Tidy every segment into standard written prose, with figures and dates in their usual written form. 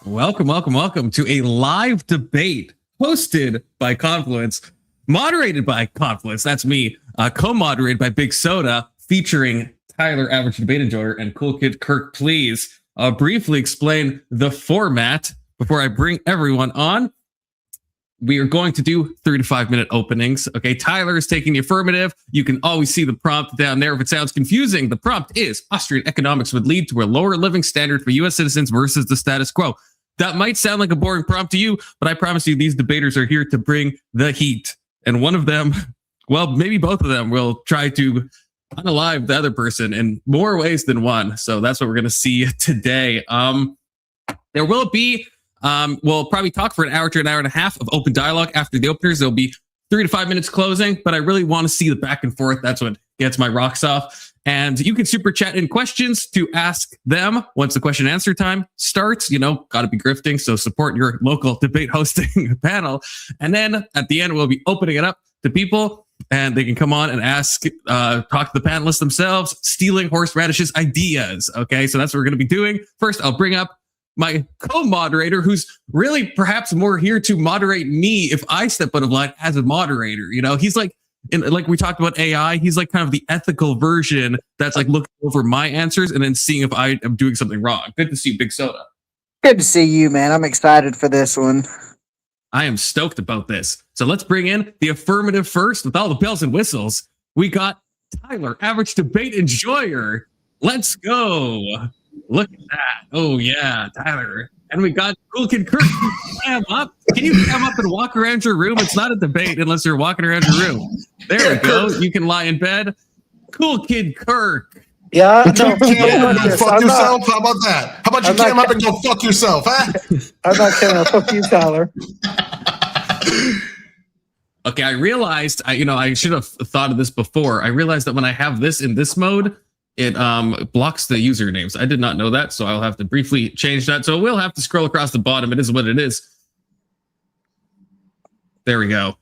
Welcome to a live debate hosted by Confluence, moderated by Confluence. That's me, co-moderated by Big Soda, featuring Tyler, Average Debate Enjoyer, and CoolKidKirk. Please briefly explain the format before I bring everyone on. We are going to do 3 to 5 minute openings. Okay, Tyler is taking the affirmative. You can always see the prompt down there. If it sounds confusing, the prompt is Austrian economics would lead to a lower living standard for U.S. citizens versus the status quo. That might sound like a boring prompt to you, but I promise you these debaters are here to bring the heat. And one of them, well, maybe both of them will try to unalive the other person in more ways than one. So that's what we're going to see today. There will be we'll probably talk for an hour to an hour and a half of open dialogue after the openers. There'll be 3 to 5 minutes closing, but I really want to see the back and forth. That's what gets my rocks off. And you can super chat in questions to ask them once the question and answer time starts. You know, got to be grifting, so support your local debate hosting panel. And then at the end, we'll be opening it up to people, and they can come on and ask, talk to the panelists themselves, stealing Horseradish's ideas. Okay, so that's what we're going to be doing. First, I'll bring up my co-moderator, who's really perhaps more here to moderate me if I step out of line as a moderator. You know, he's like, like we talked about AI, he's like kind of the ethical version that's like looking over my answers and then seeing if I am doing something wrong. Good to see you, Big Soda. Good to see you, man. I'm excited for this one. I am stoked about this. So let's bring in the affirmative first with all the bells and whistles. We got Tyler, Average Debate Enjoyer. Let's go. Look at that. Oh, yeah, Tyler. And we got CoolKidKirk. Cam up. Can you cam up and walk around your room? It's not a debate unless you're walking around your room. There we go. You can lie in bed. CoolKidKirk. Yeah. No, fuck yourself. How about that? How about you cam up and go fuck yourself, huh? I'm not kidding. Fuck you, Tyler. Okay, I realized, I should have thought of this before. I realized that when I have this in this mode, it blocks the usernames. I did not know that, so I'll have to briefly change that. So we'll have to scroll across the bottom. It is what it is. There we go.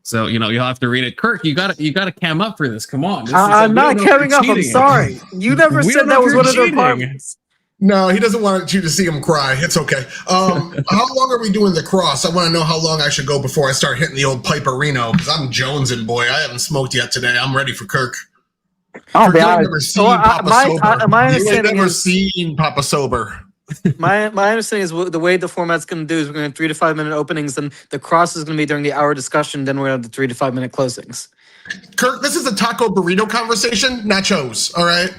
So you'll have to read it. Kirk, you gotta cam up for this. Come on. I'm not camming up. I'm sorry. You never said that was one of the requirements. No, he doesn't want you to see him cry. It's okay. How long are we doing the cross? I want to know how long I should go before I start hitting the old Piperino, because I'm jonesing, boy. I haven't smoked yet today. I'm ready for Kirk. I'll be honest. My understanding is seen Papa Sober. My understanding is the way the format's going to do is we're going to have 3 to 5 minute openings, then the cross is going to be during the hour discussion, then we're going to have the 3 to 5 minute closings. Kirk, this is a taco burrito conversation, nachos. All right.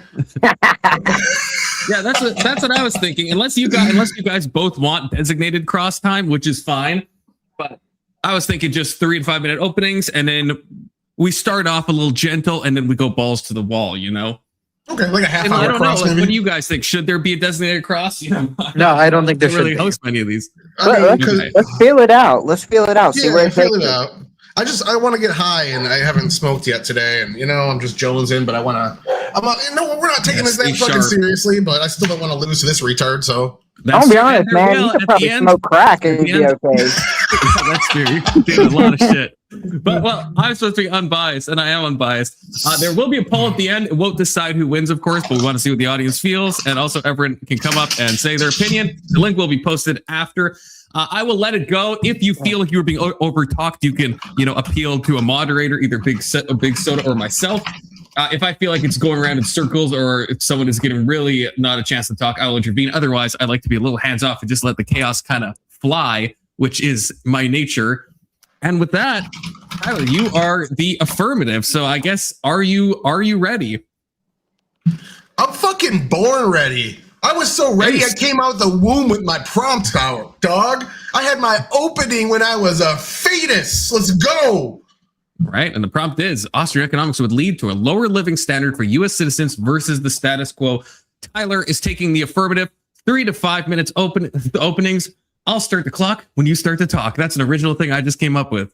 Yeah, that's what I was thinking. Unless you guys both want designated cross time, which is fine, but I was thinking just 3 to 5 minute openings, and then we start off a little gentle, and then we go balls to the wall, Okay, like a half hour I don't cross. know. What do you guys think? Should there be a designated cross? No, I don't think there should really host many of these. Let's feel it out. See where feel it out. I want to get high, and I haven't smoked yet today, and I'm just jonesing, but we're not taking this that fucking seriously, but I still don't want to lose to this retard. So I'll be honest, man. You could probably smoke crack and be okay. That's true. You can do a lot of shit. But I'm supposed to be unbiased, and I am unbiased. There will be a poll at the end. It won't decide who wins, of course, but we want to see what the audience feels, and also everyone can come up and say their opinion. The link will be posted after. I will let it go. If you feel like you were being over-talked, you can, appeal to a moderator, either Big Soda or myself. If I feel like it's going around in circles, or if someone is getting really not a chance to talk, I will intervene. Otherwise, I like to be a little hands-off and just let the chaos kind of fly, which is my nature. And with that, Tyler, you are the affirmative. So I guess, are you ready? I'm fucking born ready. I was so ready, I came out the womb with my prompt out, dog. I had my opening when I was a fetus. Let's go. Right, and the prompt is, Austrian economics would lead to a lower living standard for U.S. citizens versus the status quo. Tyler is taking the affirmative. 3 to 5 minutes openings. I'll start the clock when you start to talk. That's an original thing I just came up with.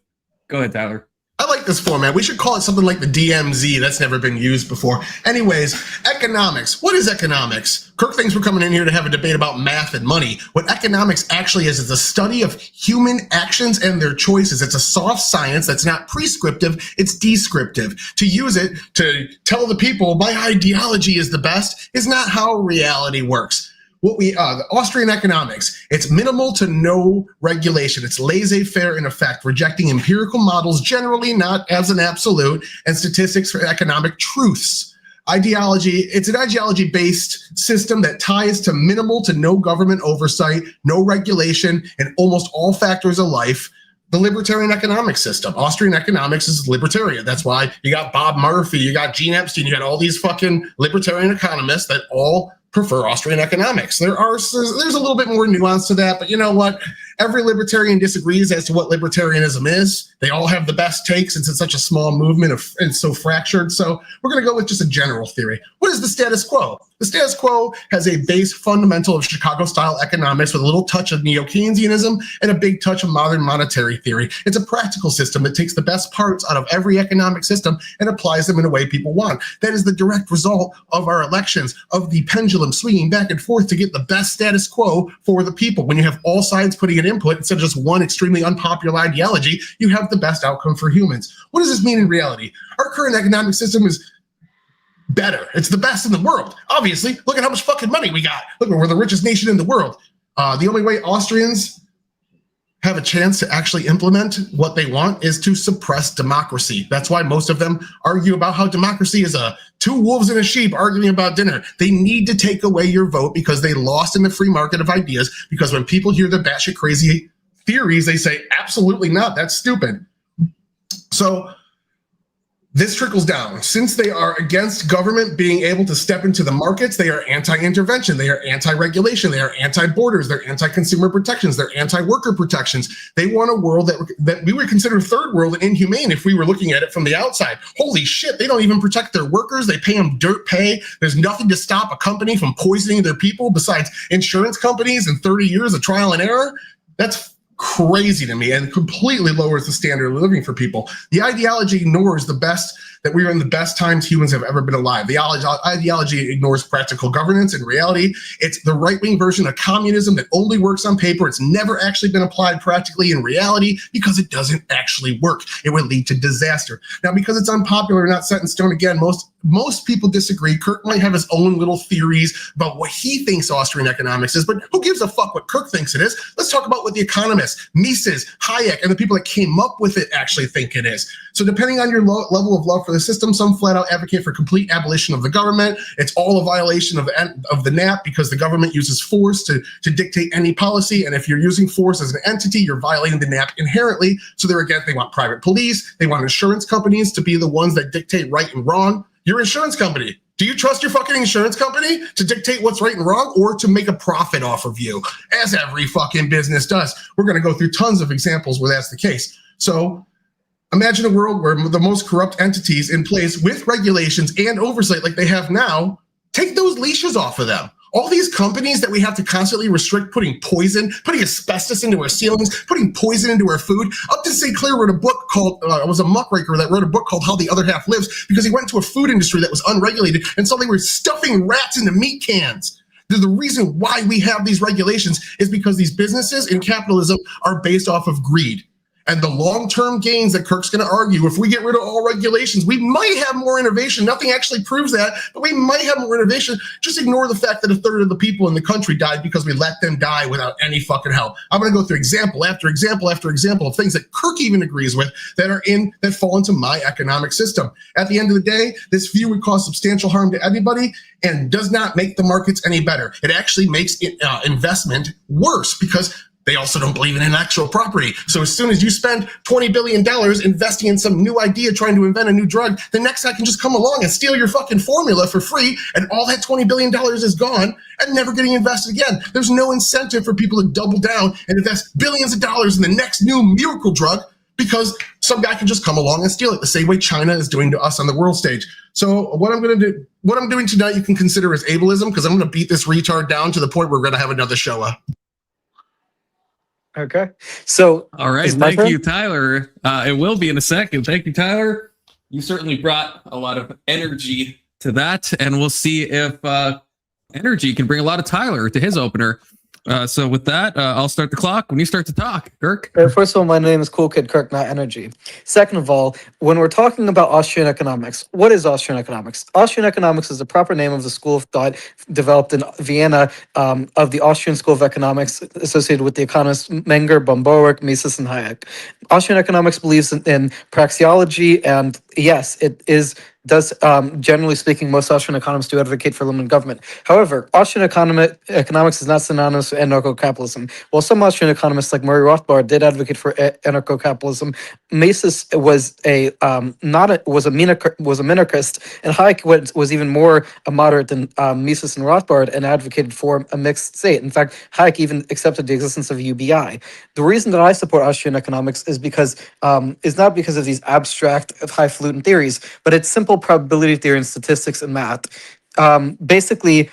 Go ahead, Tyler. I like this format. We should call it something like the DMZ. That's never been used before. Anyways, economics. What is economics? Kirk thinks we're coming in here to have a debate about math and money. What economics actually is a study of human actions and their choices. It's a soft science that's not prescriptive, it's descriptive. To use it to tell the people my ideology is the best is not how reality works. the Austrian economics, it's minimal to no regulation. It's laissez-faire in effect, rejecting empirical models generally, not as an absolute, and statistics for economic truths. Ideology, it's an ideology-based system that ties to minimal to no government oversight, no regulation, and almost all factors of life. The libertarian economic system. Austrian economics is libertarian. That's why you got Bob Murphy, you got Gene Epstein, you got all these fucking libertarian economists that all prefer Austrian economics. There's a little bit more nuance to that, but you know what? Every libertarian disagrees as to what libertarianism is. They all have the best takes since it's such a small movement and so fractured. So we're going to go with just a general theory. What is the status quo? The status quo has a base fundamental of Chicago-style economics with a little touch of neo-Keynesianism and a big touch of modern monetary theory. It's a practical system that takes the best parts out of every economic system and applies them in a way people want. That is the direct result of our elections, of the pendulum swinging back and forth to get the best status quo for the people. When you have all sides putting an input instead of just one extremely unpopular ideology, you have the best outcome for humans. What does this mean in reality? Our current economic system is better. It's the best in the world. Obviously, look at how much fucking money we got. Look, we're the richest nation in the world. The only way Austrians have a chance to actually implement what they want is to suppress democracy. That's why most of them argue about how democracy is two wolves and a sheep arguing about dinner. They need to take away your vote because they lost in the free market of ideas, because when people hear the batshit crazy theories, they say, absolutely not, that's stupid. So this trickles down. Since they are against government being able to step into the markets, they are anti-intervention, they are anti-regulation, they are anti-borders, they're anti-consumer protections, they're anti-worker protections. They want a world that we would consider third world and inhumane if we were looking at it from the outside. Holy shit, they don't even protect their workers. They pay them dirt pay. There's nothing to stop a company from poisoning their people besides insurance companies and 30 years of trial and error. That's crazy to me and completely lowers the standard of living for people. The ideology ignores that we are in the best times humans have ever been alive. The ideology ignores practical governance. In reality, it's the right-wing version of communism that only works on paper. It's never actually been applied practically in reality because it doesn't actually work. It would lead to disaster. Now, because it's unpopular, not set in stone, again, most people disagree. Kirk might have his own little theories about what he thinks Austrian economics is, but who gives a fuck what Kirk thinks it is? Let's talk about what the economists, Mises, Hayek, and the people that came up with it actually think it is. So depending on your level of love for the system, some flat out advocate for complete abolition of the government. It's all a violation of the NAP because the government uses force to dictate any policy. And if you're using force as an entity, you're violating the NAP inherently. So they want private police. They want insurance companies to be the ones that dictate right and wrong. Your insurance company. Do you trust your fucking insurance company to dictate what's right and wrong or to make a profit off of you? As every fucking business does. We're going to go through tons of examples where that's the case. So imagine a world where the most corrupt entities in place with regulations and oversight like they have now, take those leashes off of them. All these companies that we have to constantly restrict, putting poison, putting asbestos into our ceilings, putting poison into our food. Upton Sinclair wrote a book called, was a muckraker that wrote a book called How the Other Half Lives because he went into a food industry that was unregulated and so they were stuffing rats into meat cans. The reason why we have these regulations is because these businesses in capitalism are based off of greed. And the long-term gains that Kirk's going to argue, if we get rid of all regulations, we might have more innovation. Nothing actually proves that, but we might have more innovation. Just ignore the fact that a third of the people in the country died because we let them die without any fucking help. I'm going to go through example after example after example of things that Kirk even agrees with that fall into my economic system. At the end of the day, this view would cause substantial harm to everybody and does not make the markets any better. It actually makes investment worse because they also don't believe in intellectual property. So as soon as you spend $20 billion investing in some new idea, trying to invent a new drug, the next guy can just come along and steal your fucking formula for free, and all that $20 billion is gone and never getting invested again. There's no incentive for people to double down and invest billions of dollars in the next new miracle drug because some guy can just come along and steal it the same way China is doing to us on the world stage. So what I'm doing tonight, you can consider as ableism because I'm going to beat this retard down to the point where we're going to have another show up. Okay. So, all right. Thank you, Tyler. It will be in a second. Thank you, Tyler. You certainly brought a lot of energy to that, and we'll see if energy can bring a lot of Tyler to his opener. So with that, I'll start the clock when you start to talk, Kirk. First of all, my name is CoolKidKirk, not Energy. Second of all, when we're talking about Austrian economics, what is Austrian economics? Austrian economics is the proper name of the school of thought developed in Vienna of the Austrian School of Economics associated with the economists Menger, Bombowick, Mises, and Hayek. Austrian economics believes in praxeology, and yes, it does generally speaking, most Austrian economists do advocate for limited government. However, Austrian economics is not synonymous with anarcho-capitalism. While some Austrian economists like Murray Rothbard did advocate for anarcho-capitalism, Mises was a minarchist, and Hayek was even more a moderate than Mises and Rothbard and advocated for a mixed state. In fact, Hayek even accepted the existence of UBI. The reason that I support Austrian economics is because is not because of these abstract, highfalutin theories, but it's simple probability theory and statistics and math. Basically,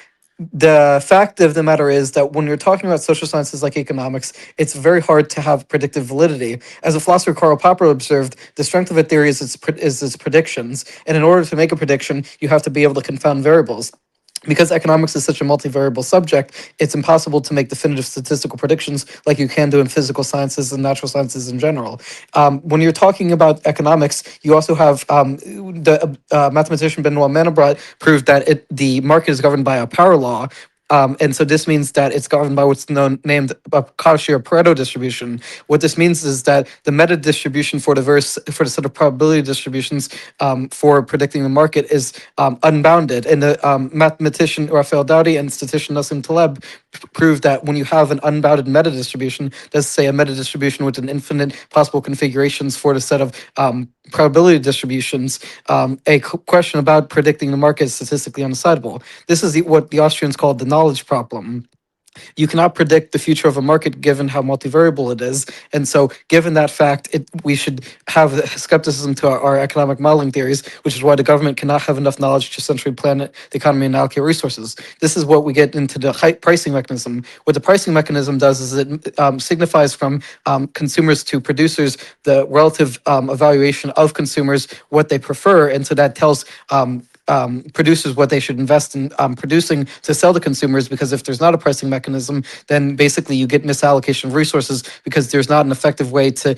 the fact of the matter is that when you're talking about social sciences like economics, it's very hard to have predictive validity. As a philosopher Karl Popper observed, the strength of a theory is its predictions, and in order to make a prediction, you have to be able to confound variables. Because economics is such a multivariable subject, it's impossible to make definitive statistical predictions like you can do in physical sciences and natural sciences in general. When you're talking about economics, you also have the mathematician Benoit Mandelbrot proved that the market is governed by a power law. And so this means that it's governed by what's named a Cauchy or Pareto distribution. What this means is that the meta distribution for the set of probability distributions for predicting the market is unbounded. And the mathematician Raphael Dowdy and statistician Nassim Taleb proved that when you have an unbounded meta distribution, let's say a meta distribution with an infinite possible configurations for the set of probability distributions, a question about predicting the market is statistically undecidable. This is what the Austrians called the knowledge problem. You cannot predict the future of a market given how multivariable it is. And so given that fact, we should have skepticism to our economic modeling theories, which is why the government cannot have enough knowledge to centrally plan the economy and allocate resources. This is what we get into the pricing mechanism. What the pricing mechanism does is it signifies from consumers to producers the relative evaluation of consumers, what they prefer. And so that tells producers what they should invest in producing to sell to consumers, because if there's not a pricing mechanism, then basically you get misallocation of resources because there's not an effective way to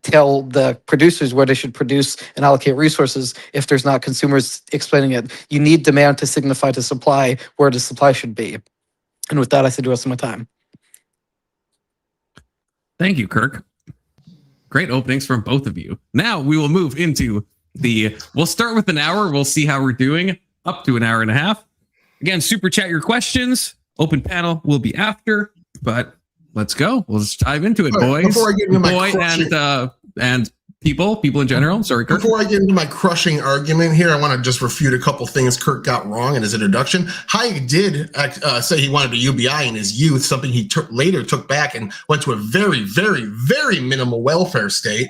tell the producers where they should produce and allocate resources if there's not consumers explaining it. You need demand to signify to supply where the supply should be. And with that, I said the rest of my time. Thank you, Kirk. Great openings from both of you. Now we will move into we'll start with an hour. We'll see how we're doing up to an hour and a half. Again, super chat your questions. Open panel will be after, but let's go. We'll just dive into it, boys. Before I get into my and people in general. Sorry, Kirk. Before I get into my crushing argument here, I want to just refute a couple things Kirk got wrong in his introduction. Hayek did say he wanted a UBI in his youth, something he later took back and went to a very, very, very minimal welfare state.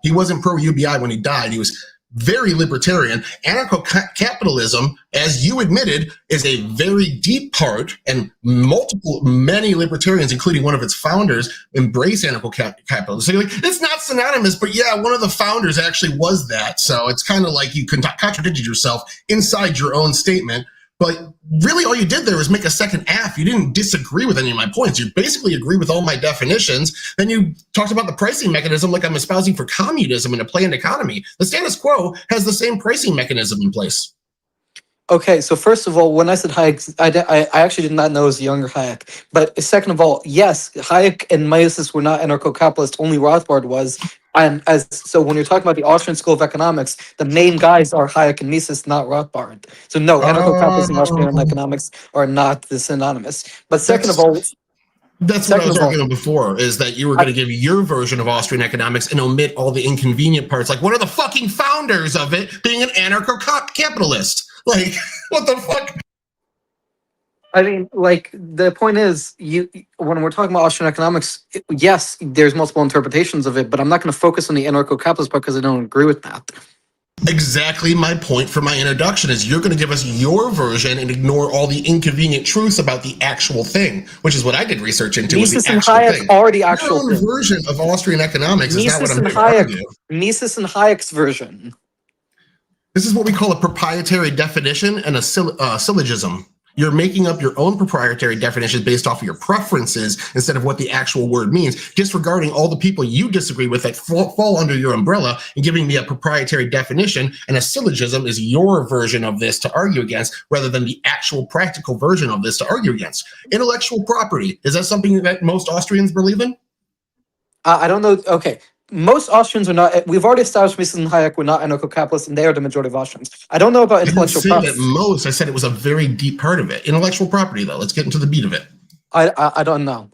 He wasn't pro-UBI when he died. He was very libertarian. Anarcho-capitalism, as you admitted, is a very deep part, and many libertarians, including one of its founders, embrace anarcho-capitalism. So you're like, it's not synonymous, but yeah, one of the founders actually was that. So it's kind of like you contradicted yourself inside your own statement. But really all you did there was make a second F. You didn't disagree with any of my points. You basically agree with all my definitions. Then you talked about the pricing mechanism like I'm espousing for communism in a planned economy. The status quo has the same pricing mechanism in place. Okay, so first of all, when I said Hayek, I actually did not know it was a younger Hayek. But second of all, yes, Hayek and Mises were not anarcho-capitalist, only Rothbard was. And so when you're talking about the Austrian School of Economics, the main guys are Hayek and Mises, not Rothbard. So no, anarcho-capitalism and Austrian economics are not synonymous. But second of all, that's what I was arguing before, is that you were going to give your version of Austrian economics and omit all the inconvenient parts, like one of the fucking founders of it being an anarcho-capitalist. Like, what the fuck? I mean, like, the point is, when we're talking about Austrian economics, yes, there's multiple interpretations of it, but I'm not going to focus on the anarcho-capitalist part because I don't agree with that. Exactly my point for my introduction is you're going to give us your version and ignore all the inconvenient truths about the actual thing, which is what I did research into. Mises and Hayek are the actual thing. Your version of Austrian economics is not what I'm doing. Mises and Hayek's version. This is what we call a proprietary definition and a syllogism. You're making up your own proprietary definitions based off of your preferences instead of what the actual word means, disregarding all the people you disagree with that fall under your umbrella and giving me a proprietary definition. And a syllogism is your version of this to argue against rather than the actual practical version of this to argue against. Intellectual property, is that something that most Austrians believe in? I don't know. Okay. Most Austrians are not. We've already established Mises and Hayek were not anarcho-capitalists, and they are the majority of Austrians. I don't know about I didn't intellectual say property. that most. I said it was a very deep part of it. Intellectual property, though. Let's get into the beat of it. I don't know.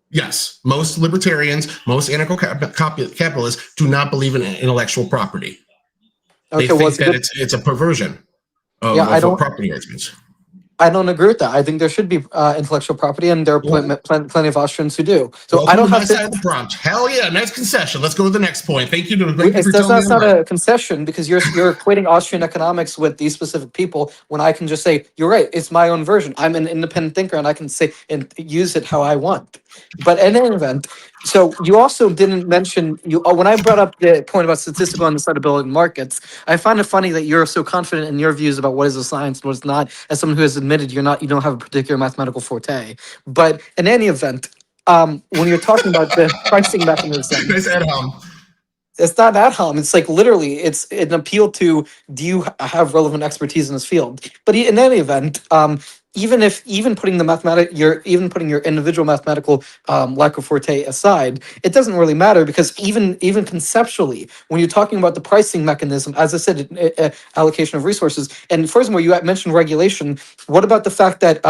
Yes, most libertarians, most anarcho-capitalists do not believe in intellectual property. Okay, They well, think that it's a perversion of, Yeah, I of don't- property arguments. I don't agree with that. I think there should be intellectual property, and there are plenty of Austrians who do. So Welcome I don't to my have side of the prompt. Hell yeah, nice concession. Let's go to the next point. Thank you. Thank you for That's telling me not I'm right. a concession because you're equating Austrian economics with these specific people when I can just say you're right. It's my own version. I'm an independent thinker and I can say and use it how I want. But in any event, so you also didn't mention when I brought up the point about statistical undecidability in markets. I find it funny that you're so confident in your views about what is a science and what's not, as someone who has admitted you don't have a particular mathematical forte. But in any event, when you're talking about the pricing mechanism. Nice add home. It's not at home. It's like literally, it's an appeal to do you have relevant expertise in this field? But in any event, even putting your individual mathematical lack of forte aside, it doesn't really matter because even conceptually, when you're talking about the pricing mechanism, as I said, allocation of resources, and furthermore, you mentioned regulation. What about the fact that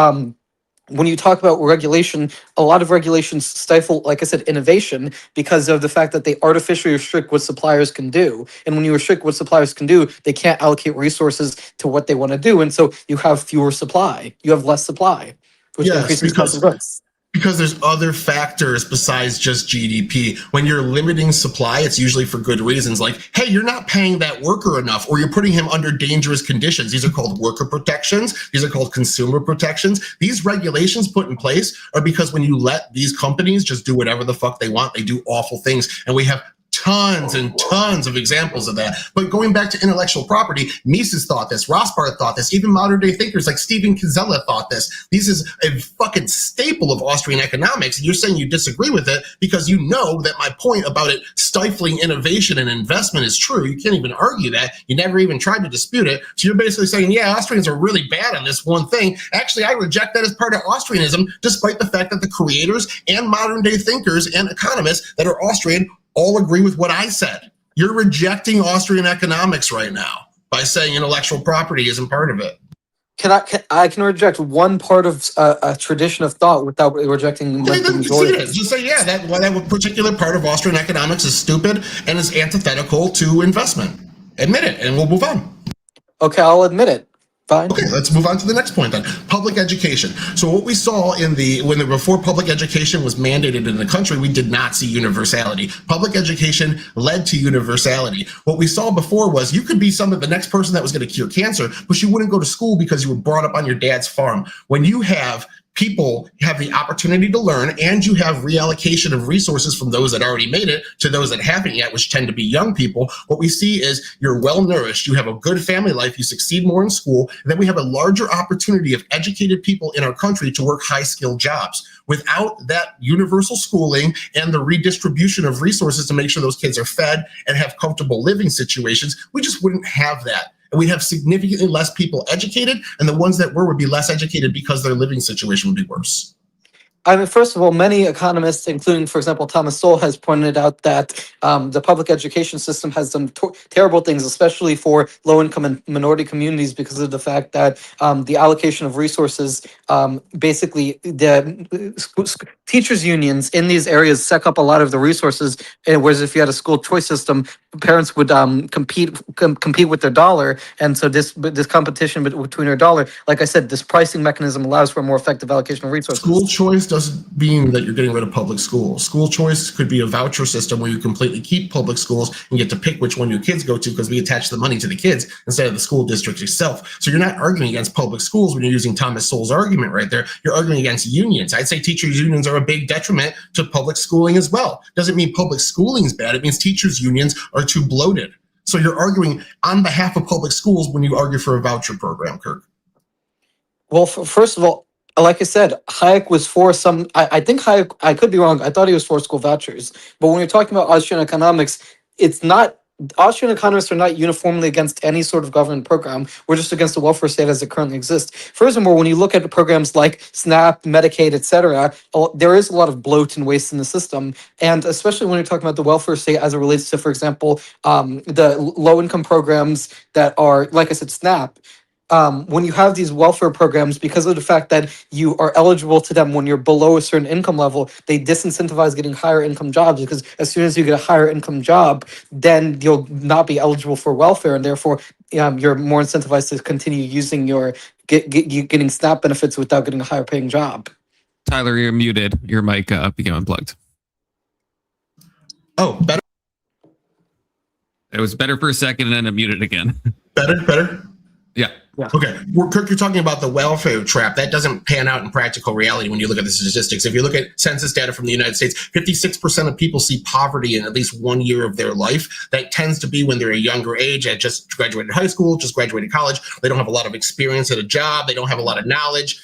when you talk about regulation, a lot of regulations stifle, like I said, innovation because of the fact that they artificially restrict what suppliers can do. And when you restrict what suppliers can do, they can't allocate resources to what they want to do. And so you have fewer supply. You have less supply, which Yes, increases cost of goods. Because there's other factors besides just GDP. When you're limiting supply, it's usually for good reasons, like, hey, you're not paying that worker enough, or you're putting him under dangerous conditions. These are called worker protections. These are called consumer protections. These regulations put in place are because when you let these companies just do whatever the fuck they want, they do awful things. And we have tons and tons of examples of that. But going back to intellectual property, Mises thought this, Rothbard thought this, even modern day thinkers like Stephen Kinsella thought this. This is a fucking staple of Austrian economics. And you're saying you disagree with it because you know that my point about it stifling innovation and investment is true. You can't even argue that. You never even tried to dispute it. So you're basically saying, yeah, Austrians are really bad on this one thing. Actually, I reject that as part of Austrianism, despite the fact that the creators and modern day thinkers and economists that are Austrian all agree with what I said. You're rejecting Austrian economics right now by saying intellectual property isn't part of it. I can reject one part of a tradition of thought without rejecting Okay, the then majority. just say, yeah, that particular part of Austrian economics is stupid and is antithetical to investment. Admit it, and we'll move on. Okay, I'll admit it. Fine. Okay, let's move on to the next point then. Public education. So what we saw before public education was mandated in the country, we did not see universality. Public education led to universality. What we saw before was you could be the next person that was going to cure cancer, but you wouldn't go to school because you were brought up on your dad's farm. When you have people have the opportunity to learn and you have reallocation of resources from those that already made it to those that haven't yet, which tend to be young people, what we see is you're well nourished, you have a good family life, you succeed more in school, and then we have a larger opportunity of educated people in our country to work high skilled jobs. Without that universal schooling and the redistribution of resources to make sure those kids are fed and have comfortable living situations, we just wouldn't have that. And we'd have significantly less people educated, and the ones that would be less educated because their living situation would be worse. I mean, first of all, many economists, including, for example, Thomas Sowell, has pointed out that the public education system has done terrible things, especially for low-income and minority communities, because of the fact that the allocation of resources, basically, the teachers' unions in these areas suck up a lot of the resources, whereas if you had a school choice system, parents would compete with their dollar, and so this competition between their dollar, like I said, this pricing mechanism allows for a more effective allocation of resources. School choice doesn't mean that you're getting rid of public schools. School choice could be a voucher system where you completely keep public schools and get to pick which one your kids go to because we attach the money to the kids instead of the school district itself. So you're not arguing against public schools when you're using Thomas Sowell's argument right there. You're arguing against unions. I'd say teachers' unions are a big detriment to public schooling as well. Doesn't mean public schooling is bad. It means teachers' unions are too bloated. So you're arguing on behalf of public schools when you argue for a voucher program, Kirk. Well, first of all, like I said, Hayek was for some. I think Hayek. I could be wrong. I thought he was for school vouchers. But when you're talking about Austrian economics, it's not. Austrian economists are not uniformly against any sort of government program. We're just against the welfare state as it currently exists. Furthermore, when you look at the programs like SNAP, Medicaid, etc., there is a lot of bloat and waste in the system. And especially when you're talking about the welfare state as it relates to, for example, the low-income programs that are, like I said, SNAP. When you have these welfare programs, because of the fact that you are eligible to them when you're below a certain income level, they disincentivize getting higher income jobs, because as soon as you get a higher income job, then you'll not be eligible for welfare, and therefore you're more incentivized to continue using your getting SNAP benefits without getting a higher paying job. Tyler, you're muted. Your mic became unplugged. Oh, better. It was better for a second and then it muted again. Better. Yeah. Okay. Well, Kirk, you're talking about the welfare trap. That doesn't pan out in practical reality when you look at the statistics. If you look at census data from the United States, 56% of people see poverty in at least 1 year of their life. That tends to be when they're a younger age, at just graduated high school, just graduated college. They don't have a lot of experience at a job. They don't have a lot of knowledge.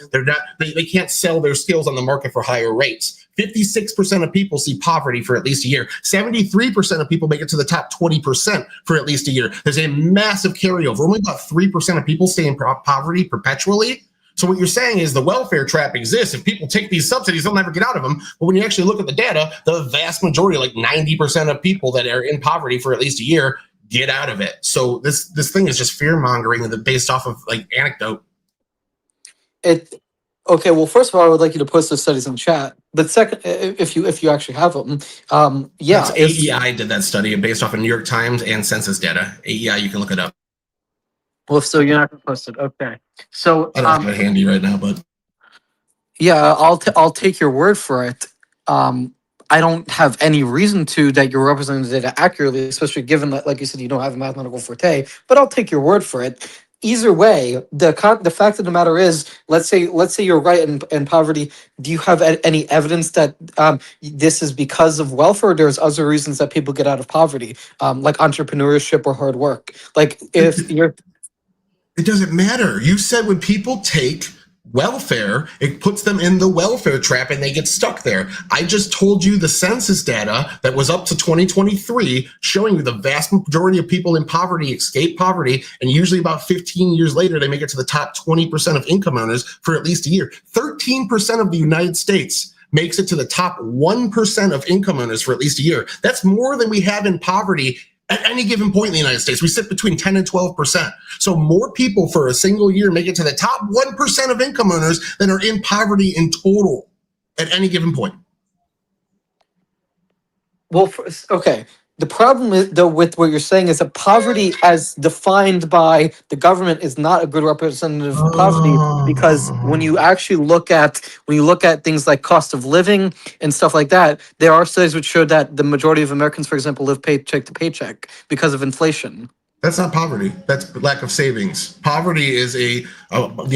They can't sell their skills on the market for higher rates. 56% of people see poverty for at least a year. 73% of people make it to the top 20% for at least a year. There's a massive carryover. Only about 3% of people stay in poverty perpetually. So what you're saying is the welfare trap exists. If people take these subsidies, they'll never get out of them. But when you actually look at the data, the vast majority, like 90% of people that are in poverty for at least a year, get out of it. So this thing is just fear mongering based off of like anecdote. Okay, well, first of all, I would like you to post those studies in chat. But second, if you actually have them, yeah. AEI did that study based off of New York Times and census data. AEI, you can look it up. Well, so you're not going to post it. Okay. So I don't have it handy right now, but yeah, I'll take your word for it. I don't have any reason to that you're representing the data accurately, especially given that, like you said, you don't have a mathematical forte. But I'll take your word for it. Either way, the fact of the matter is, let's say you're right in poverty. Do you have any evidence that this is because of welfare, or there's other reasons that people get out of poverty, like entrepreneurship or hard work? Like if you're, it doesn't matter. You said when people take welfare, it puts them in the welfare trap and they get stuck there. I just told you the census data that was up to 2023 showing you the vast majority of people in poverty escape poverty, and usually about 15 years later they make it to the top 20% of income earners for at least a year. 13% of the United States makes it to the top 1% of income earners for at least a year. That's more than we have in poverty at any given point in the United States. We sit between 10 and 12%. So more people for a single year make it to the top 1% of income earners than are in poverty in total at any given point. well, okay. The problem is, though, with what you're saying is that poverty, as defined by the government, is not a good representative of poverty, because when you actually look at things like cost of living and stuff like that, there are studies which show that the majority of Americans, for example, live paycheck to paycheck because of inflation. That's not poverty. That's lack of savings. Poverty is the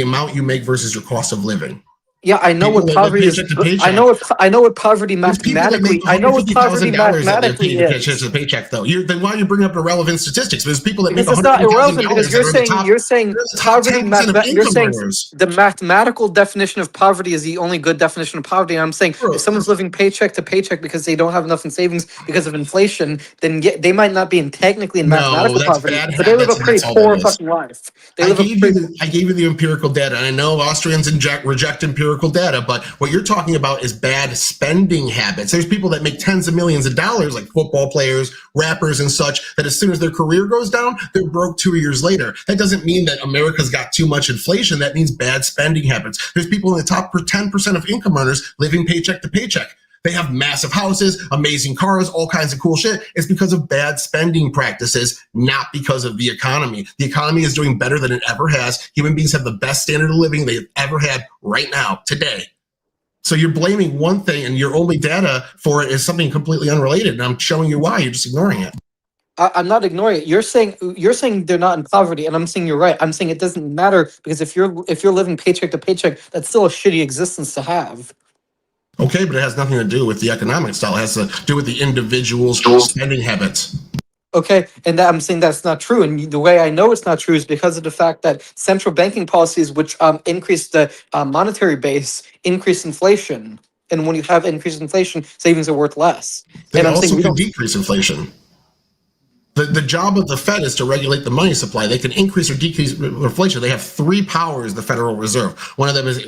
amount you make versus your cost of living. Yeah, I know what poverty is. I know what poverty mathematically. I know what poverty mathematically is. Paycheck to paycheck, though. Then why are you bringing up irrelevant statistics? There's people that make $150,000. It's not irrelevant, because you're saying poverty. You're saying the mathematical definition of poverty is the only good definition of poverty. And I'm saying if someone's living paycheck to paycheck because they don't have enough in savings because of inflation, then they might not be technically in mathematical poverty, but they live a pretty poor fucking life. I gave you the empirical data, and I know Austrians reject empirical data, but what you're talking about is bad spending habits. There's people that make tens of millions of dollars, like football players, rappers, and such, that as soon as their career goes down, they're broke 2 years later. That doesn't mean that America's got too much inflation. That means bad spending habits. There's people in the top 10% of income earners living paycheck to paycheck. They have massive houses, amazing cars, all kinds of cool shit. It's because of bad spending practices, not because of the economy. The economy is doing better than it ever has. Human beings have the best standard of living they've ever had right now, today. So you're blaming one thing, and your only data for it is something completely unrelated. And I'm showing you why. You're just ignoring it. I'm not ignoring it. You're saying they're not in poverty, and I'm saying you're right. I'm saying it doesn't matter, because if you're living paycheck to paycheck, that's still a shitty existence to have. Okay, but it has nothing to do with the economic style. It has to do with the individual's spending habits. Okay, and I'm saying that's not true. And the way I know it's not true is because of the fact that central banking policies, which increase the monetary base, increase inflation. And when you have increased inflation, savings are worth less. They And I'm saying also we can don't. decrease inflation. The job of the Fed is to regulate the money supply. They can increase or decrease inflation. They have three powers, the Federal Reserve. One of them is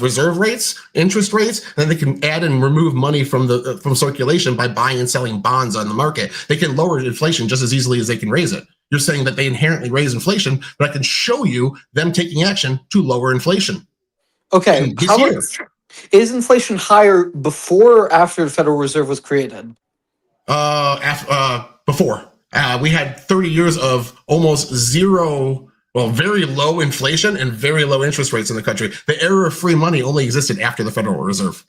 reserve rates, interest rates, and then they can add and remove money from circulation by buying and selling bonds on the market. They can lower inflation just as easily as they can raise it. You're saying that they inherently raise inflation, but I can show you them taking action to lower inflation. Okay, is inflation higher before or after the Federal Reserve was created? Before. We had 30 years of almost zero, very low inflation and very low interest rates in the country. The era of free money only existed after the Federal Reserve.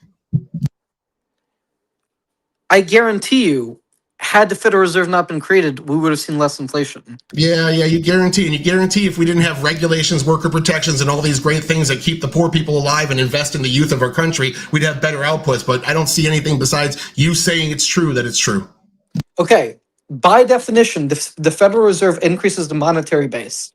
I guarantee you, had the Federal Reserve not been created, we would have seen less inflation. Yeah, you guarantee. And you guarantee if we didn't have regulations, worker protections, and all these great things that keep the poor people alive and invest in the youth of our country, we'd have better outputs. But I don't see anything besides you saying it's true that it's true. Okay, by definition, the Federal Reserve increases the monetary base.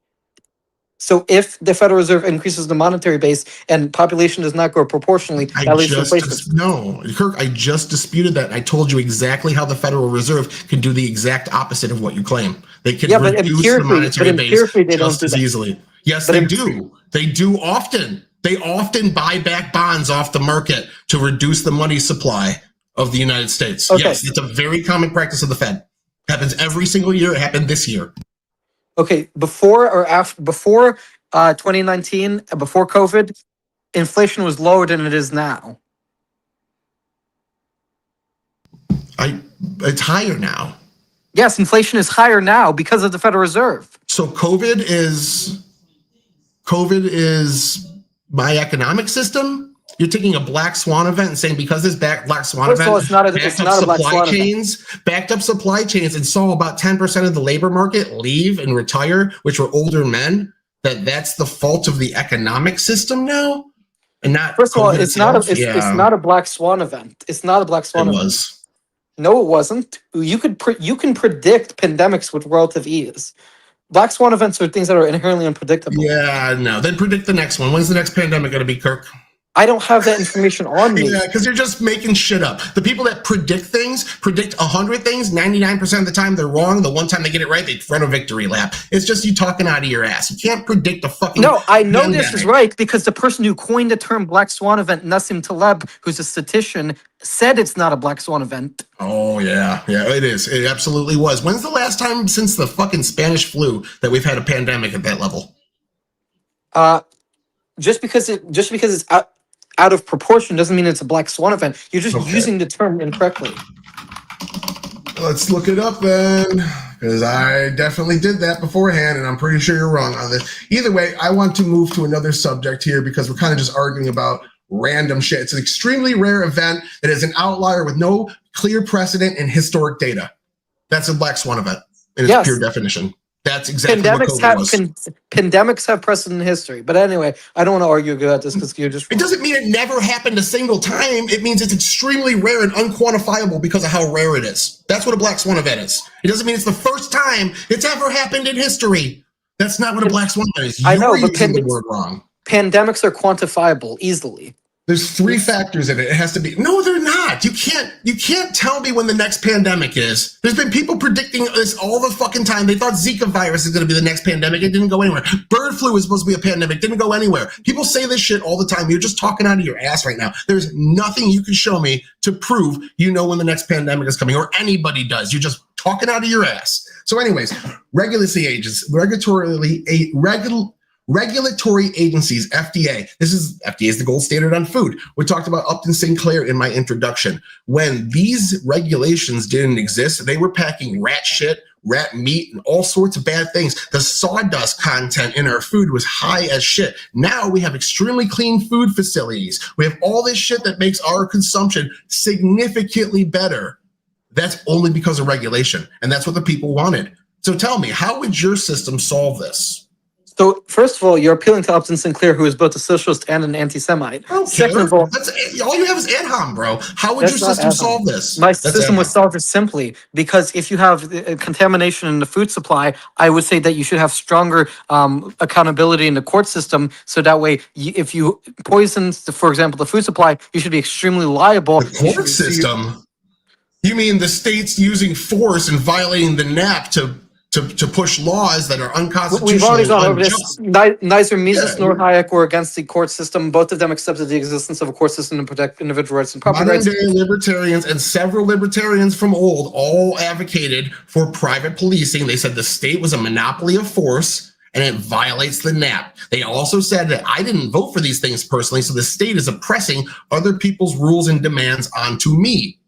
So if the Federal Reserve increases the monetary base and population does not grow proportionally, that leads to inflation. No, Kirk, I just disputed that. I told you exactly how the Federal Reserve can do the exact opposite of what you claim. They can reduce the monetary base just as easily. Yes, they do. They do often. They often buy back bonds off the market to reduce the money supply of the United States. Okay. Yes, it's a very common practice of the Fed. Happens every single year. It happened this year. Okay, before 2019, before COVID, inflation was lower than it is now. It's higher now. Yes, inflation is higher now because of the Federal Reserve. So COVID is my economic system? You're taking a black swan event and saying because this black swan event backed up supply chains and saw about 10% of the labor market leave and retire, which were older men, that's the fault of the economic system now? And not First of all, it's not a black swan event. It's not a black swan event. It was. No, it wasn't. You can predict pandemics with relative ease. Black swan events are things that are inherently unpredictable. Yeah, no. Then predict the next one. When's the next pandemic going to be, Kirk? I don't have that information on me. Yeah, because you're just making shit up. The people that predict 100 things, 99% of the time they're wrong. The one time they get it right, they run a victory lap. It's just you talking out of your ass. You can't predict a fucking No, I know pandemic. This is right because the person who coined the term Black Swan event, Nassim Taleb, who's a statistician, said it's not a Black Swan event. Oh, yeah, it is. It absolutely was. When's the last time since the fucking Spanish flu that we've had a pandemic at that level? Just because it's out of proportion doesn't mean it's a black swan event. You're just using the term incorrectly. Let's look it up then, because I definitely did that beforehand, and I'm pretty sure you're wrong on this. Either way, I want to move to another subject here because we're kind of just arguing about random shit. It's an extremely rare event that is an outlier with no clear precedent in historic data. That's a black swan event in its pure definition. That's exactly what COVID was. Pandemics have precedent in history. But anyway, I don't want to argue about this because you're just wrong. It doesn't mean it never happened a single time. It means it's extremely rare and unquantifiable because of how rare it is. That's what a black swan event is. It doesn't mean it's the first time it's ever happened in history. That's not what a black swan event is. I know, but the word wrong. Pandemics are quantifiable easily. There's three factors in it. It has to be. No, they're not. You can't tell me when the next pandemic is. There's been people predicting this all the fucking time. They thought Zika virus is going to be the next pandemic. It didn't go anywhere. Bird flu was supposed to be a pandemic. Didn't go anywhere. People say this shit all the time. You're just talking out of your ass right now. There's nothing you can show me to prove you know when the next pandemic is coming, or anybody does. You're just talking out of your ass. So anyways, regulatory agencies, FDA. FDA is the gold standard on food. We talked about Upton Sinclair in my introduction. When these regulations didn't exist, they were packing rat shit, rat meat, and all sorts of bad things. The sawdust content in our food was high as shit. Now we have extremely clean food facilities. We have all this shit that makes our consumption significantly better. That's only because of regulation, and that's what the people wanted. So tell me, how would your system solve this? So, first of all, you're appealing to Upton Sinclair, who is both a socialist and an anti-Semite. I don't Second care. of all, That's all you have is AdHom, bro. How would your that's not system ad solve hoc. this? My That's system would AdHom. solve it simply because if you have contamination in the food supply, I would say that you should have stronger accountability in the court system. So that way, if you poison, for example, the food supply, you should be extremely liable. The court system? You mean the states using force and violating the NAP to push laws that are unconstitutional We've already gone over this. unjust? Neither Mises Yeah. nor Hayek were against the court system. Both of them accepted the existence of a court system to protect individual rights and property Modern rights. day libertarians and several libertarians from old all advocated for private policing. They said the state was a monopoly of force and it violates the NAP. They also said that I didn't vote for these things personally, so the state is oppressing other people's rules and demands onto me.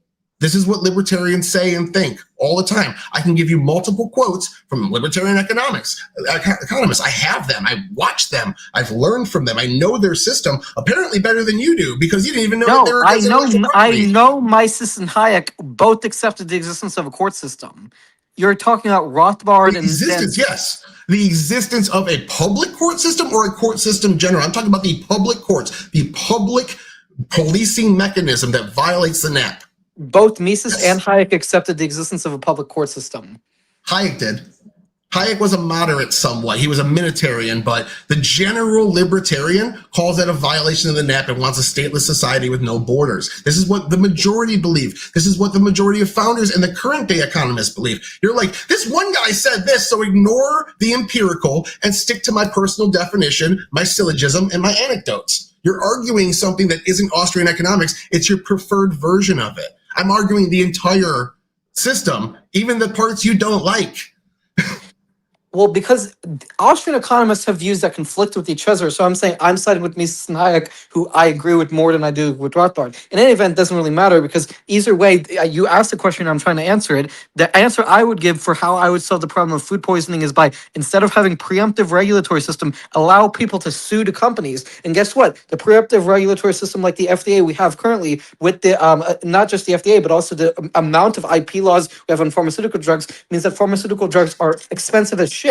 This is what libertarians say and think all the time. I can give you multiple quotes from libertarian economists. I have them. I watch them. I've learned from them. I know their system apparently better than you do because you didn't even know that they were against intellectual property. I know Mises and Hayek both accepted the existence of a court system. You're talking about Rothbard The existence, yes. The existence of a public court system or a court system general. I'm talking about the public courts, the public policing mechanism that violates the NAP. Both Mises Yes. and Hayek accepted the existence of a public court system. Hayek did. Hayek was a moderate somewhat. He was a minitarian, but the general libertarian calls that a violation of the NAP and wants a stateless society with no borders. This is what the majority believe. This is what the majority of founders and the current day economists believe. You're like, this one guy said this, so ignore the empirical and stick to my personal definition, my syllogism, and my anecdotes. You're arguing something that isn't Austrian economics. It's your preferred version of it. I'm arguing the entire system, even the parts you don't like. Well, because Austrian economists have views that conflict with each other, so I'm saying I'm siding with Mises and Hayek, who I agree with more than I do with Rothbard. In any event, it doesn't really matter because either way, you asked the question, I'm trying to answer it. The answer I would give for how I would solve the problem of food poisoning is by, instead of having preemptive regulatory system, allow people to sue the companies. And guess what? The preemptive regulatory system like the FDA we have currently with the, not just the FDA, but also the amount of IP laws we have on pharmaceutical drugs means that pharmaceutical drugs are expensive as shit.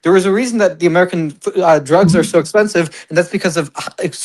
There is a reason that the American drugs are so expensive, and that's because of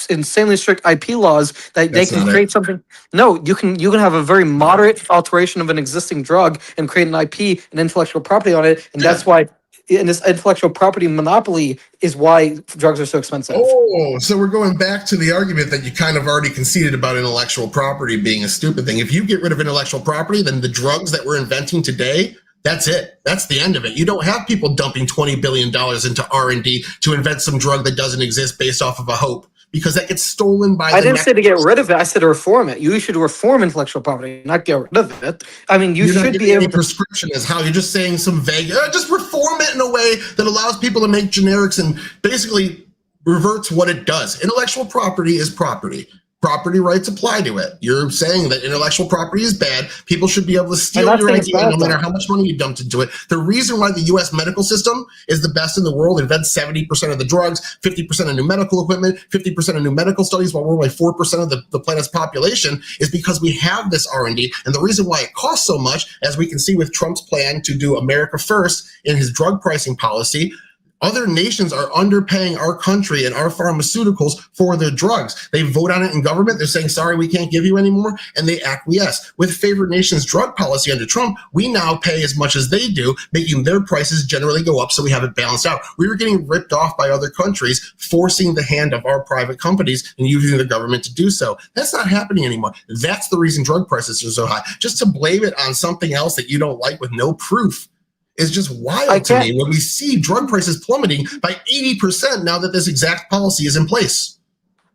insanely strict IP laws that they can create something. No, you can have a very moderate alteration of an existing drug and create an IP and intellectual property on it, and that's why. And this intellectual property monopoly is why drugs are so expensive. Oh, so we're going back to the argument that you kind of already conceded about intellectual property being a stupid thing. If you get rid of intellectual property, then the drugs that we're inventing today, that's it. That's the end of it. You don't have people dumping $20 billion into R&D to invent some drug that doesn't exist based off of a hope, because that gets stolen by I didn't say to get rid of it. I said to reform it. You should reform intellectual property, not get rid of it. I mean, you You're should not be giving any able to. prescription as how you're just saying some vague, just reform it in a way that allows people to make generics and basically reverts what it does. Intellectual property is property. Property rights apply to it. You're saying that intellectual property is bad. People should be able to steal your idea no matter how much money you dumped into it. The reason why the U.S. medical system is the best in the world, invents 70% of the drugs, 50% of new medical equipment, 50% of new medical studies, while we're only 4% of the planet's population, is because we have this R&D. And the reason why it costs so much, as we can see with Trump's plan to do America first in his drug pricing policy, other nations are underpaying our country and our pharmaceuticals for their drugs. They vote on it in government. They're saying, sorry, we can't give you anymore. And they acquiesce. With favored nations drug policy under Trump, we now pay as much as they do, making their prices generally go up, so we have it balanced out. We were getting ripped off by other countries, forcing the hand of our private companies and using the government to do so. That's not happening anymore. That's the reason drug prices are so high. Just to blame it on something else that you don't like with no proof is just wild to me when we see drug prices plummeting by 80% now that this exact policy is in place.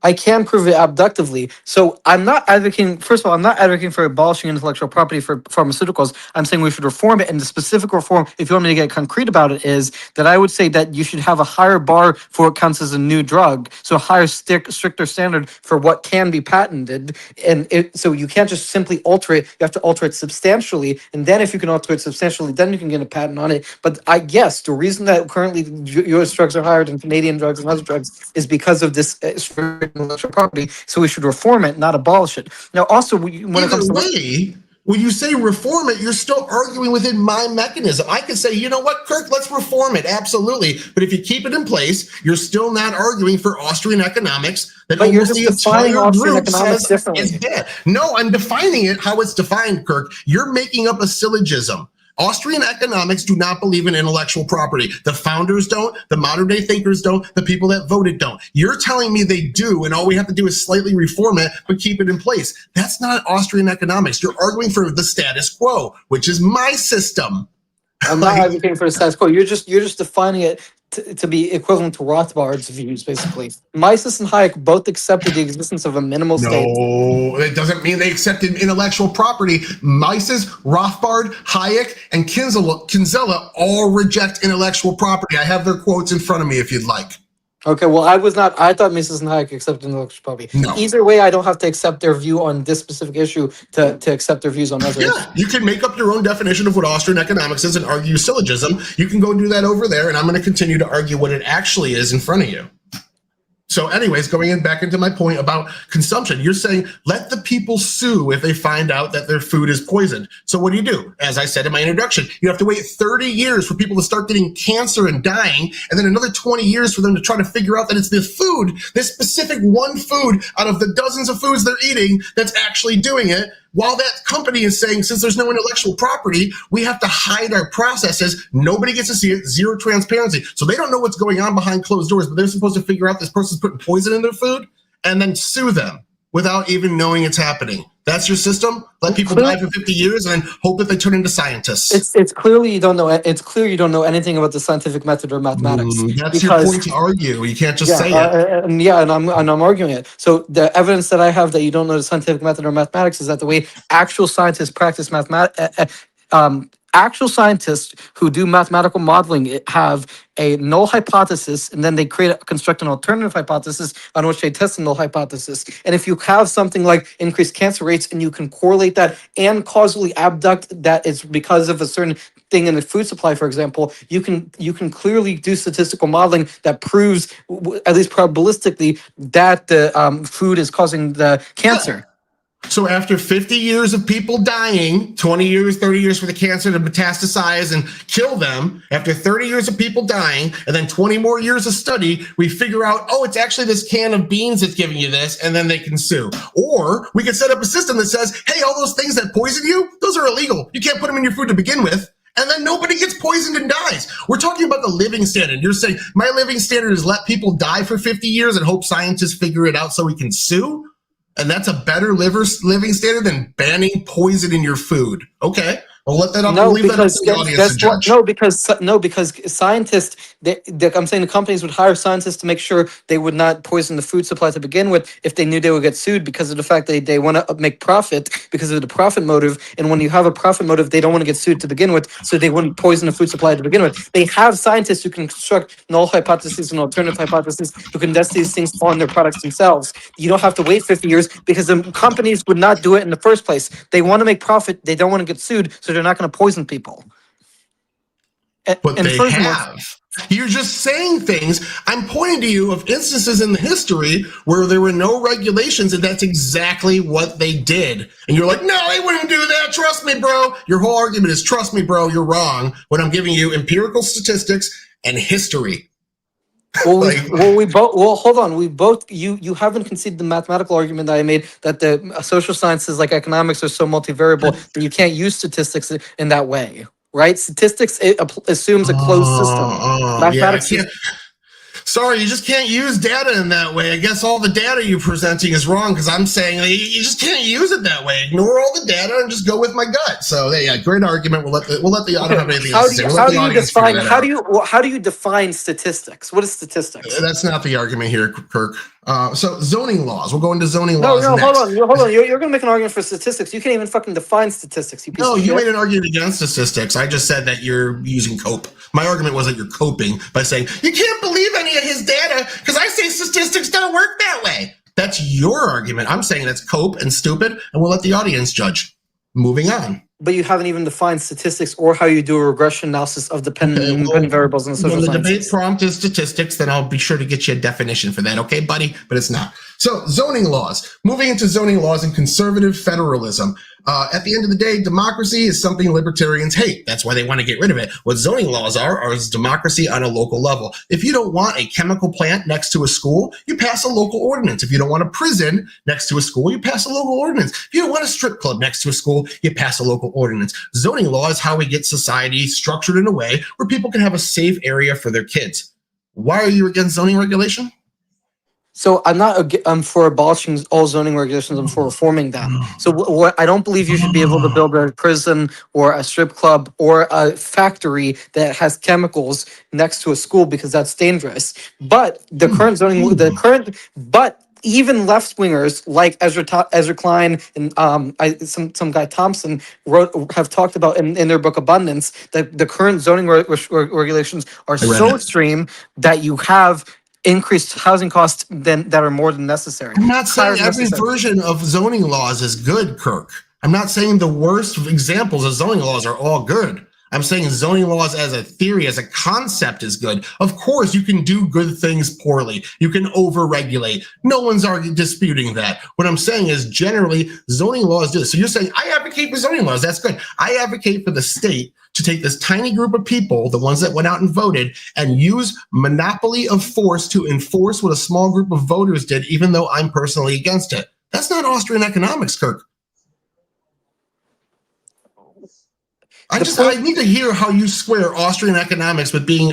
I can prove it abductively. So I'm not advocating, first of all, I'm not advocating for abolishing intellectual property for pharmaceuticals. I'm saying we should reform it. And the specific reform, if you want me to get concrete about it, is that I would say that you should have a higher bar for what counts as a new drug. So a higher, stricter standard for what can be patented. And so you can't just simply alter it. You have to alter it substantially. And then if you can alter it substantially, then you can get a patent on it. But I guess the reason that currently U.S. drugs are higher than Canadian drugs and other drugs is because of this intellectual property, so we should reform it, not abolish it. Now, also, when it comes to when you say reform it, you're still arguing within my mechanism. I could say, you know what, Kirk, let's reform it. Absolutely. But if you keep it in place, you're still not arguing for Austrian economics that But you're almost just the defining entire Austrian group economics says differently. is bad. No, I'm defining it how it's defined, Kirk. You're making up a syllogism. Austrian economics do not believe in intellectual property. The founders don't, the modern day thinkers don't, the people that voted don't. You're telling me they do, and all we have to do is slightly reform it, but keep it in place. That's not Austrian economics. You're arguing for the status quo, which is my system. I'm not advocating for the status quo. You're just defining it to be equivalent to Rothbard's views, basically. Mises and Hayek both accepted the existence of a minimal state. No, it doesn't mean they accepted intellectual property. Mises, Rothbard, Hayek, and Kinsella all reject intellectual property. I have their quotes in front of me if you'd like. Okay, well, I thought Mises and Hayek accepted intellectual property. No. Either way, I don't have to accept their view on this specific issue to accept their views on other issues. Yeah, you can make up your own definition of what Austrian economics is and argue syllogism. You can go do that over there, and I'm going to continue to argue what it actually is in front of you. So anyways, back into my point about consumption, you're saying let the people sue if they find out that their food is poisoned. So what do? As I said in my introduction, you have to wait 30 years for people to start getting cancer and dying, and then another 20 years for them to try to figure out that it's the food, this specific one food out of the dozens of foods they're eating that's actually doing it. While that company is saying, since there's no intellectual property, we have to hide our processes. Nobody gets to see it. Zero transparency. So they don't know what's going on behind closed doors, but they're supposed to figure out this person's putting poison in their food and then sue them without even knowing it's happening. That's your system? Let people die for 50 years and then hope that they turn into scientists. It's clearly you don't know. It's clear you don't know anything about the scientific method or mathematics. That's your point to argue. You can't just say it. And I'm arguing it. So the evidence that I have that you don't know the scientific method or mathematics is that the way actual scientists practice mathematics. Actual scientists who do mathematical modeling have a null hypothesis, and then they construct an alternative hypothesis on which they test the null hypothesis. And if you have something like increased cancer rates, and you can correlate that and causally abduct that it's because of a certain thing in the food supply, for example, you can clearly do statistical modeling that proves, at least probabilistically, that the food is causing the cancer. So after 50 years of people dying, 20 years, 30 years for the cancer to metastasize and kill them, after 30 years of people dying, and then 20 more years of study, we figure out, oh, it's actually this can of beans that's giving you this, and then they can sue. Or we could set up a system that says, hey, all those things that poison you, those are illegal. You can't put them in your food to begin with. And then nobody gets poisoned and dies. We're talking about the living standard. You're saying my living standard is let people die for 50 years and hope scientists figure it out so we can sue? And that's a better living standard than banning poison in your food. Okay, I'll let that up. No, leave that up to the audience to judge. Because scientists, I'm saying the companies would hire scientists to make sure they would not poison the food supply to begin with if they knew they would get sued because of the fact that they want to make profit because of the profit motive. And when you have a profit motive, they don't want to get sued to begin with, so they wouldn't poison the food supply to begin with. They have scientists who can construct null hypotheses and alternative hypotheses who can test these things on their products themselves. You don't have to wait 50 years because the companies would not do it in the first place. They want to make profit. They don't want to get sued, so they're not going to poison people. But they have. You're just saying things. I'm pointing to you of instances in the history where there were no regulations, and that's exactly what they did. And you're like, no, they wouldn't do that. Trust me, bro. Your whole argument is, trust me, bro, you're wrong when I'm giving you empirical statistics and history. Well, hold on. You haven't conceded the mathematical argument that I made that the social sciences like economics are so multivariable that you can't use statistics in that way, right? Statistics assumes a closed system. Mathematics. Yeah, sorry, you just can't use data in that way. I guess all the data you're presenting is wrong because I'm saying you just can't use it that way. Ignore all the data and just go with my gut. So yeah, great argument. We'll let the I don't have anything else to say. How do you define statistics? What is statistics? That's not the argument here, Kirk. So zoning laws. We'll go into zoning laws. No, next. hold on. You're going to make an argument for statistics. You can't even fucking define statistics. You made an argument against statistics. I just said that you're using cope. My argument was that you're coping by saying you can't believe any of his data because I say statistics don't work that way. That's your argument. I'm saying that's cope and stupid, and we'll let the audience judge. Moving on. But you haven't even defined statistics or how you do a regression analysis of dependent variables in the social sciences. When the debate prompt is statistics, then I'll be sure to get you a definition for that, okay, buddy? But it's not. So zoning laws. Moving into zoning laws and conservative federalism. At the end of the day, democracy is something libertarians hate. That's why they want to get rid of it. What zoning laws are is democracy on a local level. If you don't want a chemical plant next to a school, you pass a local ordinance. If you don't want a prison next to a school, you pass a local ordinance. If you don't want a strip club next to a school, you pass a local ordinance. Zoning law is how we get society structured in a way where people can have a safe area for their kids. Why are you against zoning regulation? So I'm for abolishing all zoning regulations. I'm for reforming them. So what I don't believe you should be able to build a prison or a strip club or a factory that has chemicals next to a school because that's dangerous. But the current zoning, but even left wingers like Ezra Klein and some guy Thompson have talked about in their book Abundance that the current zoning regulations are so extreme that you have increased housing costs that are more than necessary. I'm not saying every version of zoning laws is good, Kirk. I'm not saying the worst examples of zoning laws are all good. I'm saying zoning laws as a theory, as a concept is good. Of course, you can do good things poorly. You can over-regulate. No one's disputing that. What I'm saying is generally zoning laws do this. So you're saying, I advocate for zoning laws. That's good. I advocate for the state to take this tiny group of people, the ones that went out and voted, and use monopoly of force to enforce what a small group of voters did, even though I'm personally against it. That's not Austrian economics, Kirk. I need to hear how you square Austrian economics with being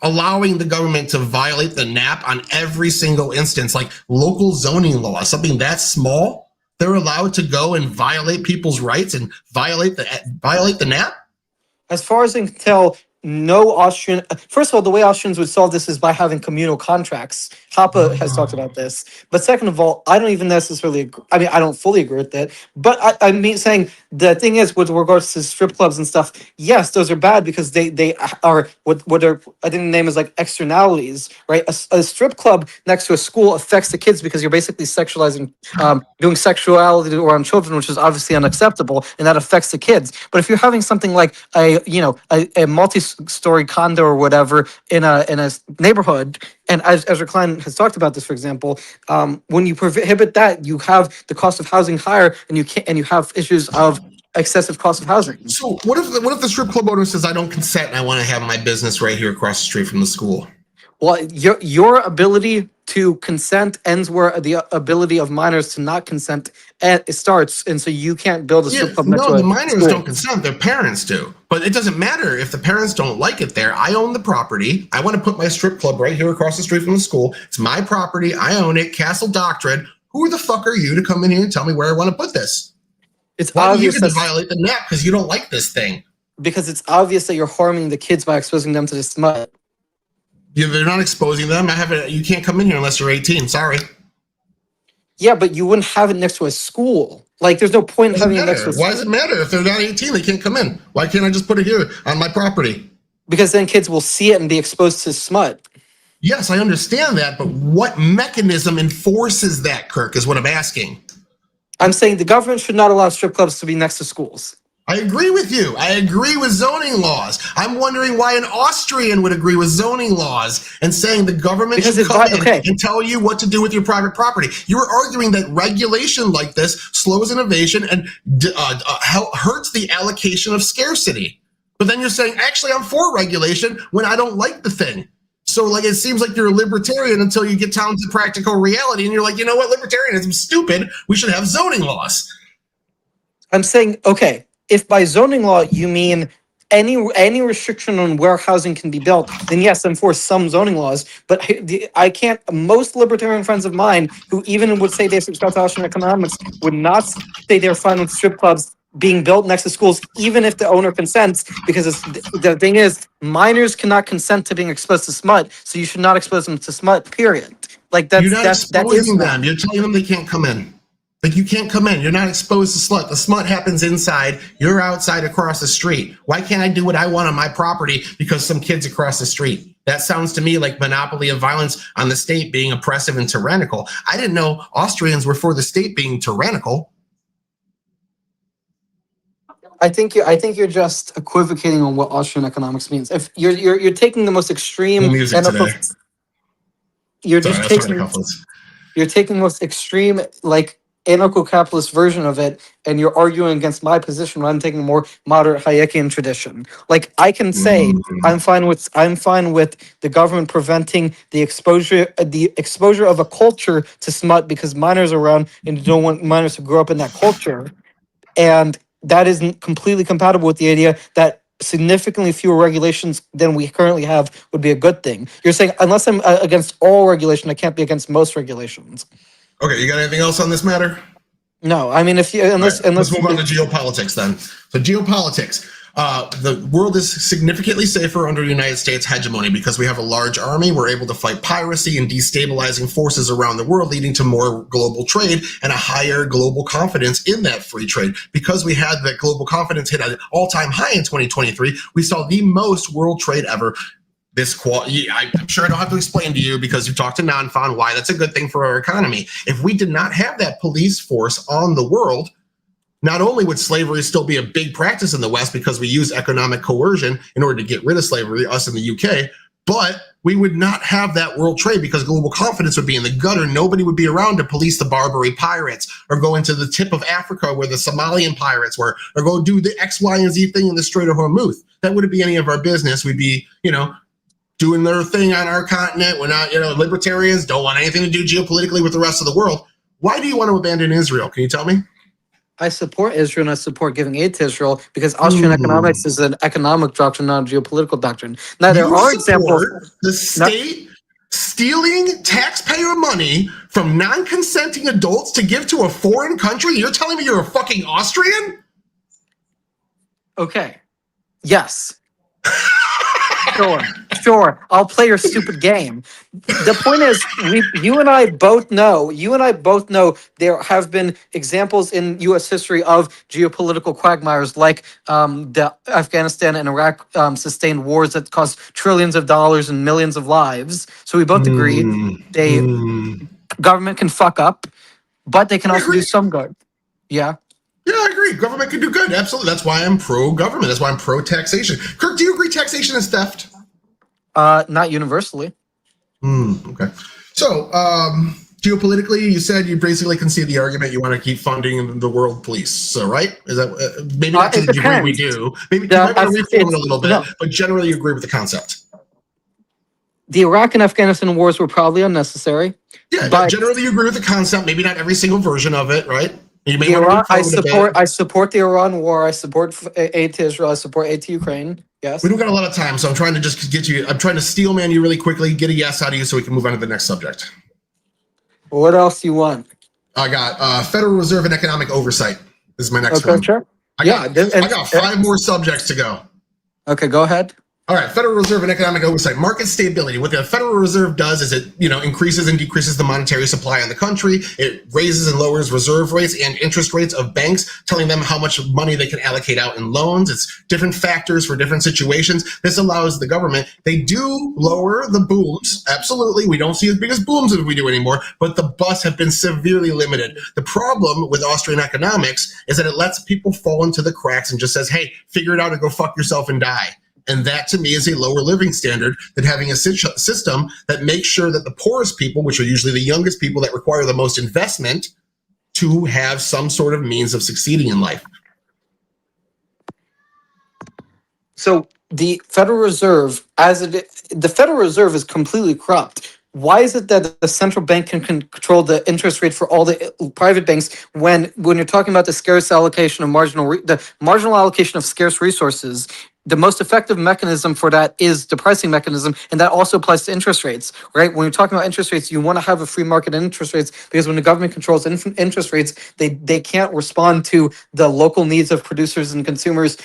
allowing the government to violate the NAP on every single instance, like local zoning law, something that small. They're allowed to go and violate people's rights and violate the NAP? As far as I can tell, no Austrian. First of all, the way Austrians would solve this is by having communal contracts. Hoppe has talked about this. But second of all, I don't even necessarily agree. I mean, I don't fully agree with that. But I mean, saying the thing is, with regards to strip clubs and stuff, yes, those are bad because they are what are, I think the name is like externalities, right? A strip club next to a school affects the kids because you're basically sexualizing, doing sexuality around children, which is obviously unacceptable, and that affects the kids. But if you're having something like a multi-story condo or whatever in a neighborhood, and as Ezra Klein has talked about this, for example, when you prohibit that, you have the cost of housing higher, and you have issues of excessive cost of housing. So what if the strip club owner says, I don't consent and I want to have my business right here across the street from the school? Well, your ability to consent ends where the ability of minors to not consent starts, and so you can't build a strip club next to the minors don't consent, their parents do. But it doesn't matter if the parents don't like it there. I own the property. I want to put my strip club right here across the street from the school. It's my property. I own it. Castle Doctrine. Who the fuck are you to come in here and tell me where I want to put this? It's Why obvious do you get to violate the NAP because you don't like this thing? Because it's obvious that you're harming the kids by exposing them to this smut. Yeah, they're not exposing them. You can't come in here unless you're 18. Sorry. Yeah, but you wouldn't have it next to a school. Like, there's no point in having it next to a school. Why does it matter? If they're not 18, they can't come in. Why can't I just put it here on my property? Because then kids will see it and be exposed to smut. Yes, I understand that, but what mechanism enforces that, Kirk, is what I'm asking. I'm saying the government should not allow strip clubs to be next to schools. I agree with you. I agree with zoning laws. I'm wondering why an Austrian would agree with zoning laws and saying the government should come in and tell you what to do with your private property. You were arguing that regulation like this slows innovation and hurts the allocation of scarcity. But then you're saying, actually, I'm for regulation when I don't like the thing. So, like, it seems like you're a libertarian until you get down to practical reality, and you're like, you know what, libertarianism is stupid. We should have zoning laws. I'm saying, okay, if by zoning law you mean any restriction on where housing can be built, then yes, enforce some zoning laws. But I can't. Most libertarian friends of mine who even would say they subscribe to Austrian economics would not say they're fine with strip clubs being built next to schools, even if the owner consents, because the thing is, minors cannot consent to being exposed to smut, so you should not expose them to smut, period. Like, you're not exposing them. You're telling them they can't come in. Like, you can't come in. You're not exposed to smut. The smut happens inside. You're outside across the street. Why can't I do what I want on my property because some kid's across the street? That sounds to me like monopoly of violence on the state being oppressive and tyrannical. I didn't know Austrians were for the state being tyrannical. I think you're just equivocating on what Austrian economics means. If you're taking the most extreme, you're taking the most extreme, like, anarcho-capitalist version of it, and you're arguing against my position when I'm taking a more moderate Hayekian tradition. Like I can say I'm fine with the government preventing the exposure of a culture to smut because minors are around and you don't want minors to grow up in that culture, and that isn't completely compatible with the idea that significantly fewer regulations than we currently have would be a good thing. You're saying unless I'm against all regulation, I can't be against most regulations. Okay, you got anything else on this matter? No, I mean if you unless Let's move on to geopolitics then. So geopolitics. The world is significantly safer under the United States hegemony because we have a large army. We're able to fight piracy and destabilizing forces around the world, leading to more global trade and a higher global confidence in that free trade. Because we had that global confidence hit an all-time high in 2023, we saw the most world trade ever. I'm sure I don't have to explain to you because you talked to Nanfan why that's a good thing for our economy. If we did not have that police force on the world, not only would slavery still be a big practice in the West because we use economic coercion in order to get rid of slavery, us in the UK, but we would not have that world trade because global confidence would be in the gutter. Nobody would be around to police the Barbary pirates or go into the tip of Africa where the Somalian pirates were or go do the X, Y, and Z thing in the Strait of Hormuz. That wouldn't be any of our business. We'd be, doing their thing on our continent. We're not, libertarians, don't want anything to do geopolitically with the rest of the world. Why do you want to abandon Israel? Can you tell me? I support Israel and I support giving aid to Israel because Austrian economics is an economic doctrine, not a geopolitical doctrine. Now, there are examples. The state stealing taxpayer money from non-consenting adults to give to a foreign country? You're telling me you're a fucking Austrian? Okay. Yes. Sure. I'll play your stupid game. The point is, you and I both know there have been examples in U.S. history of geopolitical quagmires like the Afghanistan and Iraq sustained wars that cost trillions of dollars and millions of lives. So we both agree government can fuck up, but they can also do some good. Yeah. Yeah, I agree. Government can do good. Absolutely. That's why I'm pro-government. That's why I'm pro-taxation. Kirk, do you agree taxation is theft? Not universally. Okay. So, geopolitically, you said you basically concede the argument you want to keep funding the world police. So, right? Is that maybe not to the degree we do? Maybe you might want to reform it a little bit, but generally you agree with the concept. The Iraq and Afghanistan wars were probably unnecessary. Yeah, but generally you agree with the concept. Maybe not every single version of it, right? I support the Iran war. I support aid to Israel. I support aid to Ukraine. Yes. We don't got a lot of time, so I'm trying to just get you. I'm trying to steel man you really quickly, get a yes out of you, so we can move on to the next subject. What else do you want? I got Federal Reserve and economic oversight. This is my next one. Sure. I got 5 more subjects to go. Okay, go ahead. All right, Federal Reserve and economic oversight. Market stability. What the Federal Reserve does is it, increases and decreases the monetary supply in the country. It raises and lowers reserve rates and interest rates of banks, telling them how much money they can allocate out in loans. It's different factors for different situations. This allows the government. They do lower the booms. Absolutely. We don't see as big as booms as we do anymore, but the busts have been severely limited. The problem with Austrian economics is that it lets people fall into the cracks and just says, hey, figure it out and go fuck yourself and die. And that, to me, is a lower living standard than having a system that makes sure that the poorest people, which are usually the youngest people that require the most investment, to have some sort of means of succeeding in life. So the Federal Reserve, the Federal Reserve is completely corrupt. Why is it that the central bank can control the interest rate for all the private banks when you're talking about the scarce allocation of the marginal allocation of scarce resources? The most effective mechanism for that is the pricing mechanism, and that also applies to interest rates, right? When you're talking about interest rates, you want to have a free market in interest rates because when the government controls interest rates, they can't respond to the local needs of producers and consumers,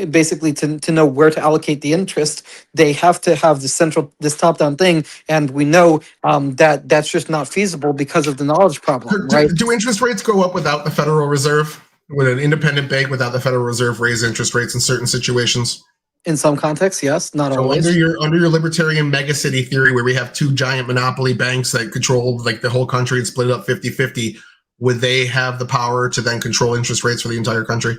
basically to know where to allocate the interest. They have to have this top-down thing, and we know that that's just not feasible because of the knowledge problem, right? Do interest rates go up without the Federal Reserve? Would an independent bank without the Federal Reserve raise interest rates in certain situations? In some contexts, yes, not always. Under your libertarian megacity theory, where we have 2 giant monopoly banks that control like the whole country and split it up 50-50, would they have the power to then control interest rates for the entire country?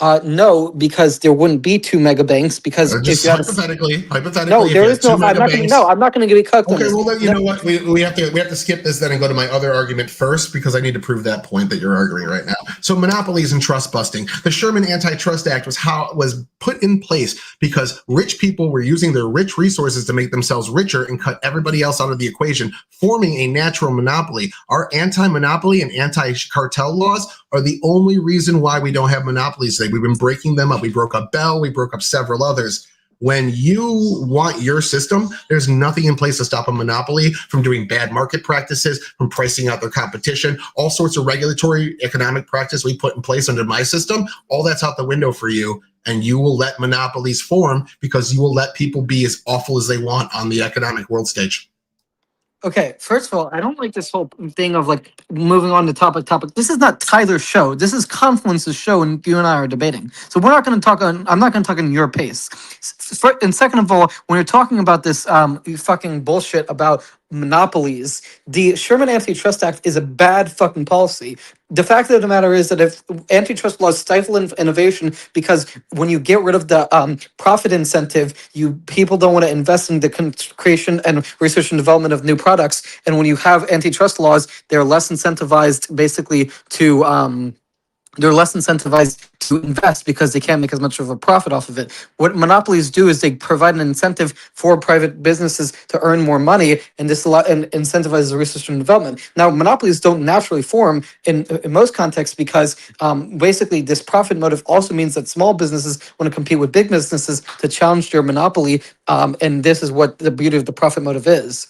No, because there wouldn't be two mega banks. Because if Just you had hypothetically, no, if there you is had two no. I'm mega not gonna. banks. No, I'm not gonna get cooked on Okay, this. well then you know what? We have to skip this then and go to my other argument first because I need to prove that point that you're arguing right now. So monopolies and trust busting. The Sherman Antitrust Act was put in place because rich people were using their rich resources to make themselves richer and cut everybody else out of the equation, forming a natural monopoly. Our anti-monopoly and anti-cartel laws are the only reason why we don't have monopolies today. We've been breaking them up. We broke up Bell, we broke up several others. When you want your system, there's nothing in place to stop a monopoly from doing bad market practices, from pricing out their competition, all sorts of regulatory economic practice we put in place under my system. All that's out the window for you. And you will let monopolies form because you will let people be as awful as they want on the economic world stage. Okay, first of all, I don't like this whole thing of like moving on to topic. This is not Tyler's show. This is Confluence's show, and you and I are debating. So we're not going to talk on. I'm not going to talk on your pace. And second of all, when you're talking about this fucking bullshit about monopolies, the Sherman Antitrust Act is a bad fucking policy. The fact of the matter is that if antitrust laws stifle innovation because when you get rid of the profit incentive, people don't want to invest in the creation and research and development of new products. And when you have antitrust laws, they're less incentivized basically to invest because they can't make as much of a profit off of it. What monopolies do is they provide an incentive for private businesses to earn more money, and this incentivizes research and development. Now, monopolies don't naturally form in most contexts because basically this profit motive also means that small businesses want to compete with big businesses to challenge their monopoly, and this is what the beauty of the profit motive is.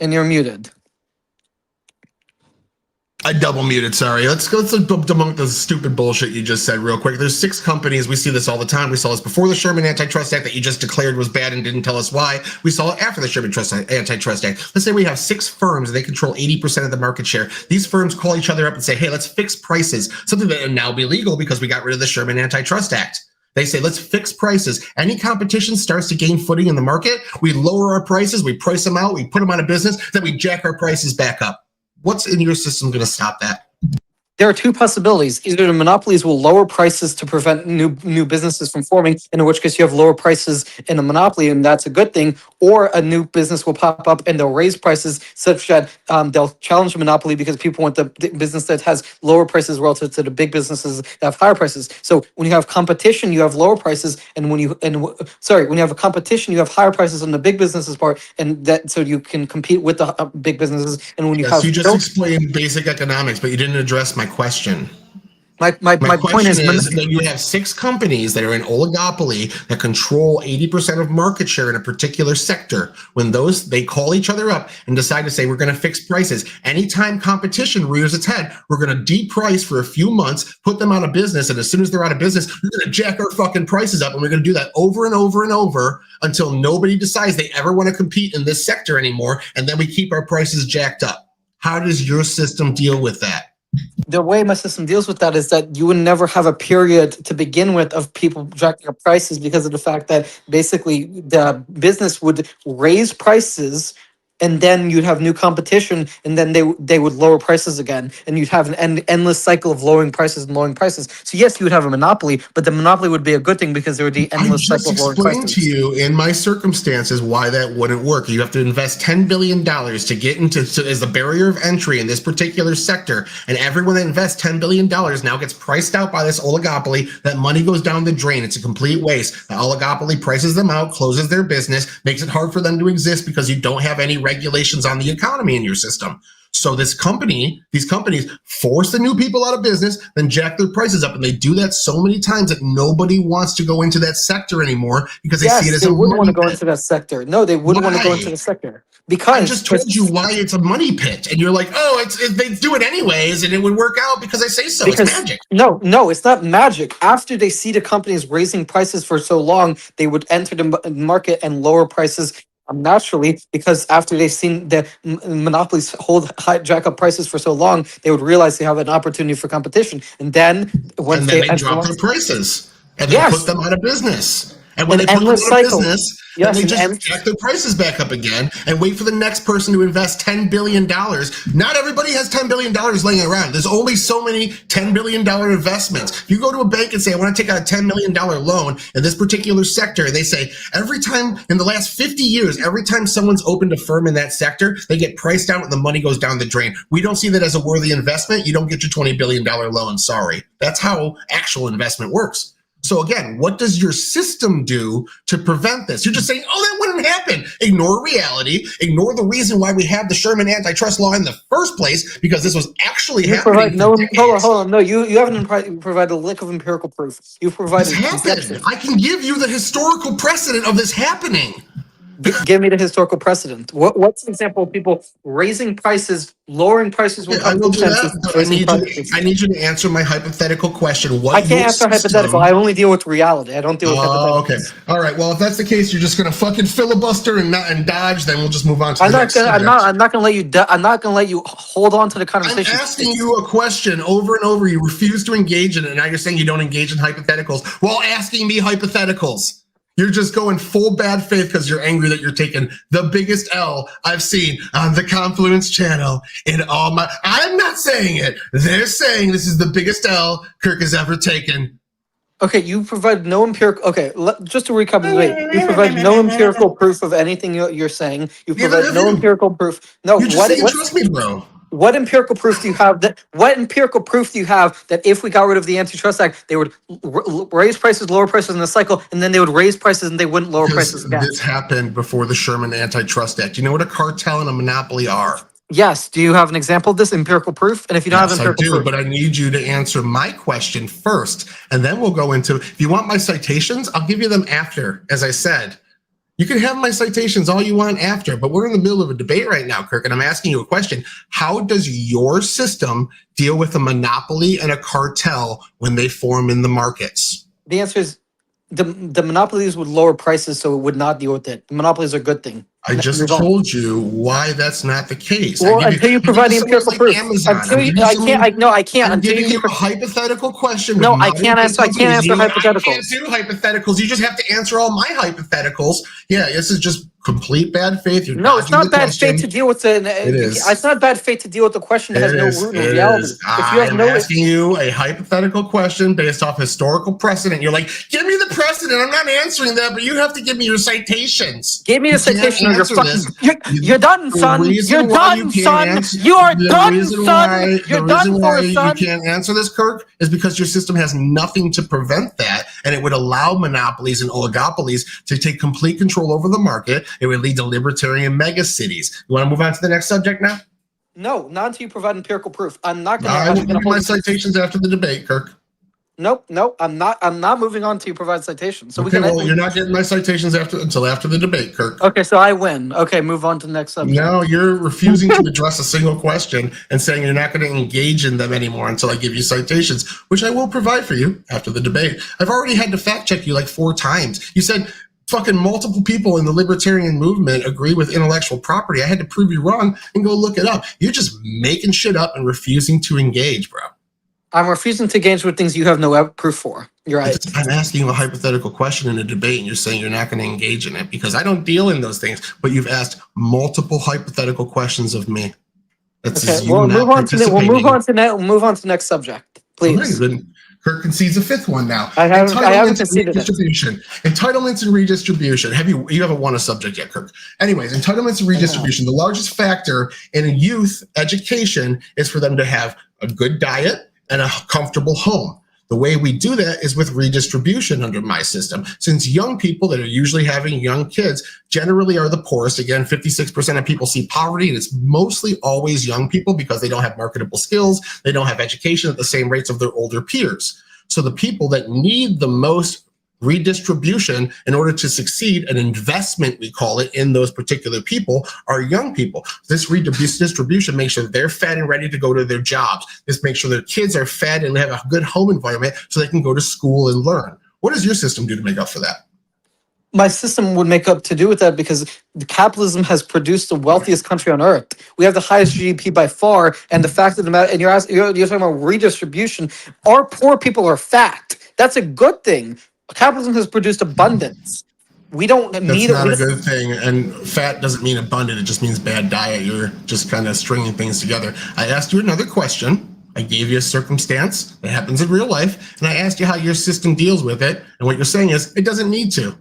And you're muted. I double muted, sorry. Let's debunk the stupid bullshit you just said real quick. There's 6 companies. We see this all the time. We saw this before the Sherman Antitrust Act that you just declared was bad and didn't tell us why. We saw it after the Sherman Antitrust Act. Let's say we have 6 firms and they control 80% of the market share. These firms call each other up and say, hey, let's fix prices, something that would now be legal because we got rid of the Sherman Antitrust Act. They say, let's fix prices. Any competition starts to gain footing in the market. We lower our prices, we price them out, we put them out of business, then we jack our prices back up. What's in your system going to stop that? There are 2 possibilities. Either the monopolies will lower prices to prevent new businesses from forming, in which case you have lower prices in a monopoly, and that's a good thing, or a new business will pop up and they'll raise prices such that they'll challenge the monopoly because people want the business that has lower prices relative to the big businesses that have higher prices. So when you have competition, you have lower prices, and when you have a competition, you have higher prices on the big businesses part, and that so you can compete with the big businesses. And when you have you just explained basic economics, but you didn't address my question. My point is that you have 6 companies that are in oligopoly that control 80% of market share in a particular sector. When they call each other up and decide to say, we're going to fix prices. Anytime competition rears its head, we're going to deprice for a few months, put them out of business. And as soon as they're out of business, we're going to jack our fucking prices up. And we're going to do that over and over and over until nobody decides they ever want to compete in this sector anymore. And then we keep our prices jacked up. How does your system deal with that? The way my system deals with that is that you would never have a period to begin with of people jacking up prices because of the fact that basically the business would raise prices and then you'd have new competition and then they would lower prices again and you'd have an endless cycle of lowering prices. So yes, you would have a monopoly, but the monopoly would be a good thing because there would be endless cycle of lowering prices. I just explained to you in my circumstances why that wouldn't work. You have to invest $10 billion to get into as a barrier of entry in this particular sector, and everyone that invests $10 billion now gets priced out by this oligopoly. That money goes down the drain. It's a complete waste. The oligopoly prices them out, closes their business, makes it hard for them to exist because you don't have any regulations on the economy in your system. So these companies force the new people out of business, then jack their prices up, and they do that so many times that nobody wants to go into that sector anymore because they see it as a money pit. They wouldn't want to go into that sector. No, they wouldn't want to go into the sector because I just told you why it's a money pit, and you're like, oh, they do it anyways, and it would work out because I say so. It's magic. No, it's not magic. After they see the companies raising prices for so long, they would enter the market and lower prices naturally, because after they've seen the monopolies jack up prices for so long, they would realize they have an opportunity for competition, and then they drop their prices and they put them out of business. And when An they put them endless out of cycle. business, Yes, then they an just jack their prices back up again and wait for the next person to invest $10 billion. Not everybody has $10 billion laying around. There's only so many $10 billion investments. If you go to a bank and say, I want to take out a $10 million loan in this particular sector, and they say, every time in the last 50 years, every time someone's opened a firm in that sector, they get priced out and the money goes down the drain. We don't see that as a worthy investment. You don't get your $20 billion loan. Sorry. That's how actual investment works. So again, what does your system do to prevent this? You're just saying, oh, that wouldn't happen. Ignore reality. Ignore the reason why we have the Sherman antitrust law in the first place, because this was actually You happening. provide no. Hold on. No, you haven't provided a lick of empirical proof. You've provided This happened. conjecture. I can give you the historical precedent of this happening. Give me the historical precedent. What's an example of people raising prices, lowering prices with I will do that. But I need you to answer my hypothetical question. What I can't answer hypothetical. I only deal with reality. I don't deal with hypothetical. Okay. All right. Well, if that's the case, you're just gonna fucking filibuster and dodge. Then we'll just move on to the next subject. I'm not gonna let you. I'm not gonna let you hold on to the conversation. I'm asking you a question over and over. You refuse to engage in it, and now you're saying you don't engage in hypotheticals while asking me hypotheticals. You're just going full bad faith because you're angry that you're taking the biggest L I've seen on the Confluence channel in all my. I'm not saying it. They're saying this is the biggest L Kirk has ever taken. Okay, you provide no empirical. Okay, just to recap the debate, you provide no empirical proof of anything you're saying. You provide no empirical proof. No, you just didn't trust me, bro. What empirical proof do you have that? What empirical proof do you have that if we got rid of the Antitrust Act, they would raise prices, lower prices in the cycle, and then they would raise prices and they wouldn't lower prices again? This happened before the Sherman Antitrust Act. You know what a cartel and a monopoly are? Yes. Do you have an example of this empirical proof? And if you don't have empirical proof, but I need you to answer my question first, and then we'll go into. If you want my citations, I'll give you them after. As I said. You can have my citations all you want after, but we're in the middle of a debate right now, Kirk, and I'm asking you a question. How does your system deal with a monopoly and a cartel when they form in the markets? The answer is the monopolies would lower prices, so it would not deal with it. The monopolies are a good thing. I just told you why that's not the case. Well, until you provide the empirical proof. Until you, I can't. I'm giving you a hypothetical question. No, I can't answer. I can't answer hypotheticals. I can't do hypotheticals. You just have to answer all my hypotheticals. Yeah, this is just complete bad faith. No, it's not bad faith to deal with the. It is. It's not bad faith to deal with the question that has no root in reality. I'm asking you a hypothetical question based off historical precedent. You're like, give me the precedent. I'm not answering that, but you have to give me your citations. Give me a citation. You're done, son. You're done, son. You are done, son. You're done for a son. You can't answer this, Kirk, is because your system has nothing to prevent that, and it would allow monopolies and oligopolies to take complete control over the market. It would lead to libertarian mega cities. You want to move on to the next subject now? No, not until you provide empirical proof. I'm not going to. I will give you my citations after the debate, Kirk. Nope. I'm not moving on till you provide citations. So okay, you're not getting my citations until after the debate, Kirk. Okay, so I win. Okay, move on to the next subject. No, you're refusing to address a single question and saying you're not going to engage in them anymore until I give you citations, which I will provide for you after the debate. I've already had to fact check you like 4 times. You said fucking multiple people in the libertarian movement agree with intellectual property. I had to prove you wrong and go look it up. You're just making shit up and refusing to engage, bro. I'm refusing to engage with things you have no proof for. You're right. I'm asking you a hypothetical question in a debate, and you're saying you're not going to engage in it because I don't deal in those things. But you've asked multiple hypothetical questions of me. That's okay. We'll move on to the next subject, please. Okay, then Kirk concedes a 5th one now. I haven't conceded redistribution. Entitlements and redistribution. You haven't won a subject yet, Kirk. Anyways, entitlements and redistribution. The largest factor in a youth education is for them to have a good diet and a comfortable home. The way we do that is with redistribution under my system. Since young people that are usually having young kids generally are the poorest, again, 56% of people see poverty, and it's mostly always young people because they don't have marketable skills, they don't have education at the same rates of their older peers. So the people that need the most redistribution in order to succeed, an investment, we call it, in those particular people are young people. This redistribution makes sure they're fed and ready to go to their jobs. This makes sure their kids are fed and have a good home environment so they can go to school and learn. What does your system do to make up for that? My system would make up to do with that because capitalism has produced the wealthiest country on earth. We have the highest GDP by far, and the fact of the matter, and you're talking about redistribution. Our poor people are fat. That's a good thing. Capitalism has produced abundance. We don't need That's not it. a good thing. And fat doesn't mean abundant. It just means bad diet. You're just kind of stringing things together. I asked you another question. I gave you a circumstance that happens in real life, and I asked you how your system deals with it. And what you're saying is it doesn't need to.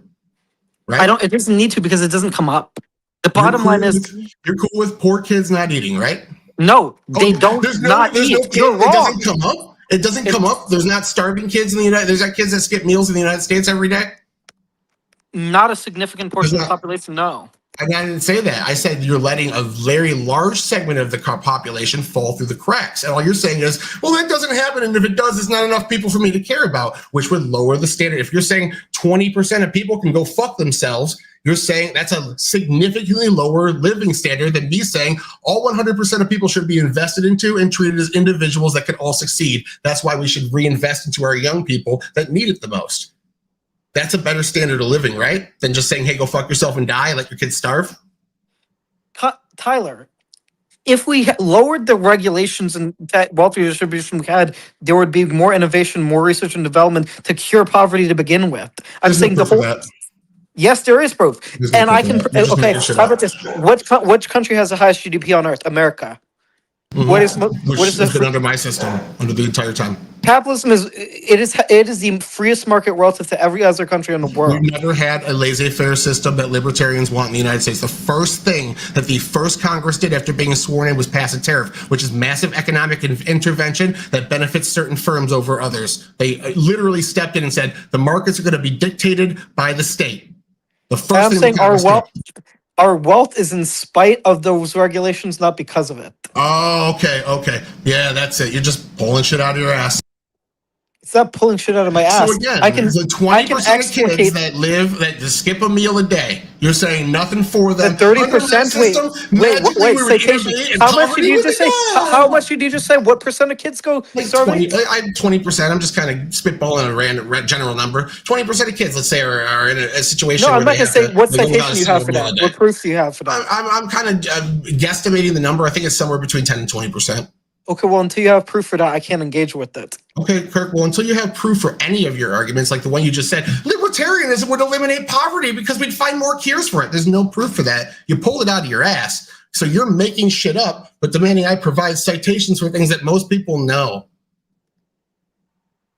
Right? It doesn't need to because it doesn't come up. The bottom line is you're cool with poor kids not eating, right? No, they don't not eat. You're wrong. It doesn't come up. It doesn't come up. There's not starving kids in the United. There's not kids that skip meals in the United States every day. Not a significant portion of the population. No. I didn't say that. I said you're letting a very large segment of the population fall through the cracks. And all you're saying is, well, that doesn't happen. And if it does, it's not enough people for me to care about, which would lower the standard. If you're saying 20% of people can go fuck themselves, you're saying that's a significantly lower living standard than me saying all 100% of people should be invested into and treated as individuals that can all succeed. That's why we should reinvest into our young people that need it the most. That's a better standard of living, right? Than just saying, hey, go fuck yourself and die, let your kids starve. Tyler, if we lowered the regulations and wealth redistribution we had, there would be more innovation, more research and development to cure poverty to begin with. I'm saying the whole. Yes, there is proof. And I can. Okay, how about this? Which country has the highest GDP on Earth? America. Mm-hmm. What is been under my system under the entire time? Capitalism is the freest market relative to every other country in the world. We've never had a laissez-faire system that libertarians want in the United States. The first thing that the first Congress did after being sworn in was pass a tariff, which is massive economic intervention that benefits certain firms over others. They literally stepped in and said the markets are going to be dictated by the state. The first I'm saying our wealth is in spite of those regulations, not because of it. Oh, okay. Yeah, that's it. You're just pulling shit out of your ass. It's not pulling shit out of my ass. So again, the 20% of kids that just skip a meal a day, you're saying nothing for them. The 30%. Wait. Citation. How much did you just say? How much did you just say? What percent of kids go starving? 20%. I'm just kind of spitballing a random general number. 20% of kids, let's say, are in a situation. No, where I'm not going to say what citation you have for that. What proof do you have for that? I'm kind of guesstimating the number. I think it's somewhere between 10 and 20%. Okay, well, until you have proof for that, I can't engage with it. Okay, Kirk, well, until you have proof for any of your arguments, like the one you just said, libertarianism would eliminate poverty because we'd find more cures for it. There's no proof for that. You pulled it out of your ass. So you're making shit up, but demanding I provide citations for things that most people know.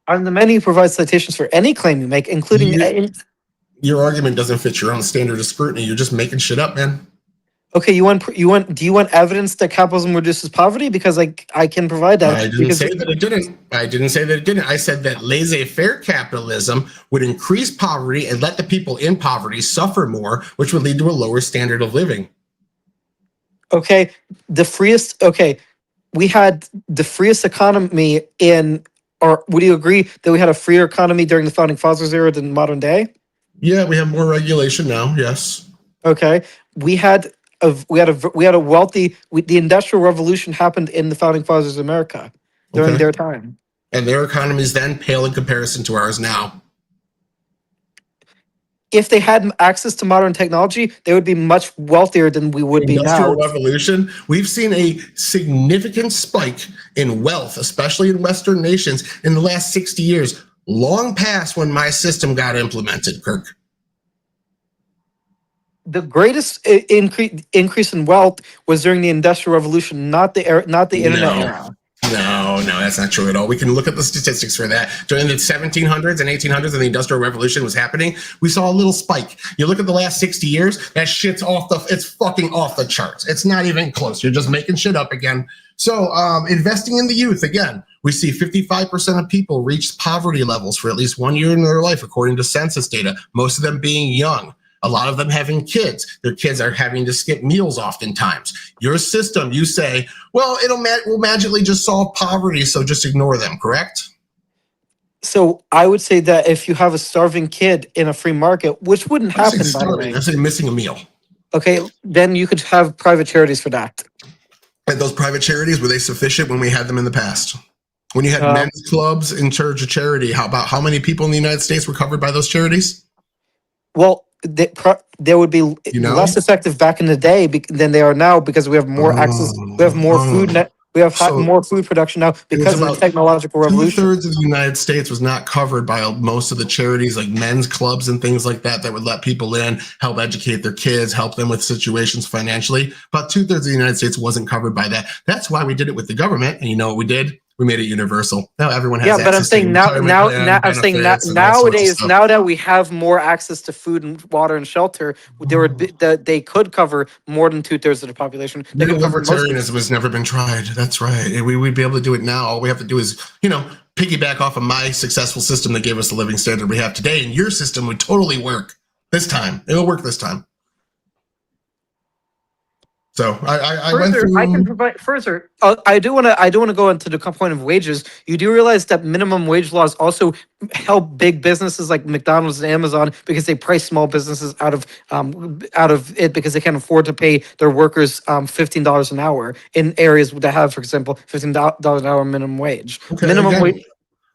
I'm the man who provides citations for any claim you make, including... Your argument doesn't fit your own standard of scrutiny. You're just making shit up, man. Okay, do you want evidence that capitalism reduces poverty? Because I can provide that. I didn't say that it didn't. I said that laissez-faire capitalism would increase poverty and let the people in poverty suffer more, which would lead to a lower standard of living. Okay, we had the freest economy or would you agree that we had a freer economy during the founding fathers era than modern day? Yeah, we have more regulation now. Yes. Okay, we had a wealthy. The Industrial Revolution happened in the founding fathers of America during their time, and their economies then pale in comparison to ours now. If they had access to modern technology, they would be much wealthier than we would be now. Industrial Revolution, we've seen a significant spike in wealth, especially in Western nations, in the last 60 years, long past when my system got implemented, Kirk. The greatest increase in wealth was during the Industrial Revolution, not the internet era. No, that's not true at all. We can look at the statistics for that. During the 1700s and 1800s and the Industrial Revolution was happening, we saw a little spike. You look at the last 60 years, that shit's it's fucking off the charts. It's not even close. You're just making shit up again. So investing in the youth, again, we see 55% of people reach poverty levels for at least 1 year in their life, according to census data, most of them being young. A lot of them having kids. Their kids are having to skip meals oftentimes. Your system, you say, well, will magically just solve poverty, so just ignore them, correct? So I would say that if you have a starving kid in a free market, which wouldn't happen, by the way. I'm saying missing a meal. Okay, then you could have private charities for that. And those private charities, were they sufficient when we had them in the past? When you had men's clubs in charge of charity, how many people in the United States were covered by those charities? Well, they would be less effective back in the day than they are now because we have more access. We have more food. We have So- more food production now because of the about technological revolution. 2/3 of the United States was not covered by most of the charities like men's clubs and things like that would let people in, help educate their kids, help them with situations financially. About 2/3 of the United States wasn't covered by that. That's why we did it with the government. And you know what we did? We made it universal. Now everyone has Yeah, but I'm access to saying now, retirement now, plan, now I'm saying benefits, and all sorts of nowadays, stuff. now that we have more access to food and water and shelter, they could cover more than 2/3 of the population. They could cover most of it. Libertarianism has never been tried. That's right. We'd be able to do it now. All we have to do is, piggyback off of my successful system that gave us the living standard we have today. And your system would totally work this time. It'll work this time. So I went through. I can provide further. I do want to go into the point of wages. You do realize that minimum wage laws also help big businesses like McDonald's and Amazon because they price small businesses out of it because they can't afford to pay their workers $15 an hour in areas that have, for example, $15 an hour minimum wage. Okay, Minimum wage.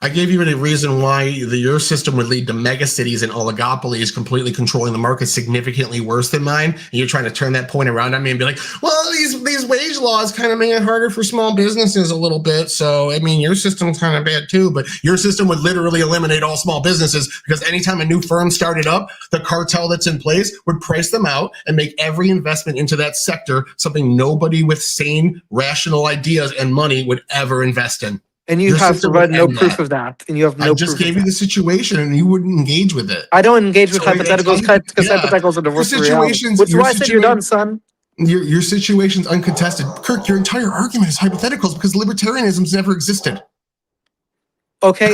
I gave you a reason why your system would lead to megacities and oligopolies completely controlling the market significantly worse than mine. And you're trying to turn that point around on me and be like, well, these wage laws kind of make it harder for small businesses a little bit. So, I mean, your system's kind of bad too, but your system would literally eliminate all small businesses because anytime a new firm started up, the cartel that's in place would price them out and make every investment into that sector something nobody with sane, rational ideas and money would ever invest in. And you have provided no proof of that. And you have no proof. I just gave you the situation and you wouldn't engage with it. I don't engage with hypotheticals because hypotheticals are divorced from reality. Which is why I said you're done, son. Your situation's uncontested. Kirk, your entire argument is hypotheticals because libertarianism's never existed. Okay,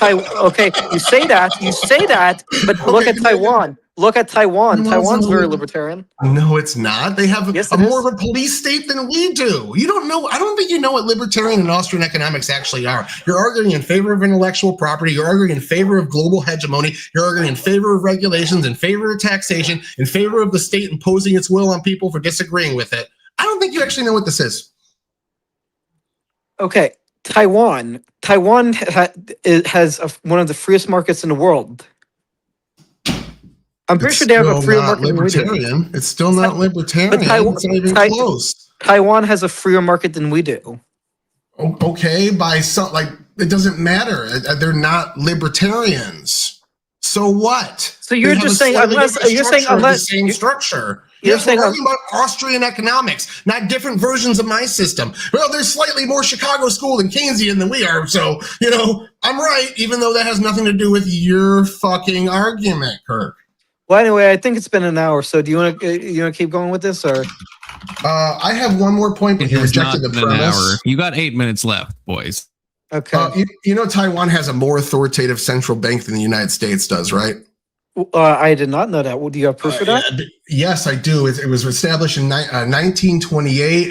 okay, you say that, but look at Taiwan. Look at Taiwan. Taiwan's very libertarian. No, it's not. They have more of a police state than we do. You don't know. I don't think you know what libertarian and Austrian economics actually are. You're arguing in favor of intellectual property. You're arguing in favor of global hegemony. You're arguing in favor of regulations, in favor of taxation, in favor of the state imposing its will on people for disagreeing with it. I don't think you actually know what this is. Okay, Taiwan has one of the freest markets in the world. I'm pretty sure they have a freer market than we do. It's still not libertarian. It's not even close. Taiwan has a freer market than we do. Okay, by some it doesn't matter. They're not libertarians. So what? So you're just saying unless the same structure. You're talking about Austrian economics, not different versions of my system. Well, there's slightly more Chicago school and Keynesian than we are, so I'm right, even though that has nothing to do with your fucking argument, Kirk. Well, anyway, I think it's been an hour. So do you want to keep going with this, or? I have one more point, but you rejected the premise. You got 8 minutes left, boys. Okay. Taiwan has a more authoritative central bank than the United States does, right? I did not know that. Do you have proof for that? Yes, I do. It was established in 1928.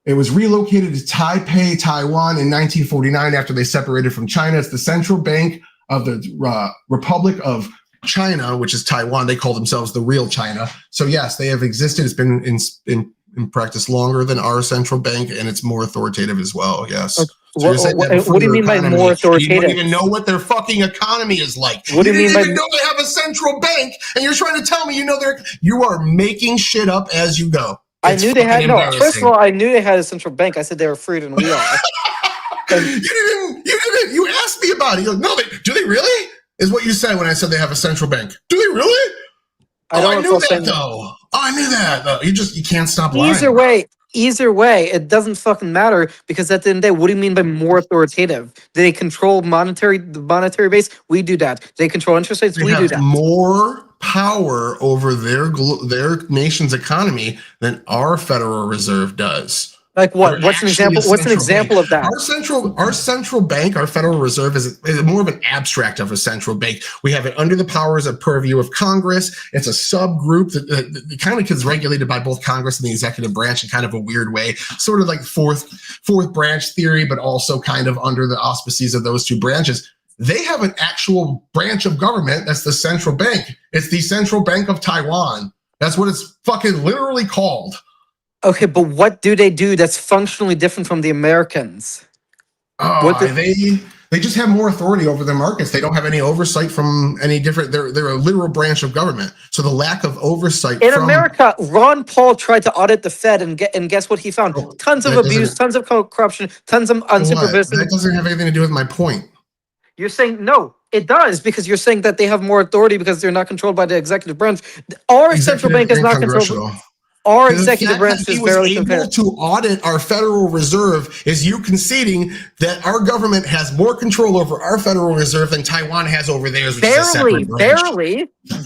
It was relocated to Taipei, Taiwan in 1949 after they separated from China. It's the central bank of the Republic of China, which is Taiwan. They call themselves the real China. So yes, they have existed. It's been in practice longer than our central bank, and it's more authoritative as well. Yes. So what do you mean by more authoritative? You don't even know what their fucking economy is like. What do you mean by? You know they have a central bank, and you're trying to tell me you are making shit up as you go. I knew they had First of all, I knew they had a central bank. I said they were freer than we are. You didn't. You asked me about it. You're like, no, do they really? Is what you said when I said they have a central bank. Do they really? I knew that though. I knew that though. You can't stop lying. Either way, it doesn't fucking matter because at the end of the day, what do you mean by more authoritative? Do they control the monetary base? We do that. Do they control interest rates? We do that. More power over their nation's economy than our Federal Reserve does. Like what? What's an example? What's an example of that? Our central bank, our Federal Reserve, is more of an abstract of a central bank. We have it under the powers of purview of Congress. It's a subgroup that kind of is regulated by both Congress and the executive branch in kind of a weird way, sort of like fourth branch theory, but also kind of under the auspices of those two branches. They have an actual branch of government that's the central bank. It's the Central Bank of Taiwan. That's what it's fucking literally called. Okay, but what do they do that's functionally different from the Americans? They They just have more authority over their markets. They don't have any oversight from any different. They're a literal branch of government. So the lack of oversight in America, Ron Paul tried to audit the Fed, and guess what he found? Tons of abuse, tons of corruption, tons of unsupervised. That doesn't have anything to do with my point. You're saying no, it does, because you're saying that they have more authority because they're not controlled by the executive branch. Our central bank is not controlled. Our executive branch is barely able to audit our Federal Reserve is you conceding that our government has more control over our Federal Reserve than Taiwan has over theirs, which is a separate branch.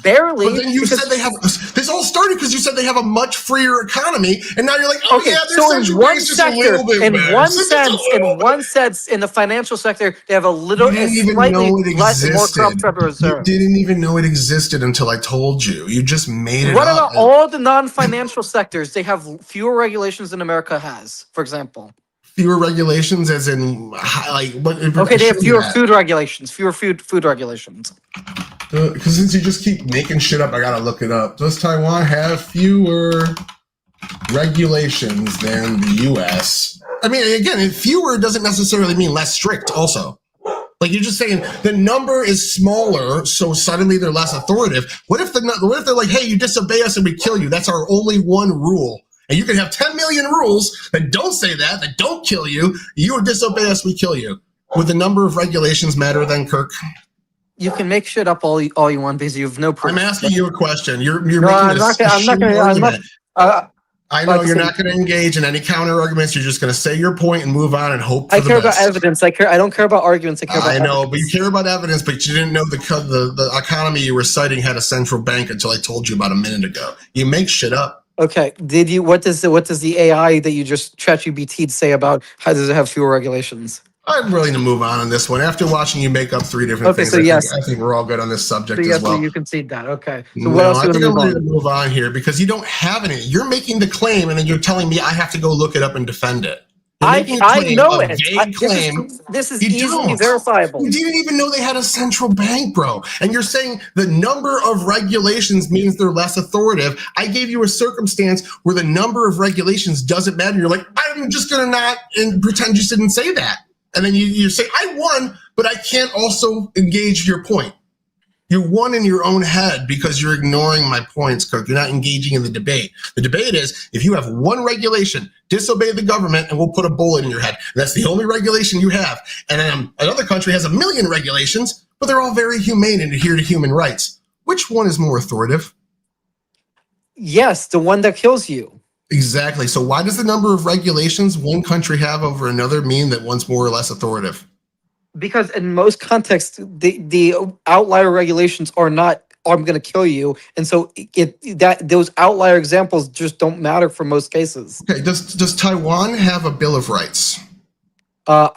Barely. But then you said they have. This all started because you said they have a much freer economy, and now you're like, oh yeah, their central bank is just a little bit better. In one sense, in the financial sector, they have a little, slightly less, more corrupt Federal Reserve. You didn't even know it existed until I told you. You just made it What up. about all the non-financial sectors? They have fewer regulations than America has, for example. Fewer regulations, as in like what? Okay, they have fewer food regulations. Fewer food regulations. Because since you just keep making shit up, I gotta look it up. Does Taiwan have fewer regulations than the U.S.? I mean, again, fewer doesn't necessarily mean less strict. Also, like you're just saying, the number is smaller, so suddenly they're less authoritative. What if they're like, hey, you disobey us and we kill you? That's our only one rule. And you can have 10 million rules that don't say that don't kill you. You disobey us, we kill you. Would the number of regulations matter then, Kirk? You can make shit up all you want because you have no proof. I'm asking you a question. You're making I'm not argument. I know you're saying, not going to engage in any counter arguments. You're just going to say your point and move on and hope. I care about evidence. I don't care about arguments. I care about. I know, evidence. but you care about evidence. But you didn't know the economy you were citing had a central bank until I told you about a minute ago. You make shit up. Okay. Did you? What does the AI that you just ChatGPT'd say about how does it have fewer regulations? I'm willing to move on this one. After watching you make up three different things, so I think we're all good on this subject as well. So you concede that. Okay. So no, what else do you want to move on here? Because you don't have any. You're making the claim, and then you're telling me I have to go look it up and defend it. I know it. This is easily verifiable. You didn't even know they had a central bank, bro. And you're saying the number of regulations means they're less authoritative. I gave you a circumstance where the number of regulations doesn't matter. You're like, I'm just going to not pretend you didn't say that. And then you say, I won, but I can't also engage your point. You won in your own head because you're ignoring my points, Kirk. You're not engaging in the debate. The debate is, if you have one regulation, disobey the government and we'll put a bullet in your head. And that's the only regulation you have. And then another country has 1 million regulations, but they're all very humane and adhere to human rights. Which one is more authoritative? Yes, the one that kills you. Exactly. So why does the number of regulations one country have over another mean that one's more or less authoritative? Because in most contexts, the outlier regulations are not, I'm going to kill you. And so those outlier examples just don't matter for most cases. Okay. Does Taiwan have a Bill of Rights? I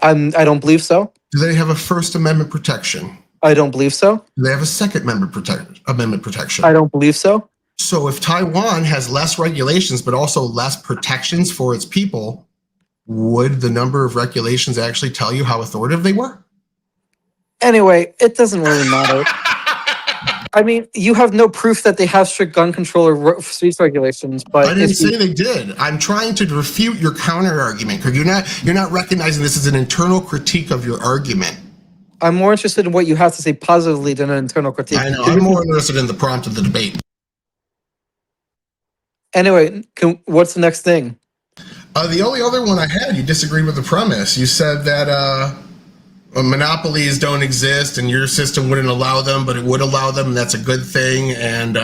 don't believe so. Do they have a First Amendment protection? I don't believe so. Do they have a Second Amendment protection? I don't believe so. So if Taiwan has less regulations, but also less protections for its people, would the number of regulations actually tell you how authoritative they were? Anyway, it doesn't really matter. I mean, you have no proof that they have strict gun control or street regulations, but I didn't say they did. I'm trying to refute your counter argument, because you're not recognizing this as an internal critique of your argument. I'm more interested in what you have to say positively than an internal critique. I know. I'm more interested in the prompt of the debate. Anyway, what's the next thing? The only other one I had, you disagreed with the premise. You said that monopolies don't exist and your system wouldn't allow them, but it would allow them, and that's a good thing. And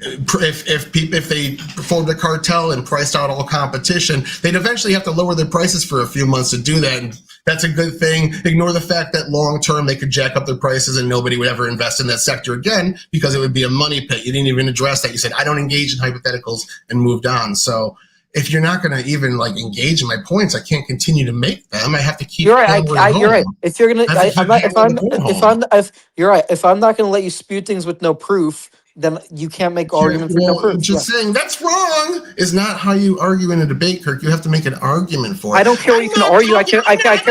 if they formed a cartel and priced out all competition, they'd eventually have to lower their prices for a few months to do that. And that's a good thing. Ignore the fact that long term they could jack up their prices and nobody would ever invest in that sector again because it would be a money pit. You didn't even address that. You said, I don't engage in hypotheticals, and moved on. So if you're not going to even like engage in my points, I can't continue to make them. I have to keep. You're right. You're right. If you're gonna, you're right. If I'm not going to let you spew things with no proof, then you can't make arguments with no proof. Just saying that's wrong is not how you argue in a debate, Kirk. You have to make an argument for it. I don't care what you can argue. I care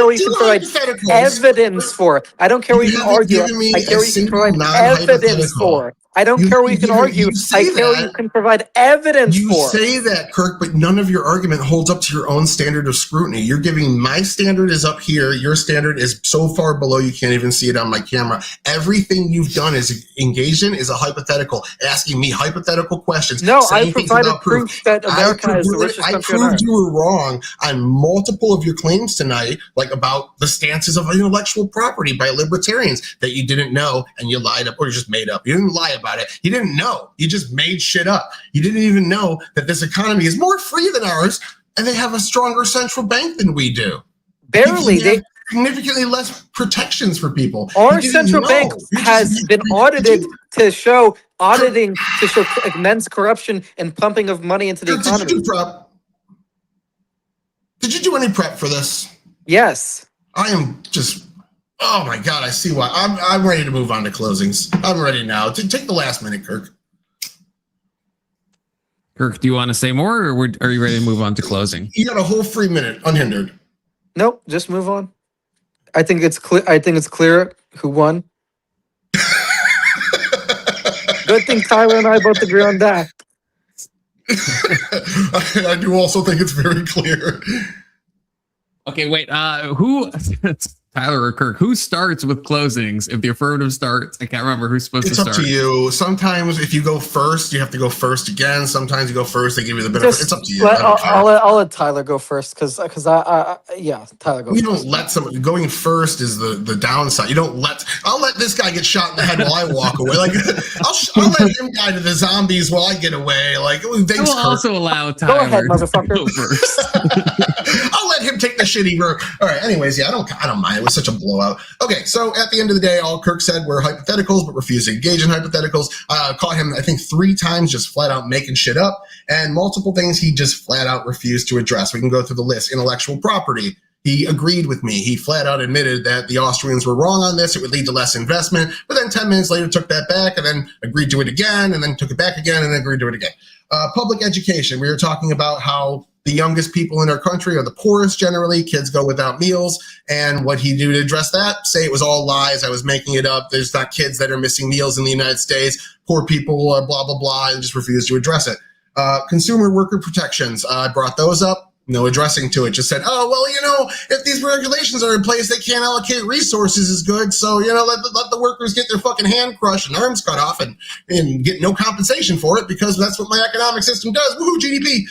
what you can provide evidence for. I don't care what you can argue. I care what you can provide evidence for. I don't care what you can argue. I care what you can provide evidence You for. say that, Kirk, but none of your argument holds up to your own standard of scrutiny. You're giving my standard is up here. Your standard is so far below you can't even see it on my camera. Everything you've done is engaged in is a hypothetical, asking me hypothetical questions. No, I provided proof that America is the richest I country on proved earth. you were wrong on multiple of your claims tonight, like about the stances of intellectual property by libertarians that you didn't know and you lied up or you just made up. You didn't lie about it. You didn't know. You just made shit up. You didn't even know that this economy is more free than ours and they have a stronger central bank than we do. Barely. They have significantly less protections for people. Our central bank has been audited to show immense corruption and pumping of money into the economy. Did you do any prep for this? Yes. I am just, oh my God, I see why. I'm ready to move on to closings. I'm ready now. Take the last minute, Kirk. Kirk, do you want to say more, or are you ready to move on to closing? You got a whole free minute, unhindered. Nope, just move on. I think it's clear. I think it's clear who won. Good thing Tyler and I both agree on that. I do also think it's very clear. Okay, wait. Who, Tyler or Kirk? Who starts with closings? If the affirmative starts, I can't remember who's supposed to start. It's up to you. Sometimes if you go first, you have to go first again. Sometimes you go first, they give you the benefit. It's up to you. I'll let Tyler go first because Tyler go. You don't let someone going first is the downside. You don't let. I'll let this guy get shot in the head while I walk away. Like I'll let him die to the zombies while I get away. Like thanks, I will Kirk. also allow Tyler go ahead, motherfucker. to go first. I'll let him take the shitty road. All right. Anyways, yeah, I don't mind. It was such a blowout. Okay, so at the end of the day, all Kirk said were hypotheticals, but refused to engage in hypotheticals. Caught him, I think, 3 times just flat out making shit up, and multiple things he just flat out refused to address. We can go through the list. Intellectual property. He agreed with me. He flat out admitted that the Austrians were wrong on this. It would lead to less investment, but then 10 minutes later took that back and then agreed to it again and then took it back again and then agreed to it again. Public education. We were talking about how the youngest people in our country are the poorest generally. Kids go without meals. And what he did to address that, say it was all lies. I was making it up. There's not kids that are missing meals in the United States. Poor people, blah, blah, blah, and just refused to address it. Consumer worker protections. I brought those up. No addressing to it. Just said, oh, well, if these regulations are in place, they can't allocate resources as good. So, let the workers get their fucking hand crushed and arms cut off and get no compensation for it because that's what my economic system does. Woohoo, GDP.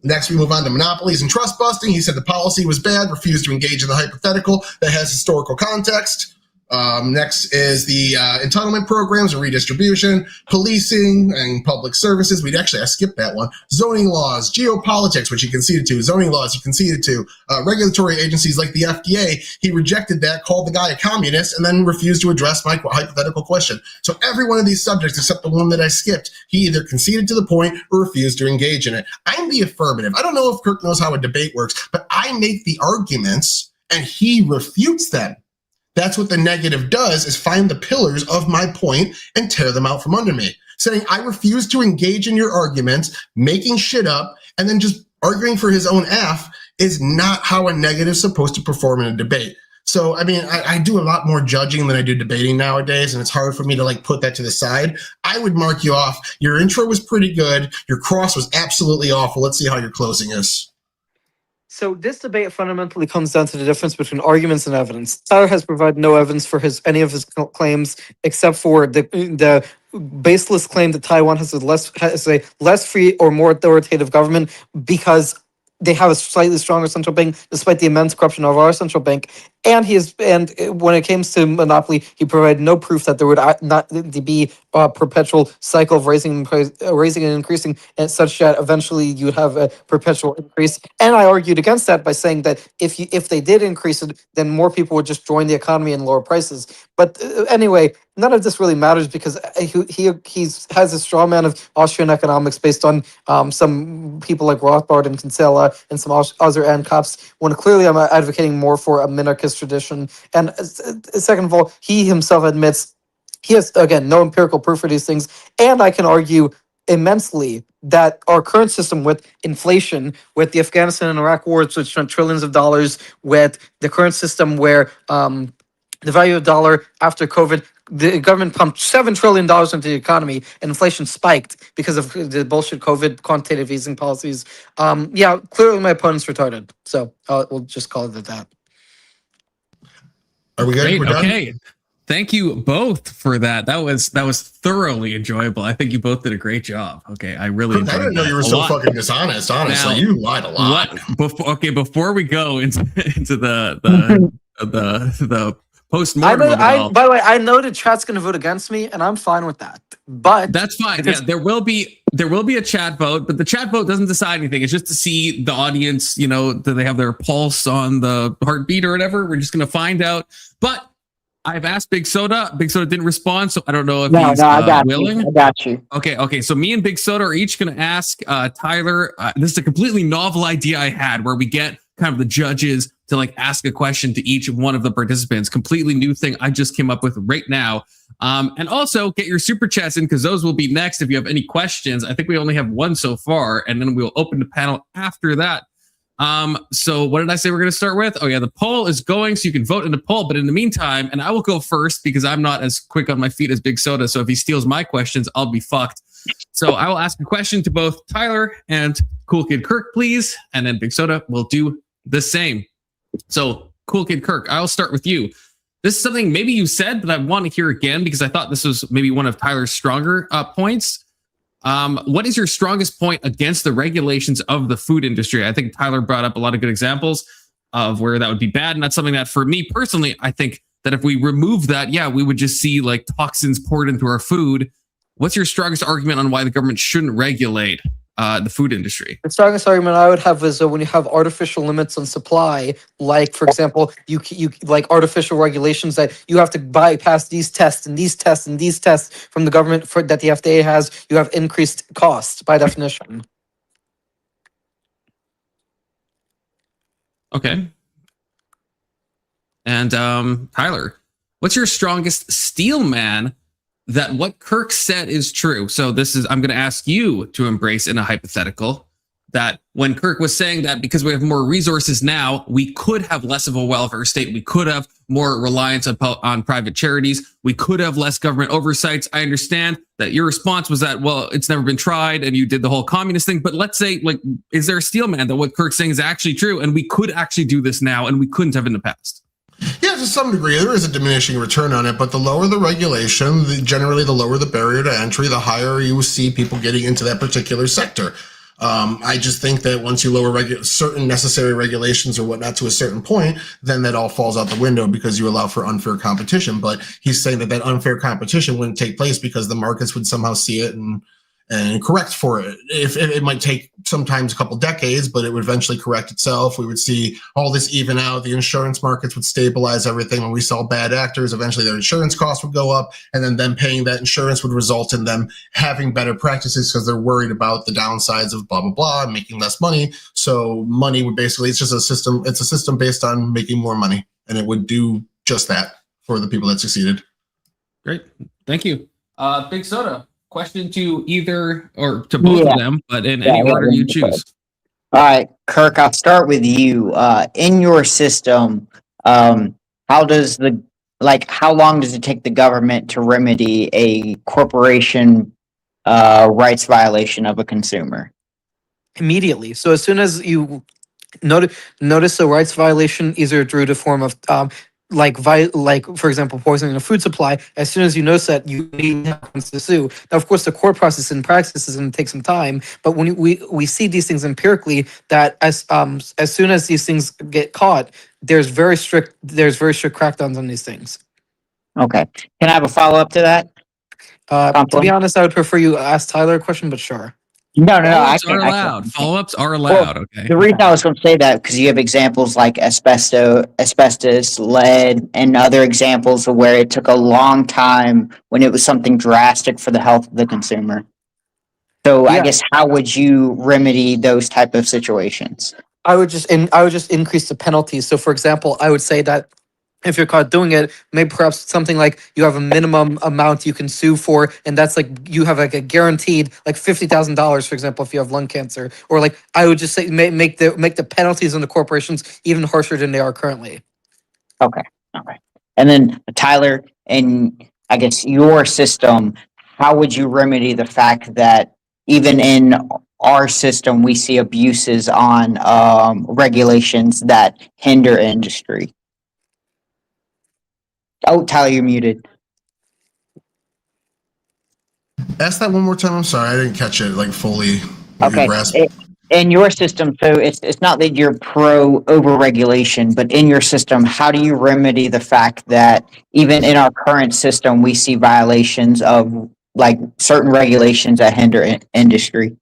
Next, we move on to monopolies and trust busting. He said the policy was bad, refused to engage in the hypothetical that has historical context. Next is the entitlement programs and redistribution, policing and public services. I skipped that one. Zoning laws, geopolitics, which he conceded to. Zoning laws, he conceded to. Regulatory agencies like the FDA, he rejected that, called the guy a communist, and then refused to address my hypothetical question. So every one of these subjects, except the one that I skipped, he either conceded to the point or refused to engage in it. I'm the affirmative. I don't know if Kirk knows how a debate works, but I make the arguments and he refutes them. That's what the negative does, is find the pillars of my point and tear them out from under me. Saying I refuse to engage in your arguments, making shit up, and then just arguing for his own F is not how a negative is supposed to perform in a debate. So, I do a lot more judging than I do debating nowadays, and it's hard for me to put that to the side. I would mark you off. Your intro was pretty good. Your cross was absolutely awful. Let's see how your closing is. So this debate fundamentally comes down to the difference between arguments and evidence. Tyler has provided no evidence for any of his claims except for the baseless claim that Taiwan has a less free or more authoritative government because they have a slightly stronger central bank, despite the immense corruption of our central bank. And when it comes to monopoly, he provided no proof that there would not be a perpetual cycle of raising and increasing, and such that eventually you would have a perpetual increase. And I argued against that by saying that if they did increase it, then more people would just join the economy and lower prices. But anyway, none of this really matters because he has a straw man of Austrian economics based on some people like Rothbard and Kinsella and some other ANCOPs, when clearly I'm advocating more for a minarchist tradition. And second of all, he himself admits he has, again, no empirical proof for these things. And I can argue immensely that our current system with inflation, with the Afghanistan and Iraq wars, which spent trillions of dollars, with the current system where the value of dollar after COVID the government pumped $7 trillion into the economy, and inflation spiked because of the bullshit COVID quantitative easing policies. Yeah, clearly my opponent's retarded. So we'll just call it at that. Are we good? Great. We're done? Okay. Thank you both for that. That was thoroughly enjoyable. I think you both did a great job. Okay, I really Kirk, I didn't know you were so fucking dishonest. Honestly, Now, you lied a lot. Before we go into the post-mortem of it all, By the way, I know the chat's going to vote against me, and I'm fine with that. But that's fine. Yeah, there will be a chat vote, but the chat vote doesn't decide anything. It's just to see the audience, you know, do they have their pulse on the heartbeat or whatever. We're just going to find out. But I've asked Big Soda. Big Soda didn't respond, so I don't know if he's willing. I got you. Okay. So me and Big Soda are each going to ask Tyler. This is a completely novel idea I had, where we get kind of the judges to like ask a question to each one of the participants. Completely new thing I just came up with right now. And also get your super chats in, because those will be next if you have any questions. I think we only have one so far, and then we'll open the panel after that. So what did I say we're going to start with? Oh yeah, the poll is going, so you can vote in the poll. But in the meantime, and I will go first because I'm not as quick on my feet as Big Soda. So if he steals my questions, I'll be fucked. So I will ask a question to both Tyler and CoolKidKirk, please. And then Big Soda will do the same. So CoolKidKirk, I'll start with you. This is something maybe you said, but I want to hear again because I thought this was maybe one of Tyler's stronger points. What is your strongest point against the regulations of the food industry? I think Tyler brought up a lot of good examples of where that would be bad. And that's something that for me personally, I think that if we remove that, yeah, we would just see like toxins poured into our food. What's your strongest argument on why the government shouldn't regulate the food industry? The strongest argument I would have is when you have artificial limits on supply, like for example, you like artificial regulations that you have to bypass these tests and these tests and these tests from the government that the FDA has. You have increased costs by definition. Okay. And Tyler, what's your strongest steel man that what Kirk said is true? So I'm going to ask you to embrace in a hypothetical that when Kirk was saying that because we have more resources now, we could have less of a welfare state. We could have more reliance on private charities. We could have less government oversights. I understand that your response was that, well, it's never been tried and you did the whole communist thing. But let's say, like, is there a steel man that what Kirk's saying is actually true and we could actually do this now and we couldn't have in the past? Yeah, to some degree, there is a diminishing return on it, but the lower the regulation, generally the lower the barrier to entry, the higher you see people getting into that particular sector. I just think that once you lower certain necessary regulations or whatnot to a certain point, then that all falls out the window because you allow for unfair competition. But he's saying that unfair competition wouldn't take place because the markets would somehow see it and correct for it. If it might take sometimes a couple decades, but it would eventually correct itself. We would see all this even out. The insurance markets would stabilize everything. When we saw bad actors, eventually their insurance costs would go up, and then them paying that insurance would result in them having better practices because they're worried about the downsides of blah, blah, blah, and making less money. So money would basically, it's just a system. It's a system based on making more money, and it would do just that for the people that succeeded. Great. Thank you. Big Soda. Question to either or to both of them, but in any order you choose. All right, Kirk, I'll start with you. In your system, how long does it take the government to remedy a corporation rights violation of a consumer? Immediately. So as soon as you notice a rights violation, either through the form of like for example, poisoning a food supply, as soon as you notice that, you need to sue. Now, of course, the court process in practice is going to take some time, but when we see these things empirically, that as soon as these things get caught, there's very strict crackdowns on these things. Okay. Can I have a follow up to that? To be honest, I would prefer you ask Tyler a question, but sure. No. Follow-ups are allowed. Follow-ups are allowed. Well, okay. The reason I was going to say that because you have examples like asbestos, lead, and other examples of where it took a long time when it was something drastic for the health of the consumer. So yeah. I guess how would you remedy those type of situations? I would just increase the penalties. So, for example, I would say that if you're caught doing it, maybe perhaps something like you have a minimum amount you can sue for, and that's like you have like a guaranteed like $50,000, for example, if you have lung cancer. Or like I would just say make the penalties on the corporations even harsher than they are currently. Okay. And then Tyler, and I guess, your system, how would you remedy the fact that even in our system we see abuses on regulations that hinder industry? Oh, Tyler, you're muted. Ask that one more time. I'm sorry, I didn't catch it like fully. Okay. In your system, so it's not that you're pro overregulation, but in your system, how do you remedy the fact that even in our current system we see violations of like certain regulations that hinder industry?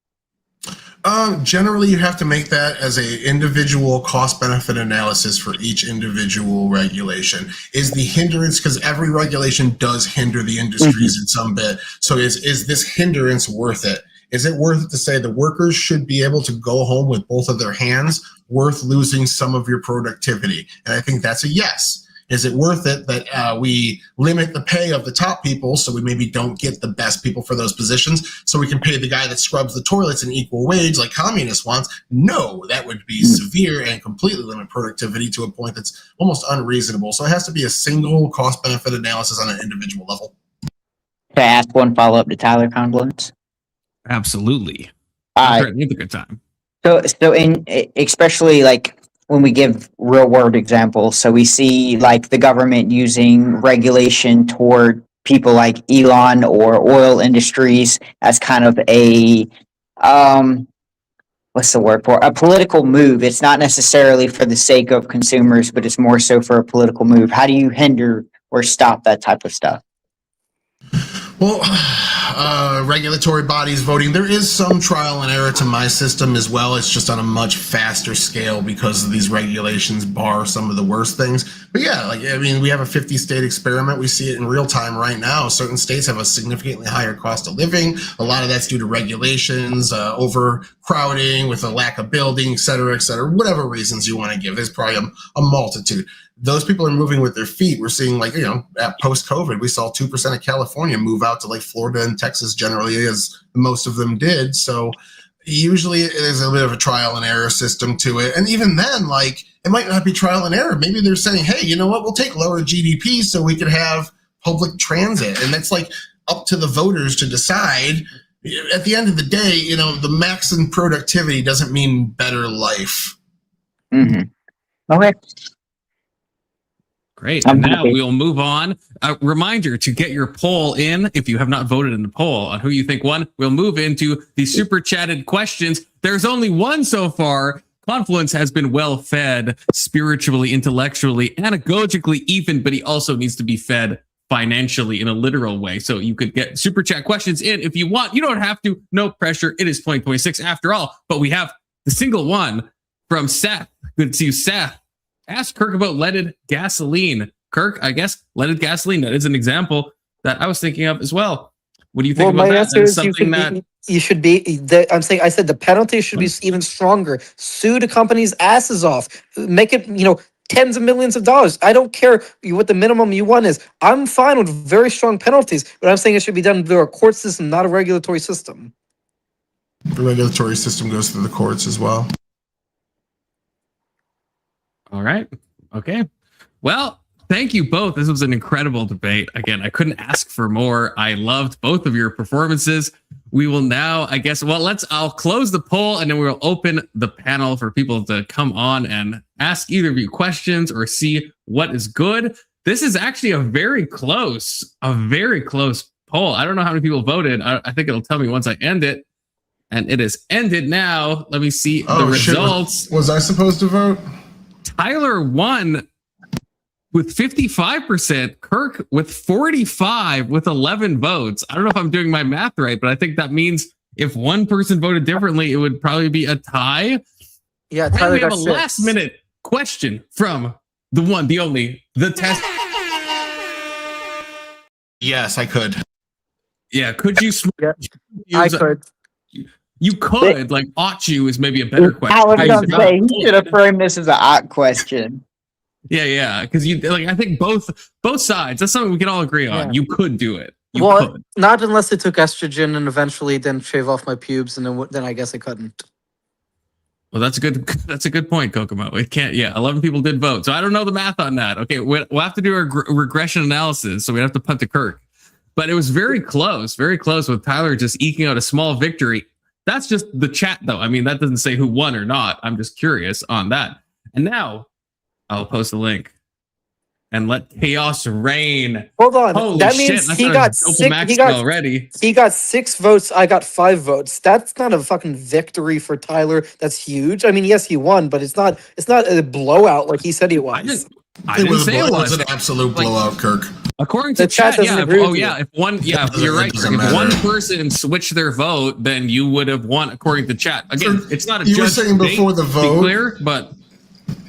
Generally, you have to make that as a individual cost-benefit analysis for each individual regulation. Is the hindrance, because every regulation does hinder the industries in some bit, so is this hindrance worth it? Is it worth it to say the workers should be able to go home with both of their hands, worth losing some of your productivity? And I think that's a yes. Is it worth it that we limit the pay of the top people so we maybe don't get the best people for those positions so we can pay the guy that scrubs the toilets an equal wage like communists wants? No, that would be severe and completely limit productivity to a point that's almost unreasonable. So it has to be a single cost-benefit analysis on an individual level. Can I ask one follow-up to Tyler Confluence? Absolutely. It's a good time. So in especially like when we give real world examples, so we see like the government using regulation toward people like Elon or oil industries as kind of a what's the word for a political move. It's not necessarily for the sake of consumers, but it's more so for a political move. How do you hinder or stop that type of stuff? Well, regulatory bodies voting, there is some trial and error to my system as well. It's just on a much faster scale because these regulations bar some of the worst things. But yeah, like, I mean, we have a 50-state experiment. We see it in real time right now. Certain states have a significantly higher cost of living. A lot of that's due to regulations, overcrowding with a lack of building, et cetera, whatever reasons you want to give. There's probably a multitude. Those people are moving with their feet. We're seeing, like, you know, at post-COVID, we saw 2% of California move out to like Florida and Texas generally, as most of them did. So usually there's a bit of a trial and error system to it. And even then, like, it might not be trial and error. Maybe they're saying, hey, you know what, we'll take lower GDP so we can have public transit. And that's like up to the voters to decide. At the end of the day, you know, the max in productivity doesn't mean better life. Okay. Great. And now we'll move on. A reminder to get your poll in if you have not voted in the poll on who you think won. We'll move into the super chatted questions. There's only one so far. Confluence has been well fed spiritually, intellectually, anagogically even, but he also needs to be fed financially in a literal way. So you could get super chat questions in if you want. You don't have to. No pressure. It is 2026 after all. But we have the single one from Seth. Good to see you, Seth. Ask Kirk about leaded gasoline. Kirk, I guess leaded gasoline, that is an example that I was thinking of as well. What do you think about that? That's something that you should be. I said the penalty should be even stronger. Sue the company's asses off. Make it, you know, tens of millions of dollars. I don't care what the minimum you want is. I'm fine with very strong penalties, but I'm saying it should be done through a court system, not a regulatory system. The regulatory system goes through the courts as well. All right. Okay. Well, thank you both. This was an incredible debate. Again, I couldn't ask for more. I loved both of your performances. We will now, I guess, I'll close the poll and then we'll open the panel for people to come on and ask either of you questions or see what is good. This is actually a very close poll. I don't know how many people voted. I think it'll tell me once I end it. And it is ended now. Let me see the results. Was I supposed to vote? Tyler won with 55%, Kirk with 45 with 11 votes. I don't know if I'm doing my math right, but I think that means if one person voted differently, it would probably be a tie. Yeah, and Tyler we have got a 6. last minute question from the one, the only, the test. Yes, I could. Yeah, could you? Yeah, I could. You could, like, ought you is maybe a better question. I was going to say, you should have framed this as an ought question. Yeah, because you like. I think both sides. That's something we can all agree on. Yeah. You could do it. You could. Not unless they took estrogen and eventually then shave off my pubes, and then I guess I couldn't. Well, that's a good point, Kokomo. It can't. Yeah, 11 people did vote, so I don't know the math on that. Okay, we'll have to do a regression analysis, so we have to punt to Kirk. but it was very close with Tyler just eking out a small victory. That's just the chat, though. I mean, that doesn't say who won or not. I'm just curious on that. And now I'll post a link and let chaos reign. Hold on. Holy that shit, means that's he our got Dopa six. Maxwell already. He got 6 votes. I got 5 votes. That's not a fucking victory for Tyler. That's huge. I mean, yes, he won, but it's not a blowout like he said he was. I didn't say it was. an absolute blowout, Kirk. According to The chat chat, doesn't yeah. agree with you. If one, yeah, Doesn't- you're it right. doesn't If matter. one person switched their vote, then you would have won according to chat. Again, it's not a You were judged saying debate, before the to be vote- clear, but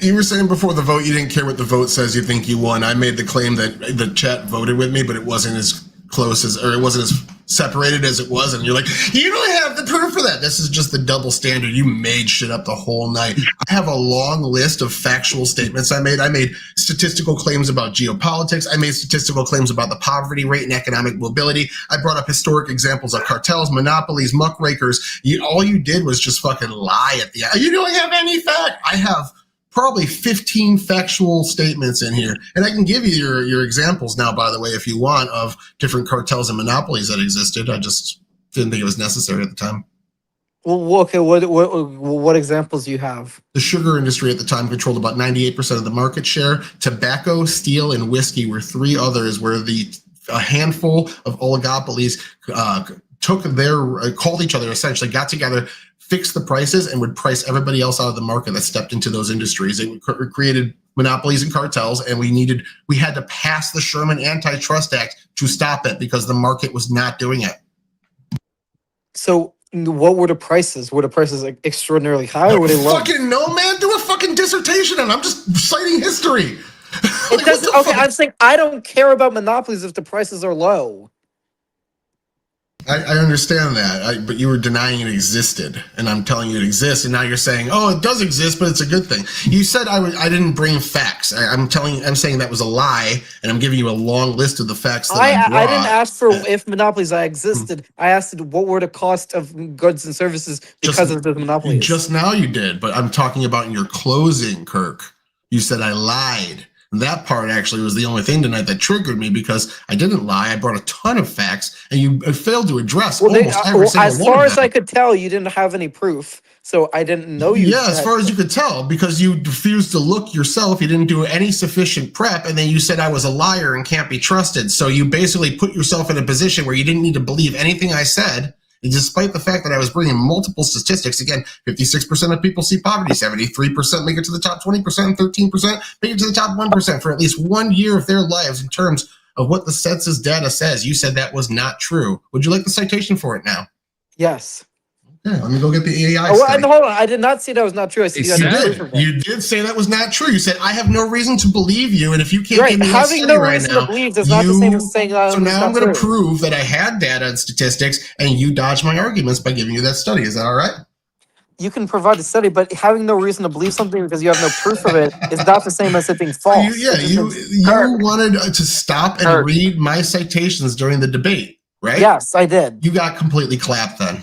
You were saying before the vote you didn't care what the vote says. You think you won. I made the claim that the chat voted with me, but it wasn't as close as, or it wasn't as separated as it was. And you're like, you don't have the proof for that. This is just the double standard. You made shit up the whole night. I have a long list of factual statements I made. I made statistical claims about geopolitics. I made statistical claims about the poverty rate and economic mobility. I brought up historic examples of cartels, monopolies, muckrakers. All you did was just fucking lie at the end. You don't have any fact. I have probably 15 factual statements in here. And I can give you your examples now, by the way, if you want, of different cartels and monopolies that existed. I just didn't think it was necessary at the time. Well, okay. What examples do you have? The sugar industry at the time controlled about 98% of the market share. Tobacco, steel, and whiskey were 3 others where a handful of oligopolies called each other, essentially got together, fixed the prices, and would price everybody else out of the market that stepped into those industries. It created monopolies and cartels, and we had to pass the Sherman Antitrust Act to stop it because the market was not doing it. So, what were the prices? Were the prices like extraordinarily high, or were they low? Fucking no, man. Do a fucking dissertation on. I'm just citing history. It doesn't. Okay, I'm saying I don't care about monopolies if the prices are low. I understand that, but you were denying it existed, and I'm telling you it exists, and now you're saying, "Oh, it does exist, but it's a good thing." You said I didn't bring facts. I'm saying that was a lie, and I'm giving you a long list of the facts that I brought. I didn't ask for if monopolies existed. I asked what were the cost of goods and services because of the monopolies. Just now you did, but I'm talking about in your closing, Kirk. You said I lied. That part actually was the only thing tonight that triggered me because I didn't lie. I brought a ton of facts, and you failed to address almost every single as one far of as them. I could tell, you didn't have any proof, so I didn't know you. Yeah, as far as you could tell, because you refused to look yourself, you didn't do any sufficient prep, and then you said I was a liar and can't be trusted. So you basically put yourself in a position where you didn't need to believe anything I said. And despite the fact that I was bringing multiple statistics, again, 56% of people see poverty, 73% make it to the top 20%, and 13% make it to the top 1% for at least 1 year of their lives in terms of what the census data says. You said that was not true. Would you like the citation for it now? Yes. Yeah, let me go get the AI Oh, study. hold on. I did not say that was not true. I said you had no proof of it. You did say that was not true. You said I have no reason to believe you, and if you can't Right, give me that having study no right reason now, to believe is not the same as saying so now I'm going going to prove that I had data and statistics, and you dodged my arguments by giving you that study. Is that all right? You can provide a study, but having no reason to believe something because you have no proof of it is not the same as it being false. You wanted to stop and Kirk. read my citations during the debate, right? Yes, I did. You got completely clapped then.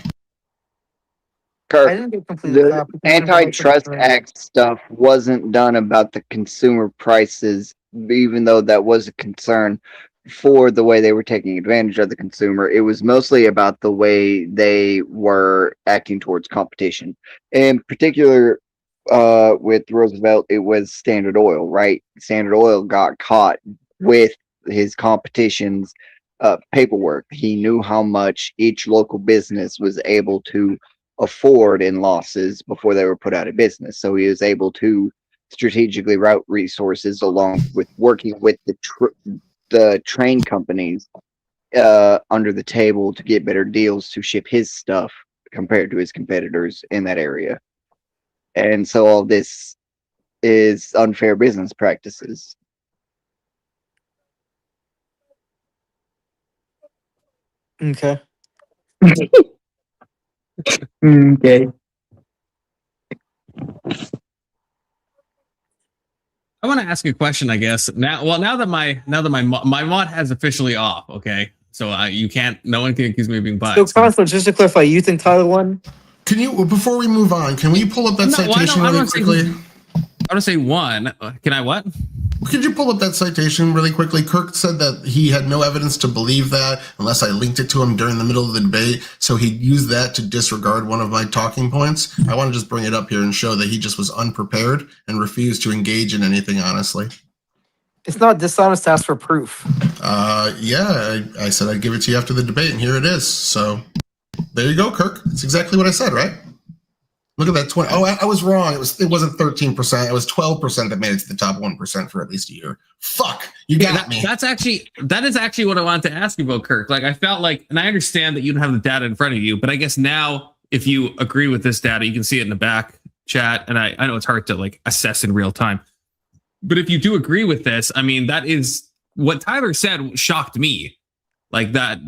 I Kirk, didn't get completely the clapped. antitrust act stuff wasn't done about the consumer prices, even though that was a concern for the way they were taking advantage of the consumer. It was mostly about the way they were acting towards competition. In particular, with Roosevelt, it was Standard Oil, right? Standard Oil got caught with his competition's paperwork. He knew how much each local business was able to afford in losses before they were put out of business. So he was able to strategically route resources along with working with the train companies under the table to get better deals to ship his stuff compared to his competitors in that area. And so all this is unfair business practices. Okay. Okay. I want to ask you a question, I guess. Now that my mod has officially off, okay? So no one can accuse me of being So, biased. Constable, just to clarify, you think Tyler won? Can you, before we move on, can we pull up that citation really quickly? I want to say one. Can I what? Could you pull up that citation really quickly? Kirk said that he had no evidence to believe that unless I linked it to him during the middle of the debate. So he used that to disregard one of my talking points. I want to just bring it up here and show that he just was unprepared and refused to engage in anything, honestly. It's not dishonest to ask for proof. Yeah, I said I'd give it to you after the debate, and here it is. So there you go, Kirk. It's exactly what I said, right? Look at that 20. Oh, I was wrong. It wasn't 13%. It was 12% that made it to the top 1% for at least a year. Fuck, you got me. That is actually what I wanted to ask you about, Kirk. Like, I felt like, and I understand that you don't have the data in front of you, but I guess now if you agree with this data, you can see it in the back chat. And I know it's hard to like assess in real time, but if you do agree with this, I mean, that is what Tyler said shocked me. Like that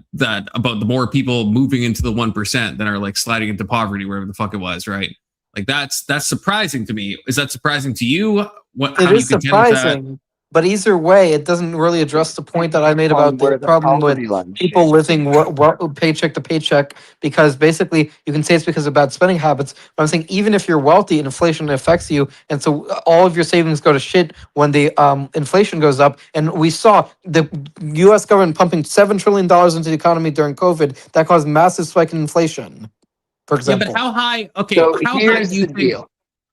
about the more people moving into the 1% than are like sliding into poverty, wherever the fuck it was, right? Like that's surprising to me. Is that surprising to you? It is surprising, but either way, it doesn't really address the point that I made about the problem with people living paycheck to paycheck. Because basically, you can say it's because of bad spending habits. But I'm saying even if you're wealthy, and inflation affects you, and so all of your savings go to shit when the inflation goes up. And we saw the U.S. government pumping $7 trillion into the economy during COVID. That caused massive spike in inflation. For example. Yeah, but how high? Okay, So how high do you think?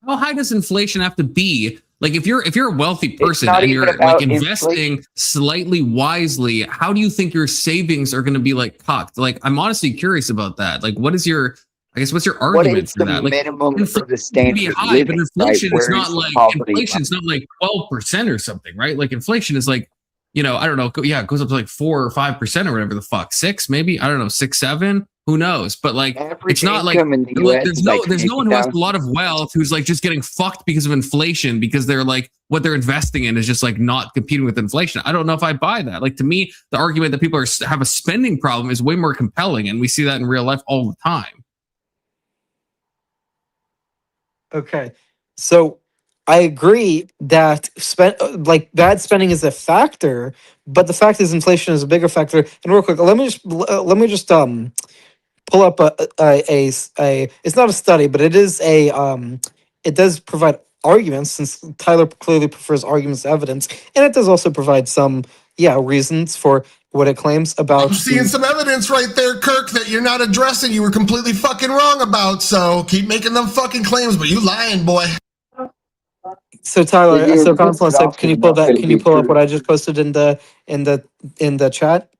How high does inflation have to be? Like, if you're a wealthy person and you're like investing slightly wisely, how do you think your savings are going to be like cocked? Like, I'm honestly curious about that. Like, what's your argument for that? Like, minimum for the standard be high, living, but inflation right? is not like inflation's not like 12% or something, right? Like, inflation is like, I don't know. Yeah, it goes up to like 4 or 5% or whatever the fuck, 6 maybe. I don't know, 6, 7. Who knows? But like, it's not like there's no one who has a lot of wealth who's like just getting fucked because of inflation, because they're like what they're investing in is just like not competing with inflation. I don't know if I buy that. Like, to me, the argument that people have a spending problem is way more compelling, and we see that in real life all the time. Okay, so I agree that bad spending is a factor, but the fact is inflation is a bigger factor. And real quick, let me just pull up a it's not a study, but it is it does provide arguments, since Tyler clearly prefers arguments to evidence, and it does also provide some reasons for what it claims about. I'm seeing some evidence right there, Kirk, that you're not addressing. You were completely fucking wrong about. So keep making them fucking claims, but you lying, boy. So Tyler, Confluence, can you pull that? Can you pull up what I just posted in the chat?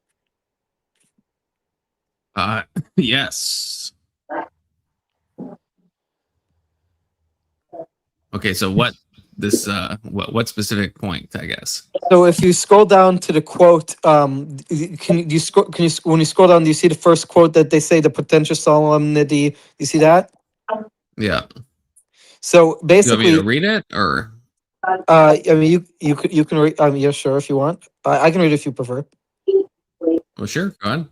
Yes. Okay, so what specific point, I guess? So if you scroll down to the quote, when you scroll down, do you see the first quote that they say, the potential solemnity? You see that? Yeah. So basically, you want me to read it, or? I mean, you can read. Yeah, sure, if you want. I can read it if you prefer. Well, sure. Go on.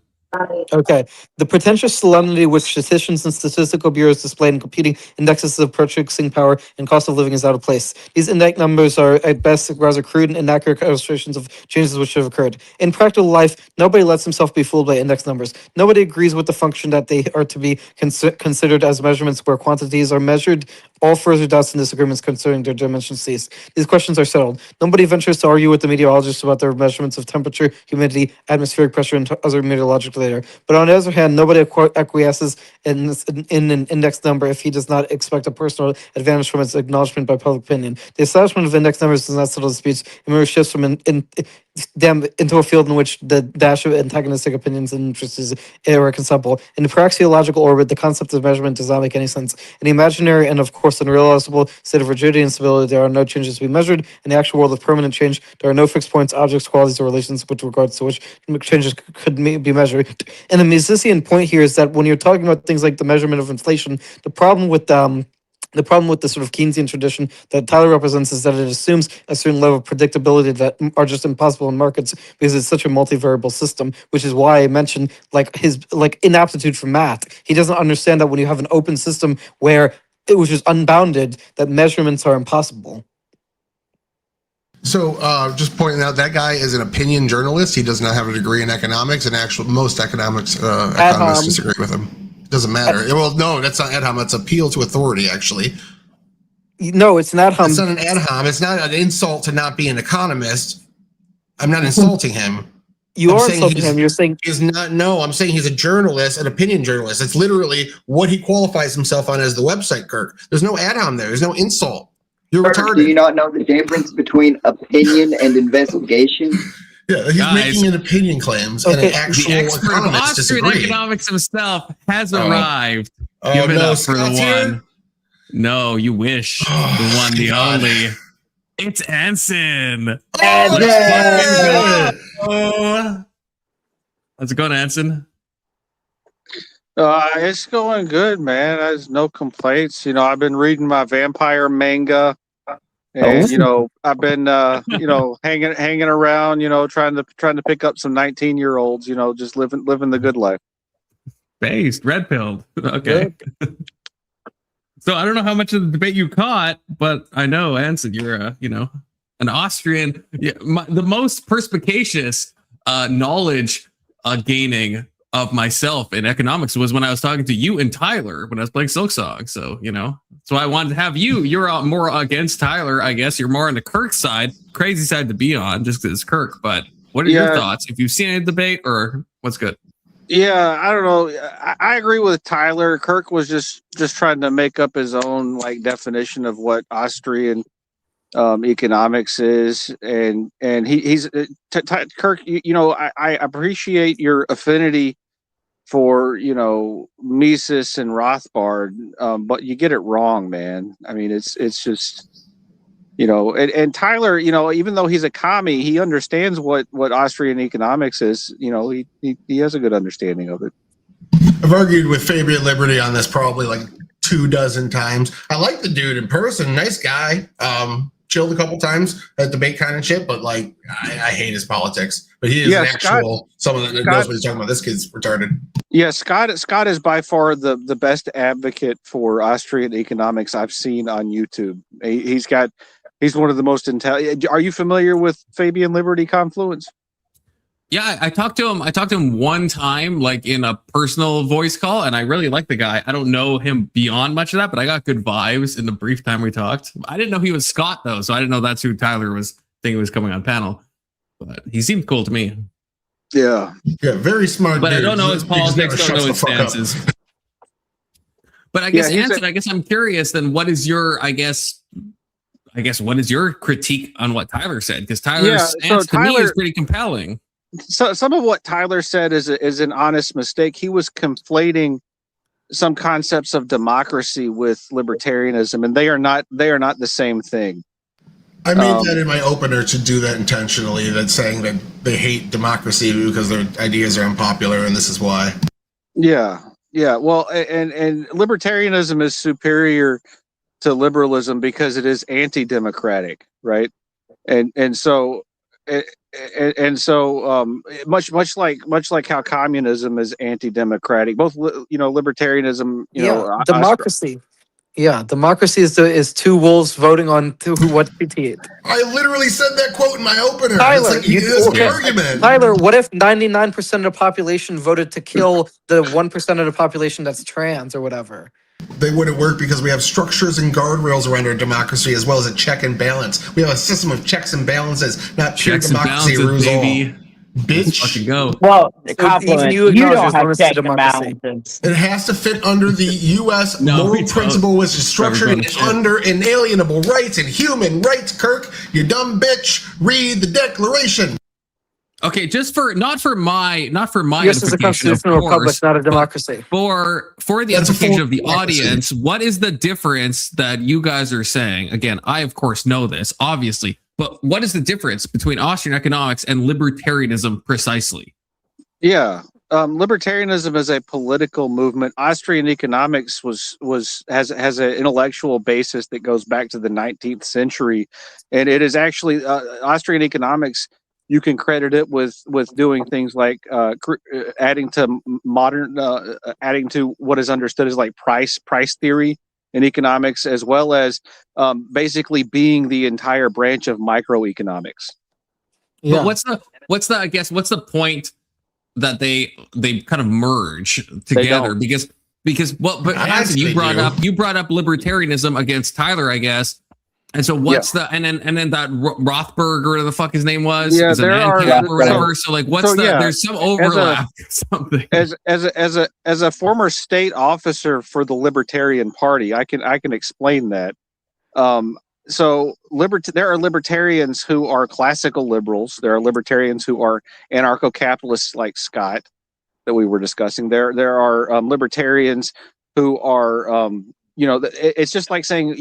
Okay. The pretentious solemnity which statisticians and statistical bureaus display in competing indexes of purchasing power and cost of living is out of place. These index numbers are at best rather crude and inaccurate illustrations of changes which have occurred. In practical life, nobody lets himself be fooled by index numbers. Nobody agrees with the function that they are to be considered as measurements where quantities are measured. All further doubts and disagreements concerning their dimensions cease. These questions are settled. Nobody ventures to argue with the meteorologists about their measurements of temperature, humidity, atmospheric pressure, and other meteorological data. But on the other hand, nobody acquiesces in an index number if he does not expect a personal advantage from its acknowledgement by public opinion. The establishment of index numbers does not settle disputes. It merely shifts from them into a field in which the dash of antagonistic opinions and interests is irreconcilable. In the praxeological orbit, the concept of measurement does not make any sense. In the imaginary and, of course, unrealizable state of rigidity and stability, there are no changes to be measured. In the actual world of permanent change, there are no fixed points, objects, qualities, or relations with regards to which changes could be measured. And the Misesian point here is that when you're talking about things like the measurement of inflation, the problem with the sort of Keynesian tradition that Tyler represents is that it assumes a certain level of predictability that are just impossible in markets because it's such a multivariable system, which is why I mentioned his inaptitude for math. He doesn't understand that when you have an open system where it was just unbounded, that measurements are impossible. So just pointing out, that guy is an opinion journalist. He does not have a degree in economics, and most economists disagree with him. It doesn't matter. Well, no, that's not ad hom. That's appeal to authority, actually. No, it's not It's not an ad hom. It's not an insult to not be an economist. I'm not insulting him. You I'm are saying insulting him. You're saying he's not. No, I'm saying he's a journalist, an opinion journalist. It's literally what he qualifies himself on as the website, Kirk. There's no ad hom there. There's no insult. You're retarded. Do you not know the difference between opinion and investigation? Yeah, he's making an opinion claims, and an actual the expert of economist Austrian disagree. economics himself has arrived. Oh, Give it no, up for the Scott's one. here? No, you wish. Oh, The one, the God. only. It's Anson. Oh, How's it going, Anson? It's going good, man. There's no complaints. You know, I've been reading my vampire manga, and you know, I've been you know, hanging around. You know, trying to pick up some 19-year-olds. You know, just living the good life. Based, red pilled. Okay. So I don't know how much of the debate you caught, but I know, Anson, you're you know, an Austrian. Yeah, the most perspicacious knowledge gaining of myself in economics was when I was talking to you and Tyler when I was playing Silk Song. So, you know, so I wanted to have you. You're more against Tyler, I guess. You're more on the Kirk side, crazy side to be on, just because it's Kirk. But what are your thoughts? If you've seen any debate, or what's good? Yeah, I don't know. I agree with Tyler. Kirk was just trying to make up his own like definition of what Austrian economics is, and he's Kirk. You know, I appreciate your affinity for, you know, Mises and Rothbard, but you get it wrong, man. I mean, it's just, you know, and Tyler, you know, even though he's a commie, he understands what Austrian economics is. You know, he has a good understanding of it. I've argued with Fabian Liberty on this probably like 24 times. I like the dude in person, nice guy. Chilled a couple times at debate kind of shit, but like I hate his politics. But he is an actual someone that knows what he's talking about. This kid's retarded. Yeah, Scott is by far the best advocate for Austrian economics I've seen on YouTube. He's one of the most intelligent. Are you familiar with Fabian Liberty Confluence? Yeah, I talked to him. I talked to him one time, like in a personal voice call, and I really like the guy. I don't know him beyond much of that, but I got good vibes in the brief time we talked. I didn't know he was Scott though, so I didn't know that's who Tyler was thinking was coming on panel. But he seemed cool to me. Yeah, very smart. But dude. I don't know his politics. Don't know his stances. But I guess, Anson, I guess I'm curious. Then, what is your? I guess what is your critique on what Tyler said? Because Tyler's stance to me is pretty compelling. So some of what Tyler said is an honest mistake. He was conflating some concepts of democracy with libertarianism, and they are not the same thing. I made that in my opener to do that intentionally. That's saying that they hate democracy because their ideas are unpopular, and this is why. Yeah. Well, and libertarianism is superior to liberalism because it is anti-democratic, right? And so much like how communism is anti-democratic, both libertarianism, democracy. Democracy is two wolves voting on what to eat. I literally said that quote in my opener. Tyler, that's an argument. Tyler, what if 99% of the population voted to kill the 1% of the population that's trans or whatever? They wouldn't work because we have structures and guardrails around our democracy as well as a check and balance. We have a system of checks and balances, not pure democracy rules all. Bitch. Fucking go. Well, Confluence, you don't have check and balances. It has to fit under the U.S. moral principle, which is structured in under inalienable rights and human rights. Kirk, you dumb bitch, read the Declaration. Okay, not for my Yes, it's a constitutional republic, not a democracy. For the edification of the audience, what is the difference that you guys are saying? Again, I of course know this, obviously, but what is the difference between Austrian economics and libertarianism precisely? Yeah, libertarianism is a political movement. Austrian economics has an intellectual basis that goes back to the 19th century, and it is actually Austrian economics. You can credit it with doing things like adding to what is understood as like price theory in economics, as well as basically being the entire branch of microeconomics. Yeah. But what's the point that they kind of merge together? Because Because but I Hanson, actually you brought do. up libertarianism against Tyler, I guess. And so what's and then that Rothberg or whatever the fuck his name was, Yeah, is there an are- ANCAP or whatever. So like, what's there's some overlap, something. As a former state officer for the Libertarian Party, I can explain that. So there are libertarians who are classical liberals. There are libertarians who are anarcho-capitalists like Scott that we were discussing. There are libertarians who are it's just like saying,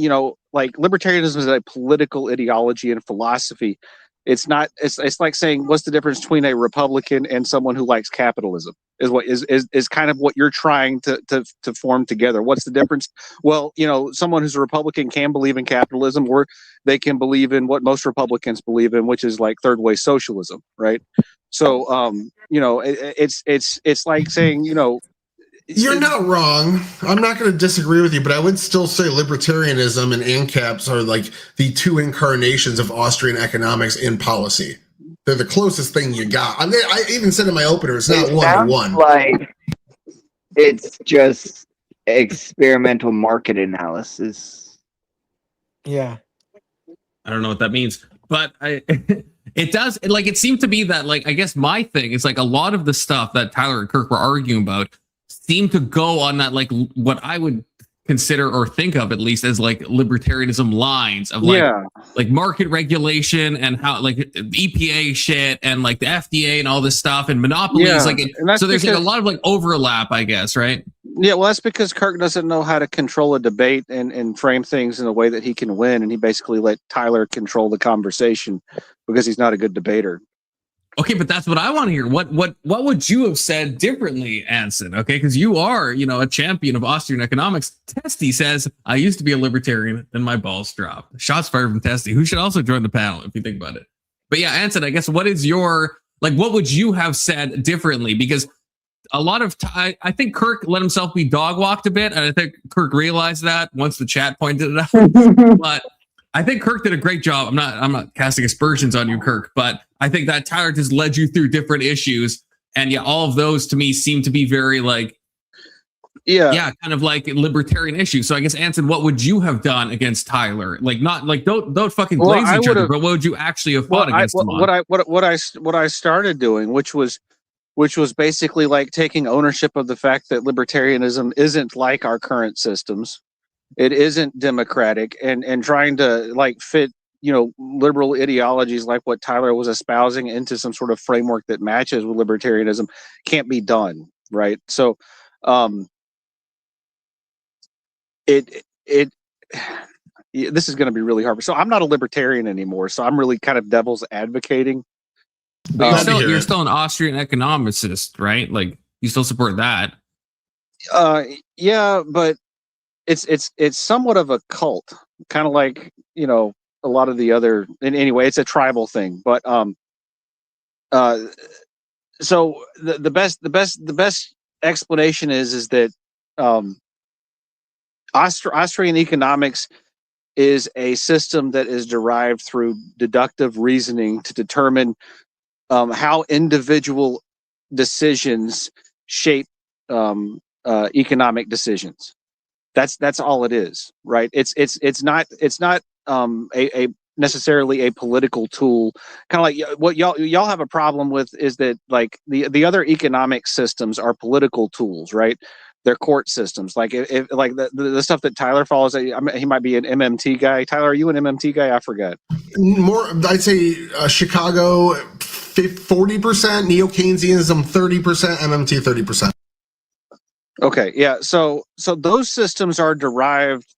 like libertarianism is a political ideology and philosophy. It's not. It's like saying, what's the difference between a Republican and someone who likes capitalism? Is kind of what you're trying to form together. What's the difference? Well, someone who's a Republican can believe in capitalism, or they can believe in what most Republicans believe in, which is like third way socialism, right? So, it's like saying, You're not wrong. I'm not going to disagree with you, but I would still say libertarianism and ANCAPs are like the two incarnations of Austrian economics in policy. They're the closest thing you got. I mean, I even said in my opener, it's not one to one. Like it's just experimental market analysis. Yeah. I don't know what that means, but it does. Like, it seemed to be that, like, I guess my thing is like a lot of the stuff that Tyler and Kirk were arguing about seem to go on that, like, what I would consider or think of at least as like libertarianism lines of like market regulation and how like EPA shit and like the FDA and all this stuff and monopolies. So there's like a lot of like overlap, I guess, right? Yeah, well, that's because Kirk doesn't know how to control a debate and frame things in a way that he can win, and he basically let Tyler control the conversation because he's not a good debater. Okay, but that's what I want to hear. What would you have said differently, Anson? Okay, because you are, a champion of Austrian economics. Testy says, I used to be a libertarian, then my balls dropped. Shots fired from Testy, who should also join the panel if you think about it. But yeah, Anson, I guess what is your, like, what would you have said differently? Because a lot of I think Kirk let himself be dog walked a bit, and I think Kirk realized that once the chat pointed it out. But I think Kirk did a great job. I'm not casting aspersions on you, Kirk, but I think that Tyler just led you through different issues, and yeah, all of those to me seem to be very like, kind of like libertarian issues. So I guess, Anson, what would you have done against Tyler? Like, not like don't fucking glaze each other, but what would you actually have fought against him on? What I started doing, which was basically like taking ownership of the fact that libertarianism isn't like our current systems. It isn't democratic, and trying to like fit, liberal ideologies like what Tyler was espousing into some sort of framework that matches with libertarianism can't be done, right? So, this is going to be really hard. So I'm not a libertarian anymore. So I'm really kind of devil's advocating. But you're still an Austrian economicist, right? Like, you still support that. Yeah, but it's somewhat of a cult, kind of like, a lot of the other, and anyway, it's a tribal thing, but so the best explanation is that Austrian economics is a system that is derived through deductive reasoning to determine how individual decisions shape economic decisions. That's all it is, right? It's not a necessarily a political tool. Kind of like what y'all have a problem with is that like the other economic systems are political tools, right? They're court systems. Like if like the stuff that Tyler follows, he might be an MMT guy. Tyler, are you an MMT guy? I forgot. More, I'd say Chicago 40%, neo-Keynesianism 30%, MMT 30%. Okay, yeah. So those systems are derived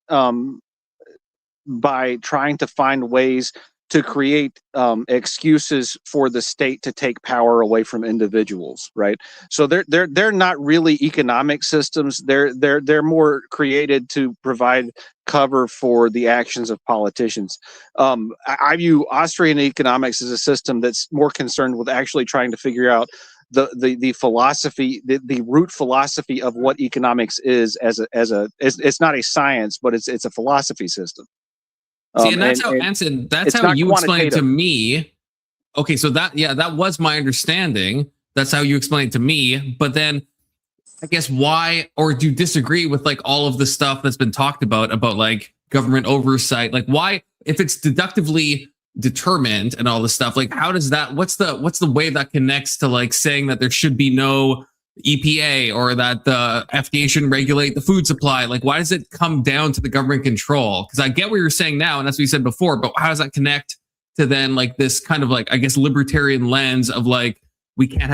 by trying to find ways to create excuses for the state to take power away from individuals, right? So they're not really economic systems. They're more created to provide cover for the actions of politicians. I view Austrian economics as a system that's more concerned with actually trying to figure out the philosophy, the root philosophy of what economics is it's not a science, but it's a philosophy system. See, and that's how Anson, that's how you explain it to me. Okay, so that was my understanding. That's how you explain it to me. But then I guess why, or do you disagree with like all of the stuff that's been talked about like government oversight? Like why, if it's deductively determined and all this stuff, like how does that, what's the way that connects to like saying that there should be no EPA or that the FDA shouldn't regulate the food supply? Like why does it come down to the government control? Because I get what you're saying now, and that's what you said before, but how does that connect to then like this kind of like, I guess, libertarian lens of like, we can't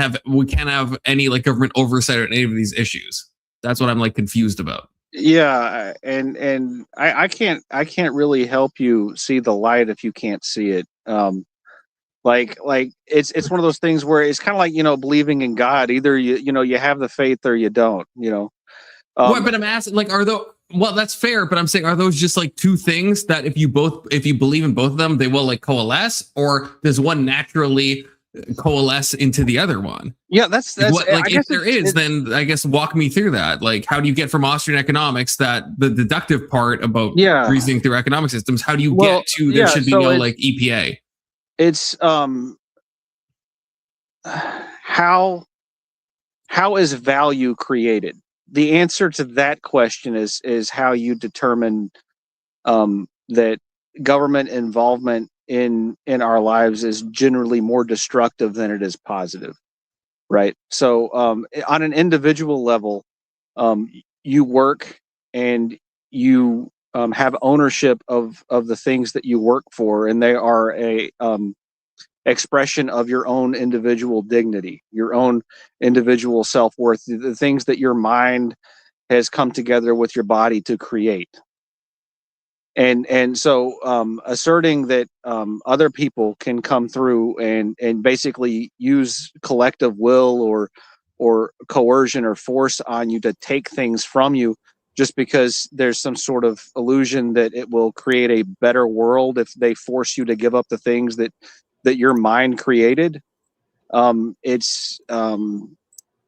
have any like government oversight on any of these issues? That's what I'm like confused about. Yeah, and I can't really help you see the light if you can't see it. Like it's one of those things where it's kind of like, you know, believing in God. Either you have the faith or you don't. You know. But I'm asking, like, well, that's fair, but I'm saying, are those just like two things that if you believe in both of them, they will like coalesce, or does one naturally coalesce into the other one? Yeah, that's what, like if there is, then I guess walk me through that. Like, how do you get from Austrian economics, that the deductive part about reasoning through economic systems, how do you get to there should be no like EPA? It's how is value created? The answer to that question is how you determine that government involvement in our lives is generally more destructive than it is positive, right? So on an individual level, you work and you have ownership of the things that you work for, and they are a expression of your own individual dignity, your own individual self-worth, the things that your mind has come together with your body to create. And so asserting that other people can come through and basically use collective will or coercion or force on you to take things from you just because there's some sort of illusion that it will create a better world if they force you to give up the things that your mind created, it's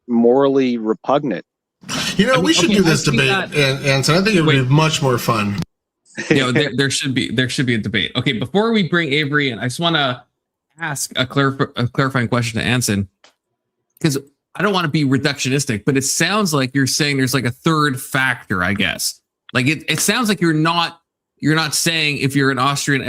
morally repugnant. You know, we should do this debate, and so I think it would be much more fun. You know, there should be a debate. Okay, before we bring Avery in, I just want to ask a clarifying question to Anson, because I don't want to be reductionistic, but it sounds like you're saying there's like a third factor, I guess. Like it sounds like you're not saying if you're an Austrian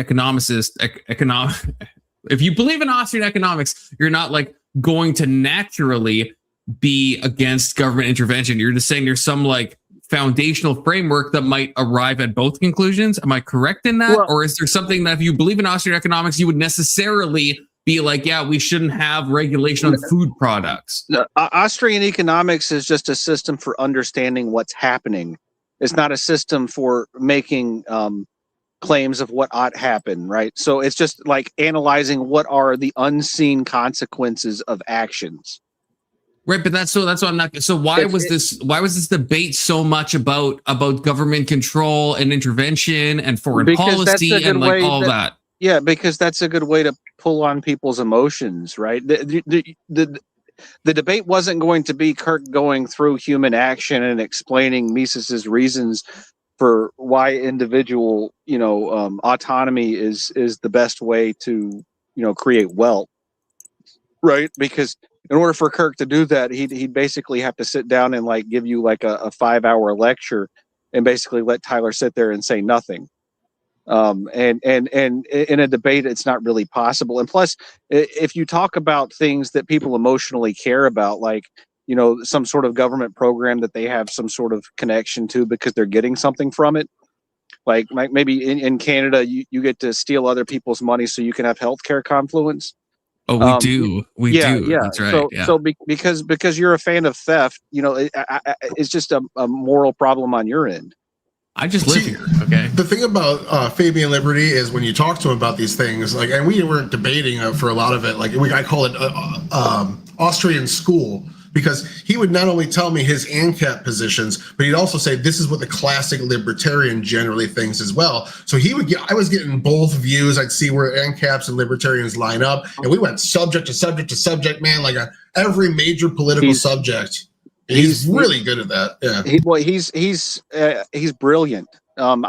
if you believe in Austrian economics, you're not like going to naturally be against government intervention. You're just saying there's some like foundational framework that might arrive at both conclusions. Am I correct in that? Or is there something that if you believe in Austrian economics, you would necessarily be like, yeah, we shouldn't have regulation on food products? Austrian economics is just a system for understanding what's happening. It's not a system for making claims of what ought happen, right? So it's just like analyzing what are the unseen consequences of actions. Right, but that's what I'm not. So why was this debate so much about government control and intervention and foreign policy and like all that? Yeah, because that's a good way to pull on people's emotions, right? The debate wasn't going to be Kirk going through human action and explaining Mises's reasons for why individual, autonomy is the best way to, create wealth, right? Because in order for Kirk to do that, he'd basically have to sit down and like give you like a 5-hour lecture and basically let Tyler sit there and say nothing. And in a debate, it's not really possible. And plus, if you talk about things that people emotionally care about, like, some sort of government program that they have some sort of connection to because they're getting something from it, like maybe in Canada, you get to steal other people's money so you can have healthcare confluence. Oh, we do. We do. Yeah. That's right. So because you're a fan of theft, it's just a moral problem on your end. I just live here. Okay. The thing about Fabian Liberty is when you talk to him about these things, like, and we weren't debating for a lot of it. Like I call it Austrian school, because he would not only tell me his ANCAP positions, but he'd also say this is what the classic libertarian generally thinks as well. So I was getting both views. I'd see where ANCAPs and libertarians line up, and we went subject to subject to subject, man, like every major political subject. He's really good at that. Yeah. He's brilliant. I'm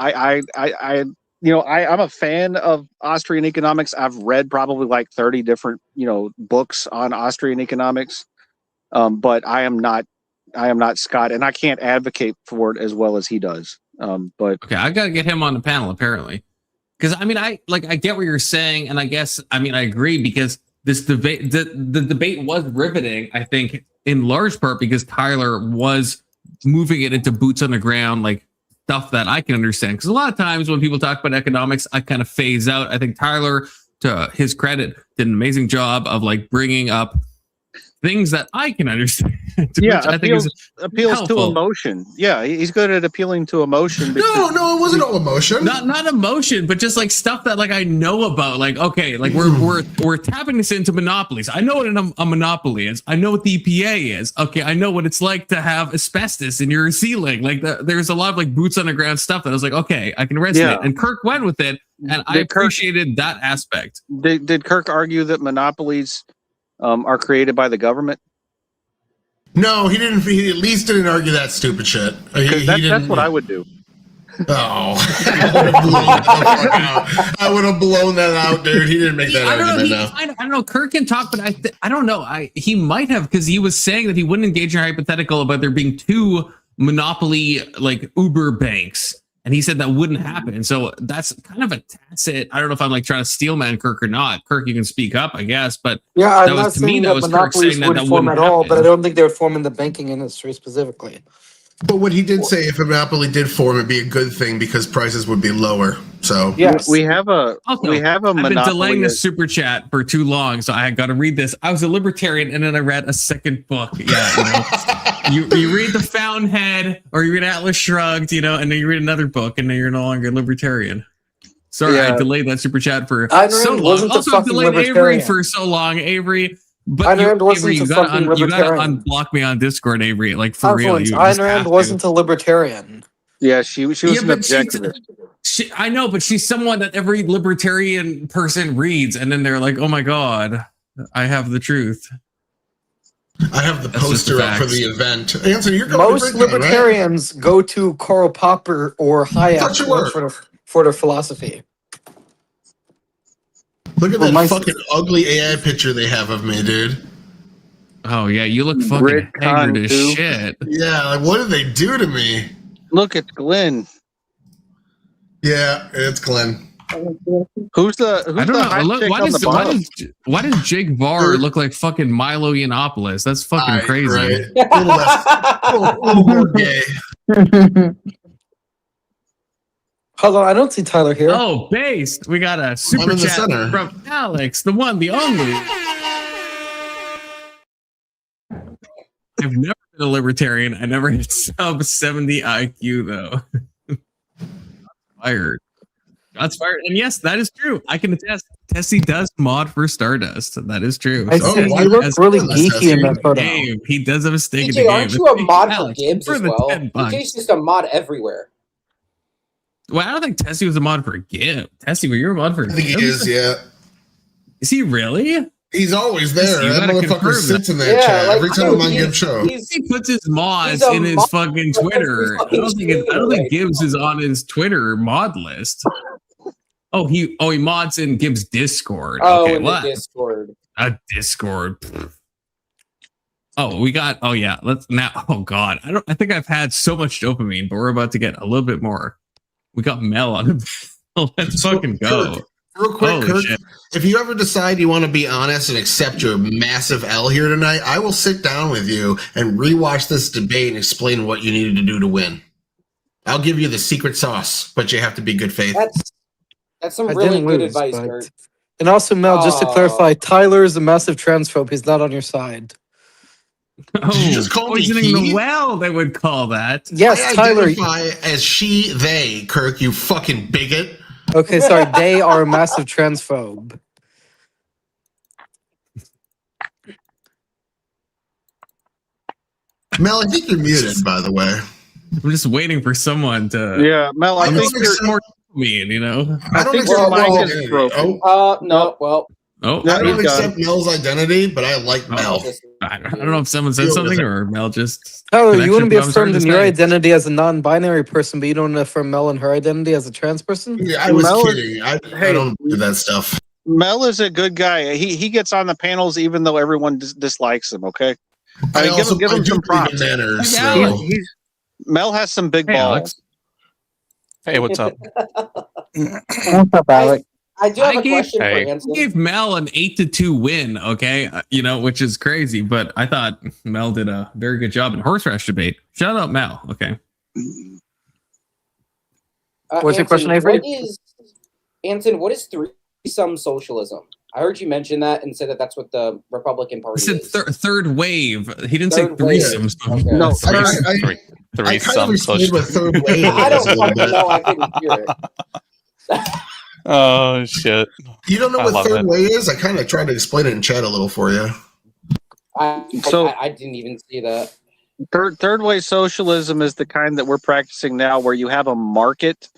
a fan of Austrian economics. I've read probably like 30 different, books on Austrian economics. But I am not not Scott, and I can't advocate for it as well as he does. But Okay, I gotta get him on the panel apparently, because I mean, I get what you're saying, and I guess I agree because this debate, the debate was riveting. I think in large part because Tyler was moving it into boots on the ground, like stuff that I can understand. Because a lot of times when people talk about economics, I kind of phase out. I think Tyler, to his credit, did an amazing job of like bringing up things that I can understand. Yeah, I think appeals to emotion. Yeah, he's good at appealing to emotion. No, it wasn't all emotion. Not emotion, but just like stuff that like I know about. Like, okay, like we're tapping this into monopolies. I know what a monopoly is. I know what the EPA is. Okay, I know what it's like to have asbestos in your ceiling. Like there's a lot of like boots on the ground stuff that I was like, okay, I can resonate. Yeah. And Kirk went with it, and I appreciated that aspect. Did Kirk argue that monopolies are created by the government? No, he didn't. He at least didn't argue that stupid shit. That's what I would do. Oh, I would have blown that out, dude. He didn't make that argument. I don't know. Kirk can talk, but I don't know. He might have, because he was saying that he wouldn't engage in a hypothetical about there being two monopoly like Uber banks. And he said that wouldn't happen. And so that's kind of a tacit. I don't know if I'm like trying to steel man Kirk or not. Kirk, you can speak up, I guess. But yeah, I'm not saying that monopolies would form at all, but I don't think they would form in the banking industry specifically. But what he did say, if a monopoly did form, it'd be a good thing because prices would be lower. So yes, we have a monopoly. I've been delaying the super chat for too long, so I got to read this. I was a libertarian, and then I read a second book. Yeah, you read The Fountainhead, or you read Atlas Shrugged, and then you read another book, and then you're no longer libertarian. Sorry, I delayed that super chat for so long. Also, I've delayed Avery for so long, Avery. But Avery, you gotta unblock me on Discord, Avery. Like for real, Ayn Rand wasn't a libertarian. Yeah, she was an objective. I know, but she's someone that every libertarian person reads, and then they're like, "Oh my god, I have the truth." I have the poster up for the event. Anthony, you're most libertarians go to Karl Popper or Hayek for their philosophy. Look at that fucking ugly AI picture they have of me, dude. Oh yeah, you look fucking haggard as shit. Yeah, like what did they do to me? Look, it's Glenn. Yeah, it's Glenn. Who's the? I don't know. Look, why does Jake Varr look like fucking Milo Yiannopoulos? That's fucking crazy. Right. A little more gay. Hold on, I don't see Tyler here. Oh, based. We got a super chat from Alex, the one, the only. I've never been a libertarian. I never hit sub 70 IQ though. Fired. Shots fired. And yes, that is true. I can attest. Tessie does mod for Stardust. That is true. I see. You look really geeky in that photo. He does have a stake in the game. Aren't you a mod for Gibbs as well? DJ's just a mod everywhere. Well, I don't think Tessie was a mod for Gibbs. Tessie, were you a mod for Gibbs? I think he is, yeah. Is he really? He's always there. That motherfucker sits in that chat every time I'm on Gibbs' show. He puts his mods in his fucking Twitter. I don't think Gibbs is on his Twitter mod list. Oh, he mods in Gibbs' Discord. Oh, okay, in the Discord. A Discord. Oh, we got. Oh yeah, let's now. Oh god, I think I've had so much dopamine, but we're about to get a little bit more. We got Mel on the panel. Let's fucking go. Kirk, real quick, Kirk, if you ever decide you want to be honest and accept your massive L here tonight, I will sit down with you and rewatch this debate and explain what you needed to do to win. I'll give you the secret sauce, but you have to be good faith. That's some really good advice, Kirk. And also, Mel, just to clarify, Tyler is a massive transphobe. He's not on your side. Oh, you just poisoning the well, they would call that. Yes, I Tyler. identify as she, they, Kirk, you fucking bigot. Okay, sorry. They are a massive transphobe. Mel, I think you're muted, by the way. I'm just waiting for someone to. Yeah, Mel, I think you're more mean, I think your mic is broken. No, well. Oh, I don't accept Mel's identity, but I like Mel. I don't know if someone said something or Mel just. Oh, you wouldn't be affirmed in your identity as a non-binary person, but you don't affirm Mel in her identity as a trans person? Yeah, I was kidding. I don't do that stuff. Mel is a good guy. He gets on the panels even though everyone dislikes him, okay? I also give him do some believe in props. manners. Yeah. So. Mel has some big Hey, balls. Alex. Hey, what's up? What's up, Alex? I do have I a question for Hey. Anson. gave Mel an 8-2 win, okay? Which is crazy, but I thought Mel did a very good job in horse rash debate. Shout out Mel, okay? What's your question, Avery? Anson, what is threesome socialism? I heard you mention that and said that that's what the Republican Party He said is. third wave. He didn't Third say wave. threesomes. Okay. No, I kind of explained what third wave I is don't a little fucking bit. know. I couldn't hear it. Oh shit! You don't know I what love third it. way is? I kind of tried to explain it in chat a little for you. I didn't even see that. Third way socialism is the kind that we're practicing now, where you have a market,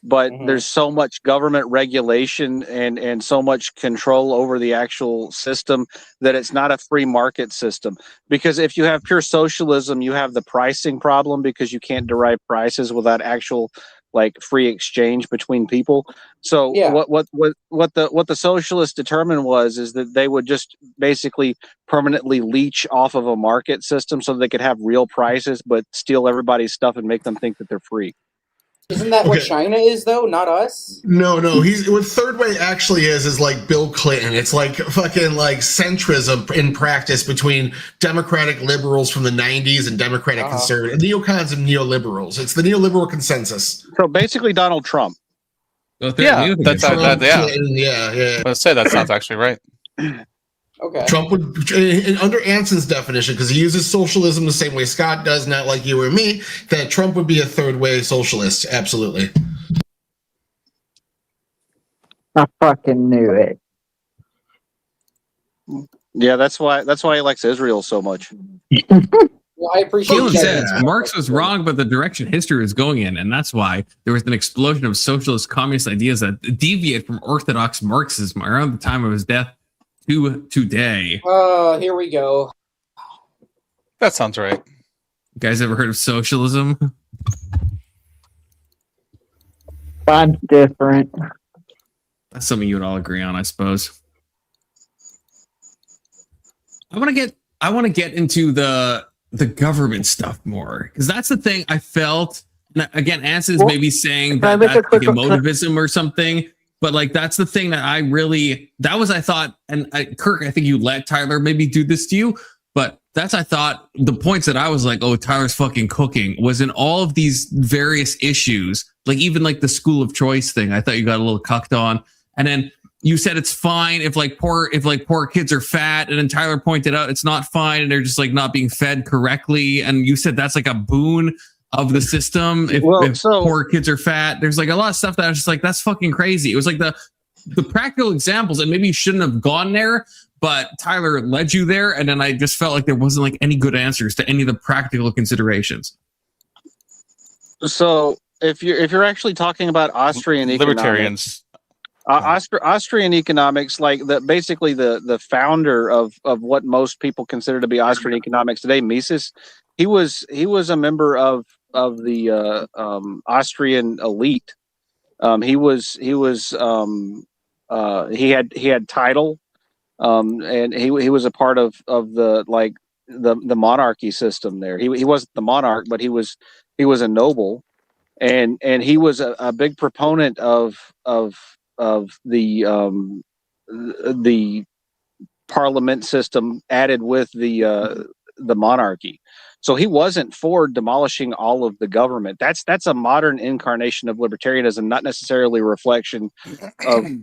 but there's so much government regulation and so much control over the actual system that it's not a free market system. Because if you have pure socialism, you have the pricing problem because you can't derive prices without actual like free exchange between people. So what the socialists determined is that they would just basically permanently leech off of a market system so they could have real prices, but steal everybody's stuff and make them think that they're free. Isn't that what China is, though? Not us? No. What third way actually is like Bill Clinton. It's like fucking like centrism in practice between Democratic liberals from the 90s and Democratic conservative neocons and neoliberals. It's the neoliberal consensus. So basically Donald Trump. Yeah, that's Trump, yeah. Yeah. Let's say that sounds actually right. Okay. Trump would, under Anson's definition, because he uses socialism the same way Scott does, not like you or me, that Trump would be a third way socialist. Absolutely. I fucking knew it. Yeah, that's why he likes Israel so much. Well, I appreciate Keelan that. says Marx was wrong, but the direction history was going in, and that's why there was an explosion of socialist communist ideas that deviate from orthodox Marxism around the time of his death to today. Here we go. That sounds right. You guys ever heard of socialism? I'm different. That's something you would all agree on, I suppose. I want to get into the government stuff more, because that's the thing I felt. And again, Anson's maybe saying that that's like emotivism or something, but like that's the thing that I thought, and Kirk, I think you let Tyler maybe do this to you, but I thought the points that I was like, oh, Tyler's fucking cooking, was in all of these various issues, like even like the school of choice thing. I thought you got a little cucked on, and then you said it's fine if poor kids are fat, and then Tyler pointed out it's not fine and they're just like not being fed correctly, and you said that's like a boon of the system if poor kids are fat. There's like a lot of stuff that I was just like, that's fucking crazy. It was like the practical examples, and maybe you shouldn't have gone there, but Tyler led you there, and then I just felt like there wasn't like any good answers to any of the practical considerations. So if you're actually talking about Austrian libertarians. Austrian economics, like basically the founder of what most people consider to be Austrian economics today, Mises, he was a member of the Austrian elite. He had title, and he was a part of the monarchy system there. He wasn't the monarch, but he was a noble, and he was a big proponent of the parliament system added with the monarchy. So he wasn't for demolishing all of the government. That's a modern incarnation of libertarianism, not necessarily a reflection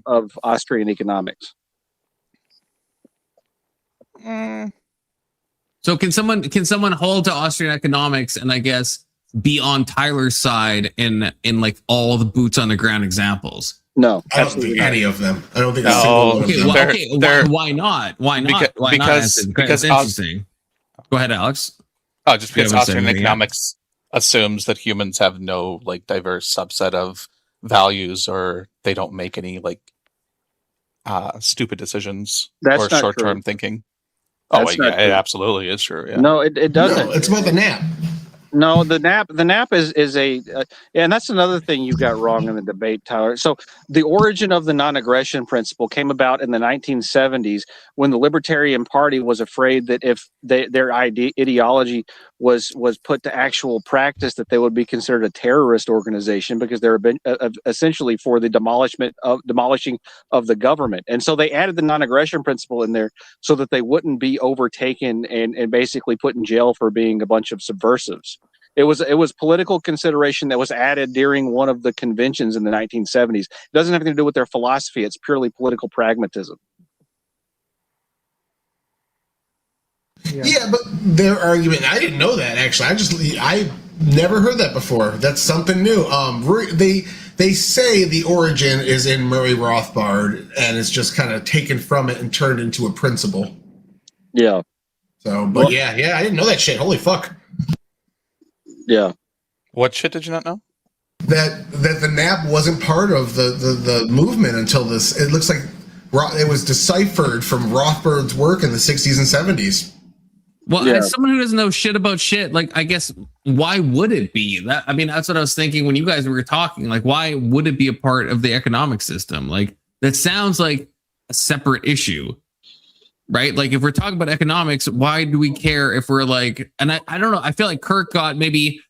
of Austrian economics. So can someone hold to Austrian economics and I guess be on Tyler's side in like all the boots on the ground examples? No, I don't think any of them. I don't think a single one of them. Why not? Why not? Because it's interesting. Go ahead, Alex. Oh, just because Austrian economics assumes that humans have no like diverse subset of values, or they don't make any like stupid decisions or short-term thinking. Oh, it absolutely is true. Yeah. No, it doesn't. No, it's about the nap. No, the nap is a and that's another thing you got wrong in the debate, Tyler. So the origin of the non-aggression principle came about in the 1970s when the Libertarian Party was afraid that if their ideology was put to actual practice, that they would be considered a terrorist organization because they're essentially for the demolishing of the government. And so they added the non-aggression principle in there so that they wouldn't be overtaken and basically put in jail for being a bunch of subversives. It was political consideration that was added during one of the conventions in the 1970s. It doesn't have anything to do with their philosophy. It's purely political pragmatism. Yeah, but their argument, I didn't know that actually. I never heard that before. That's something new. They say the origin is in Murray Rothbard and it's just kind of taken from it and turned into a principle. Yeah. So, but yeah, I didn't know that shit. Holy fuck. Yeah. What shit did you not know? That the NAP wasn't part of the movement until this. It looks like it was deciphered from Rothbard's work in the 60s and 70s. Well, as someone who doesn't know shit about shit, like, I guess, why would it be that? I mean, that's what I was thinking when you guys were talking. Like, why would it be a part of the economic system? Like, that sounds like a separate issue, right? Like, if we're talking about economics, why do we care if we're like, and I don't know, I feel like Kirk got maybe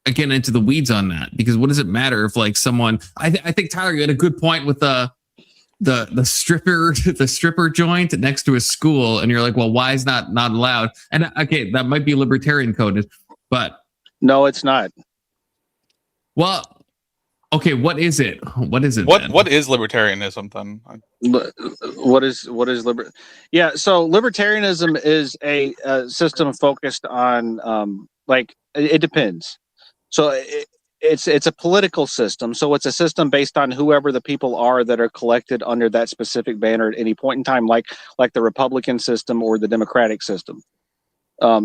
again into the weeds on that, because what does it matter if like someone, I think Tyler, you had a good point with the stripper joint next to a school, and you're like, well, why is not allowed? And okay, that might be libertarian coded, but no, it's not. Well, okay, what is it? What is it? What is libertarianism then? What is Yeah, so libertarianism is a system focused on like it depends. So it's a political system. So it's a system based on whoever the people are that are collected under that specific banner at any point in time, like the Republican system or the Democratic system.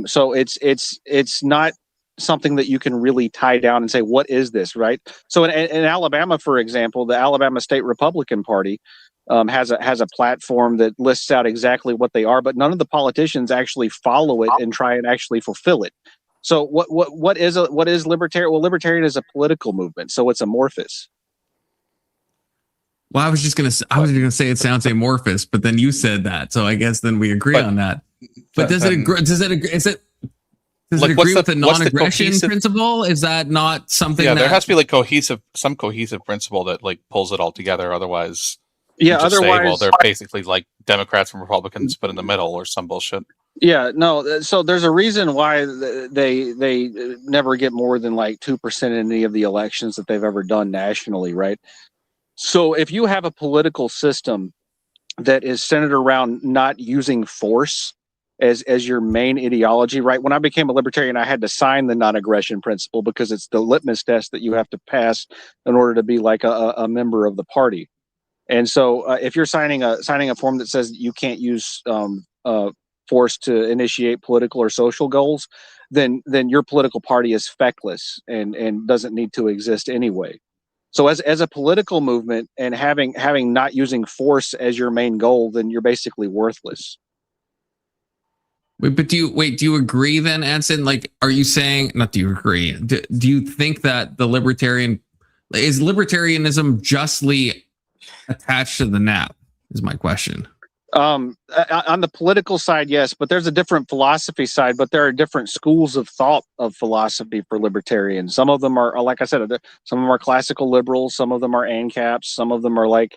So it's not something that you can really tie down and say, what is this, right? So in Alabama, for example, the Alabama State Republican Party has a platform that lists out exactly what they are, but none of the politicians actually follow it and try and actually fulfill it. So what is libertarian? Well, libertarian is a political movement, so it's amorphous. Well, I was just gonna say it sounds amorphous, but then you said that, so I guess then we agree on that. But does it agree with the non-aggression principle? Is that not something? Yeah, there has to be like some cohesive principle that like pulls it all together. Otherwise, otherwise, they're basically like Democrats and Republicans, but in the middle or some bullshit. Yeah, no. So there's a reason why they never get more than like 2% in any of the elections that they've ever done nationally, right? So if you have a political system that is centered around not using force as your main ideology, right? When I became a libertarian, I had to sign the non-aggression principle because it's the litmus test that you have to pass in order to be like a member of the party. And so if you're signing a form that says you can't use force to initiate political or social goals, then your political party is feckless and doesn't need to exist anyway. So as a political movement and having not using force as your main goal, then you're basically worthless. Wait, but do you agree then, Anson? Like, are you saying, not do you agree? Do you think that is libertarianism justly attached to the NAP is my question. On the political side, yes, but there's a different philosophy side, but there are different schools of thought of philosophy for libertarians. Some of them are, like I said, some of them are classical liberals, some of them are ANCAPs, some of them are like,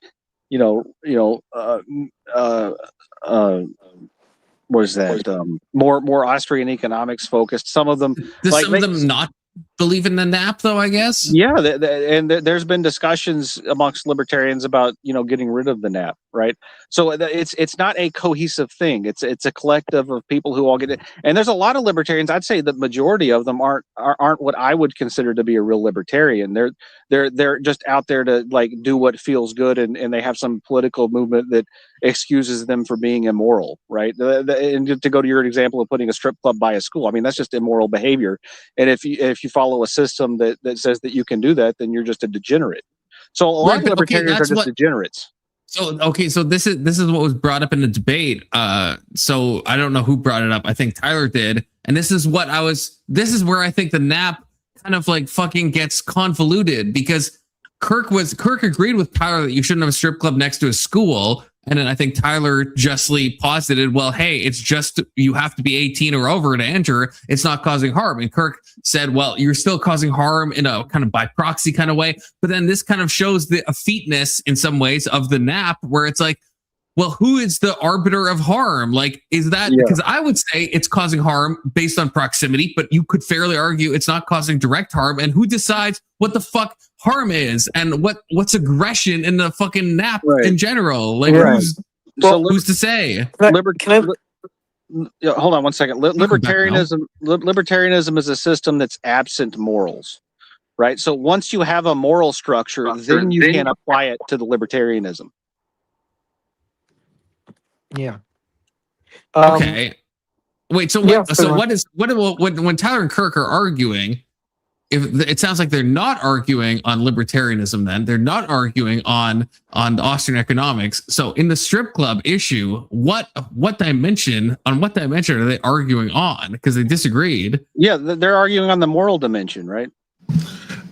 what is that? More Austrian economics focused. Some of them, some of them not believe in the NAP, though, I guess. Yeah, and there's been discussions amongst libertarians about getting rid of the NAP, right? So it's not a cohesive thing. It's a collective of people who all get it. And there's a lot of libertarians. I'd say the majority of them aren't what I would consider to be a real libertarian. They're just out there to like do what feels good, and they have some political movement that excuses them for being immoral, right? And to go to your example of putting a strip club by a school, I mean that's just immoral behavior. And if you follow a system that says that you can do that, then you're just a degenerate. So a lot of libertarians are just degenerates. So this is what was brought up in the debate. So I don't know who brought it up. I think Tyler did. And this is where I think the nap kind of like fucking gets convoluted, because Kirk agreed with Tyler that you shouldn't have a strip club next to a school. And then I think Tyler justly posited, well, hey, it's just you have to be 18 or over to enter. It's not causing harm. And Kirk said, well, you're still causing harm in a kind of by proxy kind of way. But then this kind of shows the effeteness in some ways of the nap, where it's like, well, who is the arbiter of harm? Like, is that because I would say it's causing harm based on proximity, but you could fairly argue it's not causing direct harm. And who decides what the fuck harm is and what's aggression in the fucking nap in general? Like, who's to say? Hold on one second. Libertarianism is a system that's absent morals, right? So once you have a moral structure, then you can apply it to the libertarianism. Yeah. Okay. Wait. So when Tyler and Kirk are arguing, if it sounds like they're not arguing on libertarianism, then they're not arguing on Austrian economics. So in the strip club issue, what dimension are they arguing on? Because they disagreed. Yeah, they're arguing on the moral dimension, right?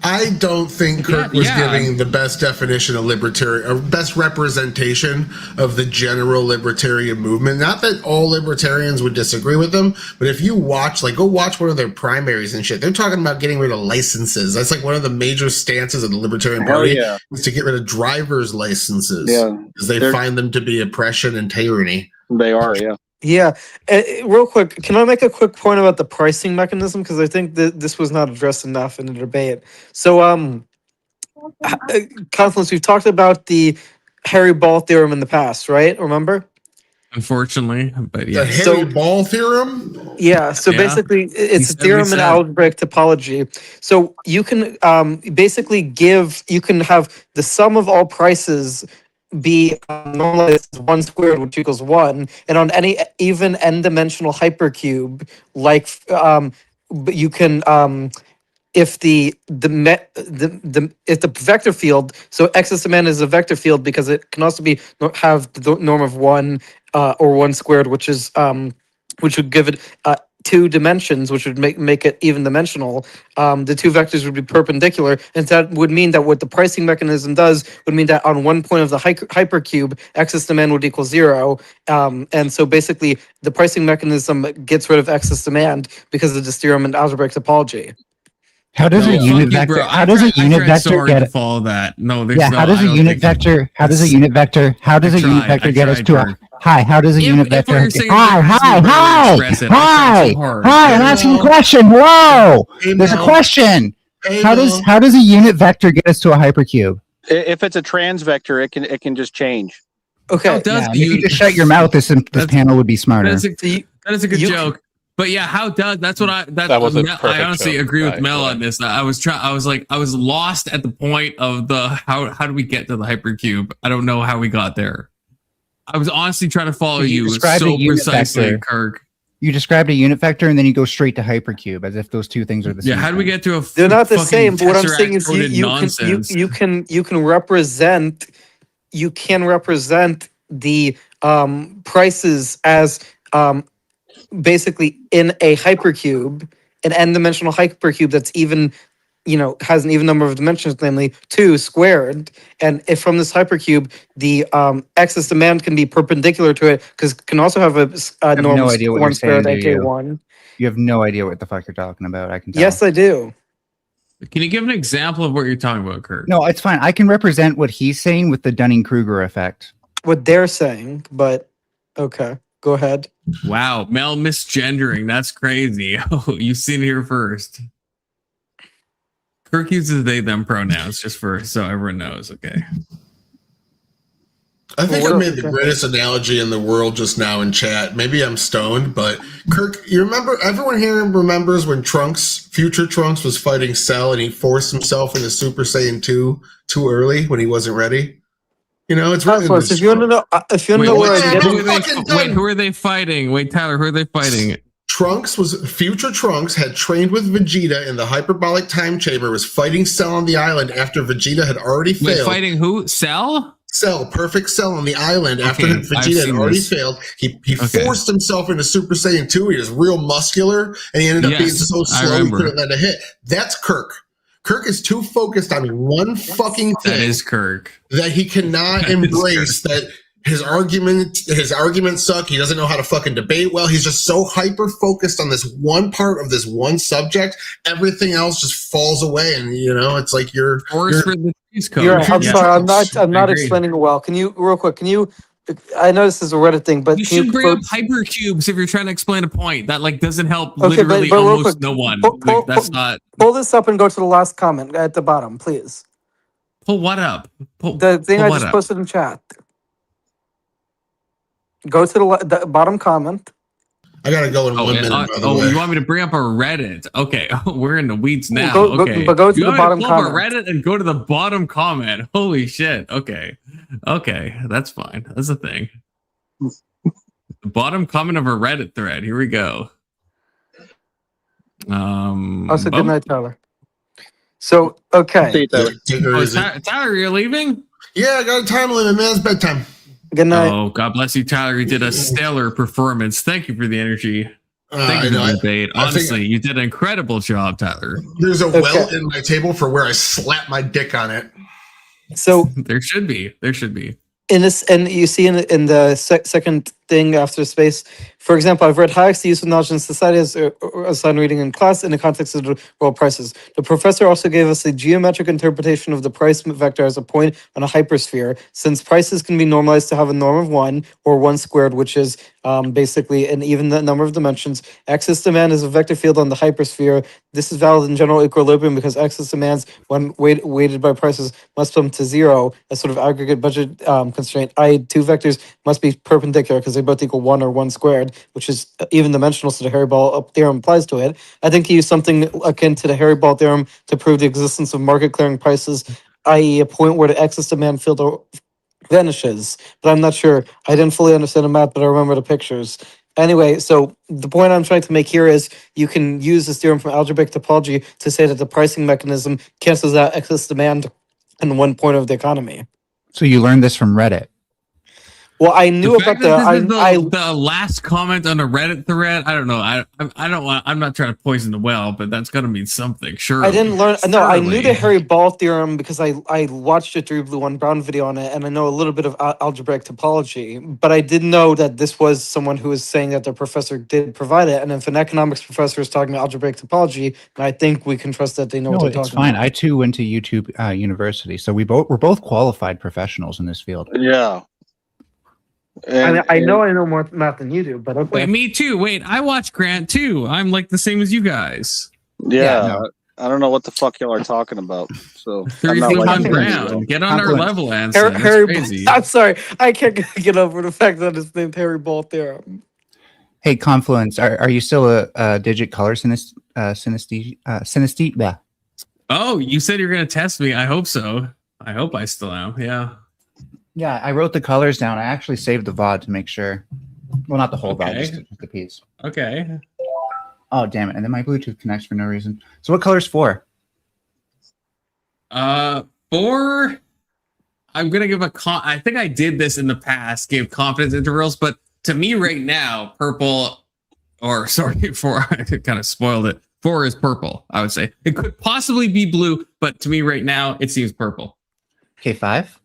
I don't think Kirk was giving the best definition of libertarian, or best representation of the general libertarian movement. Not that all libertarians would disagree with them, but if you go watch one of their primaries and shit, they're talking about getting rid of licenses. That's like one of the major stances of the Libertarian Party is to get rid of driver's licenses. Yeah, because they find them to be oppression and tyranny. They are, yeah. Yeah, real quick, can I make a quick point about the pricing mechanism? Because I think that this was not addressed enough in the debate. So, Confluence, we've talked about the Harry Ball theorem in the past, right? Remember? Unfortunately, but yeah. The Harry Ball theorem? Yeah, so basically, it's a theorem in algebraic topology. So you can you can have the sum of all prices be normalized as 1 squared, which equals 1, and on any even n-dimensional hypercube, like you can if the vector field, so x is is a vector field because it can also have the norm of 1 or 1 squared, which is which would give it 2 dimensions, which would make it even dimensional. The 2 vectors would be perpendicular, and that would mean that what the pricing mechanism does would mean that on one point of the hypercube, excess demand would equal 0. And so basically, the pricing mechanism gets rid of excess demand because of this theorem in algebraic topology. How does a unit vector? How does a unit vector get? Follow that? No, how does a unit vector? How does a unit vector? How does a unit vector get us to a hi? How does a unit vector? Hi! I'm asking a question. Hello, there's a question. How does a unit vector get us to a hypercube? If it's a trans vector, it can just change. Okay. If you just shut your mouth, this panel would be smarter. That is a good joke. But yeah, I honestly agree with Mel on this. I was lost at the point of how do we get to the hypercube? I don't know how we got there. I was honestly trying to follow you so precisely, Kirk. You described a unit vector and then you go straight to hypercube as if those two things are the same. Yeah, how do we get to a They're not the same, but what I'm saying is you can represent the prices as basically in a hypercube, an n-dimensional hypercube that's even, has an even number of dimensions, namely 2 squared. And if from this hypercube, the excess demand can be perpendicular to it, because it can also have a normal 1 squared AK1. You have no idea what the fuck you're talking about. I can tell. Yes, I do. Can you give an example of what you're talking about, Kirk? No, it's fine. I can represent what he's saying with the Dunning-Kruger effect. What they're saying, but okay. Go ahead. Wow, Mel misgendering. That's crazy. Oh, you've seen it here first. Kirk uses they, them pronouns just so everyone knows. Okay. I think I made the greatest analogy in the world just now in chat. Maybe I'm stoned, but Kirk, you remember, everyone here remembers when future Trunks was fighting Cell and he forced himself into Super Saiyan 2 too early when he wasn't ready? It's right. If you want to know where I get who are they fighting? Wait, Tyler, who are they fighting? Future Trunks had trained with Vegeta in the hyperbolic time chamber, was fighting Cell on the island after Vegeta had already failed. Fighting who? Cell? cell, perfect cell on the island after Okay, Vegeta had already failed. He forced himself into Super Saiyan 2. He was real muscular, and he ended up being so slow he couldn't let a hit. That's Kirk. Kirk is too focused on one fucking thing. That is Kirk. That he cannot embrace that his arguments suck. He doesn't know how to fucking debate well. He's just so hyper focused on this one part of this one subject. Everything else just falls away, and it's like you're for the cheese code. I'm sorry, I'm not explaining it well. Can you real quick? I know this is a Reddit thing, but you should bring up hypercubes if you're trying to explain a point. That doesn't help literally but almost no one. That's not. Pull this up and go to the last comment at the bottom, please. Pull what up? The thing I just posted in chat. Go to the bottom comment. I gotta go in 1 minute. You want me to bring up a Reddit? Okay, we're in the weeds now. Go to the bottom comment. Reddit and go to the bottom comment. Holy shit. Okay, that's fine. That's a thing. The bottom comment of a Reddit thread. Here we go. Also, good night, Tyler. So, okay. Tyler, you're leaving? Yeah, I got a time limit, man. It's bedtime. Good night. Oh, God bless you, Tyler. You did a stellar performance. Thank you for the energy. Thank you for the debate. Honestly, you did an incredible job, Tyler. There's a well in my table for where I slap my dick on it. So there should be. In this, and you see in the second thing after space, for example, I've read Hayek's The Use of Knowledge in Society as assigned reading in class in the context of the world prices. The professor also gave us a geometric interpretation of the price vector as a point on a hypersphere, since prices can be normalized to have a norm of 1 or 1 squared, which is basically an even number of dimensions. Excess demand is a vector field on the hypersphere. This is valid in general equilibrium because excess demands, when weighted by prices, must come to 0 as sort of aggregate budget constraint, i.e. two vectors must be perpendicular because they both equal 1 or 1 squared, which is even dimensional, so the Hairy-Ball theorem applies to it. I think he used something akin to the Hairy-Ball theorem to prove the existence of market clearing prices, i.e. a point where the excess demand field vanishes, but I'm not sure. I didn't fully understand the math, but I remember the pictures. Anyway, so the point I'm trying to make here is you can use this theorem from algebraic topology to say that the pricing mechanism cancels out excess demand in one point of the economy. So you learned this from Reddit. Well, I knew about the last comment on a Reddit thread. I don't know. I'm not trying to poison the well, but that's gonna mean something. Sure. I didn't learn. No, I knew the Hairy-Ball theorem because I watched a 3 Blue 1 Brown video on it, and I know a little bit of algebraic topology. But I didn't know that this was someone who was saying that their professor did provide it. And if an economics professor is talking about algebraic topology, then I think we can trust that they know what they're talking about. It's fine. I too went to YouTube University, so we're both qualified professionals in this field. Yeah. I know more math than you do, but okay. Wait, me too. Wait, I watch Grant too. I'm like the same as you guys. Yeah, no. I don't know what the fuck y'all are talking about. So I'm not on Grant. Get on our level, Anson. Crazy. I'm sorry, I can't get over the fact that it's named Hairy-Ball theorem. Hey, Confluence, are you still a digit color synesthete? Oh, you said you're gonna test me. I hope so. I hope I still am. Yeah. Yeah, I wrote the colors down. I actually saved the VOD to make sure. Well, not the whole VOD, just the piece. Okay. Oh, damn it. And then my Bluetooth connects for no reason. So what color's 4? 4, I'm going to give I think I did this in the past, gave confidence intervals, but to me right now, purple, or sorry, 4, I kind of spoiled it. 4 is purple, I would say. It could possibly be blue, but to me right now, it seems purple. Okay, 5?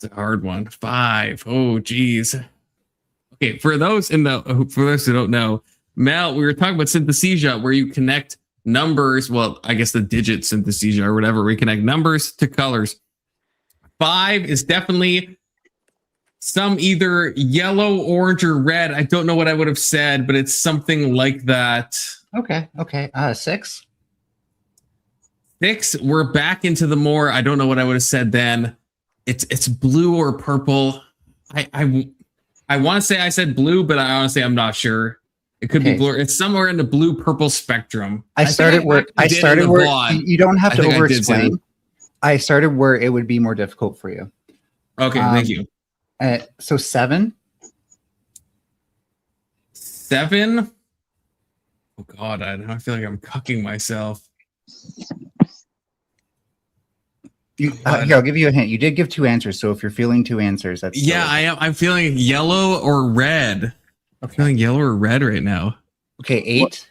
It's a hard one. 5. Oh, geez. Okay, for those who don't know, Mel, we were talking about synesthesia, where you connect numbers. Well, I guess the digit synesthesia or whatever. We connect numbers to colors. 5 is definitely some either yellow, orange, or red. I don't know what I would have said, but it's something like that. Okay. 6. 6. We're back into the more. I don't know what I would have said then. It's blue or purple. I want to say I said blue, but I honestly I'm not sure. It could be blue. It's somewhere in the blue purple spectrum. I started where you don't have to over explain. I started where it would be more difficult for you. Okay, thank you. So 7. 7. Oh God, I feel like I'm cucking myself. Here, I'll give you a hint. You did give 2 answers, so if you're feeling 2 answers, that's I am. I'm feeling yellow or red. I'm feeling yellow or red right now. Okay, 8. What?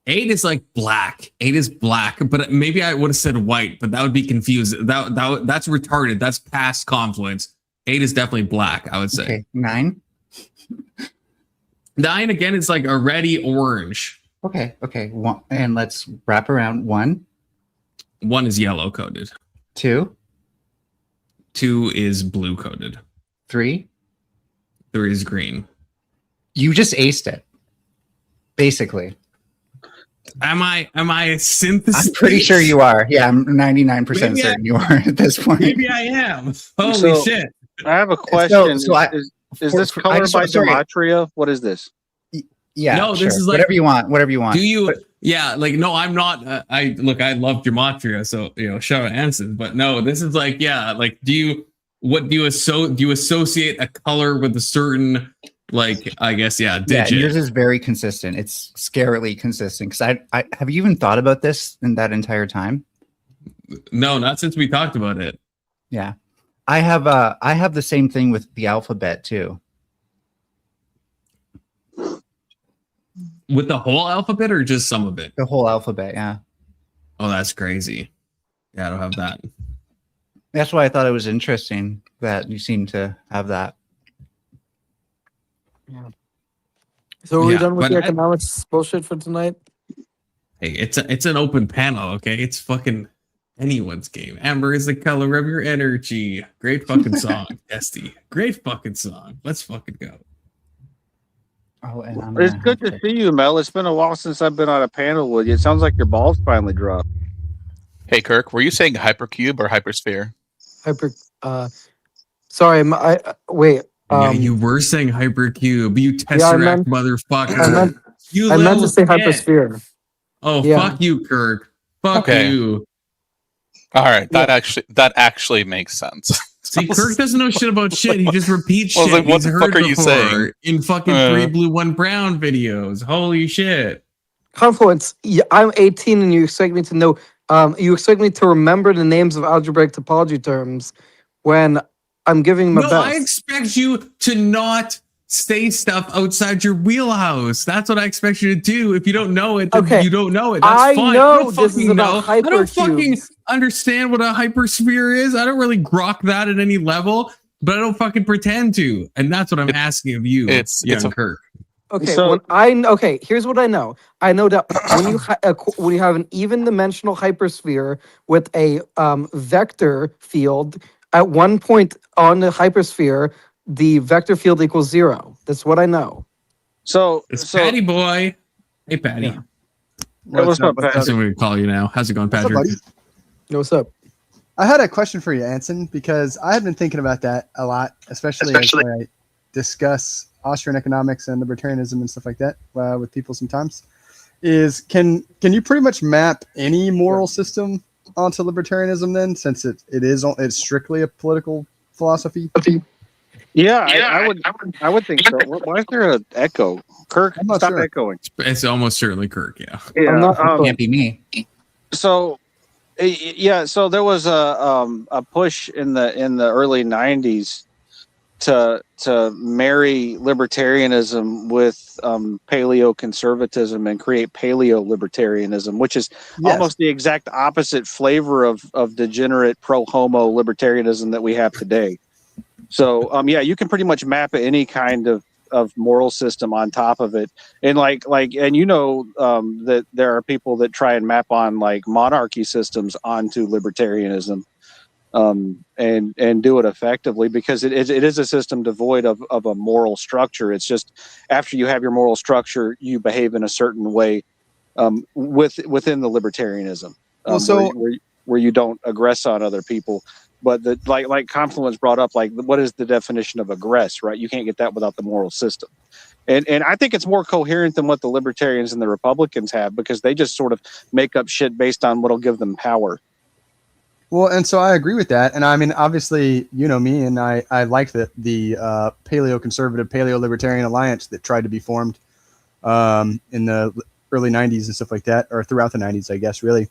8 is like black. 8 is black, but maybe I would have said white, but that would be confused. That's retarded. That's past confluence. 8 is definitely black, I would say. Okay, 9. 9 again is like a reddy orange. Okay. And let's wrap around 1. 1 is yellow coded. 2. 2 is blue coded. 3. 3 is green. You just aced it. Basically. Am I synthesis? I'm pretty sure you are. Yeah, I'm 99% certain you are at this point. Maybe I am. Holy shit. I have a question. Is this colored by sorry. gematria? What is this? Yeah. No, sure. this is like whatever you want. Whatever you want. Do you? Yeah, like no, I'm not. I love gematria, so shout out Anson. But no, this is like like do you associate a color with a certain I guess digit? Yeah, yours is very consistent. It's scarily consistent. Because I have you even thought about this in that entire time? No, not since we talked about it. Yeah, I have the same thing with the alphabet too. With the whole alphabet or just some of it? The whole alphabet, yeah. Oh, that's crazy. Yeah, I don't have that. That's why I thought it was interesting that you seem to have that. Yeah. So are we done with the economics bullshit for tonight? Hey, it's an open panel, okay? It's fucking anyone's game. Amber is the color of your energy. Great fucking song, Esty. Great fucking song. Let's fucking go. Oh, and it's good to see you, Mel. It's been a while since I've been on a panel with you. It sounds like your balls finally dropped. Hey, Kirk, were you saying hypercube or hypersphere? Sorry, wait. Yeah, you were saying hypercube. You tesseract motherfucker. I meant to say hypersphere. Oh, fuck you, Kirk. Fuck you. All right, that actually makes sense. See, Kirk doesn't know shit about shit. He just repeats shit. Like, what he's the fuck are you saying? In fucking 3 blue 1 brown videos. Holy shit. Confluence. I'm 18 and you expect me to know. You expect me to remember the names of algebraic topology terms when I'm giving my best. I expect you to not say stuff outside your wheelhouse. That's what I expect you to do. If you don't know it, then you don't know it. That's fine. Know this is about hypercubes. I don't fucking understand what a hypersphere is. I don't really grok that at any level, but I don't fucking pretend to. And that's what I'm asking of you. It's Kirk. Okay, here's what I know. I know that when you have an even dimensional hypersphere with a vector field, at one point on the hypersphere, the vector field equals 0. That's what I know. So Patty boy. Hey, Patty. Yeah. What's up, Patty? That's what we call you now. How's it going, Patrick? What's up? I had a question for you, Anson, because I have been thinking about that a lot, especially as I discuss Austrian economics and libertarianism and stuff like that with people sometimes. Can you pretty much map any moral system onto libertarianism then, since it's strictly a political philosophy? Yeah, I would think so. Why is there an echo? Kirk, stop echoing. It's almost certainly Kirk, yeah. Can't be me. So so there was a push in the early 90s to marry libertarianism with paleoconservatism and create paleo-libertarianism, which is almost the exact opposite flavor of degenerate pro-homo libertarianism that we have today. So you can pretty much map any kind of moral system on top of it, and that there are people that try and map on like monarchy systems onto libertarianism. And do it effectively, because it is a system devoid of a moral structure. It's just after you have your moral structure, you behave in a certain way within the libertarianism, where you don't aggress on other people. But like Confluence brought up, like what is the definition of aggress, right? You can't get that without the moral system. And I think it's more coherent than what the libertarians and the Republicans have, because they just sort of make up shit based on what'll give them power. Well, and so I agree with that. And I mean, obviously, you know me, and I like the paleo-conservative, paleo-libertarian alliance that tried to be formed in the early 90s and stuff like that, or throughout the 90s, I guess, really.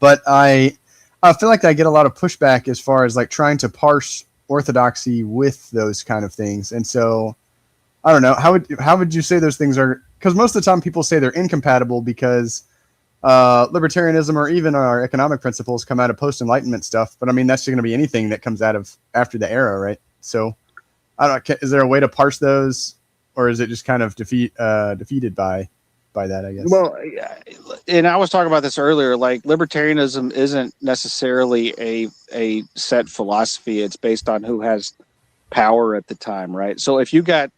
But I I feel like I get a lot of pushback as far as like trying to parse orthodoxy with those kind of things. And so I don't know, how would you say those things are, because most of the time people say they're incompatible because libertarianism or even our economic principles come out of post-enlightenment stuff. But I mean, that's going to be anything that comes out of after the era, right? So I don't know, is there a way to parse those, or is it just kind of defeated by that, I guess? Well, and I was talking about this earlier, like libertarianism isn't necessarily a set philosophy. It's based on who has power at the time, right? So if you got,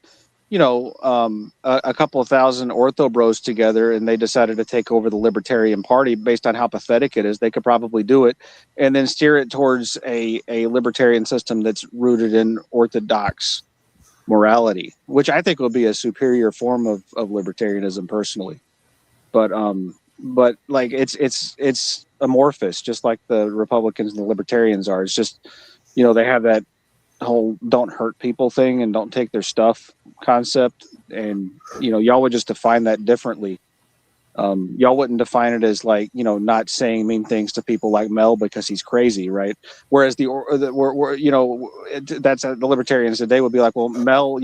a couple of thousand ortho bros together and they decided to take over the Libertarian Party based on how pathetic it is, they could probably do it and then steer it towards a libertarian system that's rooted in orthodox morality, which I think will be a superior form of libertarianism personally. But like it's amorphous, just like the Republicans and the Libertarians are. It's just, they have that whole don't hurt people thing and don't take their stuff concept. And, y'all would just define that differently. Y'all wouldn't define it as like, not saying mean things to people like Mel because he's crazy, right? Whereas the libertarians today would be like, well, Mel,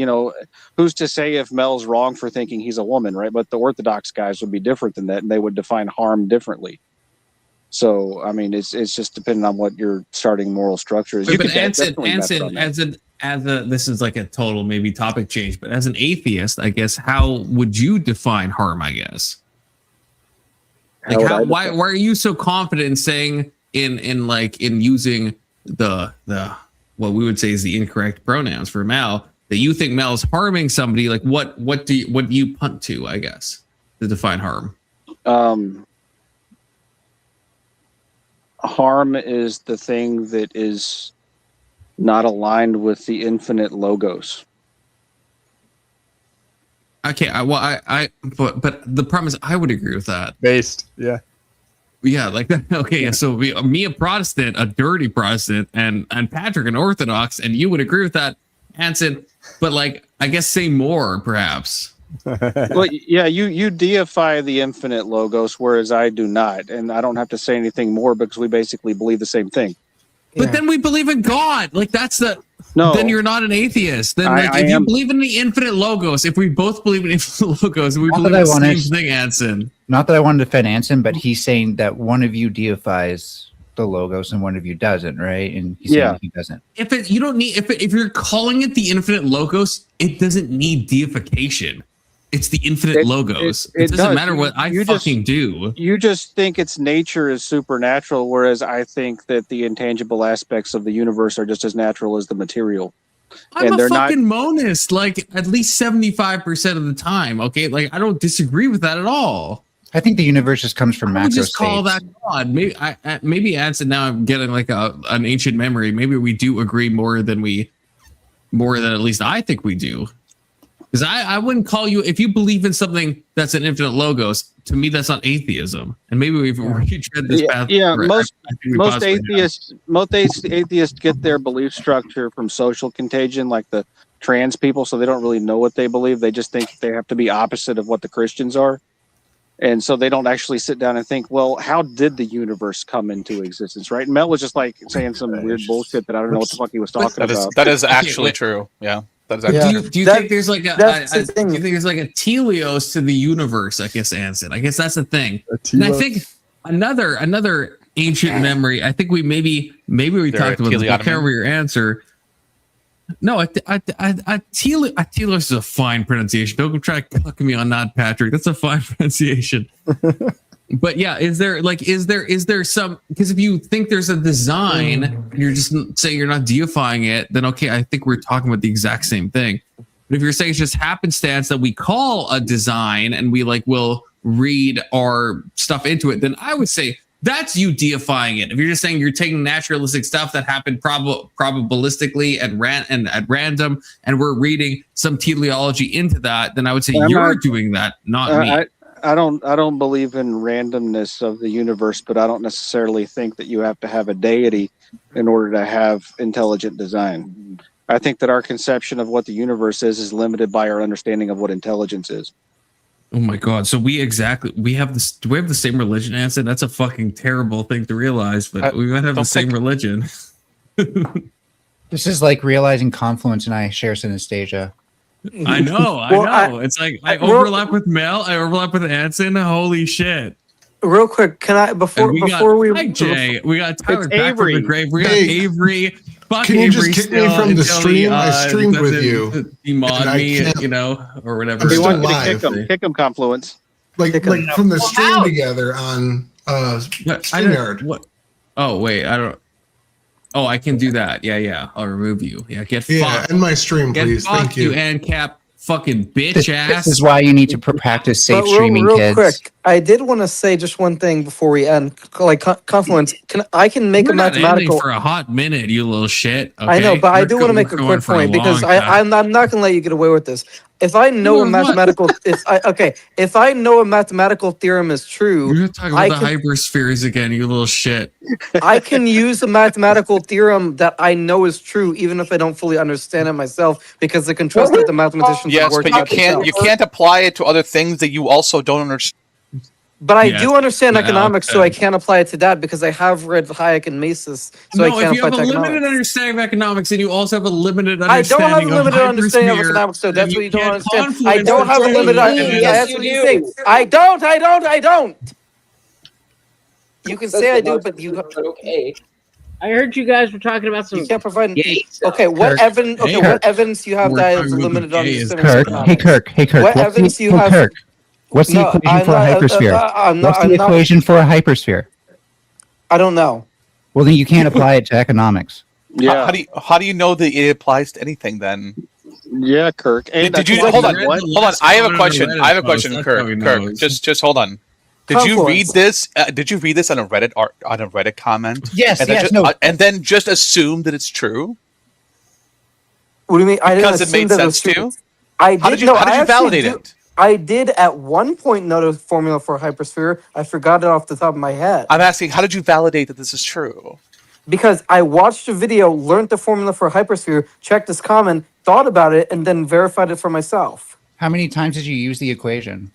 who's to say if Mel's wrong for thinking he's a woman, right? But the orthodox guys would be different than that, and they would define harm differently. So, I mean, it's just depending on what your starting moral structure is. But Anson, this is like a total maybe topic change, but as an atheist, I guess, how would you define harm, I guess? Like why are you so confident in saying in using the what we would say is the incorrect pronouns for Mel, that you think Mel is harming somebody? Like what do you punt to, I guess, to define harm? Harm is the thing that is not aligned with the infinite logos. Okay, but the problem is I would agree with that. Yeah, like that. Okay, so me a Protestant, a dirty Protestant, and Patrick an Orthodox, and you would agree with that, Anson. But like, I guess say more, perhaps. Well, yeah, you deify the infinite logos, whereas I do not, and I don't have to say anything more because we basically believe the same thing. But then we believe in God. Like that's then you're not an atheist. Then if you believe in the infinite logos, if we both believe in infinite logos, we believe in the same thing, Anson. Not that I want to defend Anson, but he's saying that one of you deifies the logos and one of you doesn't, right? And he's saying he doesn't. If you're calling it the infinite logos, it doesn't need deification. It's the infinite logos. It doesn't matter what I fucking do. You just think its nature is supernatural, whereas I think that the intangible aspects of the universe are just as natural as the material. I'm a fucking monist, like at least 75% of the time. Okay, like I don't disagree with that at all. I think the universe just comes from macro just call that God. Maybe Anson. Now I'm getting like an ancient memory. Maybe we do agree more than at least I think we do. Because I wouldn't call you, if you believe in something that's an infinite logos, to me that's not atheism. And maybe we've tread this path. Yeah, most atheists get their belief structure from social contagion, like the trans people, so they don't really know what they believe. They just think they have to be opposite of what the Christians are. And so they don't actually sit down and think, well, how did the universe come into existence, right? And Mel was just like saying some weird bullshit that I don't know what the fuck he was talking about. That is actually true. Yeah. Do you think there's like a teleos to the universe? I guess, Anson. I guess that's the thing. And I think another ancient memory. I think we maybe we talked about this. I can't remember your answer. No, teleos is a fine pronunciation. Don't try to cuck me on that, Patrick. That's a fine pronunciation. But yeah, is there some, because if you think there's a design and you're just saying you're not deifying it, then okay, I think we're talking about the exact same thing. But if you're saying it's just happenstance that we call a design and we will read our stuff into it, then I would say that's you deifying it. If you're just saying you're taking naturalistic stuff that happened probabilistically at random, and we're reading some teleology into that, then I would say you're doing that, not me. I don't believe in randomness of the universe, but I don't necessarily think that you have to have a deity in order to have intelligent design. I think that our conception of what the universe is limited by our understanding of what intelligence is. Oh my god! So we have this. Do we have the same religion, Anson? That's a fucking terrible thing to realize, but we might have the same religion. This is like realizing Confluence and I share synesthesia. I know. It's like I overlap with Mel. I overlap with Anson. Holy shit! Real quick, can I before we hi Jay, we got Tyler back from the grave. We got Avery. Fuck can you Avery just kick me from the stream? I streamed with you. Demod me, you know, or whatever. We want you to kick him, Confluence. Like from the stream together on StreamYard. What? Oh wait, I don't. Oh, I can do that. Yeah. I'll remove you. Yeah, get fucked. Yeah, in my stream, please. Thank you. And Cap, fucking bitch ass. This is why you need to practice safe streaming, real kids. Quick, I did want to say just one thing before we end. Like Confluence, I can make a mathematical for a hot minute, you little shit. Okay? I know, but I do want to make a quick point because I'm not going to let you get away with this. If I know a mathematical, if I know a mathematical theorem is true, you're talking about the hyperspheres again, you little shit. I can use a mathematical theorem that I know is true, even if I don't fully understand it myself, because I can trust that the mathematicians. Yes, but you can't apply it to other things that you also don't understand. But I do understand economics, so I can't apply it to that because I have read Hayek and Mises, so I can't apply it to economics. If you have a limited understanding of economics and you also have a limited I don't have a understanding limited understanding of economics, so that's what you don't understand. I don't have a limited understanding. Yes, you do. I don't. You can say I do, but you okay. I heard you guys were talking about some. You can't provide. Okay, what evidence? Okay, what evidence you have that I have a limited understanding? Kirk. What evidence you have? Kirk. What's the equation for a hypersphere? What's the equation for a hypersphere? I don't know. Well, then you can't apply it to economics. Yeah. How do you know that it applies to anything then? Yeah, Kirk. And did you hold on? Hold on. I have a question. Kirk. Just hold on. Did you read this? Did you read this on a Reddit comment? Yes. And then just assume that it's true. What do you mean? Because it made sense to you. How did you validate it? I did at one point know the formula for a hypersphere. I forgot it off the top of my head. I'm asking, how did you validate that this is true? Because I watched a video, learned the formula for a hypersphere, checked this comment, thought about it, and then verified it for myself. How many times did you use the equation?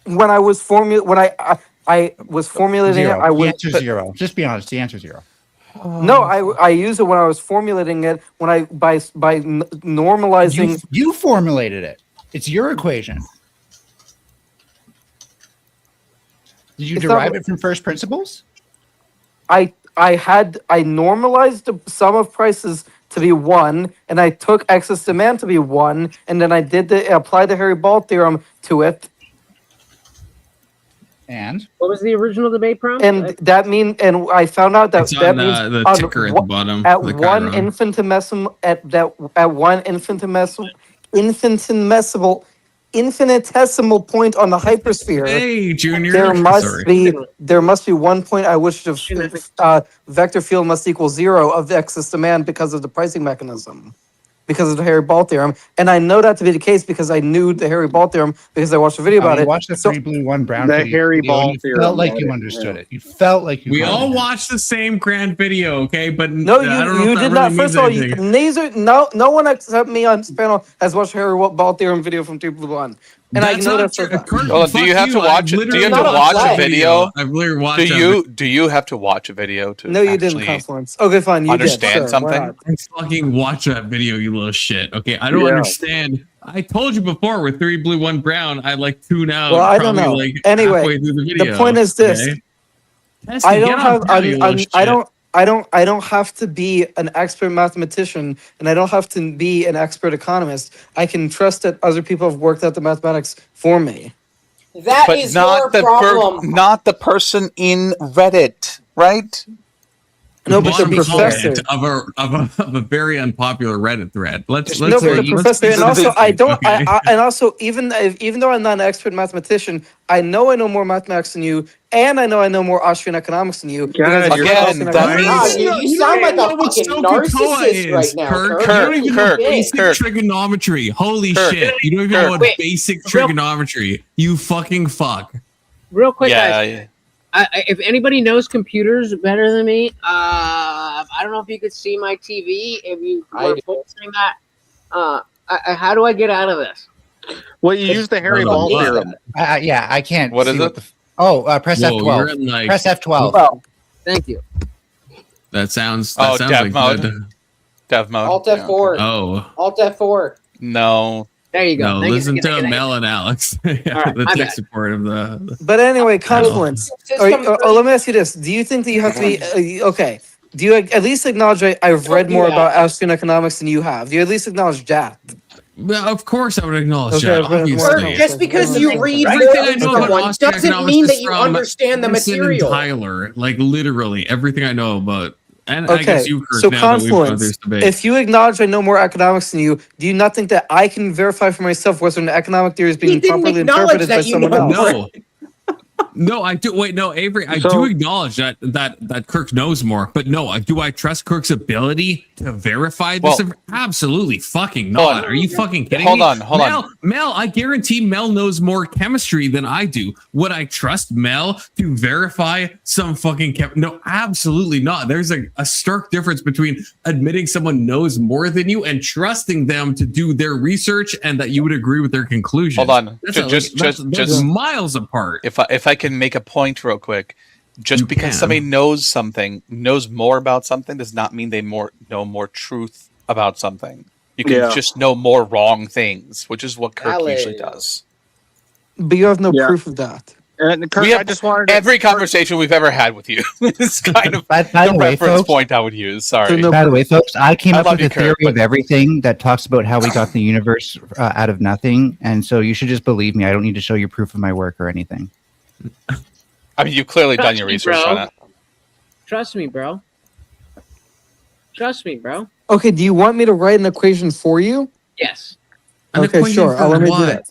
When I was I was formulating zero. it, I would. The answer's zero. Just be honest. The answer's zero. No, I used it when I was formulating it. When I by normalizing. You formulated it. It's your equation. Did you derive it from first principles? I normalized the sum of prices to be 1, and I took excess demand to be 1, and then I applied the Harry-Ball theorem to it. And what was the original debate prompt? And and I found out that it's that on, means the ticker at the bottom. At one infinitesimal point on the hypersphere. Hey, Junior. There must be 1 point at which the vector field must equal 0 of the excess demand because of the pricing mechanism, because of the Harry-Ball theorem. And I know that to be the case because I knew the Harry-Ball theorem because I watched a video about it. Watched the 3 blue 1 brown. The Harry-Ball theorem. Felt like you understood it. You felt like you. We all watched the same grand video, okay? But no, you did not. First of all, no one except me on this panel has watched Harry-Ball theorem video from 3 blue 1. And I know that's do you have to watch it? Do you have to watch a video? I've literally watched. Do you have to watch a video to? No, you didn't. Confluence. Okay, fine. You understand something. Fucking watch that video, you little shit. Okay, I don't understand. I told you before with 3 blue 1 brown, I tune out. Well, I don't know. Anyway, the point is this: I don't have to be an expert mathematician, and I don't have to be an expert economist. I can trust that other people have worked out the mathematics for me. That is your problem. Not the person in Reddit, right? No, but the professor of a very unpopular Reddit thread. Let's the professor, and also I don't. And also even though I'm not an expert mathematician, I know more mathematics than you, and I know more Austrian economics than you. You sound like a fucking narcissist right now, Kirk. You don't even know basic trigonometry. Holy shit! You don't even know what basic trigonometry. You fucking fuck. Real quick, guys. If anybody knows computers better than me, I don't know if you could see my TV. If you were posting that, how do I get out of this? Well, you use the Harry Ball theorem. Yeah, I can't. What see is it? Press Whoa, F12. you're in, like- Press F12. Well, thank you. That sounds dev like mode. good. Dev mode. Alt F4. Oh. Alt F4. No. There you go. No, Thank you. listen to Mel and Alex. All right, The my tech bad. support of the. But anyway, confluence. Let me ask you this: do you think that you have to be okay? Do you at least acknowledge I've read more about Austrian economics than you have? Do you at least acknowledge that? Well, of course, I would acknowledge Okay, that. Obviously, Just because you read everything I know about someone Austrian doesn't economics mean is that you from understand the Vincent and material. Tyler, like literally everything I know about, and I Okay, guess you, Kirk, so now that we've had confluence. this debate. If you acknowledge I know more economics than you, do you not think that I can verify for myself whether an economic theory is being didn't properly acknowledge interpreted by that you someone know else? No. No, I do. Wait, no, Avery, I do acknowledge that Kirk knows more, but no, do I trust Kirk's ability to verify this? Absolutely fucking not. Are you fucking kidding me? Hold on. Mel, I guarantee Mel knows more chemistry than I do. Would I trust Mel to verify some fucking No, absolutely not. There's a stark difference between admitting someone knows more than you and trusting them to do their research and that you would agree with their conclusion. Hold on. That's Just miles apart. If I can make a point real quick, just because somebody knows more about something does not mean they know more truth about something. You can just know more wrong things, which is what Kirk usually does. But you have no proof of that. And Kirk, I just wanted every conversation we've ever had with you. It's kind of by the the way, reference folks, point I would use. Sorry. By the way, folks, I came up love with a you, Kirk, theory of everything that talks about how we got the universe out of nothing, and so you should just believe me. I don't need to show you proof of my work or anything. I mean, you've clearly done your research on it. Trust me, bro. Trust me, bro. Okay, do you want me to write an equation for you? Yes. Okay, sure. Let me do that.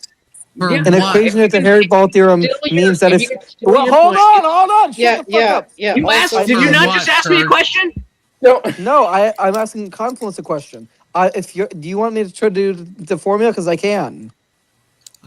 An equation of the Harry Ball theorem means that if hold on. Shut the fuck up. You asked? Did you not just ask me a question? No. I'm asking Confluence a question. Do you want me to try to do the formula? Because I can.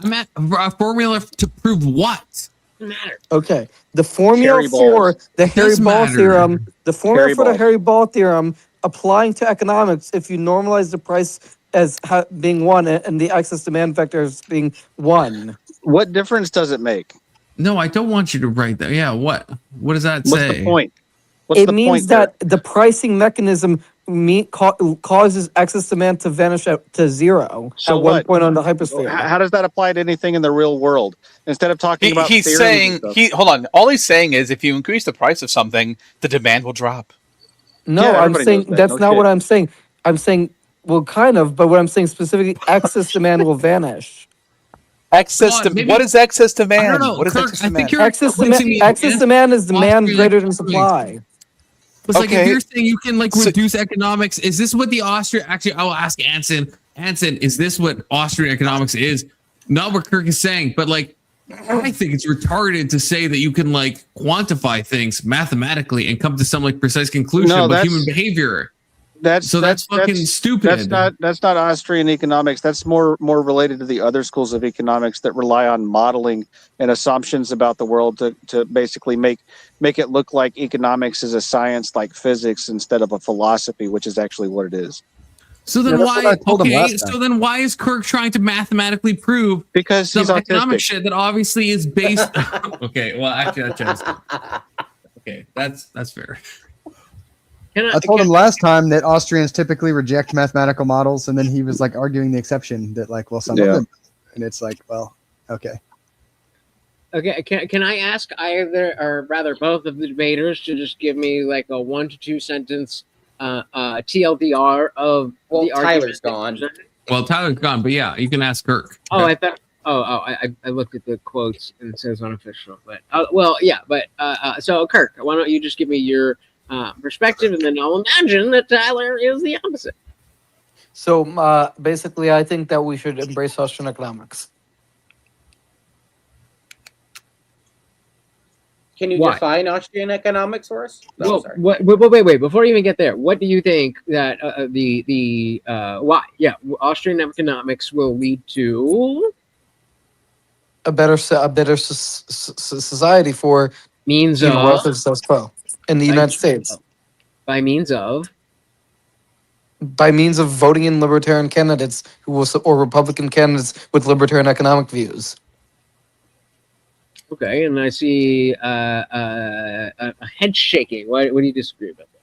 I'm at a formula to prove what? Doesn't matter. Okay, the formula for the Harry Ball theorem. The formula for the Harry Ball theorem applying to economics. If you normalize the price as being 1 and the excess demand vector as being 1. What difference does it make? No, I don't want you to write that. Yeah, what does that say? What's the point? It means that the pricing mechanism causes excess demand to vanish to zero at one point on the hypersphere. How does that apply to anything in the real world? Instead of talking about he's saying hold on. All he's saying is if you increase the price of something, the demand will drop. No, I'm saying that's not what I'm saying. I'm saying, well, kind of, but what I'm saying specifically, excess demand will vanish. Excess demand. What is excess demand? I don't know. What is Kirk, excess I think demand? you're Excess demand is demand greater than supply. It's like if you're saying you can reduce economics, is this what the Austrian? Actually, I will ask Anson. Anson, is this what Austrian economics is? Not what Kirk is saying, but I think it's retarded to say that you can quantify things mathematically and come to some precise conclusion with human behavior. That's fucking stupid. That's not Austrian economics. That's more related to the other schools of economics that rely on modeling and assumptions about the world to basically make it look like economics is a science like physics instead of a philosophy, which is actually what it is. So then why is Kirk trying to mathematically prove because some he's economic autistic. shit that obviously is based okay, well actually that's fair. I told him last time that Austrians typically reject mathematical models, and then he was arguing the exception that some of them, and it's okay. Okay, can I ask either or rather both of the debaters to just give me a 1 to 2 sentence TLDR of the Tyler's argument? gone. Well, Tyler's gone, but yeah, you can ask Kirk. Oh, I thought. I looked at the quotes and it says unofficial, but so Kirk, why don't you just give me your perspective, and then I'll imagine that Tyler is the opposite. So basically, I think that we should embrace Austrian economics. Can you define Austrian economics for us? No, sorry. Wait. Before you even get there, what do you think that why? Yeah, Austrian economics will lead to a better society for means of of status quo in the United States. By means of by means of voting in libertarian candidates who will or Republican candidates with libertarian economic views. Okay, and I see a head shaking. What do you disagree about that?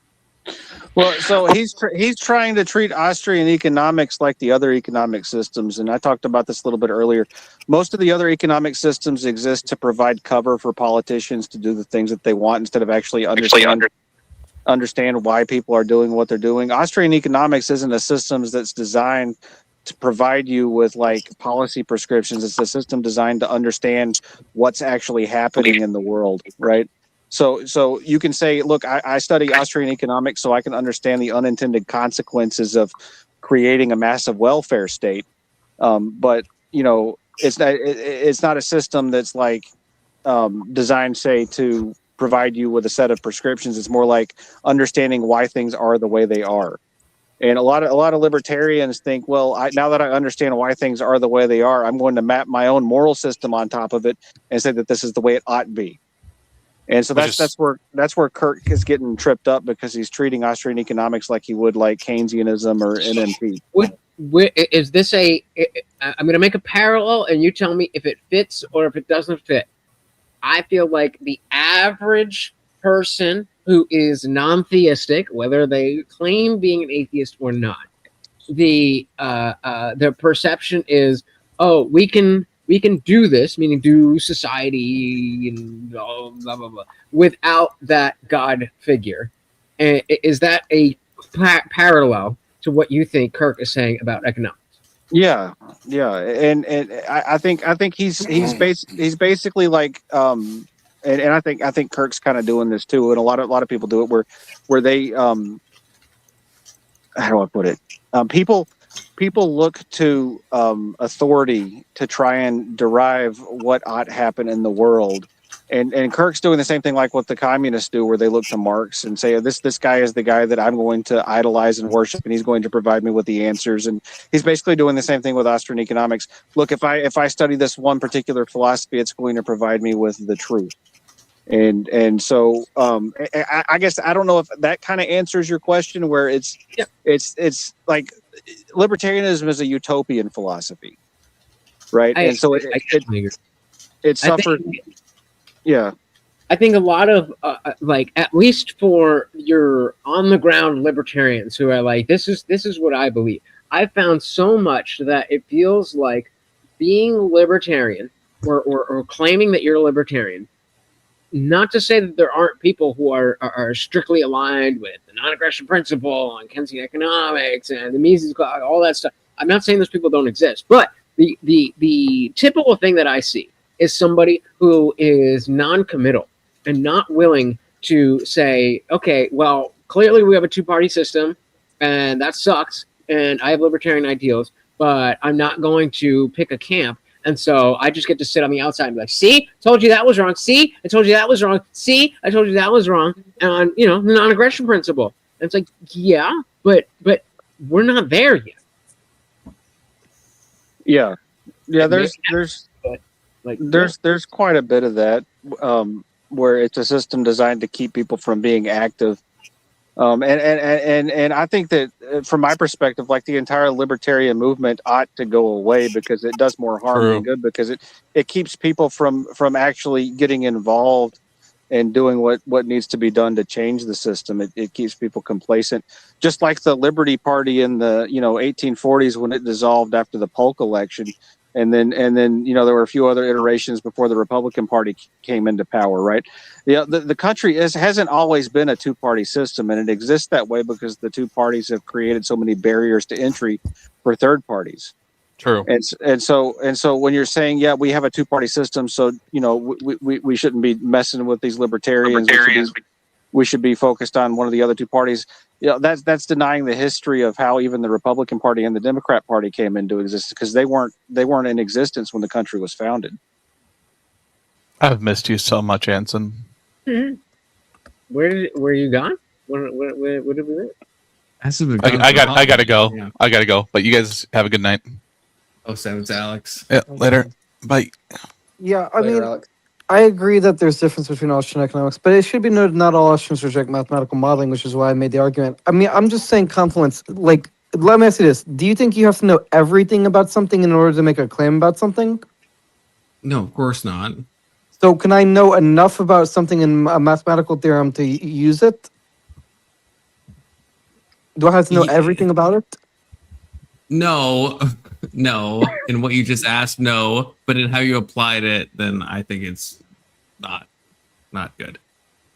Well, so he's trying to treat Austrian economics like the other economic systems, and I talked about this a little bit earlier. Most of the other economic systems exist to provide cover for politicians to do the things that they want instead of actually understand why people are doing what they're doing. Austrian economics isn't a system that's designed to provide you with like policy prescriptions. It's a system designed to understand what's actually happening in the world, right? So you can say, look, I study Austrian economics so I can understand the unintended consequences of creating a massive welfare state. But it's not a system that's like designed, say, to provide you with a set of prescriptions. It's more like understanding why things are the way they are. And a lot of libertarians think, well, now that I understand why things are the way they are, I'm going to map my own moral system on top of it and say that this is the way it ought to be. And so that's where Kirk is getting tripped up, because he's treating Austrian economics like he would like Keynesianism or NMP. Is this I'm going to make a parallel, and you tell me if it fits or if it doesn't fit. I feel like the average person who is non-theistic, whether they claim being an atheist or not, their perception is, oh, we can do this, meaning do society and blah, blah, blah, blah, without that God figure. And is that a parallel to what you think Kirk is saying about economics? Yeah, and I think he's basically like and I think Kirk's kind of doing this too, and a lot of people do it where they how do I put it? People look to authority to try and derive what ought to happen in the world. And Kirk's doing the same thing like what the communists do, where they look to Marx and say, this guy is the guy that I'm going to idolize and worship, and he's going to provide me with the answers. And he's basically doing the same thing with Austrian economics. Look, if I study this one particular philosophy, it's going to provide me with the truth. And so I guess I don't know if that kind of answers your question, where it's like libertarianism is a utopian philosophy, right? And so it suffered. Yeah, I think a lot of like, at least for your on the ground libertarians who are like, this is what I believe. I found so much that it feels like being libertarian or claiming that you're a libertarian. Not to say that there aren't people who are strictly aligned with the non-aggression principle and Keynesian economics and the Mises Clause, all that stuff. I'm not saying those people don't exist, but the typical thing that I see is somebody who is non-committal and not willing to say, okay, well, clearly we have a two-party system and that sucks, and I have libertarian ideals, but I'm not going to pick a camp. And so I just get to sit on the outside and be like, see, told you that was wrong. See, I told you that was wrong. See, I told you that was wrong. And, the non-aggression principle. And it's like, yeah, but we're not there yet. Yeah. There's quite a bit of that where it's a system designed to keep people from being active. And I think that from my perspective, like the entire libertarian movement ought to go away, because it does more harm than good, because it keeps people from actually getting involved and doing what needs to be done to change the system. It keeps people complacent, just like the Liberty Party in the 1840s when it dissolved after the Polk election. And then there were a few other iterations before the Republican Party came into power, right? The country hasn't always been a two-party system, and it exists that way because the two parties have created so many barriers to entry for third parties. True. And so when you're saying, yeah, we have a two-party system, so we shouldn't be messing with these libertarians. We should be focused on one of the other two parties. That's denying the history of how even the Republican Party and the Democrat Party came into existence, because they weren't in existence when the country was founded. I've missed you so much, Anson. Mm-hmm. Where you gone? Where did we live? I gotta go. Yeah. I gotta go. But you guys have a good night. Oh, 7's Alex. Yeah, later. Bye. Yeah, I mean, I agree that there's difference between Austrian economics, but it should be noted not all Austrians reject mathematical modeling, which is why I made the argument. I mean, I'm just saying confluence. Like, let me ask you this: do you think you have to know everything about something in order to make a claim about something? No, of course not. So, can I know enough about something in a mathematical theorem to use it? Do I have to know everything about it? No, no. In what you just asked, no. But in how you applied it, then I think it's not good.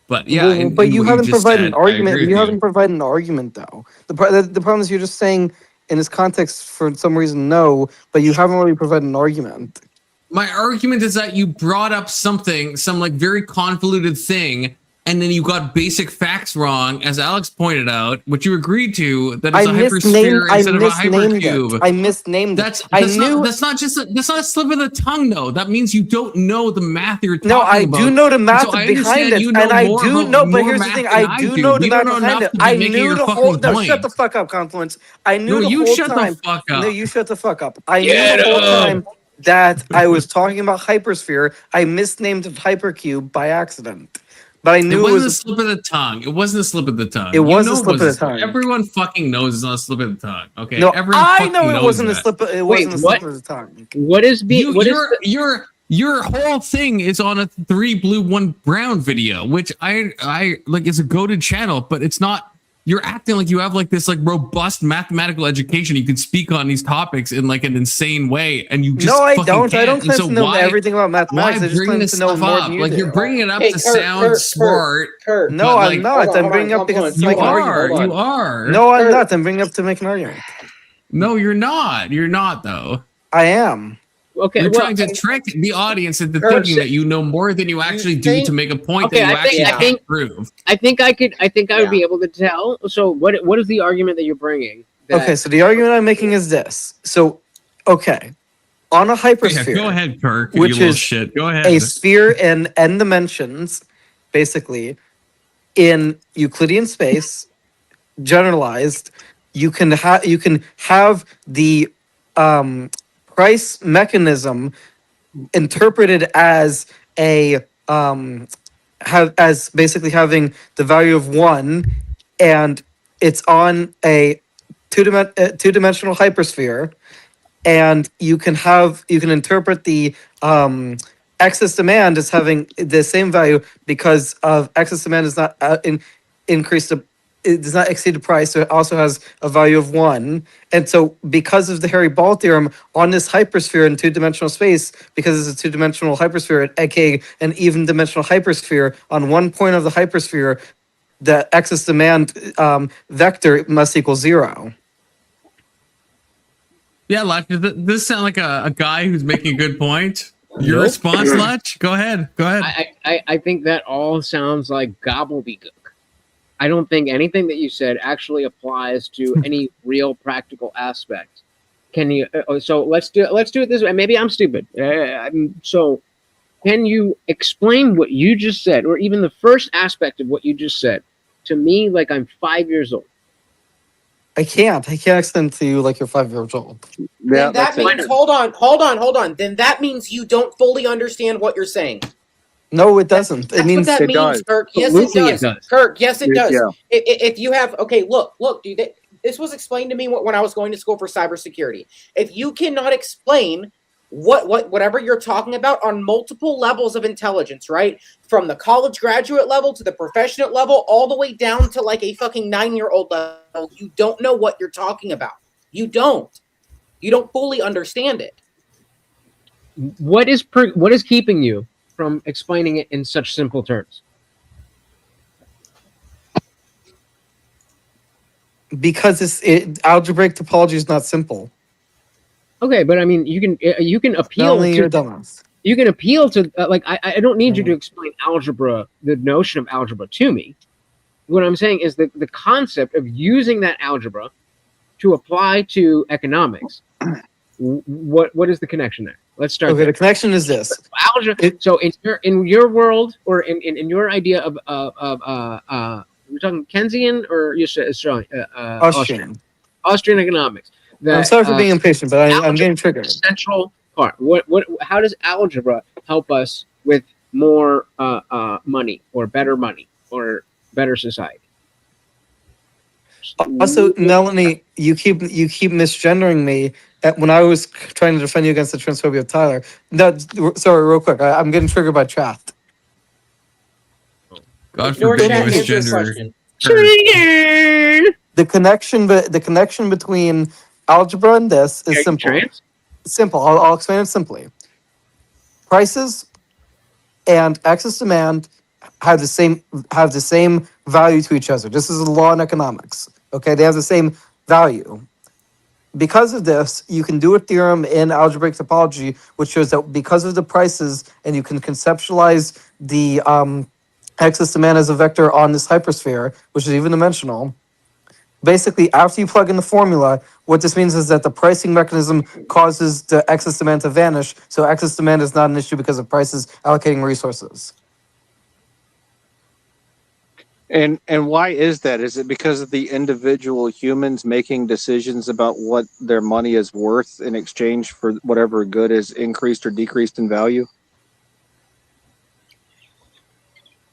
But yeah, but you haven't provided an argument. You haven't provided an argument, though. The problem is you're just saying in this context for some reason no, but you haven't really provided an argument. My argument is that you brought up some like very convoluted thing, and then you got basic facts wrong, as Alex pointed out, which you agreed to, that it's a hypersphere instead of a hypercube. I misnamed it. That's not a slip of the tongue, though. That means you don't know the math you're talking about. No, I do know the math behind it, and I do know. But here's the thing: I do know the math behind it. I knew the whole. No, shut the fuck up, Confluence. I knew the whole time. No, you shut the fuck up. No, you shut the fuck up. I knew the whole time that I was talking about hypersphere. I misnamed it hypercube by accident. But I knew it wasn't a slip of the tongue. It wasn't a slip of the tongue. It was a slip of the tongue. Everyone fucking knows it's not a slip of the tongue. Okay. No, I know it wasn't a slip. It wasn't a slip of the tongue. What is being? Your whole thing is on a 3 blue 1 brown video, which I like is a goated channel, but it's not. You're acting like you have like this like robust mathematical education. You can speak on these topics in like an insane way, and you just I don't. I don't claim to know everything about mathematics. I just claim to know more than you do. You're bringing it up to sound smart. Kurt. No, I'm not. I'm bringing up because you are. You are. No, I'm not. I'm bringing up to make an argument. No, you're not. You're not though. I am. Okay, you're trying to trick the audience into thinking that you know more than you actually do to make a point that you actually can't prove. I think I would be able to tell. So what is the argument that you're bringing? Okay, so the argument I'm making is this. So, okay, on a hypersphere. Go ahead, Kirk. Which is shit. Go ahead. A sphere in n dimensions, basically, in Euclidean space, generalized. You can have the price mechanism interpreted as as basically having the value of 1, and it's on a two-dimensional hypersphere, and you can interpret the excess demand as having the same value because of excess demand is not increased. It does not exceed the price, so it also has a value of 1. And so because of the Harry-Ball theorem on this hypersphere in two-dimensional space, because it's a two-dimensional hypersphere, aka an even-dimensional hypersphere, on one point of the hypersphere, the excess demand vector must equal 0. Yeah, Lach, does this sound like a guy who's making a good point? Your response, Lach? Go ahead. I think that all sounds like gobbledygook. I don't think anything that you said actually applies to any real practical aspect. Can you? So let's do it this way. Maybe I'm stupid. So, can you explain what you just said, or even the first aspect of what you just said, to me like I'm 5 years old? I can't explain to you like you're 5 years old. Yeah, that means hold on. Then that means you don't fully understand what you're saying. No, it doesn't. That's what that means, Kirk. Yes, it does. Kirk, yes, it does. Yeah. If you have, look, dude, this was explained to me when I was going to school for cybersecurity. If you cannot explain whatever you're talking about on multiple levels of intelligence, right? From the college graduate level to the professional level, all the way down to like a fucking 9-year-old level, you don't know what you're talking about. You don't fully understand it. What is keeping you from explaining it in such simple terms? Because algebraic topology is not simple. Okay, but I mean, you can appeal to you're dumbass. You can appeal to like I don't need you to explain algebra, the notion of algebra to me. What I'm saying is the concept of using that algebra to apply to economics. What is the connection there? Let's start. Okay, the connection is this. So in your world, or in your idea of we're talking Keynesian or Austrian economics. I'm sorry for being impatient, but I'm getting triggered. Central part. How does algebra help us with more money or better society. Also, Melanie, you keep misgendering me when I was trying to defend you against the transphobia of Tyler. No, sorry, real quick. I'm getting triggered by chat. God Ignore forbid you chat, answer the misgender. question. The connection between algebra and this is simple. Simple. I'll explain it simply. Prices and excess demand have the same value to each other. This is a law in economics. Okay, they have the same value. Because of this, you can do a theorem in algebraic topology, which shows that because of the prices, and you can conceptualize the excess demand as a vector on this hypersphere, which is even dimensional. Basically, after you plug in the formula, what this means is that the pricing mechanism causes the excess demand to vanish. So excess demand is not an issue because of prices allocating resources. And why is that? Is it because of the individual humans making decisions about what their money is worth in exchange for whatever good is increased or decreased in value?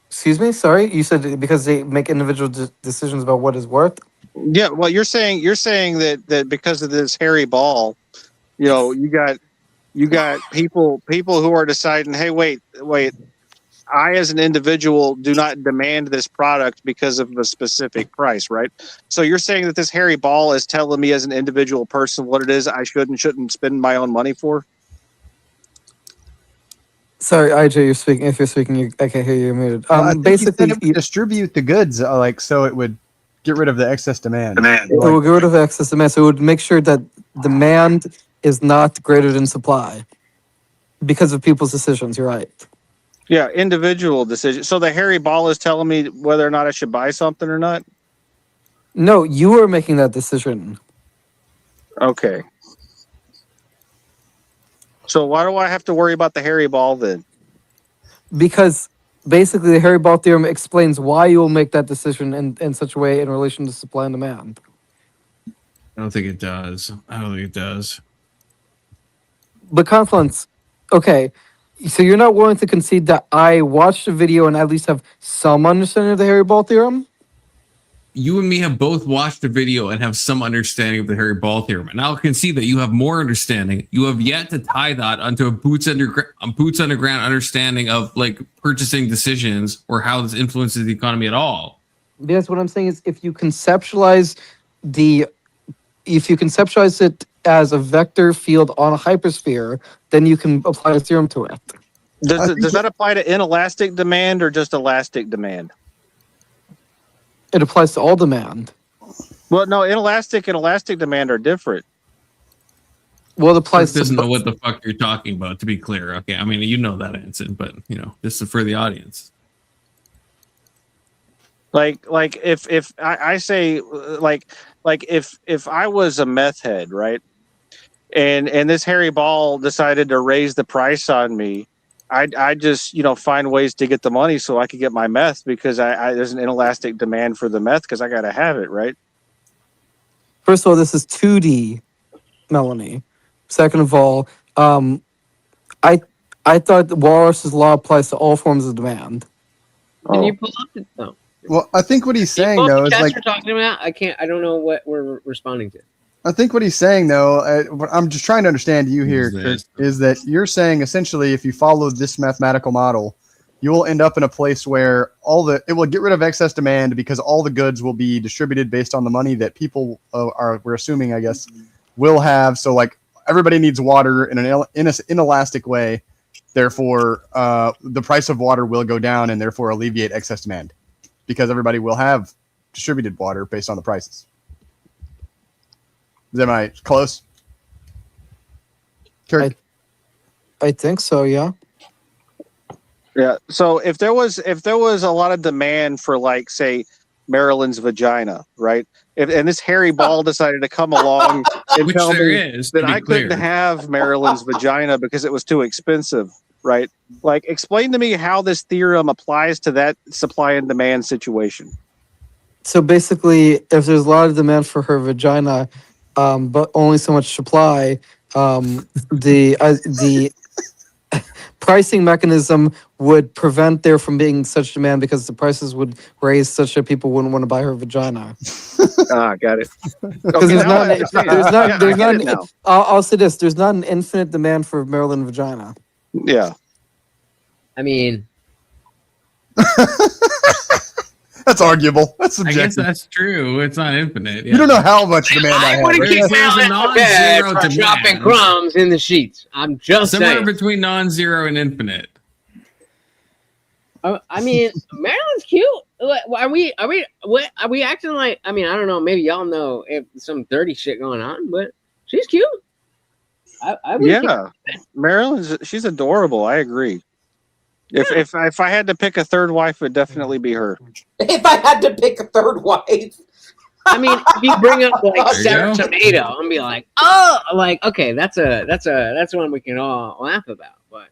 Excuse me, sorry, you said because they make individual decisions about what is worth. Yeah, well, you're saying that because of this hairy ball, you got people who are deciding, hey, wait. I, as an individual, do not demand this product because of a specific price, right? So you're saying that this hairy ball is telling me as an individual person what it is I should and shouldn't spend my own money for? Sorry, IJ, you're speaking. If you're speaking, I can't hear you. You're muted. I think Basically, you said it would distribute the goods, so it would get rid of the excess demand. it will get rid of excess demand. So it would make sure that demand is not greater than supply because of people's decisions. You're right. Yeah, individual decision. So the hairy ball is telling me whether or not I should buy something or not? No, you are making that decision. Okay. So why do I have to worry about the hairy ball then? Because basically the hairy ball theorem explains why you will make that decision in such a way in relation to supply and demand. I don't think it does. But Confluence, okay. So you're not willing to concede that I watched the video and at least have some understanding of the hairy ball theorem? You and me have both watched the video and have some understanding of the hairy ball theorem. And I'll concede that you have more understanding. You have yet to tie that onto a boots underground understanding of like purchasing decisions or how this influences the economy at all. Yes, what I'm saying is if you conceptualize it as a vector field on a hypersphere, then you can apply a theorem to it. Does that apply to inelastic demand or just elastic demand? It applies to all demand. Well, no, inelastic and elastic demand are different. Well, it applies to... doesn't know what the fuck you're talking about, to be clear. Okay, I mean, you know that, Anson, but, this is for the audience. Like if I say, if I was a meth head, right? And this hairy ball decided to raise the price on me, I just find ways to get the money so I could get my meth because there's an inelastic demand for the meth because I got to have it, right? First of all, this is 2D, Melanie. Second of all, I thought Walras's law applies to all forms of demand. Can you pull up it though? Well, I think what he's saying though is like you're talking about. I don't know what we're responding to. I think what he's saying, though, what I'm just trying to understand you here, Kirk, is that you're saying essentially if you follow this mathematical model, you will end up in a place where it will get rid of excess demand because all the goods will be distributed based on the money that people we're assuming, I guess, will have. So like everybody needs water in an inelastic way. Therefore, the price of water will go down and therefore alleviate excess demand because everybody will have distributed water based on the prices. Am I close? Kirk? I think so, yeah. Yeah. So if there was a lot of demand for like say Marilyn's vagina, right? And this hairy ball decided to come along and tell me that I couldn't have Marilyn's vagina because it was too expensive, right? Like explain to me how this theorem applies to that supply and demand situation. So basically, if there's a lot of demand for her vagina, but only so much supply, the pricing mechanism would prevent there from being such demand because the prices would raise such that people wouldn't want to buy her vagina. Got it. Because I'll say this: there's not an infinite demand for Maryland vagina. Yeah. I mean, that's arguable. That's subjective. I guess that's true. It's not infinite. Yeah. You don't know how much demand I have. wouldn't keep Maryland non-zero bed for demand. dropping crumbs in the sheets. I'm just somewhere saying. between non-zero and infinite. I mean, Maryland's cute. Are we acting like? I mean, I don't know. Maybe y'all know if some dirty shit going on, but she's cute. Maryland's she's adorable. I agree. If I had to pick a third wife, it'd definitely be her. If I had to pick a third wife, I mean, if you bring up like Sarah Tomato and be like, oh, like okay, that's one we can all laugh about, but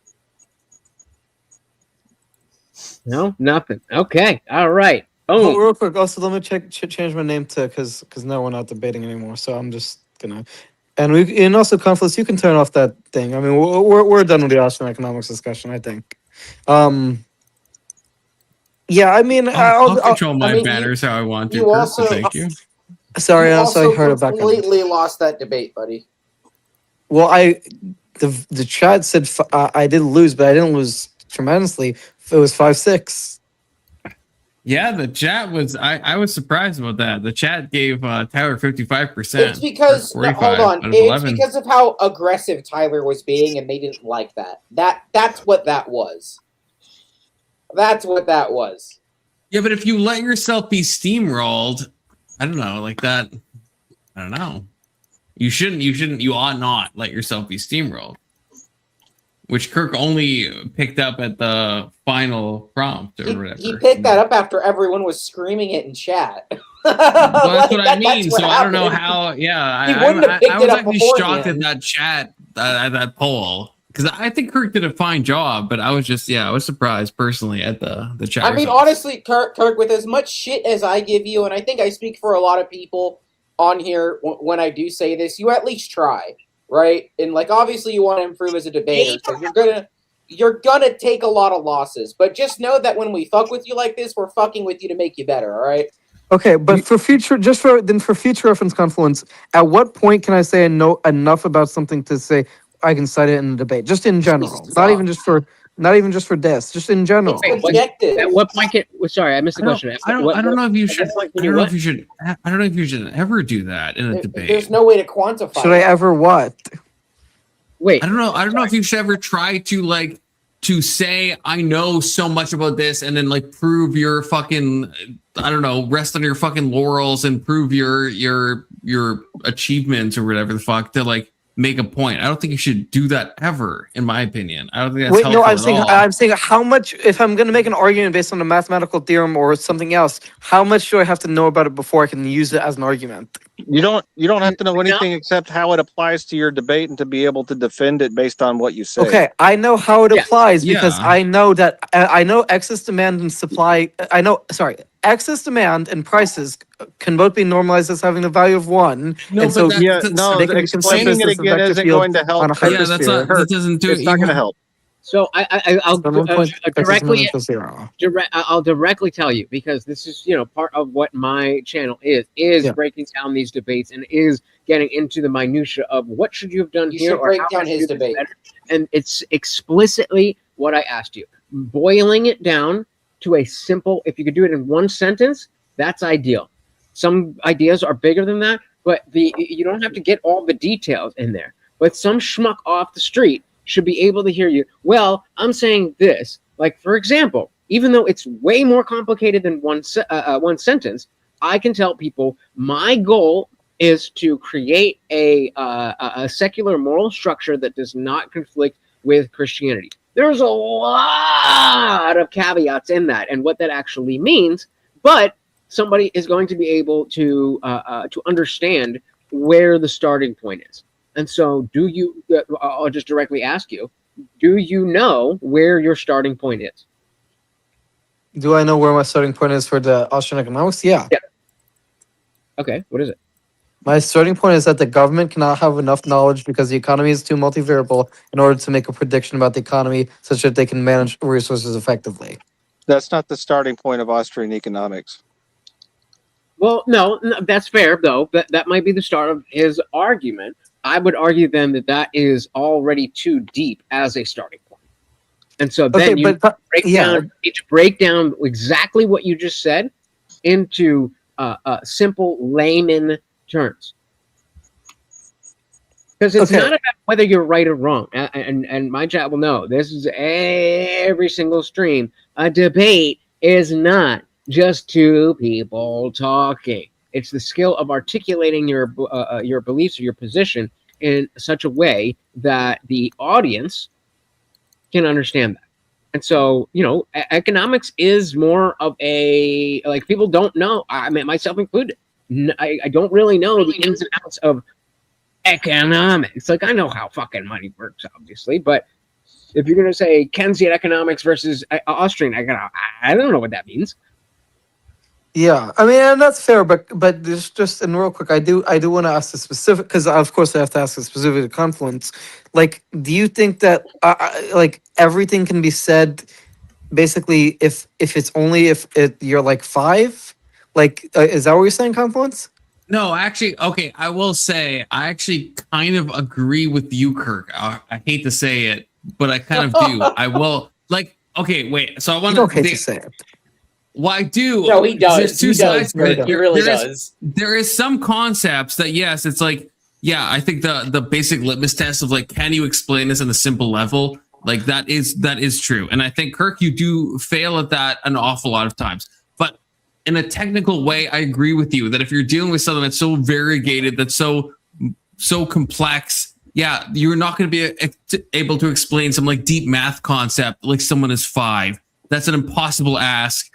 no, nothing. Okay, all right. Oh, real quick. Also, let me change my name to because now we're not debating anymore. So I'm just gonna. And also, Confluence, you can turn off that thing. I mean, we're done with the Austrian economics discussion, I think. Yeah, I mean, I'll control my banners how I want to. Also, thank you. Sorry, I heard about that. Completely lost that debate, buddy. Well, the chat said I did lose, but I didn't lose tremendously. It was 5-6. Yeah, the chat was. I was surprised about that. The chat gave Tyler 55%. It's because hold on. It's because of how aggressive Tyler was being, and they didn't like that. That's what that was. That's what that was. Yeah, but if you let yourself be steamrolled, I don't know, like that. I don't know. You shouldn't. You ought not let yourself be steamrolled. Which Kirk only picked up at the final prompt or whatever. He picked that up after everyone was screaming it in chat. Well, that's what I mean. So I don't know how. Yeah, I was actually shocked at that chat, at that poll, because I think Kirk did a fine job. But I was just, I was surprised personally at the chat. I mean, honestly, Kirk, with as much shit as I give you, and I think I speak for a lot of people on here when I do say this, you at least try. Right, and like obviously you want to improve as a debater, so you're gonna take a lot of losses. But just know that when we fuck with you like this, we're fucking with you to make you better. All right. Okay, but for future reference, Confluence, at what point can I say enough about something to say I can cite it in the debate? Just in general, not even just for this, just in general. At what point sorry, I missed the question. I don't know if you should. I don't know if you should ever do that in a debate. There's no way to quantify. Should I ever what? Wait. I don't know if you should ever try to say I know so much about this and then like prove your fucking rest on your fucking laurels and prove your achievements or whatever the fuck to like make a point. I don't think you should do that ever, in my opinion. I don't think that's helpful. No, I'm saying how much, if I'm going to make an argument based on a mathematical theorem or something else, how much do I have to know about it before I can use it as an argument? You don't have to know anything except how it applies to your debate and to be able to defend it based on what you say. Okay, I know how it applies because I know that I know excess demand and supply. Excess demand and prices can both be normalized as having a value of 1. No, and so explaining it again isn't going to help. That doesn't do it. It's not going to help. So I'll directly tell you, because this is part of what my channel is breaking down these debates and is getting into the minutia of what should you have done here, or break down his debate. And it's explicitly what I asked you, boiling it down to a simple. If you could do it in one sentence, that's ideal. Some ideas are bigger than that, but you don't have to get all the details in there. But some schmuck off the street should be able to hear you. Well, I'm saying this. Like, for example, even though it's way more complicated than one sentence, I can tell people my goal is to create a secular moral structure that does not conflict with Christianity. There's a lot of caveats in that and what that actually means, but somebody is going to be able to understand where the starting point is. And so I'll just directly ask you, do you know where your starting point is? Do I know where my starting point is for the Austrian economics? Yeah. Okay, what is it? My starting point is that the government cannot have enough knowledge because the economy is too multivariable in order to make a prediction about the economy such that they can manage resources effectively. That's not the starting point of Austrian economics. Well, no, that's fair, though. That might be the start of his argument. I would argue then that is already too deep as a starting point. And so then you need to break down exactly what you just said into simple layman terms. Because it's not about whether you're right or wrong. And my chat will know, this is every single stream. A debate is not just two people talking. It's the skill of articulating your beliefs or your position in such a way that the audience can understand that. And so, economics is more of a, like, people don't know, I mean, myself included, I don't really know the ins and outs of economics. Like, I know how fucking money works, obviously, but if you're going to say Keynesian economics versus Austrian economics, I don't know what that means. Yeah, I mean, and that's fair, but just and real quick, I do want to ask the specific, because of course I have to ask the specific to Confluence. Like, do you think that like everything can be said, basically, if it's only if you're like 5, like is that what you're saying, Confluence? No, actually, okay. I will say I actually kind of agree with you, Kirk. I hate to say it, but I kind of do. I will okay, wait. So I want to hate to say it. Well, I do. No, he does. There's two sides to it. He really does. There is some concepts that, yes, it's like, yeah, I think the basic litmus test of like, can you explain this on a simple level? Like that is true. And I think, Kirk, you do fail at that an awful lot of times. But in a technical way, I agree with you that if you're dealing with something that's so variegated, that's so complex, yeah, you're not going to be able to explain some like deep math concept like someone is 5. That's an impossible ask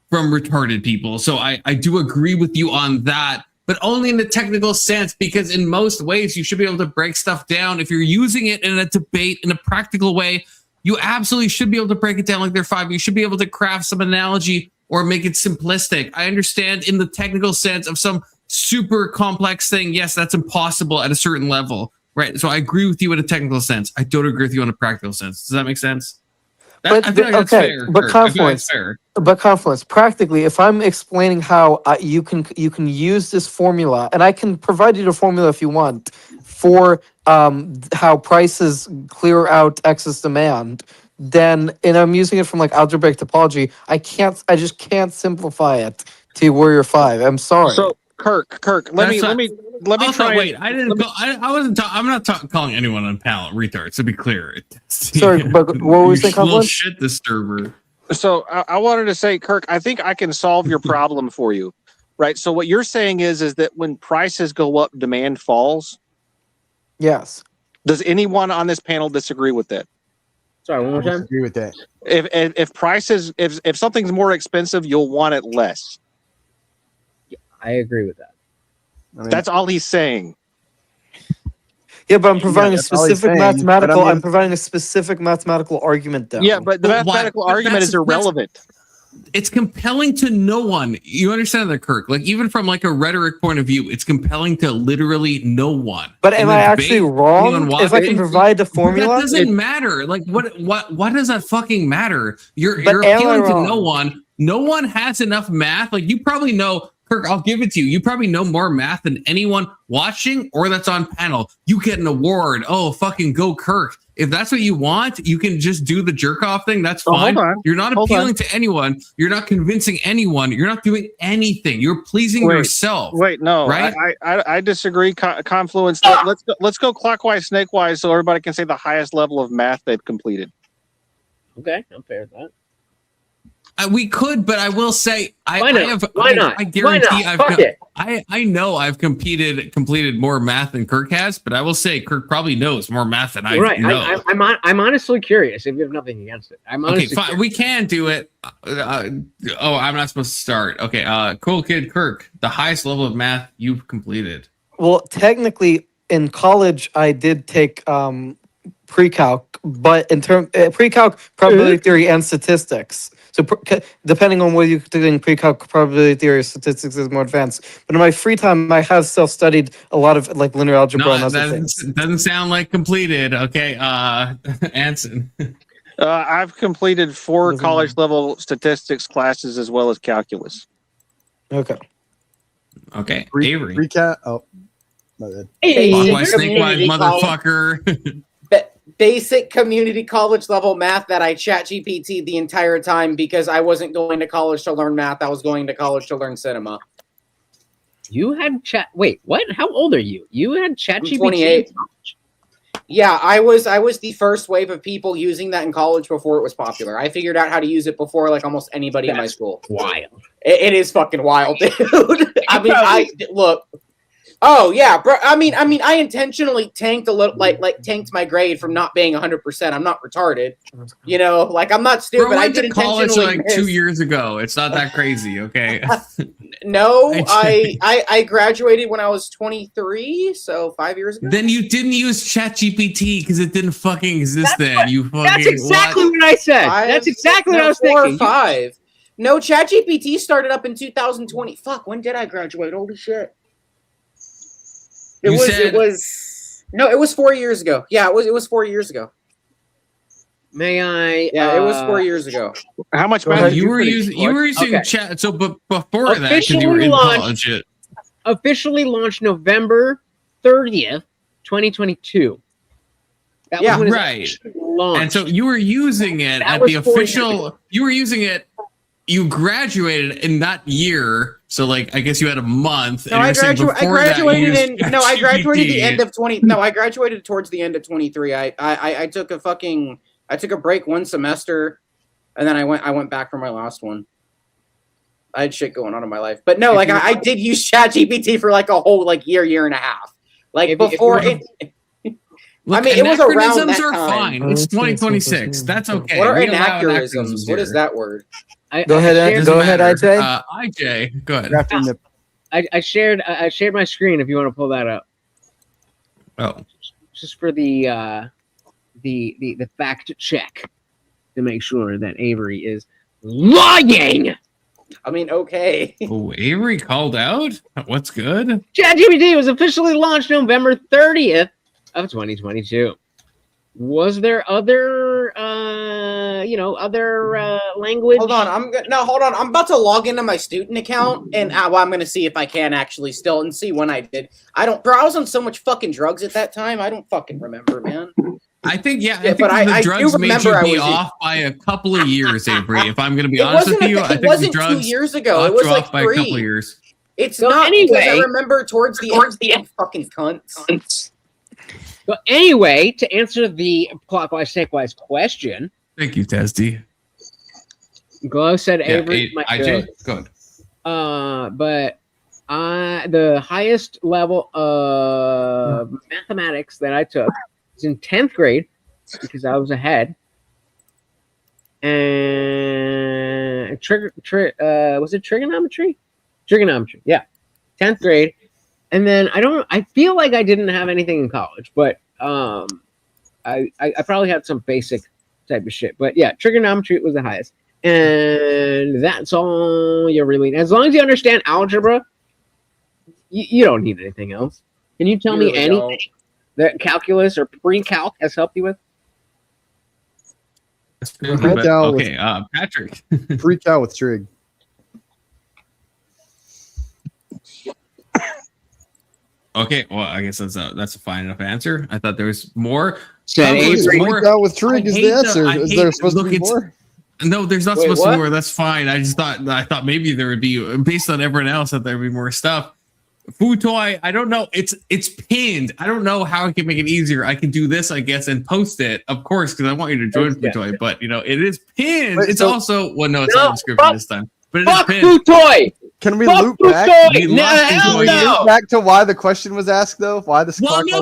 from retarded people. So I do agree with you on that, but only in the technical sense, because in most ways you should be able to break stuff down. If you're using it in a debate in a practical way, you absolutely should be able to break it down like they're 5. You should be able to craft some analogy or make it simplistic. I understand in the technical sense of some super complex thing, yes, that's impossible at a certain level, right? So I agree with you in a technical sense. I don't agree with you in a practical sense. Does that make sense? I feel like that's fair. But Confluence, practically, if I'm explaining how you can use this formula, and I can provide you the formula if you want, for how prices clear out excess demand, then, and I'm using it from like algebraic topology, I just can't simplify it to where you're 5. I'm sorry. So Kirk, let me try. Wait, I didn't go. I wasn't. I'm not calling anyone on panel retards. To be clear. Sorry, but what were we saying? Little shit disturber. So I wanted to say, Kirk, I think I can solve your problem for you, right? So what you're saying is that when prices go up, demand falls. Yes. Does anyone on this panel disagree with that? Sorry, one more time. Agree with that. If prices, if something's more expensive, you'll want it less. I agree with that. I mean, that's all he's saying. Yeah, but I'm providing a specific mathematical. I'm providing a specific mathematical argument, though. Yeah, but the mathematical argument is irrelevant. It's compelling to no one. You understand that, Kirk? Like, even from like a rhetoric point of view, it's compelling to literally no one. But am I actually wrong if I can provide the formula? That doesn't matter. Like, what does that fucking matter? You're appealing to no one. No one has enough math. Like, you probably know. Kirk, I'll give it to you. You probably know more math than anyone watching or that's on panel. You get an award. Oh, fucking go, Kirk. If that's what you want, you can just do the jerk off thing. That's fine. You're not appealing to anyone. You're not convincing anyone. You're not doing anything. You're pleasing yourself. Wait, no, right? I disagree. Confluence. Let's go clockwise, snakewise, so everybody can say the highest level of math they've completed. Okay, I'm fair with that. We could, but I will say, Why not? I guarantee I know I've completed more math than Kirk has, but I will say Kirk probably knows more math than I know. I'm honestly curious if you have nothing against it. I'm honestly fine. We can do it. I'm not supposed to start. Okay, CoolKidKirk, the highest level of math you've completed. Well, technically, in college, I did take pre-calc, but in term pre-calc, probability theory, and statistics. So depending on whether you're doing pre-calc, probability theory, or statistics is more advanced. But in my free time, I have self-studied a lot of like linear algebra and other things. Doesn't sound like completed. Okay, Anson. I've completed 4 college level statistics classes as well as calculus. Okay. Okay, Avery. Recap. Oh, my bad. Motherfucker. Basic community college level math that I chat GPT the entire time because I wasn't going to college to learn math. I was going to college to learn cinema. You had chat. Wait, what? How old are you? You had chat GPT. 28. Yeah, I was the first wave of people using that in college before it was popular. I figured out how to use it before like almost anybody in my school. Wild. It is fucking wild, dude. I mean, look. Oh yeah, bro. I mean, I intentionally tanked a little, like tanked my grade from not being 100%. I'm not retarded, you know. Like I'm not stupid. Bro, I did went to college like 2 years ago. It's not that crazy, okay? No, I graduated when I was 23, so 5 years ago. Then you didn't use ChatGPT because it didn't fucking exist then. That's exactly what I said. That's exactly what I was thinking. 4 or 5. No, ChatGPT started up in 2020. Fuck, when did I graduate? Holy shit. It was 4 years ago. Yeah, it was 4 years ago. May I? Yeah, it was 4 years ago. How much math you were using chat? So, but before that, because you were in college, officially launched November 30th, 2022. That was when right. It launched. And so you were using it at the official. You were using it. You graduated in that year, so like I guess you had a month. No, I graduated the end of 20. No, I graduated towards the end of 23. I took a break one semester, and then I went back for my last one. I had shit going on in my life, but no, like I did use ChatGPT for like a whole like year and a half. Like before it. Look, I mean, it was around that are time. fine. It's 2026. That's okay. What are anachronisms? What is that word? Go ahead, IJ. IJ, go ahead. I shared my screen. If you want to pull that up. Oh, just for the fact check to make sure that Avery is lying. I mean, okay. Oh, Avery called out. What's good? ChatGPT was officially launched November 30th of 2022. Was there other, language? Hold on, I'm about to log into my student account, and I'm going to see if I can actually still and see when I did. I was on so much fucking drugs at that time. I don't fucking remember, man. I think the drugs made you be off by a couple of years, Avery. If I'm going to be honest with you, I think the drugs 2 years ago. It was like 3. By a couple of years. It's not anyway. I remember towards the end, fucking cunts. But anyway, to answer the clockwise, snakewise question. Thank you, Testy. Glow said Avery. IJ, good. But the highest level of mathematics that I took was in 10th grade because I was ahead. And was it trigonometry? Trigonometry, yeah. 10th grade. And then I feel like I didn't have anything in college, but I probably had some basic type of shit. But yeah, trigonometry was the highest. And that's all you really need. As long as you understand algebra, you don't need anything else. Can you tell me anything that calculus or pre-calc has helped you with? Okay, Patrick. Pre-calc with trig. Okay, well, I guess that's a fine enough answer. I thought there was more. Pre-calc with trig is the answer. Is there supposed to be more? No, there's not supposed to be more. That's fine. I thought maybe there would be, based on everyone else, that there would be more stuff. Food toy, I don't know. It's pinned. I don't know how I can make it easier. I can do this, I guess, and post it, of course, because I want you to join Food Toy. But it is pinned. Wait, it's also it's not description this time. But it is pinned. Food Toy. Can we loop back? Back to why the question was asked, though. Why this? Well, no,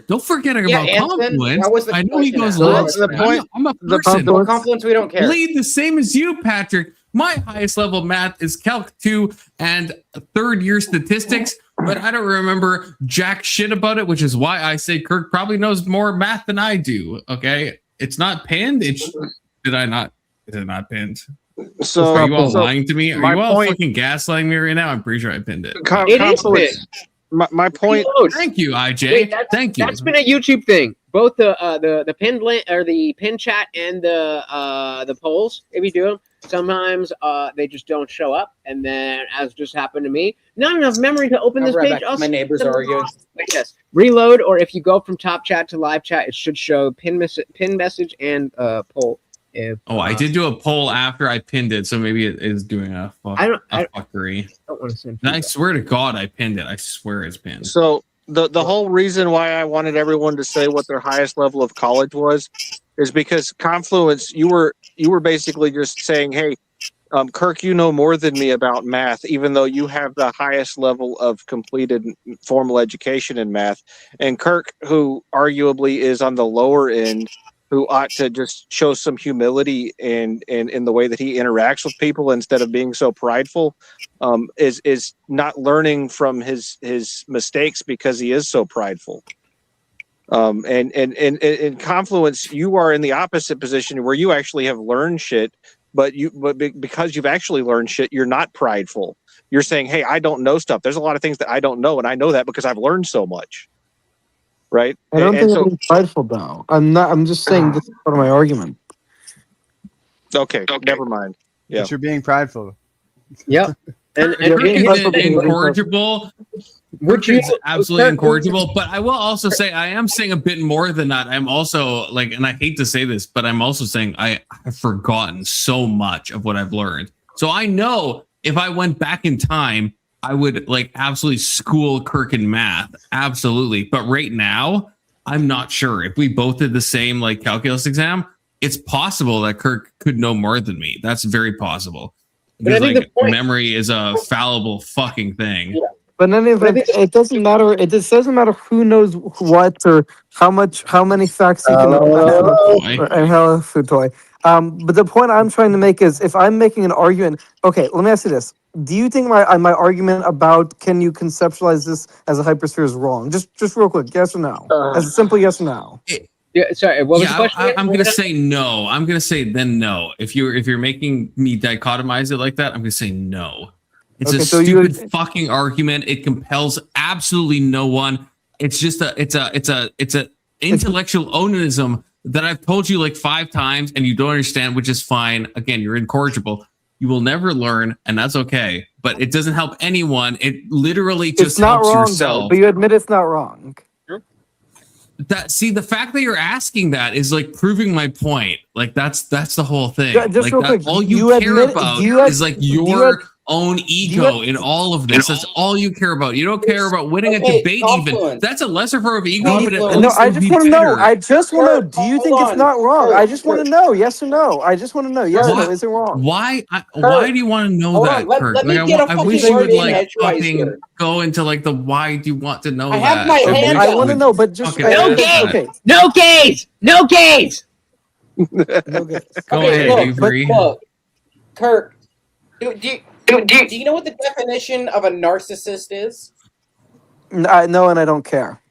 don't forget about compliments. I know he goes last. I'm a person. Compliments, we don't care. Lead the same as you, Patrick. My highest level math is Calc 2 and third year statistics, but I don't remember jack shit about it, which is why I say Kirk probably knows more math than I do. Okay, it's not pinned. Did I not? Is it not pinned? So are you all lying to me? Are you all point, fucking gaslighting me right now? I'm pretty sure I pinned it. It is pinned. My point. Thank you, IJ. Wait, Thank you. That's been a YouTube thing. Both the pinned link or the pin chat and the polls. If you do them, sometimes they just don't show up, and then as just happened to me, not enough memory to open this page. My neighbors are arguing. Yes, reload, or if you go from top chat to live chat, it should show pin message and poll. If, I did do a poll after I pinned it, so maybe it is doing a fuckery. I don't want to send. I swear to God, I pinned it. I swear it's pinned. So the whole reason why I wanted everyone to say what their highest level of college was is because Confluence, you were basically just saying, hey, Kirk, you know more than me about math, even though you have the highest level of completed formal education in math. And Kirk, who arguably is on the lower end, who ought to just show some humility in the way that he interacts with people instead of being so prideful, is not learning from his mistakes because he is so prideful. And in Confluence, you are in the opposite position where you actually have learned shit, but because you've actually learned shit, you're not prideful. You're saying, hey, I don't know stuff. There's a lot of things that I don't know, and I know that because I've learned so much. Right. I don't think I'm prideful though. I'm not. I'm just saying this is part of my argument. Okay. Never mind. Yeah. But you're being prideful. Yep. And incorrigible. Which is absolutely incorrigible. But I will also say I am saying a bit more than that. I'm also like, and I hate to say this, but I'm also saying I have forgotten so much of what I've learned. So I know if I went back in time, I would like absolutely school Kirk in math. Absolutely. But right now, I'm not sure. If we both did the same like calculus exam, it's possible that Kirk could know more than me. That's very possible. Because like memory is a fallible fucking thing. Yeah. But in any event, it doesn't matter. It just doesn't matter who knows what or how many facts you can know. And how toy. But the point I'm trying to make is if I'm making an argument, okay, let me ask you this. Do you think my argument about can you conceptualize this as a hypersphere is wrong? Just real quick, yes or no? As a simple yes or no. Yeah, sorry. What was the question? I'm gonna say no. I'm gonna say then no. If you're making me dichotomize it like that, I'm gonna say no. It's a stupid fucking argument. It compels absolutely no one. It's just it's a intellectual onanism that I've told you like 5 times and you don't understand, which is fine. Again, you're incorrigible. You will never learn, and that's okay. But it doesn't help anyone. It literally just helps yourself. Though, but you admit it's not wrong. The fact that you're asking that is like proving my point. Like that's the whole thing. Just like real quick, all you care about is like your own ego in all of this. That's all you care about. You don't care about winning a debate even. That's a lesser form of ego. But no, I just want to know. I just want to know. Do you think it's not wrong? I just want to know. Yes or no. I just want to know. Yes or no. Is it wrong? Why do you want to know that, Kirk? I wish you would like fucking go into like the why do you want to know that? I have my hand up. I want to know, but just no gays. No gays. No gays. Go ahead, Avery. Kirk, do you know what the definition of a narcissist is? No, and I don't care.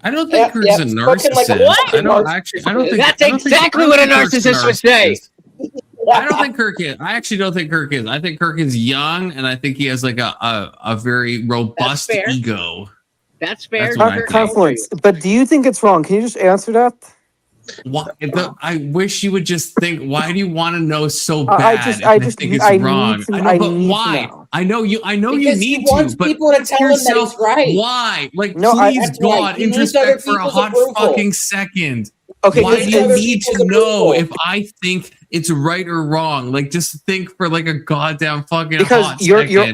I don't think Kirk's a narcissist. I don't think that's exactly what a narcissist would say. I don't think Kirk is. I actually don't think Kirk is. I think Kirk is young, and I think he has like a very robust ego. That's fair. Confluence. But do you think it's wrong? Can you just answer that? I wish you would just think. Why do you want to know so bad? I think it's wrong. But why? I know you need to. But people to tell him that he's right. Why? Like, please, God, introspect for a hot fucking second. Okay, why do you need to know if I think it's right or wrong? Like, just think for like a goddamn fucking because you're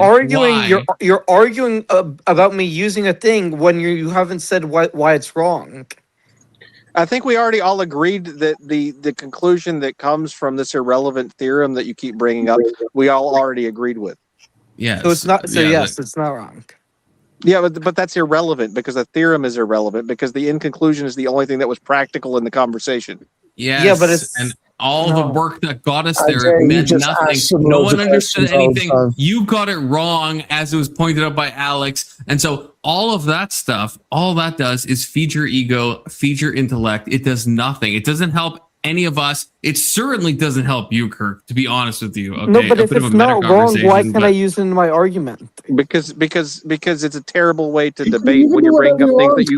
arguing about me using a thing when you haven't said why it's wrong. I think we already all agreed that the conclusion that comes from this irrelevant theorem that you keep bringing up, we all already agreed with. Yeah. So it's not. So yes, it's not wrong. Yeah, but that's irrelevant because the theorem is irrelevant because the in conclusion is the only thing that was practical in the conversation. Yes, yeah, but it's all the work that got us there meant nothing. No one understood anything. You got it wrong, as it was pointed out by Alex. And so all of that stuff, all that does is feed your ego, feed your intellect. It does nothing. It doesn't help any of us. It certainly doesn't help you, Kirk, to be honest with you. Okay? No, but if bit of it's a meta not wrong, why conversation, can't I use it in my argument? Because it's a terrible way to debate when you're bringing up things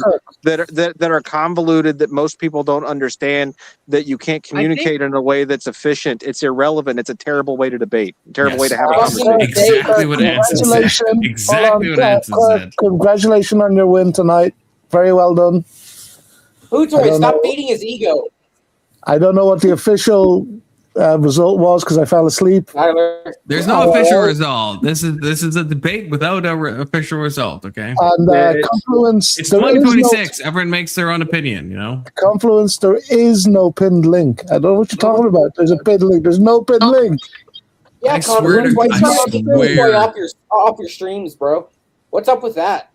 that are convoluted, that most people don't understand, that you can't communicate in a way that's efficient. It's irrelevant. It's a terrible way to debate. Terrible way to have a conversation. Exactly what Anson said. Exactly what Anson said. Congratulations on your win tonight. Very well done. Foodtoy, stop feeding his ego. I don't know what the official result was because I fell asleep. There's no official result. This is a debate without an official result. Okay. And Confluence. It's 2026. Everyone makes their own opinion. You know. Confluence. There is no pinned link. I don't know what you're talking about. There's a pinned link. There's no pinned link. Yeah, I swear to God, off your streams, bro. What's up with that?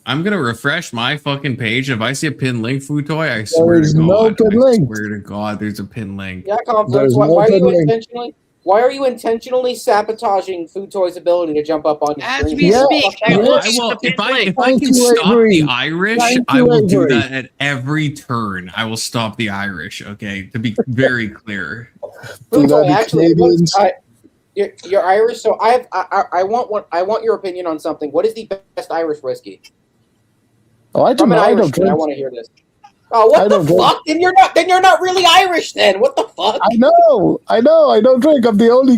I'm gonna refresh my fucking page. If I see a pin link, Foodtoy, I swear to God. No pin link. I swear to God, there's a pin link. Yeah, Confluence. Why are you intentionally sabotaging Foodtoy's ability to jump up on your As stream? we speak, If I can stop the Irish, I will do that at every turn. I will stop the Irish. Okay, to be very clear. Foodtoy, actually, you're Irish, so I want your opinion on something. What is the best Irish whiskey? Oh, I don't I drink. I want to hear this. Oh, what the fuck? Then you're not really Irish. Then what the fuck? I know. I don't drink. I'm the only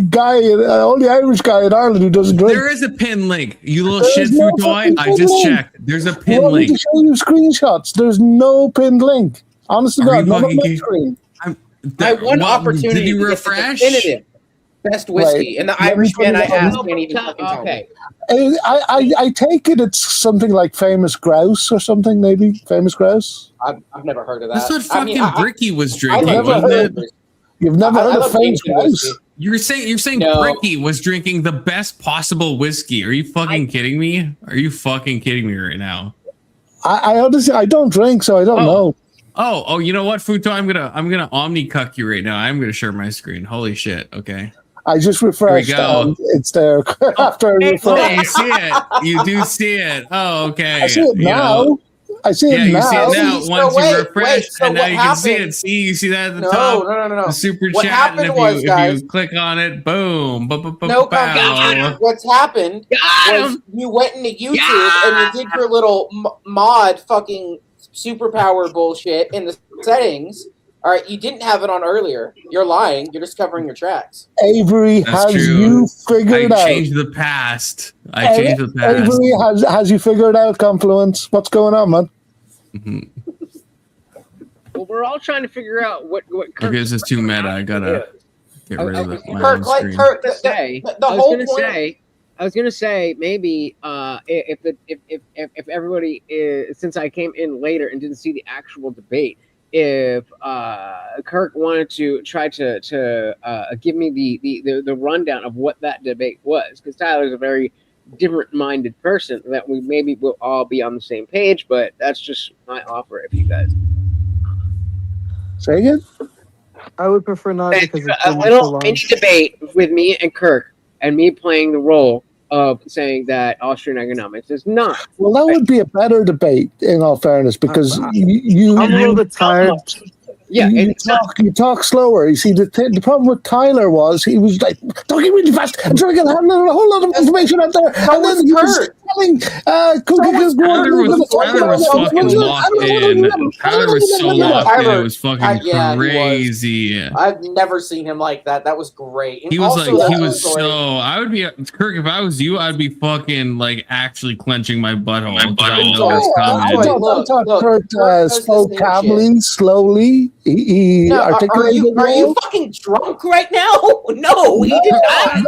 Irish guy in Ireland who doesn't drink. There is a pin link. You little shit, Foodtoy. I just checked. There's a pin link. To show you screenshots. There's no pinned link. Honest to God, not on my screen. I want opportunity. Did you refresh? Definitive best whiskey, and the Irishman I asked can't even fucking tell me. I take it it's something like Famous Grouse or something, maybe Famous Grouse. I've never heard of that. That's what fucking Bricky was drinking, wasn't it? You've never heard of Famous Grouse? You're saying Bricky was drinking the best possible whiskey. Are you fucking kidding me? Are you fucking kidding me right now? I honestly I don't drink, so I don't know. Oh, you know what, Futo? I'm gonna omni cuck you right now. I'm gonna share my screen. Holy shit. Okay. I just refreshed. And it's there after I refreshed. Oh, you see it. You do see it. Oh, okay. I see it now. I see it now. You see it now. Once you refresh, so and now you happened? can see it. See, you see that at the top? No. The super What chat. happened And was, if you click on it, boom. What's happened was you went into YouTube and you did your little mod fucking superpower bullshit in the settings. All right, you didn't have it on earlier. You're lying. You're just covering your tracks. Avery, That's has true. you figured out? I changed the past. Avery, has you figured out Confluence? What's going on, man? Mm-hmm. Well, we're all trying to figure out what Kirk. Okay, this is too meta. I gotta get rid of it. I was gonna say maybe if everybody is, since I came in later and didn't see the actual debate, if Kirk wanted to try to give me the rundown of what that debate was, because Tyler's a very different-minded person that we maybe will all be on the same page, but that's just my offer if you guys. Say again? I would prefer not because it's a little mini debate with me and Kirk, and me playing the role of saying that Austrian economics is not. Well, that would be a better debate, in all fairness, because you. I'm a little bit tired. Yeah, you talk slower. You see, the problem with Tyler was he was like talking really fast and trying to get a whole lot of information out there. And then he was telling CoolKidKirk. Tyler was fucking locked in. Tyler was so locked in. It was fucking crazy. I've never seen him like that. That was great. And he was also, he was so. I would be Kirk if I was you. I'd be fucking like actually clenching my butthole. I thought Kirk spoke calmly, slowly. He articulated. Are you fucking drunk right now? No, he did not.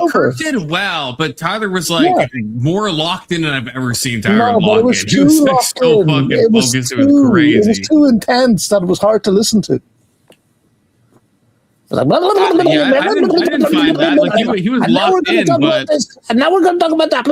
Kirk did well, but Tyler was like more locked in than I've ever seen Tyler locked in. He was like so fucking focused. It was crazy. It was too intense that it was hard to listen to. I didn't find that. Like he was locked in, but and now we're going to talk about that.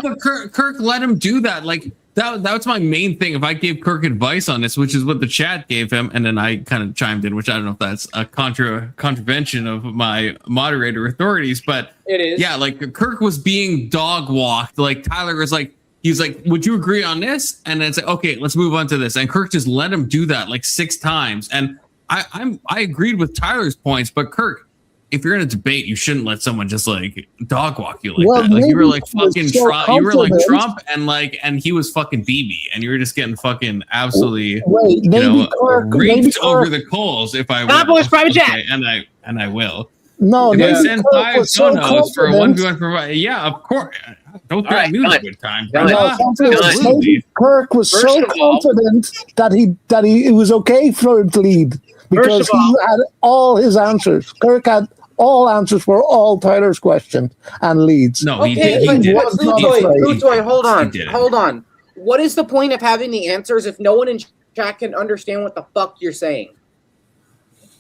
But Kirk let him do that. Like that's my main thing. If I gave Kirk advice on this, which is what the chat gave him, and then I kind of chimed in, which I don't know if that's a contravention of my moderator authorities, but it is. Yeah, like Kirk was being dog walked. Like Tyler was like, he's like, would you agree on this? And then it's like, okay, let's move on to this. And Kirk just let him do that like 6 times. And I agreed with Tyler's points, but Kirk, if you're in a debate, you shouldn't let someone just like dog walk you like that. Like you were like fucking Trump. You were like Trump, and he was fucking BB, and you were just getting fucking absolutely reaped over the coals. If I will, private chat, and I will. No, if maybe I send Kirk 5 was so donos for a confident. 1v1 yeah, of course. Don't All right, threaten me with done. a good time. Done. Absolutely. Kirk was First so of all- confident that it was okay for him to lead because First of all- he had all his answers. Kirk had all answers for all Tyler's questions and leads. No, he Okay, did. but He did. Futoy, hold on, He did. hold on. What is the point of having the answers if no one in chat can understand what the fuck you're saying?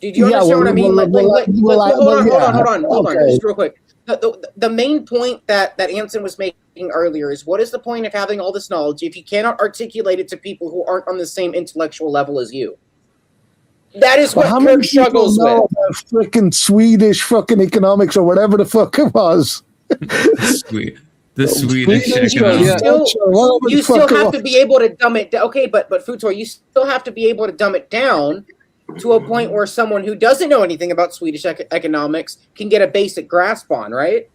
Did you understand what I mean? Hold on, just real quick. The main point that Anson was making earlier is, what is the point of having all this knowledge if you cannot articulate it to people who aren't on the same intellectual level as you? That is what Kirk struggles with. Freaking Swedish fucking economics or whatever the fuck it was. The Swedish economics. You still have to be able to dumb it down. Okay, but Futor, you still have to be able to dumb it down to a point where someone who doesn't know anything about Swedish economics can get a basic grasp on, right?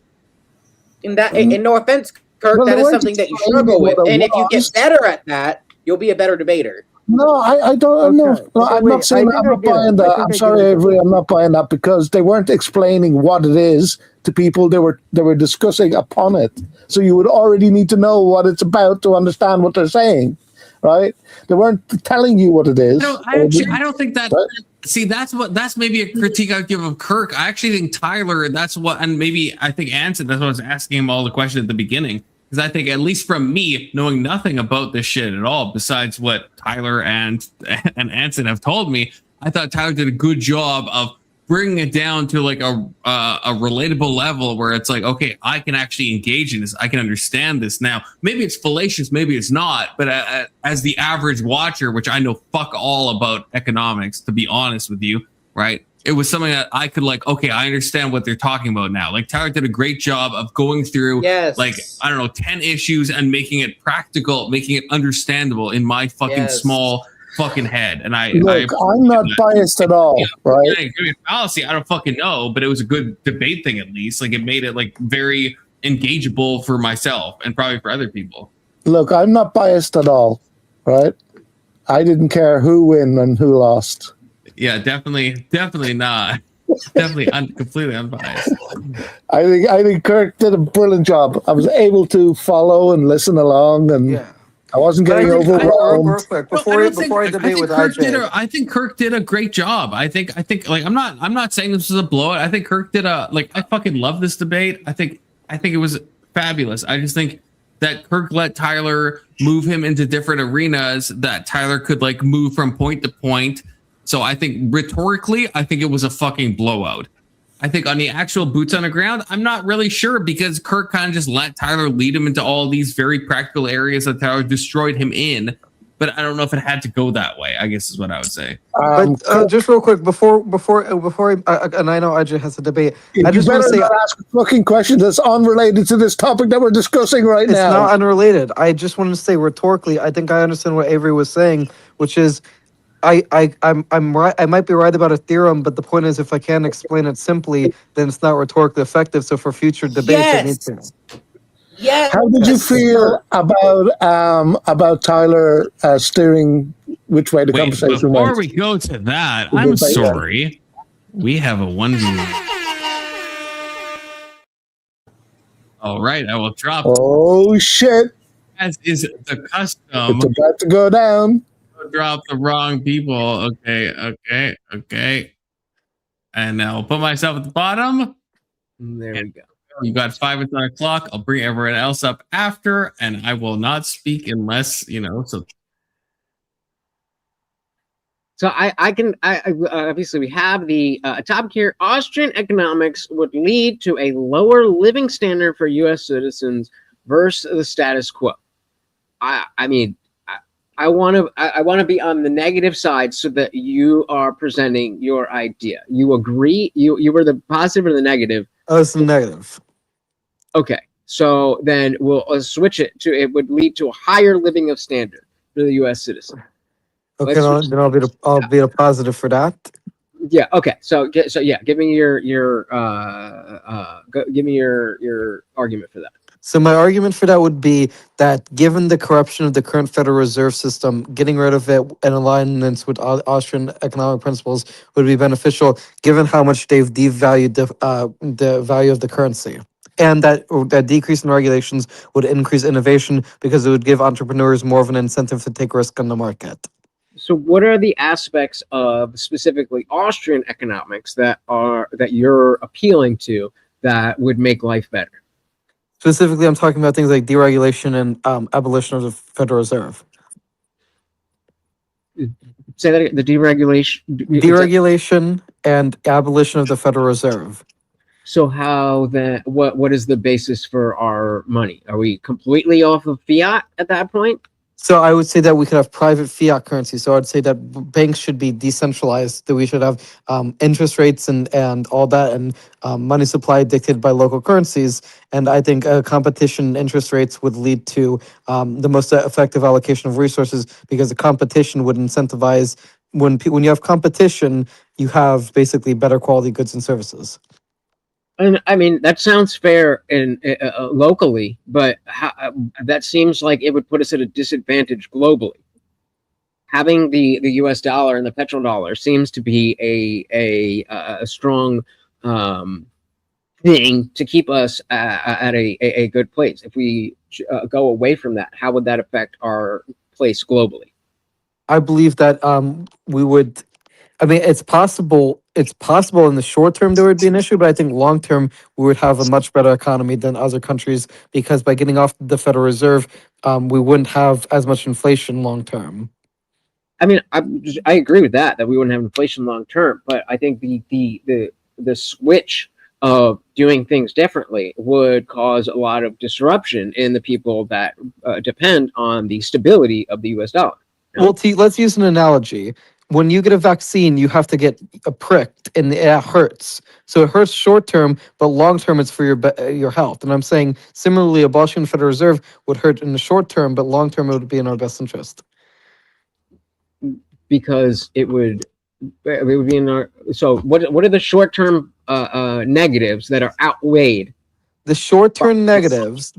And no offense, Kirk, that is something that you struggle with. And if you get better at that, you'll be a better debater. No, I don't know. No, I'm not saying I'm not buying that. I'm sorry, Avery, I'm not buying that because they weren't explaining what it is to people. They were discussing upon it. So you would already need to know what it's about to understand what they're saying, right? They weren't telling you what it is. I don't think that. Right? See, that's maybe a critique I'd give of Kirk. I actually think Tyler. And maybe I think Anson. That's what I was asking him all the questions at the beginning. Because I think, at least from me, knowing nothing about this shit at all, besides what Tyler and Anson have told me, I thought Tyler did a good job of bringing it down to like a relatable level where it's like, okay, I can actually engage in this. I can understand this now. Maybe it's fallacious, maybe it's not. But as the average watcher, which I know fuck all about economics, to be honest with you, right? It was something that I could like, okay, I understand what they're talking about now. Like Tyler did a great job of going through like, I don't know, 10 issues and making it practical, making it understandable in my fucking small fucking head. And I'm not biased at all, right? Fallacy, I don't fucking know, but it was a good debate thing at least. Like it made it like very engageable for myself and probably for other people. Look, I'm not biased at all, right? I didn't care who won and who lost. Yeah, definitely not. Definitely completely unbiased. I think Kirk did a brilliant job. I was able to follow and listen along, and I wasn't getting overwhelmed. Before I debate with IJ, I think Kirk did a great job. I think like I'm not saying this was a blowout. I think Kirk did I fucking love this debate. I think it was fabulous. I just think that Kirk let Tyler move him into different arenas that Tyler could like move from point to point. So I think rhetorically, I think it was a fucking blowout. I think on the actual boots on the ground, I'm not really sure because Kirk kind of just let Tyler lead him into all these very practical areas that Tyler destroyed him in. But I don't know if it had to go that way, I guess is what I would say. But just real quick, before and I know IJ has a debate. I just want to say, ask a fucking question that's unrelated to this topic that we're discussing right now. It's not unrelated. I just wanted to say rhetorically, I think I understand what Avery was saying, which is, I'm right. I might be right about a theorem, but the point is, if I can't explain it simply, then it's not rhetorically effective. So for future debates, I need to. Yes. How did you feel about Tyler steering which way the conversation went? Before we go to that, I'm sorry. We have a 1v1. All right, I will drop. Oh shit! As is the custom. It's about to go down. Drop the wrong people. Okay. And I'll put myself at the bottom. There we go. You got 5 minutes on the clock. I'll bring everyone else up after, and I will not speak unless, So I obviously we have the topic here. Austrian economics would lead to a lower living standard for U.S. citizens versus the status quo. I mean, I want to be on the negative side so that you are presenting your idea. You agree? You were the positive or the negative? Oh, it's the negative. Okay. So then we'll switch it to, it would lead to a higher living of standard for the U.S. citizen. Okay, then I'll be a positive for that. Yeah. Okay. So yeah, give me your argument for that. So my argument for that would be that given the corruption of the current Federal Reserve System, getting rid of it and alignments with Austrian economic principles would be beneficial, given how much they've devalued the value of the currency. And that decrease in regulations would increase innovation because it would give entrepreneurs more of an incentive to take risk on the market. So what are the aspects of specifically Austrian economics that you're appealing to that would make life better? Specifically, I'm talking about things like deregulation and abolition of the Federal Reserve. Say that, the deregulation? Deregulation and abolition of the Federal Reserve. So how then, what is the basis for our money? Are we completely off of fiat at that point? So I would say that we could have private fiat currency. So I'd say that banks should be decentralized, that we should have interest rates and all that, and money supply dictated by local currencies. And I think competition interest rates would lead to the most effective allocation of resources, because the competition would incentivize, when you have competition, you have basically better quality goods and services. And I mean, that sounds fair in locally, but that seems like it would put us at a disadvantage globally. Having the U.S. dollar and the petrodollar seems to be a strong thing to keep us at a good place. If we go away from that, how would that affect our place globally? I believe that we would. I mean, it's possible. It's possible in the short term there would be an issue, but I think long term we would have a much better economy than other countries, because by getting off the Federal Reserve, we wouldn't have as much inflation long term. I mean, I agree with that we wouldn't have inflation long term, but I think the switch of doing things differently would cause a lot of disruption in the people that depend on the stability of the U.S. dollar. Well, let's use an analogy. When you get a vaccine, you have to get pricked, and it hurts. So it hurts short term, but long term, it's for your health. And I'm saying similarly, abolishing the Federal Reserve would hurt in the short term, but long term, it would be in our best interest. Because it would be in our. So what are the short term negatives that are outweighed? The short term negatives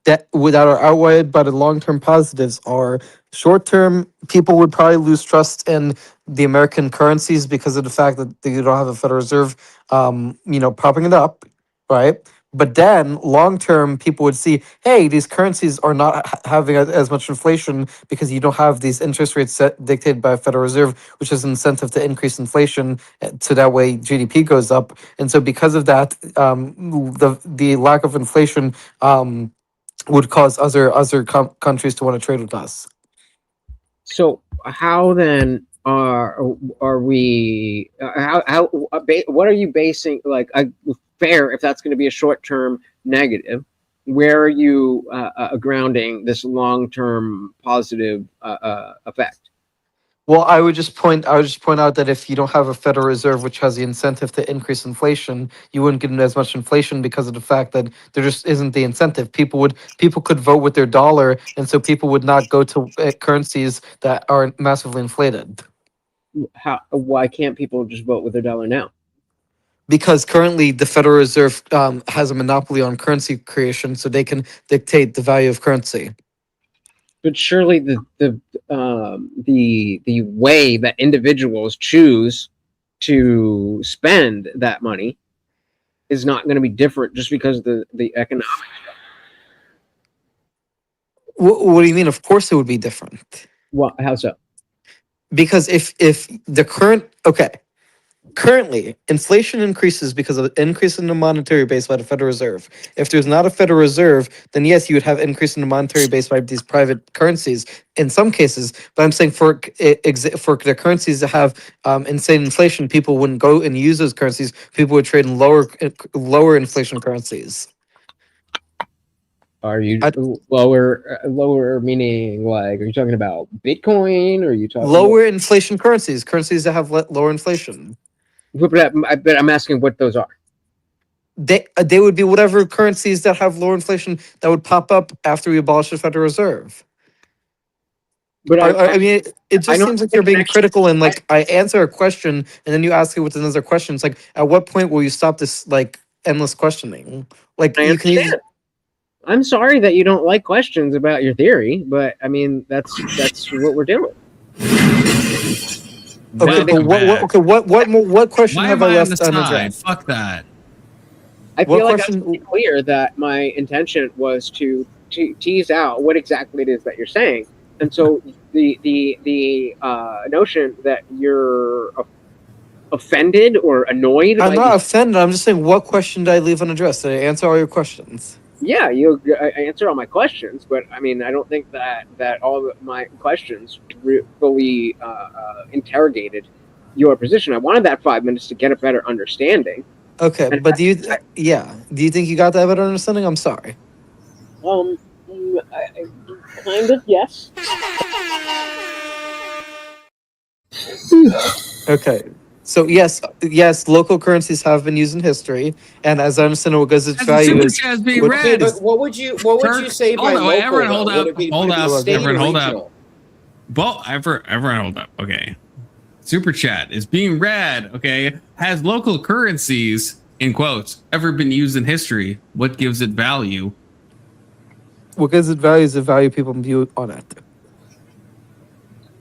that are outweighed by the long term positives are: short term, people would probably lose trust in the American currencies because of the fact that you don't have a Federal Reserve, propping it up, right? But then long term, people would see, hey, these currencies are not having as much inflation because you don't have these interest rates dictated by a Federal Reserve, which is an incentive to increase inflation, so that way GDP goes up. And so because of that, the lack of inflation would cause other countries to want to trade with us. So how then are we? What are you basing fair if that's going to be a short-term negative? Where are you grounding this long-term positive effect? Well, I would just point out that if you don't have a Federal Reserve which has the incentive to increase inflation, you wouldn't get as much inflation because of the fact that there just isn't the incentive. People could vote with their dollar, and so people would not go to currencies that are massively inflated. Why can't people just vote with their dollar now? Because currently the Federal Reserve has a monopoly on currency creation, so they can dictate the value of currency. But surely the way that individuals choose to spend that money is not going to be different just because of the economic. What do you mean? Of course it would be different. Well, how so? Because if the currently inflation increases because of the increase in the monetary base by the Federal Reserve. If there's not a Federal Reserve, then yes, you would have increase in the monetary base by these private currencies in some cases. But I'm saying for the currencies that have insane inflation, people wouldn't go and use those currencies. People would trade in lower inflation currencies. Are you lower meaning like? Are you talking about Bitcoin? Or are you talking lower inflation currencies that have lower inflation? But I'm asking what those are. they would be whatever currencies that have lower inflation that would pop up after we abolish the Federal Reserve. But I mean, it just seems like you're being critical and like I answer a question and then you ask it with another question. It's like, at what point will you stop this like endless questioning? Like you can use. I'm sorry that you don't like questions about your theory, but I mean that's what we're doing. Okay, but what question Why have am I I on left the side? unaddressed? Fuck that. I What feel like question- that's pretty clear that my intention was to tease out what exactly it is that you're saying, and so the notion that you're offended or annoyed. I'm by not these- offended. I'm just saying, what question did I leave unaddressed? Did I answer all your questions? Yeah, I answer all my questions, but I mean, I don't think that all of my questions fully interrogated your position. I wanted that 5 minutes to get a better understanding. Okay, And but do you think you got that better understanding? I'm sorry. Kind of, yes. Okay. So yes, local currencies have been used in history, and as I understand it, what gives its value is being read. But what would you say by local? Everyone hold though? Would up. it be Hold up. state or Everyone hold regional? up. Well, everyone hold up. Okay. Super chat is being read. Okay. Has local currencies, in quotes, ever been used in history? What gives it value? What gives it value is the value people view on it.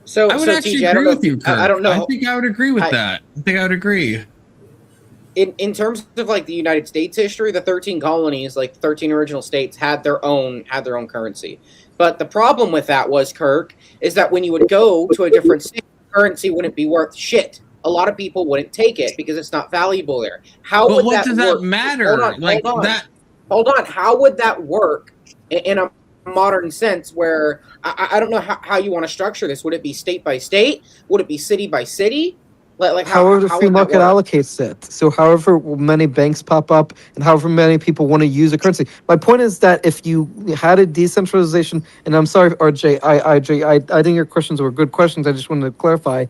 So I would actually TJ, agree with you, Kirk. I don't know. I think I would agree with that. I think I would agree. In terms of like the United States history, the 13 colonies, like 13 original states, had their own currency. But the problem with that was, Kirk, is that when you would go to a different state, currency wouldn't be worth shit. A lot of people wouldn't take it because it's not valuable there. But what does that matter? Hold on. How would that work in a modern sense where I don't know how you want to structure this? Would it be state by state? Would it be city by city? Like however the free would that market work? allocates it. So however many banks pop up and however many people want to use a currency. My point is that if you had a decentralization, and I'm sorry, RJ, I think your questions were good questions. I just wanted to clarify.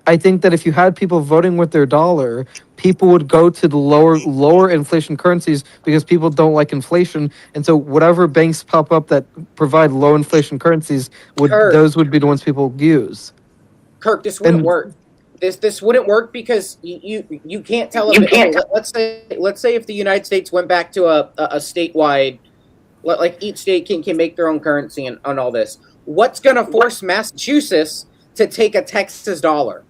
I think that if you had people voting with their dollar, people would go to the lower inflation currencies because people don't like inflation, and so whatever banks pop up that provide low inflation currencies those would be the ones people use. Kirk, this wouldn't work. This wouldn't work because you can't tell. Let's say if the United States went back to a statewide, like each state can make their own currency and all this. What's going to force Massachusetts to take a Texas dollar?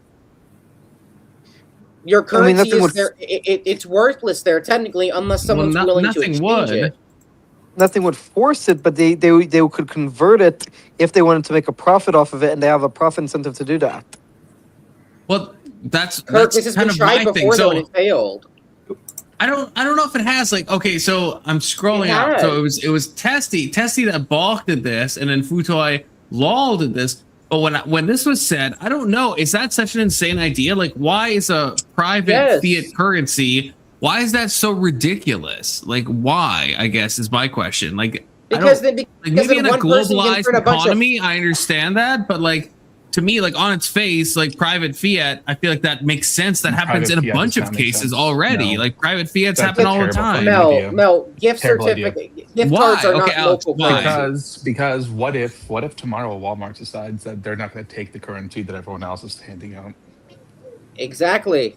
Your currency is there. It's worthless there technically, unless someone's willing to exchange it. Nothing would force it, but they could convert it if they wanted to make a profit off of it, and they have a profit incentive to do that. Well, that's Kirk, this has been tried before though, and it failed. I don't know if it has. Like, okay, so I'm scrolling up. So it was Testy that balked at this, and then Futoy lolled at this. But when this was said, I don't know. Is that such an insane idea? Like, why is a private fiat currency? Why is that so ridiculous? Like, why? I guess is my question. Like, because maybe in a globalized economy, I understand that, but like to me, like on its face, like private fiat, I feel like that makes sense. That happens in a bunch of cases already. Like private fiats happen all the time. No, gift certificate, gift cards are not local because what if tomorrow Walmart decides that they're not going to take the currency that everyone else is handing out? Exactly.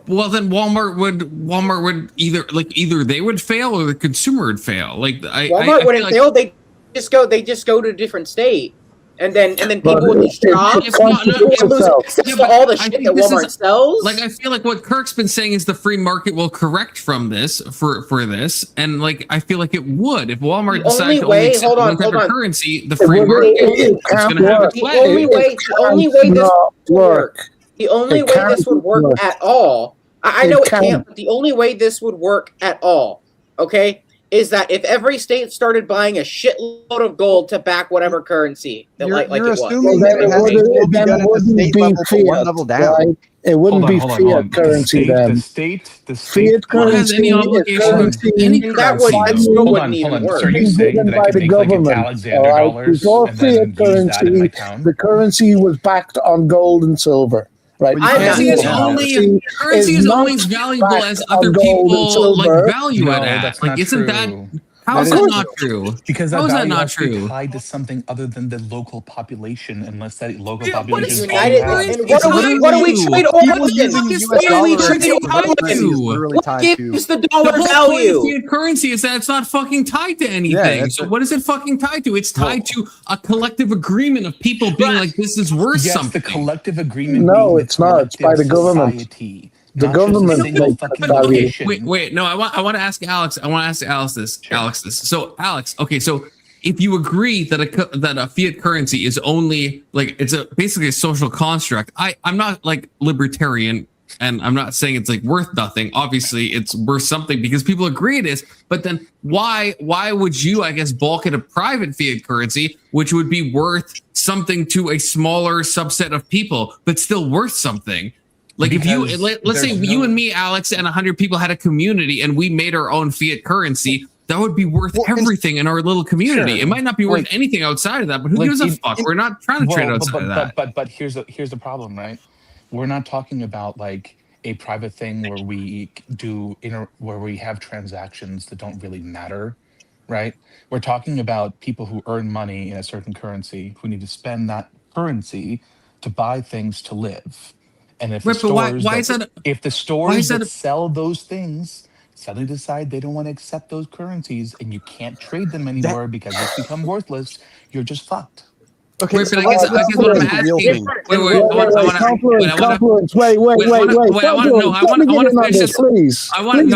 Well, then Walmart would either they would fail or the consumer would fail. Like Walmart wouldn't fail. They just go to a different state. And then people with these jobs all the shit that Walmart sells. Like, I feel like what Kirk's been saying is the free market will correct from this for this, and like I feel like it would if Walmart decided to only accept one type of currency. The free market is going to have its way. The only way this would work. The only way this would work at all. I know it can't, but the only way this would work at all, okay, is that if every state started buying a shitload of gold to back whatever currency that like it was. It wouldn't be fiat currency then. The fiat currency wouldn't even work. So you're saying that I can make like Alexander dollars before fiat currency, the currency was backed on gold and silver. Right? Currency is only as valuable as other people like value it at. Like, isn't that? How is that not true? Because how is that not has to be true? tied to something other than the local population, unless that local What population is is United? And what do we trade oil in? What gives the dollar value? Fiat currency is that it's not fucking tied to anything. So what is it fucking tied to? It's tied to a collective agreement of people being like, this is worth something. The collective agreement. No, it's not. It's by the government. The government. Wait. No, I want to ask Alex. I want to ask Alex this. Sure. Alex this. So Alex, okay, so if you agree that a fiat currency is only like it's basically a social construct, I'm not like libertarian, and I'm not saying it's like worth nothing. Obviously, it's worth something because people agree it is. But then why would you, I guess, bulk it a private fiat currency, which would be worth something to a smaller subset of people, but still worth something? Like because if let's say you and me, Alex, and 100 people had a community and we made our own fiat currency, that would be worth everything in our little community. Sure. It might not be worth anything outside of that, but who gives a fuck? We're not trying to trade outside of that. But here's the problem, right? We're not talking about like a private thing where we where we have transactions that don't really matter, right? We're talking about people who earn money in a certain currency who need to spend that currency to buy things to live. And if the stores that sell those things suddenly decide they don't want to accept those currencies and you can't trade them anymore because it's become worthless, you're just fucked. Okay, but I guess what I'm asking. Wait. I want to finish this. Please. I'll let you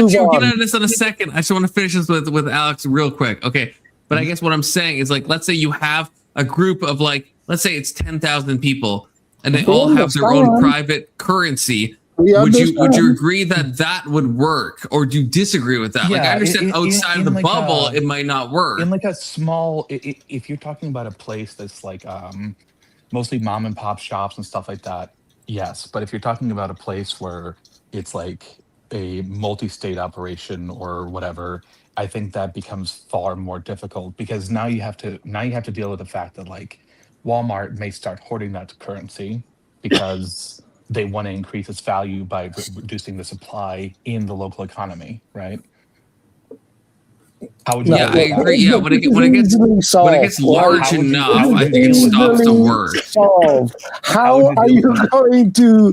get on this in a second. I just want to finish this with Alex real quick. Okay, but I guess what I'm saying is like, let's say you have a group of like, let's say it's 10,000 people. And they all have their own private currency. Would you agree that would work, or do you disagree with that? Yeah, like I understand outside of the bubble, it might not work. In like a small, if you're talking about a place that's like mostly mom and pop shops and stuff like that, yes. But if you're talking about a place where it's like a multi-state operation or whatever, I think that becomes far more difficult because now you have to deal with the fact that like Walmart may start hoarding that currency because they want to increase its value by reducing the supply in the local economy, right? How would you? Yeah, I agree. Yeah, when it gets large enough, I think it stops the work. How are you going to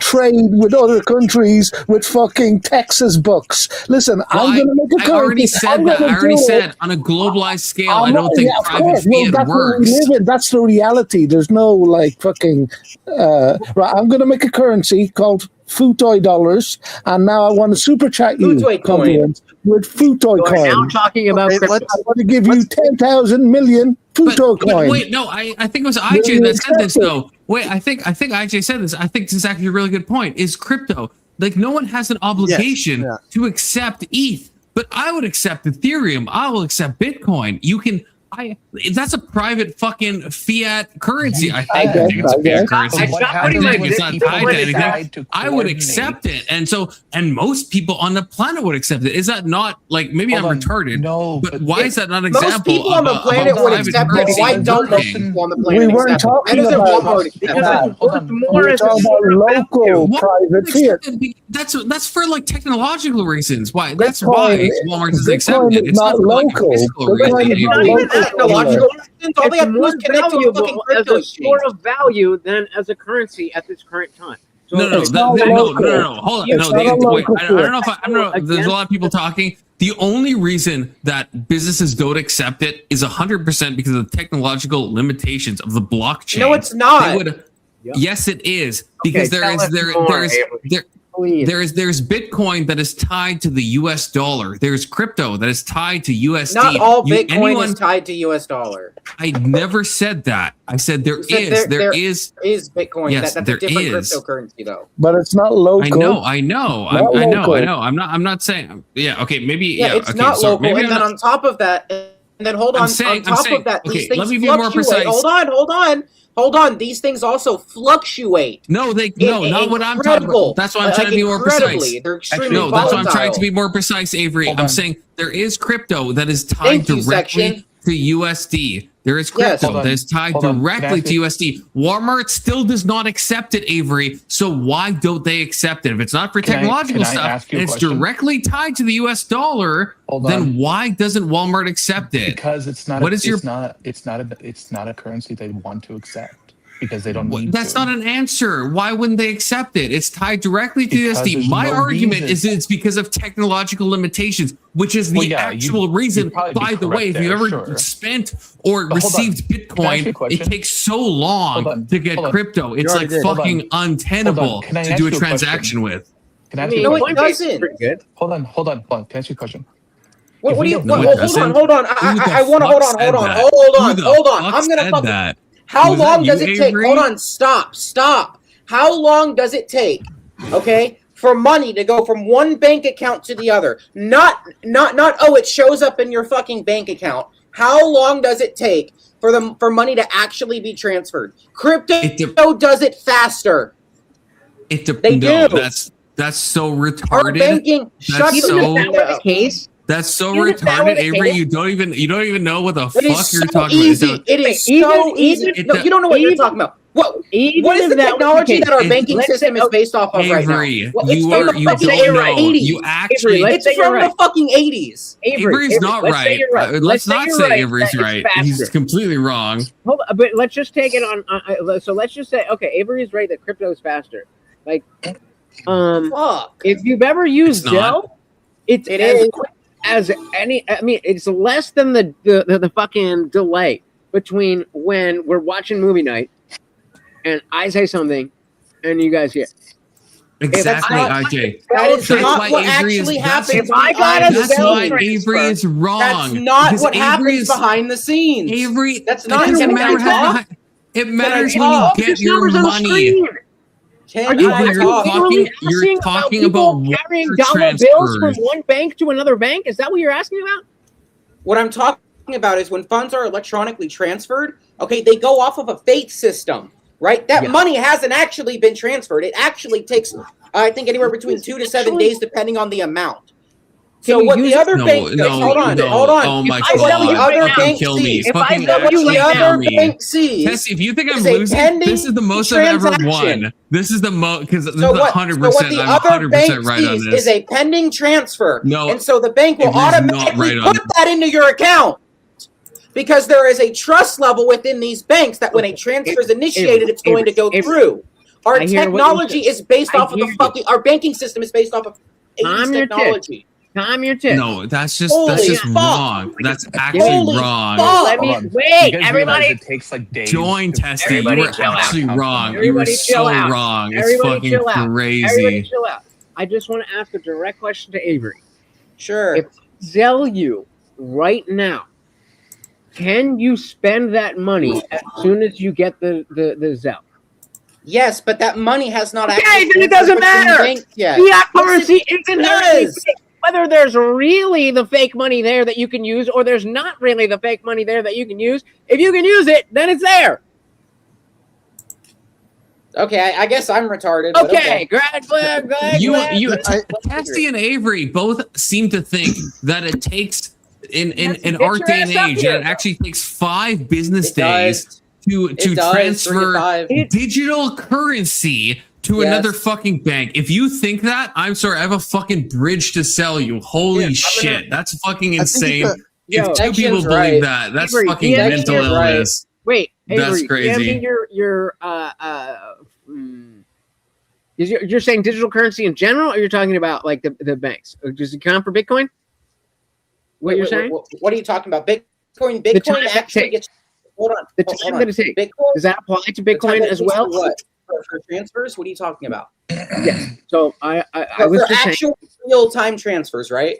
trade with other countries with fucking Texas books? Listen, I'm going to make a currency. I already said that. I already said on a globalized scale, I don't think private fiat works. That's the reality. There's no like fucking. Right, I'm going to make a currency called Futoi dollars, and now I want to super chat you with Futoi coin. Now talking about crypto. I want to give you 10,000 million Futoi coin. Wait, no, I think it was IJ that said this though. Wait, I think IJ said this. I think this is actually a really good point. Is crypto like no one has an obligation to accept ETH, but I would accept Ethereum. I will accept Bitcoin. You can. That's a private fucking fiat currency. I think it's a fiat currency. It's not tied to anything. I would accept it, and most people on the planet would accept it. Is that not like maybe I'm retarded? No, but why is that not an example? Most people on the planet would accept it. Why don't most people on the planet? We weren't talking about local private fiat. That's for like technological reasons. Why? That's why Walmart is accepted. It's not local. Technological reasons. All they have to do is connect to a fucking crypto as a store of value than as a currency at this current time. So no. Hold on. Wait, I don't know if there's a lot of people talking. The only reason that businesses don't accept it is 100% because of the technological limitations of the blockchain. No, it's not. Yes, it is because there's Bitcoin that is tied to the US dollar. There's crypto that is tied to USD. Not all Bitcoin is tied to US dollar. I never said that. I said there is Bitcoin. Yes, that's there a different is. cryptocurrency though. But it's not local. I know. I'm not saying. Yeah. Okay. Maybe. Yeah. It's not local. And then on top of that, these things let me be more precise. Hold on. These things also fluctuate. No, not what I'm talking about. That's why I'm trying to be more precise. They're extremely volatile. That's why I'm trying to be more precise, Avery. I'm saying there is crypto that is tied directly to USD. There is crypto that is tied directly to USD. Walmart still does not accept it, Avery. So why don't they accept it? If it's not for technological stuff and it's directly tied to the US dollar, then why doesn't Walmart accept it? Because it's not. It's not a currency they want to accept. Because they don't need That's not an answer. Why wouldn't they accept it? It's tied directly to USD. My argument is it's because of technological limitations, which is the actual reason. By the way, if you ever spent or received Bitcoin, it takes so long to get crypto. It's like fucking untenable to do a transaction with. Can I ask you a question? Hold on. Can I ask you a question? Hold on. I want to hold on. I'm gonna fucking. How long does it take? Hold on, stop. How long does it take, okay, for money to go from one bank account to the other? Not, it shows up in your fucking bank account. How long does it take for money to actually be transferred? Crypto does it faster. They do. That's so retarded. Our banking, That's so retarded, Avery. You don't even know what the fuck you're talking about. It is so easy. No, you don't know what you're talking about. What is the technology that our banking system is based off of right now? You don't know. You actually, it's from the fucking 80s. Avery's not right. Let's not say Avery's right. He's completely wrong. Hold on, but let's just take it on. So let's just say, okay, Avery's right that crypto is faster. Like, if you've ever used Zelle, it is. As any, I mean, it's less than the fucking delay between when we're watching movie night and I say something and you guys hear. Exactly, IJ. That's not what actually happens. That's why Avery is wrong. That's not what happens behind the scenes. Avery, that's not. It matters when you get your money. You're talking about carrying dollar bills from one bank to another bank? Is that what you're asking about? What I'm talking about is when funds are electronically transferred, okay, they go off of a faith system, right? That money hasn't actually been transferred. It actually takes, I think, anywhere between 2 to 7 days, depending on the amount. So what the other bank does, hold on. Oh my God, if if you think I'm losing, this is the most I've ever won. This is the most, because this is 100%. I'm 100% right on this. Is a pending transfer. No, and so the bank will automatically put that into your account. Because there is a trust level within these banks that when a transfer is initiated, it's going to go through. Our technology is based off of the fucking, our banking system is based off of 80s technology. Time your tip. No, that's just wrong. That's actually wrong. Let me wait. Everybody, it takes like days. Join Testy. You were actually wrong. You were so wrong. It's fucking crazy. Everybody chill out. I just want to ask a direct question to Avery. Sure. If I sell you right now, can you spend that money as soon as you get the Zelle? Yes, but that money has not actually. Then it doesn't matter. Fiat currency is inherently fake. Whether there's really the fake money there that you can use or there's not really the fake money there that you can use, if you can use it, then it's there. Okay, I guess I'm retarded. Okay, glad. Testy and Avery both seem to think that it takes in our day and age, it actually takes 5 business days to transfer digital currency to another fucking bank. If you think that, I'm sorry, I have a fucking bridge to sell you. Holy shit, that's fucking insane. If 2 people believe that, that's fucking mental illness. Wait, that's crazy. You're saying digital currency in general, or you're talking about like the banks? Does it count for Bitcoin? You're saying? What are you talking about? Bitcoin actually gets. Hold on. The time that it takes. Bitcoin, does that apply to Bitcoin as well? What? For transfers? What are you talking about? Yes. So I was just actual real-time transfers, right?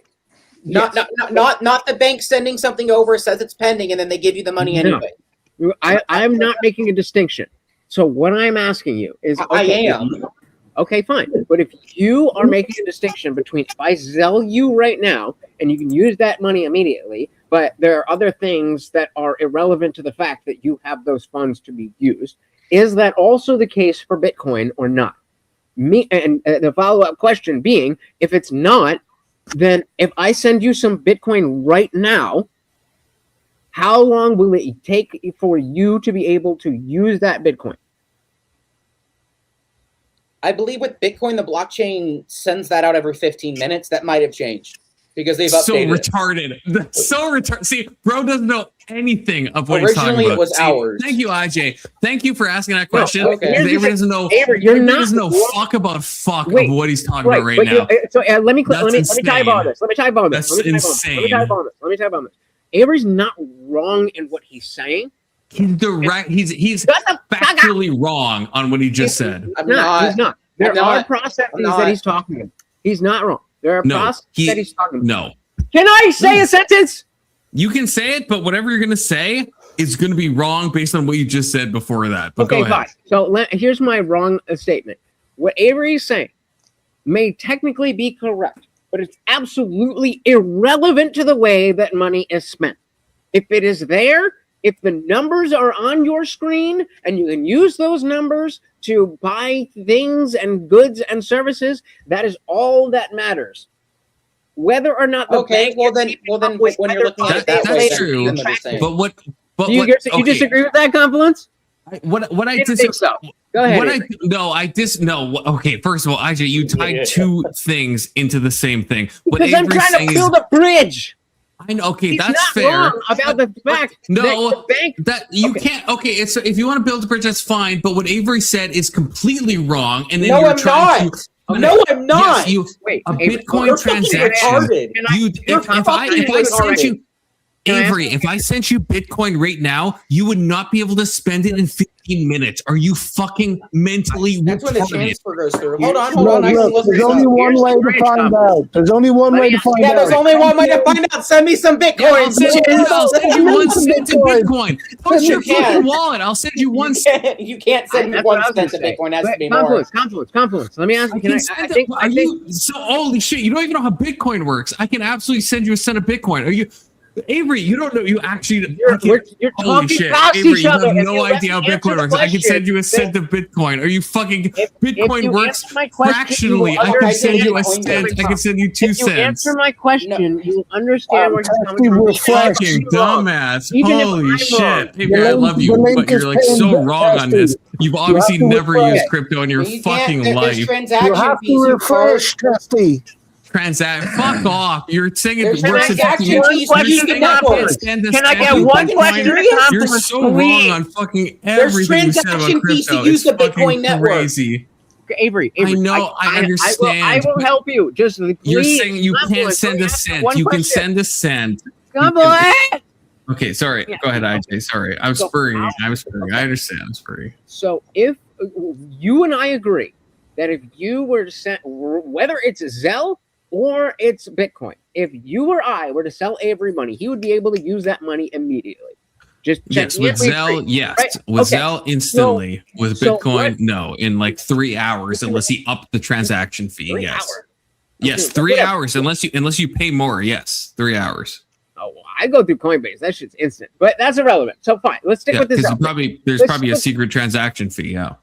Yes. Not the bank sending something over, says it's pending, and then they give you the money anyway. No. I'm not making a distinction. So what I'm asking you is, I am. Okay, fine. But if you are making a distinction between if I sell you right now and you can use that money immediately, but there are other things that are irrelevant to the fact that you have those funds to be used, is that also the case for Bitcoin or not? And the follow-up question being, if it's not, then if I send you some Bitcoin right now, How long will it take for you to be able to use that Bitcoin? I believe with Bitcoin, the blockchain sends that out every 15 minutes. That might have changed because they've updated. So retarded. That's so retarded. See, bro doesn't know anything of what he's talking about. Originally, it was hours. Thank you, IJ. Thank you for asking that question. No, okay. Avery doesn't know. Avery doesn't know fuck about of what he's talking about right now. So let me type on this. Let me type on this. That's insane. Let me type on this. Avery's not wrong in what he's saying. He's he's factually wrong on what he just said. He's not. There are processes that he's talking about. He's not wrong. There are processes that he's talking about. No. Can I say a sentence? You can say it, but whatever you're going to say is going to be wrong based on what you just said before that. But go ahead. Fine. So here's my wrong statement. What Avery is saying may technically be correct, but it's absolutely irrelevant to the way that money is spent. If it is there, if the numbers are on your screen and you can use those numbers to buy things and goods and services, that is all that matters. Whether or not the bank when you're looking at it that way, that's true. But what? You disagree with that, Confluence? What I think so. Go ahead. Okay, first of all, IJ, you tied two things into the same thing. Because I'm trying to build a bridge. I know. Okay, He's that's not fair. Wrong about the fact that the bank can't. Okay, it's if you want to build a bridge, that's fine. But what Avery said is completely wrong. And then no, you're I'm trying not. to. No, I'm not. Yes, Wait, a Bitcoin transaction. If I sent you. Avery, if I sent you Bitcoin right now, you would not be able to spend it in 15 minutes. Are you fucking mentally That's when the transfer goes through. Hold on. There's only one way to find out. There's only one way to find out. Yeah, there's only one way to find out. Send me some Bitcoin. I'll send you 1 cent to Bitcoin. Post your fucking wallet. I'll send you 1 cent. You can't send me 1 cent to Bitcoin. Has to be more. Confluence. Let me ask you. So holy shit, you don't even know how Bitcoin works. I can absolutely send you a cent of Bitcoin. Are you? Avery, you don't know. You actually. You're holy talking shit, past Avery, each you have other. no idea how Bitcoin works. I can send you a cent of Bitcoin. Are you fucking? Bitcoin works fractionally. I can send you a cent. I can send you 2 cents. If you answer my question, you understand where you're coming from. Fucking dumbass. Holy shit. Avery, I love you, but you're like so wrong on this. You've obviously never used crypto in your fucking life. You have to refresh, Testy. Fuck off. You're saying it works. Can I get one question? You're so wrong on fucking everything you said about crypto. Use the Bitcoin network. Crazy. Avery, I know. I understand. I will help you. Just please, you're saying you can't send a cent. You can send a cent. Come on. Okay, sorry. Go ahead, IJ. Sorry. I'm spurring. I understand. I'm spurring. So if you and I agree that if you were to send, whether it's Zelle or it's Bitcoin, if you or I were to sell Avery money, he would be able to use that money immediately. Yes, with Zelle, yes. Right? With Zelle, instantly. With Bitcoin, no. In like 3 hours, unless he upped the transaction fee. Yes. Yes, 3 hours. Unless you pay more. Yes, 3 hours. Oh, well, I go through Coinbase. That shit's instant. But that's irrelevant. So fine, let's stick with this. There's probably a secret transaction fee. Yeah.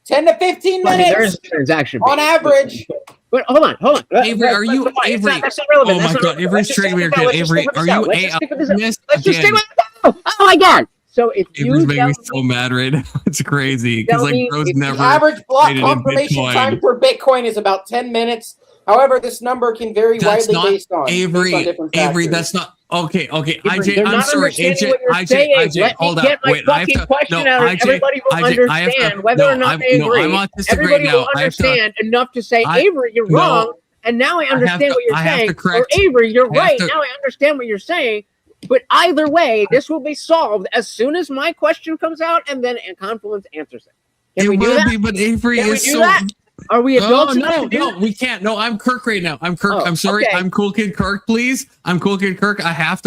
10 to 15 minutes. There's a transaction fee on average. But hold on. Avery, are you Avery? That's not relevant. Oh my god, Avery's trading me again. Avery, are you Let's just stick with it. Oh my god. So if Avery's making me so mad right now. It's crazy because like bro's never. The average block confirmation time for Bitcoin is about 10 minutes. However, this number can vary widely based on Avery. That's not okay. IJ, I'm sorry. AJ, hold up. Wait, I have to. No, everybody will understand whether or not they agree. I'm autistic everybody right now. will understand enough to say, Avery, you're wrong, and now I understand what you're saying. Or Avery, you're right. Now I understand what you're saying. But either way, this will be solved as soon as my question comes out, and then Confluence answers it. Can we do that? But Avery is so. Are we adults? No, we can't. No, I'm Kirk right now. I'm Kirk. I'm sorry. Okay. I'm CoolKidKirk, please. I'm CoolKidKirk. I have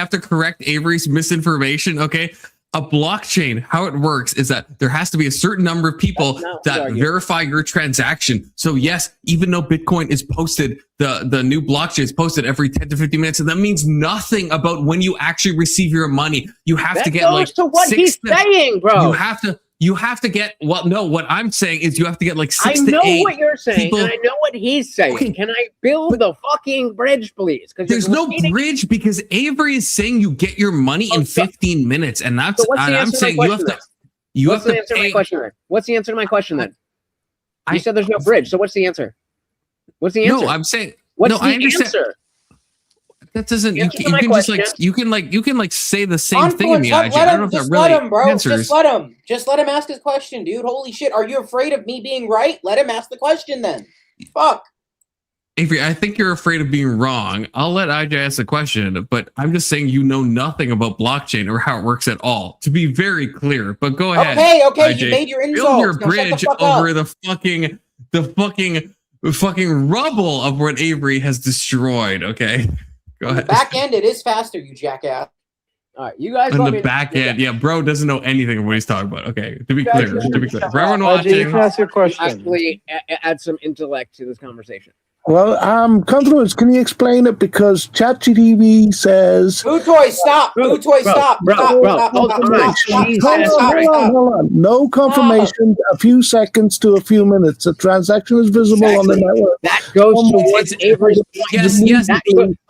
to correct Avery's misinformation. Okay. A blockchain, how it works is that there has to be a certain number of people that verify your transaction. So yes, even though Bitcoin is posted, the new blockchain is posted every 10 to 15 minutes, and that means nothing about when you actually receive your money. You have to get like to what he's saying, bro. You have to get what I'm saying is you have to get like 6 I to 8 know what you're saying, people. and I know what he's saying. Okay, can I build the fucking bridge, please? Because there's no bridge because Avery is saying you get your money in 15 minutes, and that's and I'm saying you have to. What's the answer to my question then? What's the answer to my question then? You said there's no bridge, so what's the answer? What's the answer? No, I'm saying what's no. the I understand. Answer? That doesn't. You can just like you can say the same Confluence, thing in the IG. I don't know if that really let him, bro. answers. Just let him ask his question, dude. Holy shit! Are you afraid of me being right? Let him ask the question then. Fuck. Avery, I think you're afraid of being wrong. I'll let IJ ask the question, but I'm just saying you know nothing about blockchain or how it works at all. To be very clear, but go ahead. Okay, IJ. you made your Build your insults. bridge over the fucking rubble of what Avery has destroyed. Okay, go ahead. Back end, it is faster, you jackass. All right, you guys. On the back end, yeah, bro doesn't know anything of what he's talking about. Okay, to be clear, for everyone watching, you can ask your question. Actually, add some intellect to this conversation. Well, Confluence, can you explain it? Because ChatGPT says... Food Toy, stop! Food Toy, stop! Hold on. No confirmation, a few seconds to a few minutes. A transaction is visible on the network. That goes towards Avery's point. Yes.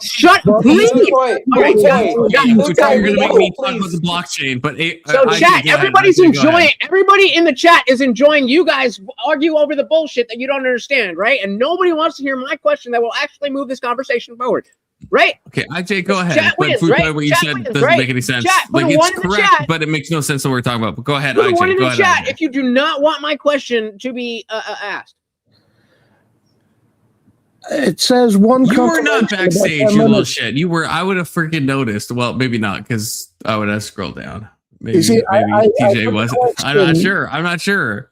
Shut please! You're going to make me talk about the blockchain, but... So chat, everybody's enjoying it. Everybody in the chat is enjoying you guys argue over the bullshit that you don't understand, right? And nobody wants to hear my question that will actually move this conversation forward, right? Okay, IJ, go ahead. Chat wins, right? What you said doesn't make any sense. Like it's correct, but it makes no sense what we're talking about. But go ahead, IJ. Put one in go the ahead, chat IJ. if you do not want my question to be asked. It says one. You were not backstage, you little shit. You were. I would have freaking noticed. Well, maybe not, because I would have scrolled down. Maybe TJ wasn't. I'm not sure.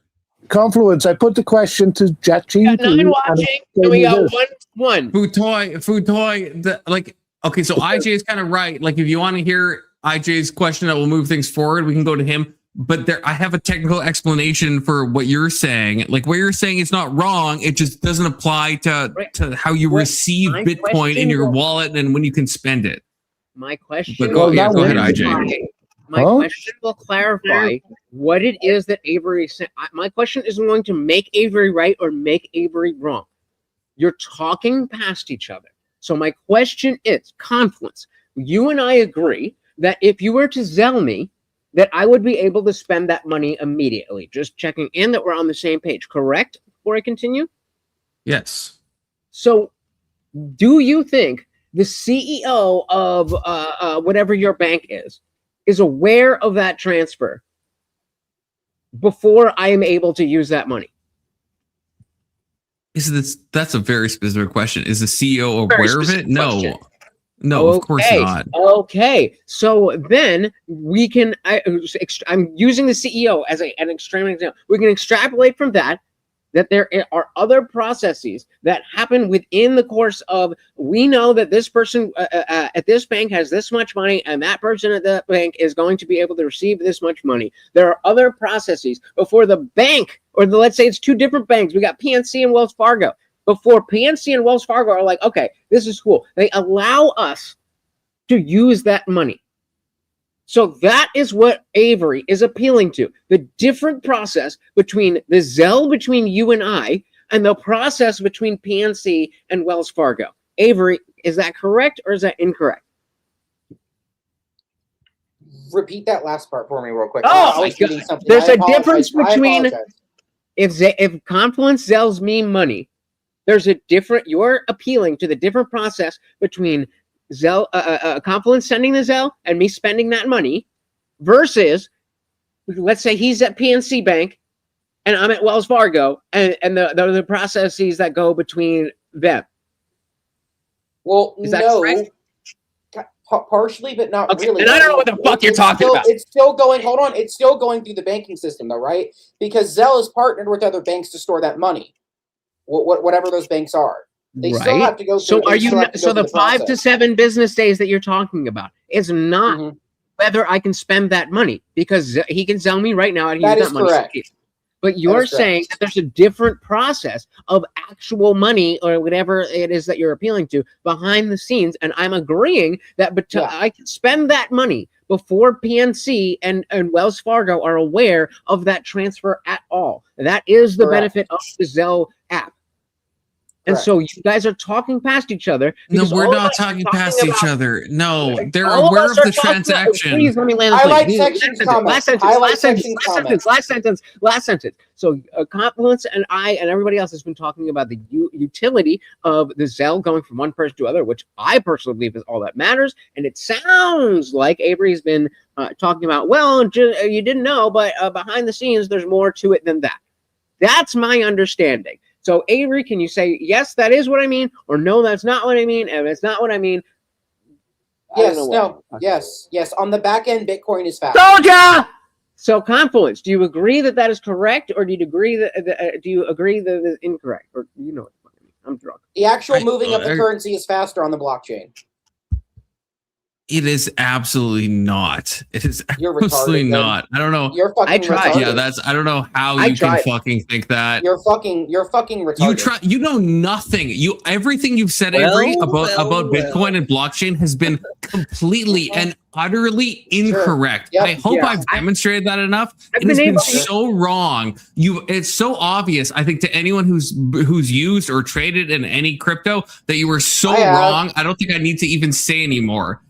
Confluence. I put the question to ChatGPT. 9 watching, and we got one. Food toy. Okay, so IJ is kind of right. Like, if you want to hear IJ's question that will move things forward, we can go to him. But I have a technical explanation for what you're saying. Like, what you're saying is not wrong. It just doesn't apply to how you receive Bitcoin in your wallet and when you can spend it. My question. But go ahead, IJ. My question will clarify what it is that Avery is saying. My question isn't going to make Avery right or make Avery wrong. You're talking past each other. So my question is, Confluence, you and I agree that if you were to Zelle me, that I would be able to spend that money immediately. Just checking in that we're on the same page, correct? Before I continue? Yes. So do you think the CEO of whatever your bank is aware of that transfer before I am able to use that money? That's a very specific question. Is the CEO aware of it? No. No, okay. Of course not. Okay, so then we can. I'm using the CEO as an extreme example. We can extrapolate from that there are other processes that happen within the course of. We know that this person at this bank has this much money, and that person at that bank is going to be able to receive this much money. There are other processes before the bank, or let's say it's two different banks. We got PNC and Wells Fargo. Before PNC and Wells Fargo are like, okay, this is cool. They allow us to use that money. So that is what Avery is appealing to. The different process between the Zelle between you and I and the process between PNC and Wells Fargo. Avery, is that correct or is that incorrect? Repeat that last part for me real quick. Oh, my God. There's a difference between if Confluence Zelle's me money, there's a different, you're appealing to the different process between Zelle, Confluence sending the Zelle and me spending that money versus, let's say he's at PNC Bank and I'm at Wells Fargo and the processes that go between them. Well, is that correct? Partially, but not really. And I don't know what the fuck you're talking about. It's still going, hold on, it's still going through the banking system though, right? Because Zelle is partnered with other banks to store that money. Whatever those banks are, they still have to go through. So are you? So the 5 to 7 business days that you're talking about is not whether I can spend that money, because he can sell me right now and use that money. Correct. But you're saying that there's a different process of actual money or whatever it is that you're appealing to behind the scenes, and I'm agreeing that I can spend that money before PNC and Wells Fargo are aware of that transfer at all. That is the benefit of the Zelle app. And so you guys are talking past each other. No, we're not talking past each other. No, they're aware of the transaction. Please let me land. Last sentence. So Confluence and I and everybody else has been talking about the utility of the Zelle going from one person to other, which I personally believe is all that matters. And it sounds like Avery's been talking about, well, you didn't know, but behind the scenes, there's more to it than that. That's my understanding. So, Avery, can you say, yes, that is what I mean, or no, that's not what I mean, and it's not what I mean? Yes. On the back end, Bitcoin is fast. Told ya! So, Confluence, do you agree that that is correct, or do you agree that it's incorrect? Or you know what I mean? I'm drunk. The actual moving of the currency is faster on the blockchain. It is absolutely not. It is absolutely not. I don't know. You're fucking retarded. Yeah, I don't know how you can fucking think that. You're fucking retarded. You know nothing. Everything you've said, Avery, about Bitcoin and blockchain has been completely and utterly incorrect. Yep. I hope I've demonstrated that enough. It has been so wrong. It's so obvious, I think, to anyone who's used or traded in any crypto that you were so wrong. I don't think I need to even say anymore.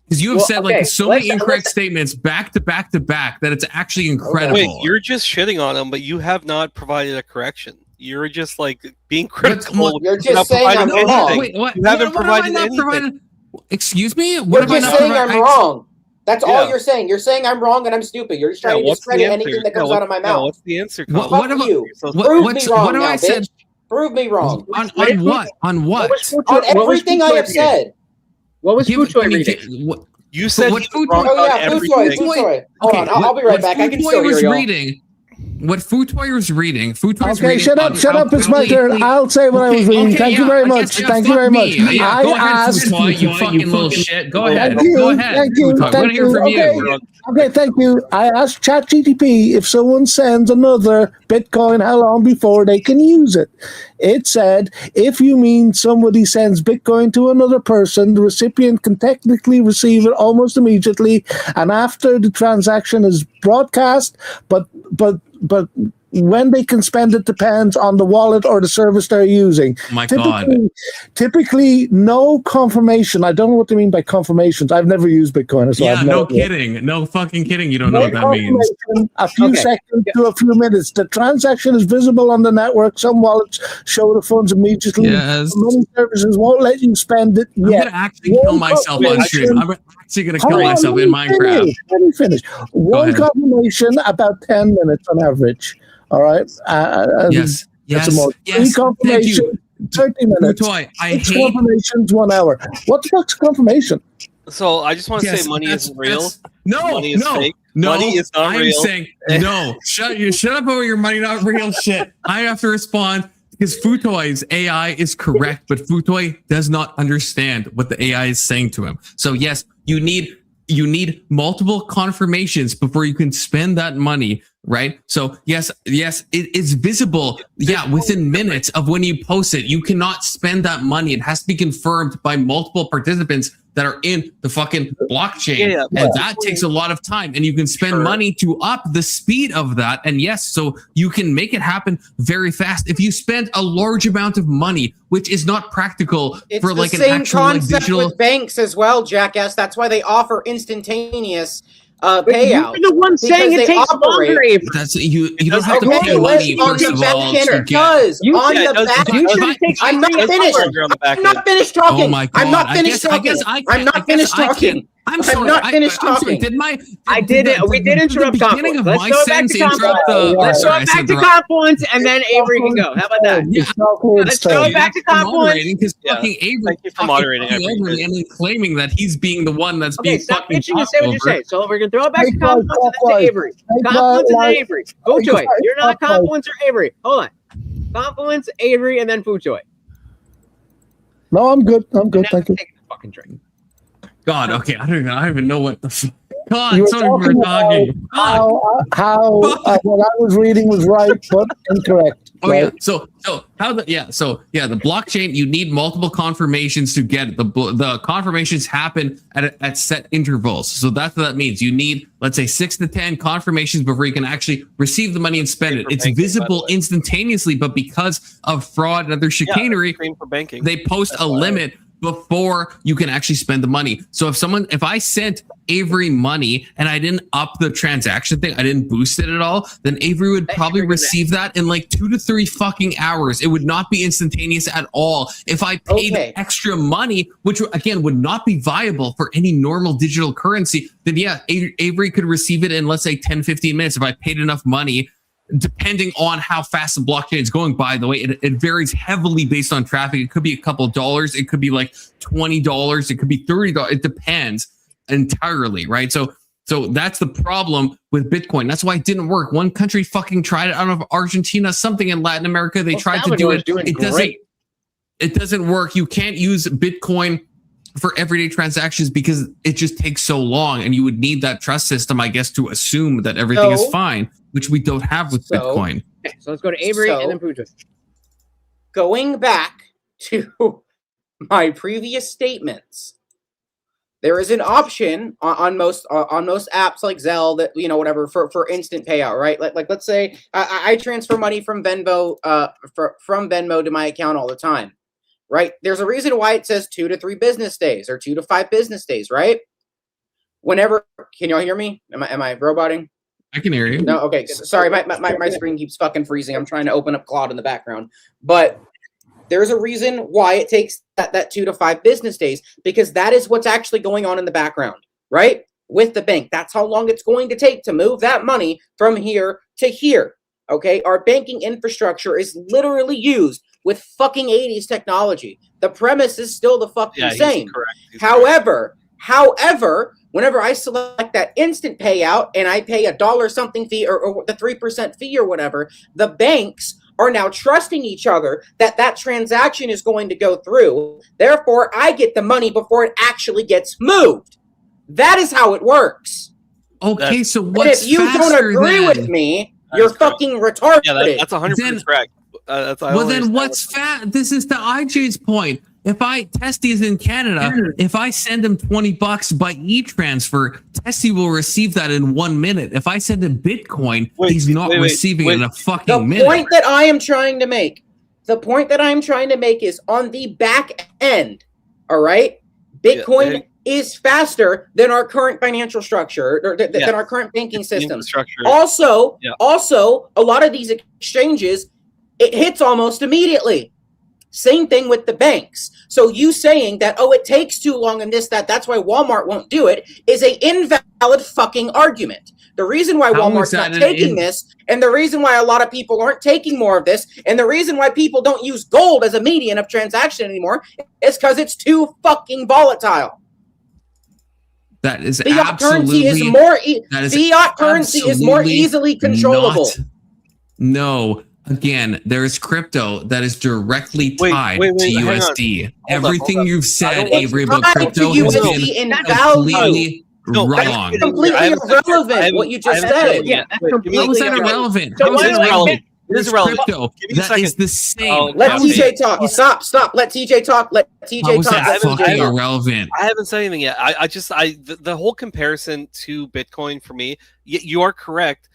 Because you have said so many incorrect statements back to back to back that it's actually incredible. Wait, you're just shitting on them, but you have not provided a correction. You're just being critical. You're just saying I'm wrong. Wait, what? You haven't provided anything. Excuse me? You're just saying I'm wrong. That's all you're saying. You're saying I'm wrong and I'm stupid. You're just trying to discredit anything that comes out of my mouth. What's the answer? Fuck you. Prove me wrong now, bitch. Prove me wrong. On what? On what? On everything I have said. What was Futoy reading? You said Futoy. Hold on, I'll be right back. I can still hear you. What Futoy was reading. Okay, shut up. It's my turn. I'll say what I was reading. Thank you very much. Thank you very much. I asked. You fucking little shit. Go ahead. Go ahead. Thank you. I want to hear from you. Okay, thank you. I asked ChatGPT if someone sends another Bitcoin, how long before they can use it. It said, if you mean somebody sends Bitcoin to another person, the recipient can technically receive it almost immediately and after the transaction is broadcast, but when they can spend it depends on the wallet or the service they're using. My God. Typically, no confirmation. I don't know what they mean by confirmations. I've never used Bitcoin. So no kidding. No fucking kidding. You don't know what that means. A few seconds to a few minutes. The transaction is visible on the network. Some wallets show the funds immediately. Yes. Many services won't let you spend it yet. I'm going to actually kill myself on stream. I'm actually going to kill myself in Minecraft. Let me finish. One confirmation about 10 minutes on average. All right. Yes. Three confirmation, 30 minutes. Six confirmations, 1 hour. What the fuck's confirmation? So I just want to say money isn't real. Money is fake. Money is not real. I'm saying no. Shut up over your money not real shit. I have to respond because Futoy's AI is correct, but Futoy does not understand what the AI is saying to him. So yes, you need multiple confirmations before you can spend that money. Right. So yes, it is visible. Yeah. Within minutes of when you post it, you cannot spend that money. It has to be confirmed by multiple participants that are in the fucking blockchain. And that takes a lot of time and you can spend money to up the speed of that. And yes, so you can make it happen very fast. If you spend a large amount of money, which is not practical for like an actual digital with banks as well, jackass. That's why they offer instantaneous payout. You're the one saying it takes longer. That's you don't have to pay money first of all. It does. On the back end. I'm not finished. I'm not finished talking. Oh my God. I'm not finished talking. I'm not finished talking. I'm not finished talking. I did it. We did interrupt Confluence. Let's go back to Confluence. Let's go back to Confluence, and then Avery can go. How about that? Let's go back to Confluence. Because fucking Avery, thank you for moderating. And then claiming that he's being the one that's being stop fucking bitching and say what you say. So we're gonna throw it back to Confluence and then to Avery. Confluence and Avery. Futoy, you're not Confluence or Avery. Hold on. Confluence, Avery, and then Futoy. No, I'm good. Thank you. Take a fucking drink. God, okay, I don't even know what the fuck. God, sorry for talking. How what I was reading was right, but incorrect. Oh yeah. So the blockchain, you need multiple confirmations to get it. The confirmations happen at set intervals. So that's what that means. You need, let's say, 6 to 10 confirmations before you can actually receive the money and spend it. It's visible instantaneously, but because of fraud and other chicanery, they post a limit before you can actually spend the money. So if I sent Avery money and I didn't up the transaction thing, I didn't boost it at all, then Avery would probably receive that in like 2 to 3 fucking hours. It would not be instantaneous at all. If I paid extra money, which again would not be viable for any normal digital currency, then yeah, Avery could receive it in, let's say, 10, 15 minutes if I paid enough money. Depending on how fast the blockchain is going, by the way, it varies heavily based on traffic. It could be a couple of dollars. It could be like $20. It could be $30. It depends entirely, right? So that's the problem with Bitcoin. That's why it didn't work. One country fucking tried it out of Argentina, something in Latin America. They tried to do it. It doesn't work. You can't use Bitcoin for everyday transactions because it just takes so long, and you would need that trust system, I guess, to assume that everything is fine, which we don't have with Bitcoin. Okay, so let's go to Avery and then Pooja. Going back to my previous statements, there is an option on most apps like Zelle that, you know, whatever, for instant payout, right? Like let's say I transfer money from Venmo from Venmo to my account all the time. Right? There's a reason why it says 2 to 3 business days or 2 to 5 business days, right? Whenever, can y'all hear me? Am I roboting? I can hear you. No, okay. Sorry, my screen keeps fucking freezing. I'm trying to open up Claude in the background. But there's a reason why it takes that 2 to 5 business days, because that is what's actually going on in the background, right? With the bank. That's how long it's going to take to move that money from here to here. Okay? Our banking infrastructure is literally used with fucking 80s technology. The premise is still the fucking same. However, whenever I select that instant payout and I pay $1 something fee or the 3% fee or whatever, the banks are now trusting each other that transaction is going to go through. Therefore, I get the money before it actually gets moved. That is how it works. Okay, so what's if you don't agree with me, you're fucking retarded. Yeah, that's 100% correct. Then what's fat? This is to IJ's point. If Testy is in Canada, if I send him $20 by e-transfer, Testy will receive that in 1 minute. If I send him Bitcoin, he's not receiving it in a fucking minute. The point that I am trying to make is on the back end. All right, Bitcoin is faster than our current financial structure, or than our current banking system. Also, a lot of these exchanges, it hits almost immediately. Same thing with the banks. So you saying that, oh, it takes too long and that's why Walmart won't do it, is a invalid fucking argument. The reason why Walmart's not taking this, and the reason why a lot of people aren't taking more of this, and the reason why people don't use gold as a median of transaction anymore, is because it's too fucking volatile. That is fiat currency is more easily controllable. No. Again, there's crypto that is directly tied to USD. Everything you've said, Avery, about crypto has been completely wrong. That's completely irrelevant, what you just said. Yeah, that's completely irrelevant. It is relevant. Crypto, that is the same. Let TJ talk. Stop. Let TJ talk. Fucking irrelevant. I haven't said anything yet. The whole comparison to Bitcoin for me, you are correct.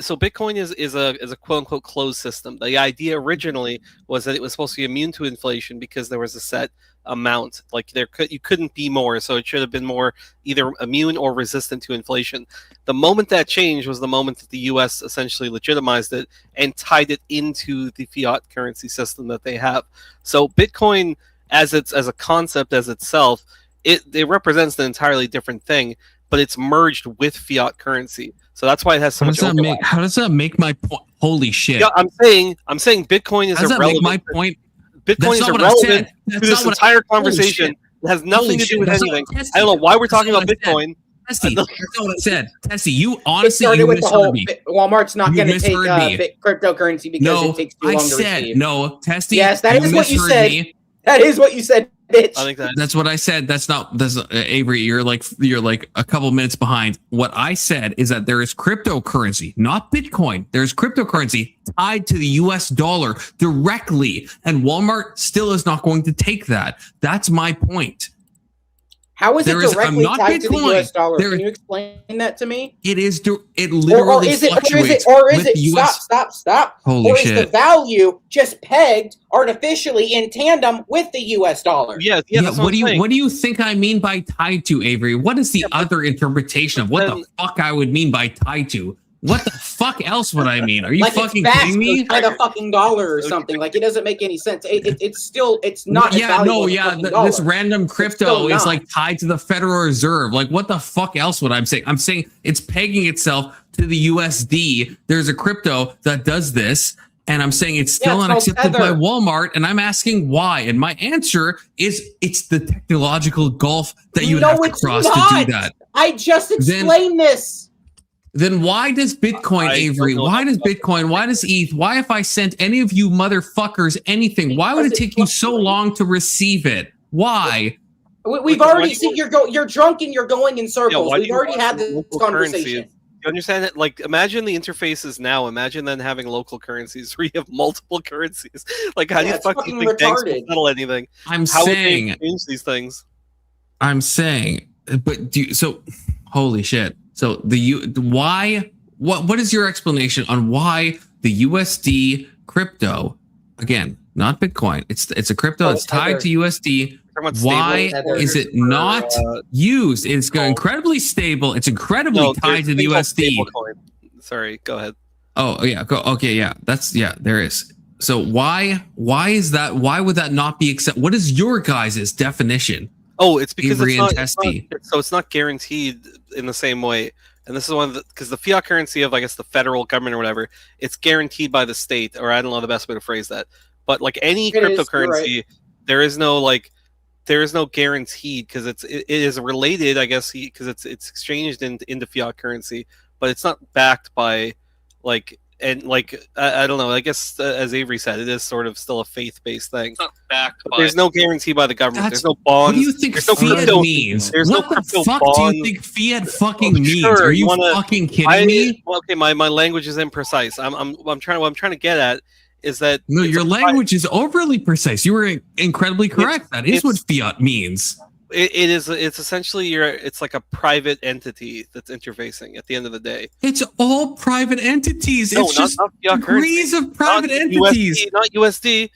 So Bitcoin is a quote unquote closed system. The idea originally was that it was supposed to be immune to inflation because there was a set amount. Like you couldn't be more, so it should have been more either immune or resistant to inflation. The moment that changed was the moment that the U.S. essentially legitimized it and tied it into the fiat currency system that they have. So Bitcoin, as a concept as itself, it represents an entirely different thing, but it's merged with fiat currency. So that's why it has so much overlap. How does that make my point? Holy shit! Yeah, I'm saying Bitcoin is irrelevant. Does that make my point? Bitcoin is irrelevant to this entire conversation. It has nothing to do with anything. I don't know why we're talking about Bitcoin. Testy, that's not what I said. Testy, you honestly misheard me. Walmart's not going to take cryptocurrency because it takes too long to receive. No, Testy. Yes, that is what you said. That is what you said. bitch. I think that's what I said. That's Avery. You're like a couple minutes behind. What I said is that there is cryptocurrency, not Bitcoin. There's cryptocurrency tied to the US dollar directly, and Walmart still is not going to take that. That's my point. How is it directly tied to the US dollar? Can you explain that to me? It is. It literally fluctuates. Or is it? Stop. Holy shit! Is the value just pegged artificially in tandem with the US dollar? Yeah. What do you think I mean by tied to, Avery? What is the other interpretation of what the fuck I would mean by tied to? What the fuck else would I mean? Are you fucking kidding me? By the fucking dollar or something. Like, it doesn't make any sense. It's not. This random crypto is like tied to the Federal Reserve. Like, what the fuck else would I say? I'm saying it's pegging itself to the USD. There's a crypto that does this, and I'm saying it's still not accepted by Walmart, and I'm asking why. And my answer is it's the technological gulf that you have to cross to do that. I just explained this. Then why does Bitcoin, Avery? Why does Bitcoin? Why does ETH? Why, if I sent any of you motherfuckers anything, why would it take you so long to receive it? Why? We've already seen you're drunk and you're going in circles. We've already had this conversation. You understand it? Like, imagine the interfaces now. Imagine then having local currencies where you have multiple currencies. Like, how do you fucking think banks will settle anything? How would they change these things? I'm saying, but holy shit. So what is your explanation on why the USD crypto, again, not Bitcoin, it's a crypto that's tied to USD. Why is it not used? It's incredibly stable. It's incredibly tied to the USD. Sorry, go ahead. Oh yeah, okay, yeah. There is. So why is that? Why would that not be accepted? What is your guys' definition? Oh, it's because it's not guaranteed in the same way. And this is because the fiat currency of, I guess, the federal government or whatever, it's guaranteed by the state, or I don't know the best way to phrase that. But like any cryptocurrency, there is no guaranteed, because it is related, I guess, because it's exchanged into fiat currency, but it's not backed by I don't know. I guess as Avery said, it is sort of still a faith-based thing. It's not backed by. There's no guarantee by the government. There's no bonds. What do you think fiat means? There's what no the fuck do you think fiat fucking means? Are you fucking kidding me? Well, okay, my language is imprecise. What I'm trying to get at is that your language is overly precise. You were incredibly correct. That is what fiat means. It's essentially it's like a private entity that's interfacing at the end of the day. It's all private entities. No, it's just degrees of private entities. Not USD.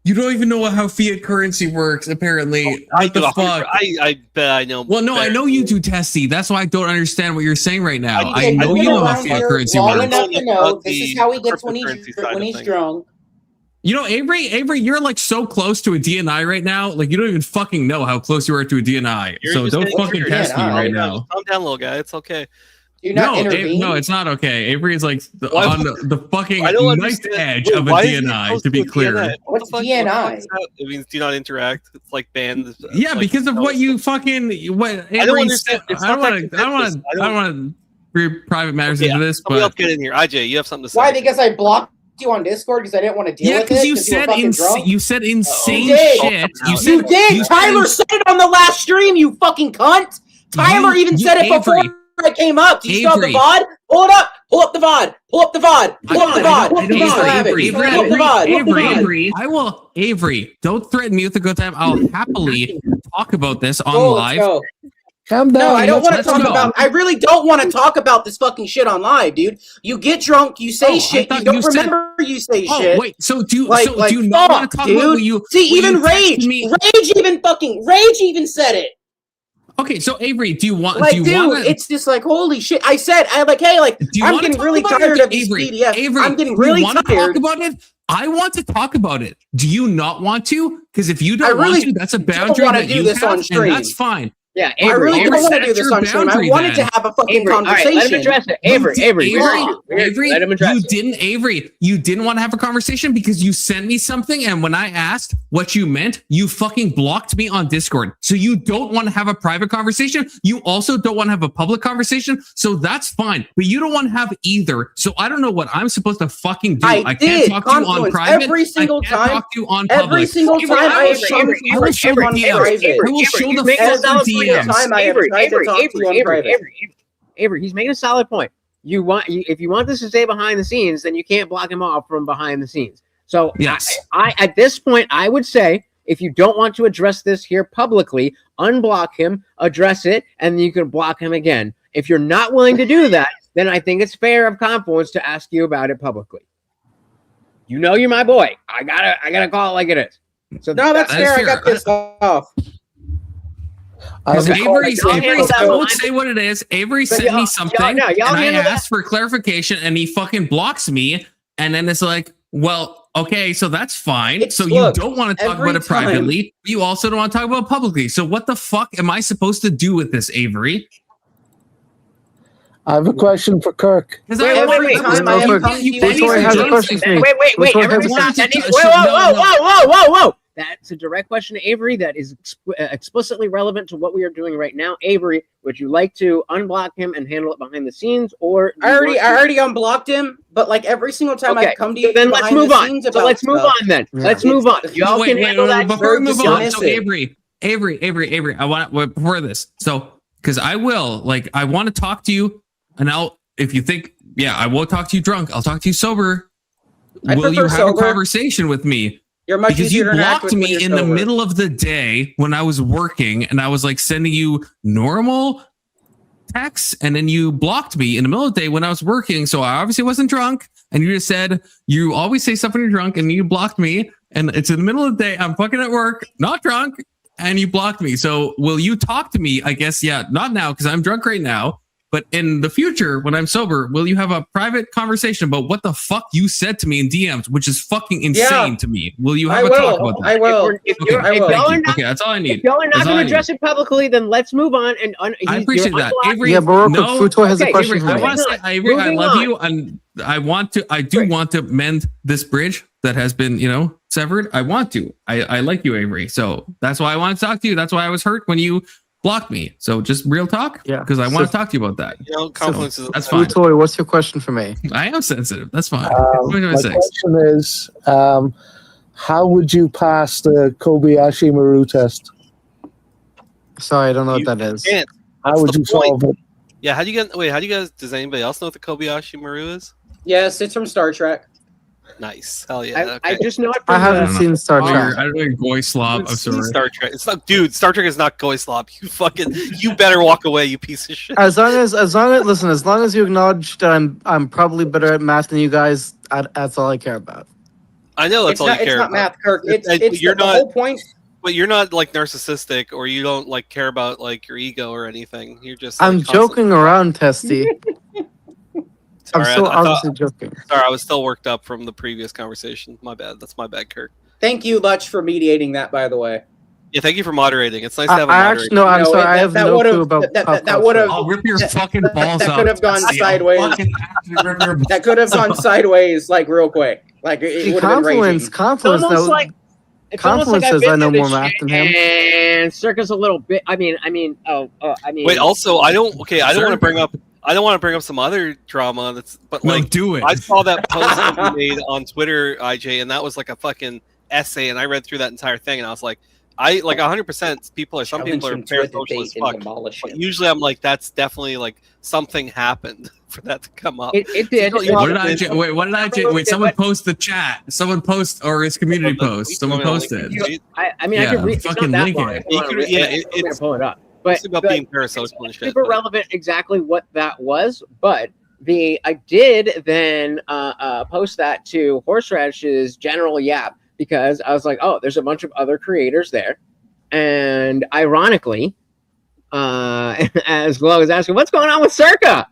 You don't even know how fiat currency works, apparently. What the fuck? I bet I know. Well, no, I know you do, Testy. That's why I don't understand what you're saying right now. I know you know how fiat currency works. This is how he gets when he's drunk. You know, Avery, you're like so close to a DNI right now. Like, you don't even fucking know how close you are to a DNI. So don't fucking test me right now. Calm down, little guy. It's okay. No, it's not okay. Avery is like on the fucking nice edge of a DNI, to be clear. What's DNI? It means do not interact. It's like banned. Yeah, because of what you fucking Avery I don't understand. I don't want to bring private matters into this. Somebody else get in here. IJ, you have something to say. Why? Because I blocked you on Discord because I didn't want to deal with it. Yeah, because you said insane shit. You did. Tyler said it on the last stream, you fucking cunt. Tyler even said it before I came up. Do you still have the VOD? Pull it up. Pull up the VOD. Pull up the VOD. Pull up the VOD. Avery, don't threaten me with a good time. I'll happily talk about this on live. Calm down. No, I don't want to talk about. I really don't want to talk about this fucking shit on live, dude. You get drunk, you say shit, you don't remember you say shit. Wait, so do you not want to talk about you? See, even Rage even said it. Okay, so Avery, do you want? Like, it's just like holy shit. I'm getting really tired of these PDFs. Avery, I'm getting really tired. Talk about it. I want to talk about it. Do you not want to? Because if you don't want to, that's a boundary that you have, and that's fine. Yeah, I really don't want to do this on stream. I wanted to have a fucking conversation. All right, let him address it. Avery, let him address Avery, you didn't want to have a conversation because you sent me something, and when I asked what you meant, you fucking blocked me on Discord. So you don't want to have a private conversation. You also don't want to have a public conversation. So that's fine, but you don't want to have either. So I don't know what I'm supposed to fucking do. I can't talk to you on private. Every single time. Talk to you on public. Every single time I will show the Avery, he's making a solid point. If you want this to stay behind the scenes, then you can't block him off from behind the scenes. So yes, I at this point, I would say if you don't want to address this here publicly, unblock him, address it, and you can block him again. If you're not willing to do that, then I think it's fair of Confluence to ask you about it publicly. You know you're my boy. I gotta call it like it is. So no, that's fair. I got pissed off. Avery, I won't say what it is. Avery sent me something, and I asked for clarification, and he fucking blocks me. And then it's like, well, okay, so that's fine. You don't want to talk about it privately. But you also don't want to talk about it publicly. So what the fuck am I supposed to do with this, Avery? I have a question for Kirk. Wait. Everybody stop. Whoa. That's a direct question to Avery that is explicitly relevant to what we are doing right now. Avery, would you like to unblock him and handle it behind the scenes, or I already unblocked him, but like every single time I come to you, then let's move on. Let's move on. Y'all can handle that. Before we move on, so Avery, I want before this, so because I want to talk to you, and if you think, I won't talk to you drunk, I'll talk to you sober. Will you have a conversation with me? Because you blocked me in the middle of the day when I was working, and I was like sending you normal texts, and then you blocked me in the middle of the day when I was working. So I obviously wasn't drunk, and you just said you always say stuff when you're drunk, and you blocked me. And it's in the middle of the day. I'm fucking at work, not drunk, and you blocked me. So will you talk to me? I guess not now because I'm drunk right now. But in the future, when I'm sober, will you have a private conversation about what the fuck you said to me in DMs, which is fucking insane to me? Will you have a talk about that? I will. Okay, that's all I need. If y'all are not going to address it publicly, then let's move on. And I appreciate that. Avery, Futo has a question for me. I want to say, Avery, I love you, and I do want to mend this bridge that has been, severed. I want to. I like you, Avery. So that's why I want to talk to you. That's why I was hurt when you blocked me. So just real talk, because I want to talk to you about that. That's fine. Futo, what's your question for me? I am sensitive. That's fine. My question is, how would you pass the Kobayashi Maru test? Sorry, I don't know what that is. How would you solve it? Yeah, how do you guys, does anybody else know what the Kobayashi Maru is? Yes, it's from Star Trek. Nice. Hell yeah. I just know it. I haven't seen Star Trek. I don't know your Goy slob. I'm sorry. Star Trek. It's not, dude. Star Trek is not Goy slob. You better walk away, you piece of shit. As long as you acknowledge that I'm probably better at math than you guys, that's all I care about. I know that's all you care about. It's not math, Kirk. It's the whole point. But you're not like narcissistic, or you don't like care about like your ego or anything. You're just. I'm joking around, Testy. Sorry, I'm still obviously joking. Sorry, I was still worked up from the previous conversation. My bad. That's my bad, Kirk. Thank you, Lutch, for mediating that, by the way. Yeah, thank you for moderating. It's nice to have a moderator. I'm sorry. I have no clue about that would have. I'll rip your fucking balls that out. could have gone sideways. That could have gone sideways, like real quick. Like it would have been raging. Confluence. Confluence says I know more math than him. And Circa's a little bit. I mean. Wait. Also, I don't want to bring up. I don't want to bring up some other drama do it. I saw that post that you made on Twitter, IJ, and that was like a fucking essay, and I read through that entire thing, and I was like, 100%. Some people are parasocial as fuck. But usually, I'm like, that's definitely like something happened for that to come up. It did. What did IJ? Wait, someone post the chat. Someone post or his community post. Someone posted. I can read. Fucking link it. It's pull it up. But about being parasocial and shit. Super relevant exactly what that was, but I did then post that to Horseradish's general yap because I was like, oh, there's a bunch of other creators there, and ironically, as Glow is asking, what's going on with Circa?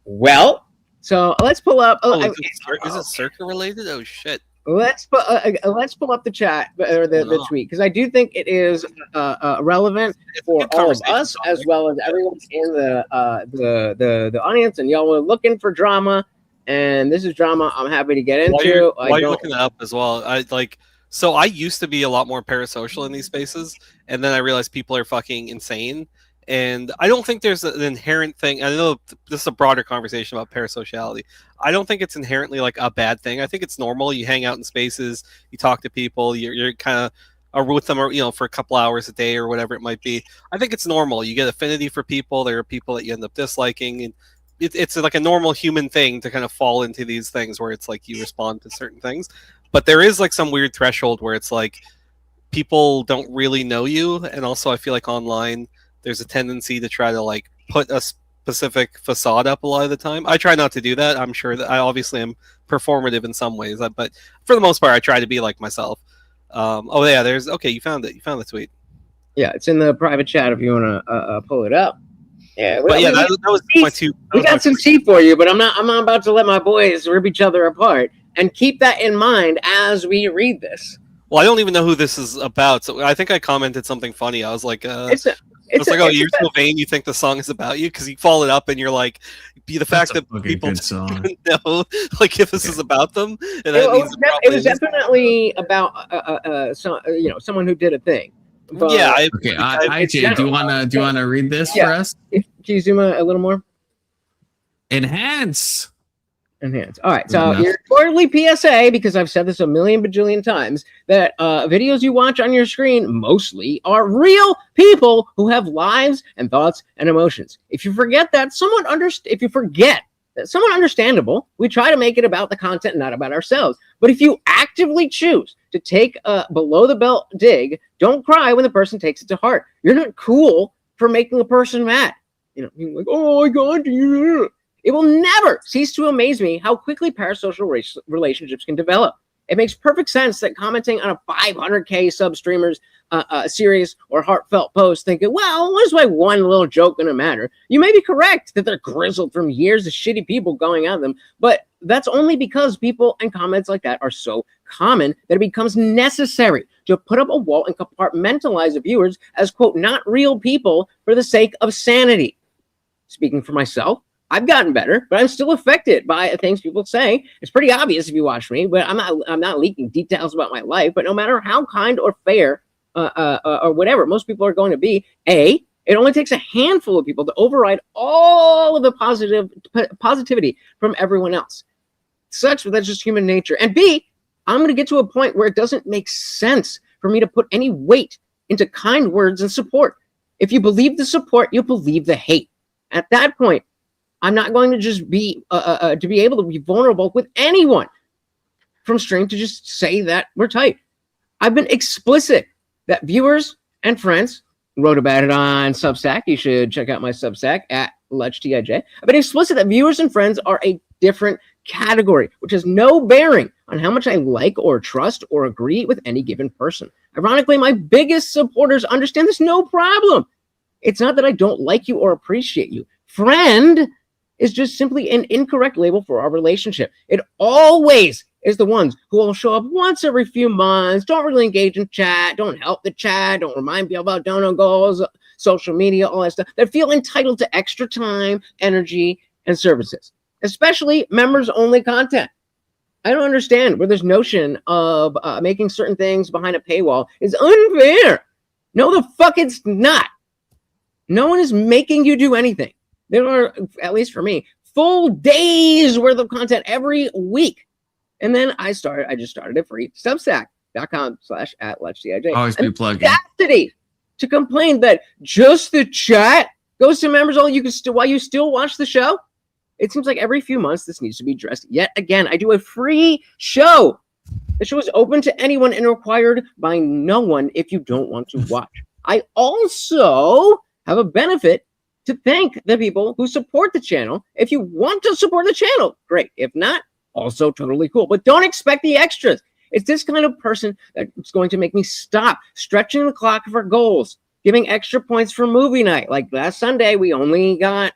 Well, so let's pull up. Is it Circa related? Oh shit. let's pull up the chat or the tweet, because I do think it is relevant for all of us as well as everyone in the audience. And y'all were looking for drama, and this is drama I'm happy to get into. While you're looking it up as well, so I used to be a lot more parasocial in these spaces, and then I realized people are fucking insane. And I don't think there's an inherent thing. I know this is a broader conversation about parasociality. I don't think it's inherently like a bad thing. I think it's normal. You hang out in spaces, you talk to people, you're kind of are with them, for a couple hours a day or whatever it might be. I think it's normal. You get affinity for people. There are people that you end up disliking, and it's like a normal human thing to kind of fall into these things where it's like you respond to certain things. But there is like some weird threshold where it's like people don't really know you, and also I feel like online there's a tendency to try to like put a specific facade up a lot of the time. I try not to do that. I'm sure that I obviously am performative in some ways, but for the most part, I try to be like myself. Oh yeah, you found it. You found the tweet. Yeah, it's in the private chat if you want to pull it up. Yeah, that was my two. We got some tea for you, but I'm not about to let my boys rip each other apart. And keep that in mind as we read this. Well, I don't even know who this is about, so I think I commented something funny. I was like, "Oh, you're so vain. You think the song is about you because you follow it up and you're like, the fact that people don't know, like, if this is about them." And it was definitely about someone who did a thing. But, IJ, do you wanna read this for us? Can you zoom a little more? Enhance. All right, so your quarterly PSA, because I've said this a million bajillion times, that videos you watch on your screen mostly are real people who have lives and thoughts and emotions. If you forget that, someone understandable, we try to make it about the content, not about ourselves. But if you actively choose to take a below the belt dig, don't cry when the person takes it to heart. You're not cool for making a person mad. You're like, oh my God, it will never cease to amaze me how quickly parasocial relationships can develop. It makes perfect sense that commenting on a 500K sub streamer's serious or heartfelt post, thinking, well, what is my one little joke going to matter? You may be correct that they're grizzled from years of shitty people going at them, but that's only because people and comments like that are so common that it becomes necessary to put up a wall and compartmentalize the viewers as, quote, not real people for the sake of sanity. Speaking for myself, I've gotten better, but I'm still affected by things people say. It's pretty obvious if you watch me, but I'm not leaking details about my life. But no matter how kind or fair or whatever most people are going to be, it only takes a handful of people to override all of the positivity from everyone else. Such that's just human nature. And B, I'm going to get to a point where it doesn't make sense for me to put any weight into kind words and support. If you believe the support, you believe the hate. At that point, I'm not going to just be able to be vulnerable with anyone from stream to just say that we're tight. I've been explicit that viewers and friends wrote about it on Substack. You should check out my Substack at LechTij. I've been explicit that viewers and friends are a different category, which has no bearing on how much I like or trust or agree with any given person. Ironically, my biggest supporters understand this no problem. It's not that I don't like you or appreciate you. Friend is just simply an incorrect label for our relationship. It always is the ones who will show up once every few months, don't really engage in chat, don't help the chat, don't remind people about donor goals, social media, all that stuff, that feel entitled to extra time, energy, and services, especially members-only content. I don't understand where this notion of making certain things behind a paywall is unfair. No, the fuck it's not. No one is making you do anything. There are, at least for me, full days worth of content every week. And then I just started a free Substack.com/@LechTij. Always be plugging. Audacity to complain that just the chat goes to members only. While you still watch the show. It seems like every few months this needs to be addressed yet again. I do a free show. The show is open to anyone and required by no one if you don't want to watch. I also have a benefit to thank the people who support the channel. If you want to support the channel, great. If not, also totally cool. But don't expect the extras. It's this kind of person that's going to make me stop stretching the clock for goals, giving extra points for movie night. Like last Sunday, we only got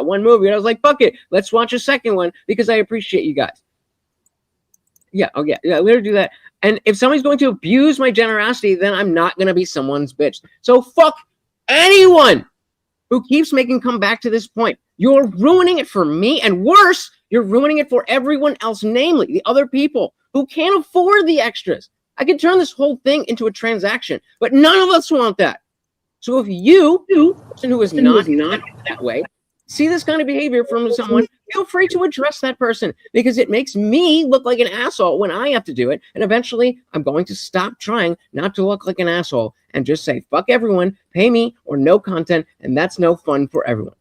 one movie, and I was like, fuck it, let's watch a second one because I appreciate you guys. Yeah, oh yeah, literally do that. And if somebody's going to abuse my generosity, then I'm not going to be someone's bitch. So fuck anyone who keeps making come back to this point. You're ruining it for me, and worse, you're ruining it for everyone else, namely the other people who can't afford the extras. I could turn this whole thing into a transaction, but none of us want that. So if you, person who is not that way, see this kind of behavior from someone, feel free to address that person, because it makes me look like an asshole when I have to do it. And eventually I'm going to stop trying not to look like an asshole and just say, fuck everyone, pay me or no content. And that's no fun for everyone.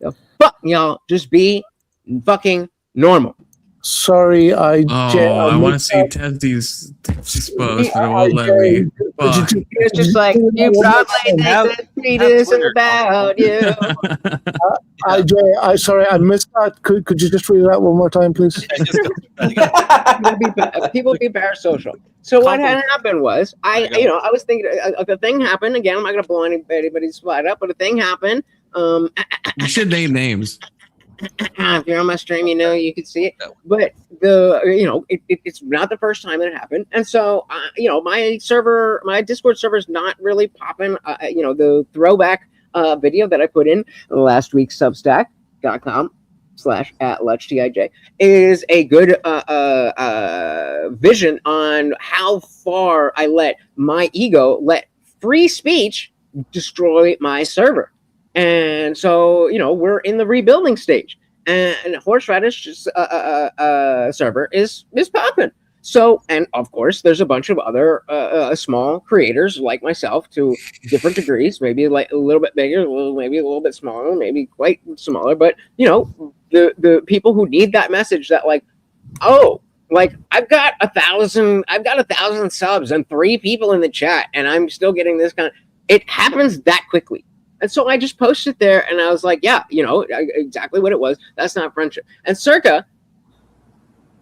So fuck y'all, just be fucking normal. Sorry, I want to see Tezzy's post, but it won't let me. It's just like, you probably think this tweet isn't about you. Sorry, I missed that. Could you just read that one more time, please? People be parasocial. So what had happened was, I was thinking, the thing happened, again, I'm not going to blow anybody's spot up, but a thing happened. You should name names. If you're on my stream, you can see it. But it's not the first time that it happened. And so, my Discord server is not really popping. The throwback video that I put in last week's Substack.com/@LutchTIJ is a good vision on how far I let my ego let free speech destroy my server. And so, we're in the rebuilding stage, and Horseradish server is popping. So, and of course, there's a bunch of other small creators like myself to different degrees, maybe like a little bit bigger, maybe a little bit smaller, maybe quite smaller. But the people who need that message that I've got 1,000 subs and 3 people in the chat, and I'm still getting this kind of. It happens that quickly. And so I just posted there, and I was like, yeah, exactly what it was. That's not friendship. And Circa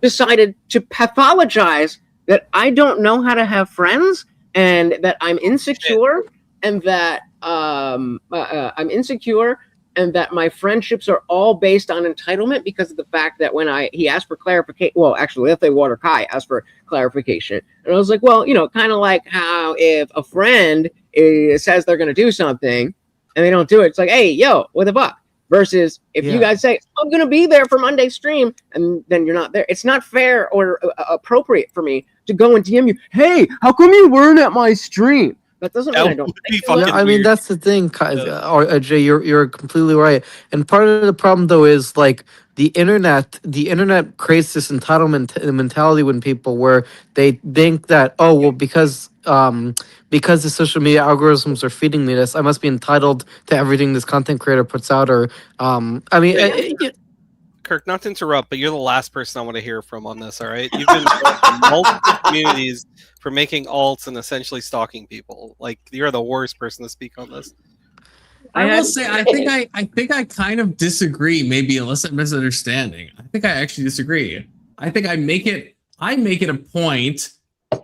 decided to pathologize that I don't know how to have friends, and that I'm insecure, and that my friendships are all based on entitlement because of the fact that when he asked for clarification, well, actually, if they Water Kai asked for clarification, and I was like, well, kind of like how if a friend says they're going to do something, and they don't do it, it's like, hey, yo, what the fuck? Versus if you guys say, I'm going to be there for Monday's stream, and then you're not there. It's not fair or appropriate for me to go and DM you, hey, how come you weren't at my stream? That doesn't mean I don't think so. I mean, that's the thing, Jay, you're completely right. And part of the problem, though, is like the internet creates this entitlement mentality when people where they think that, oh, well, because the social media algorithms are feeding me this, I must be entitled to everything this content creator puts out. Or, Kirk, not to interrupt, but you're the last person I want to hear from on this. All right, you've been in multiple communities for making alts and essentially stalking people. Like, you're the worst person to speak on this. I will say, I think I kind of disagree. Maybe a misunderstanding. I think I actually disagree. I think I make it a point,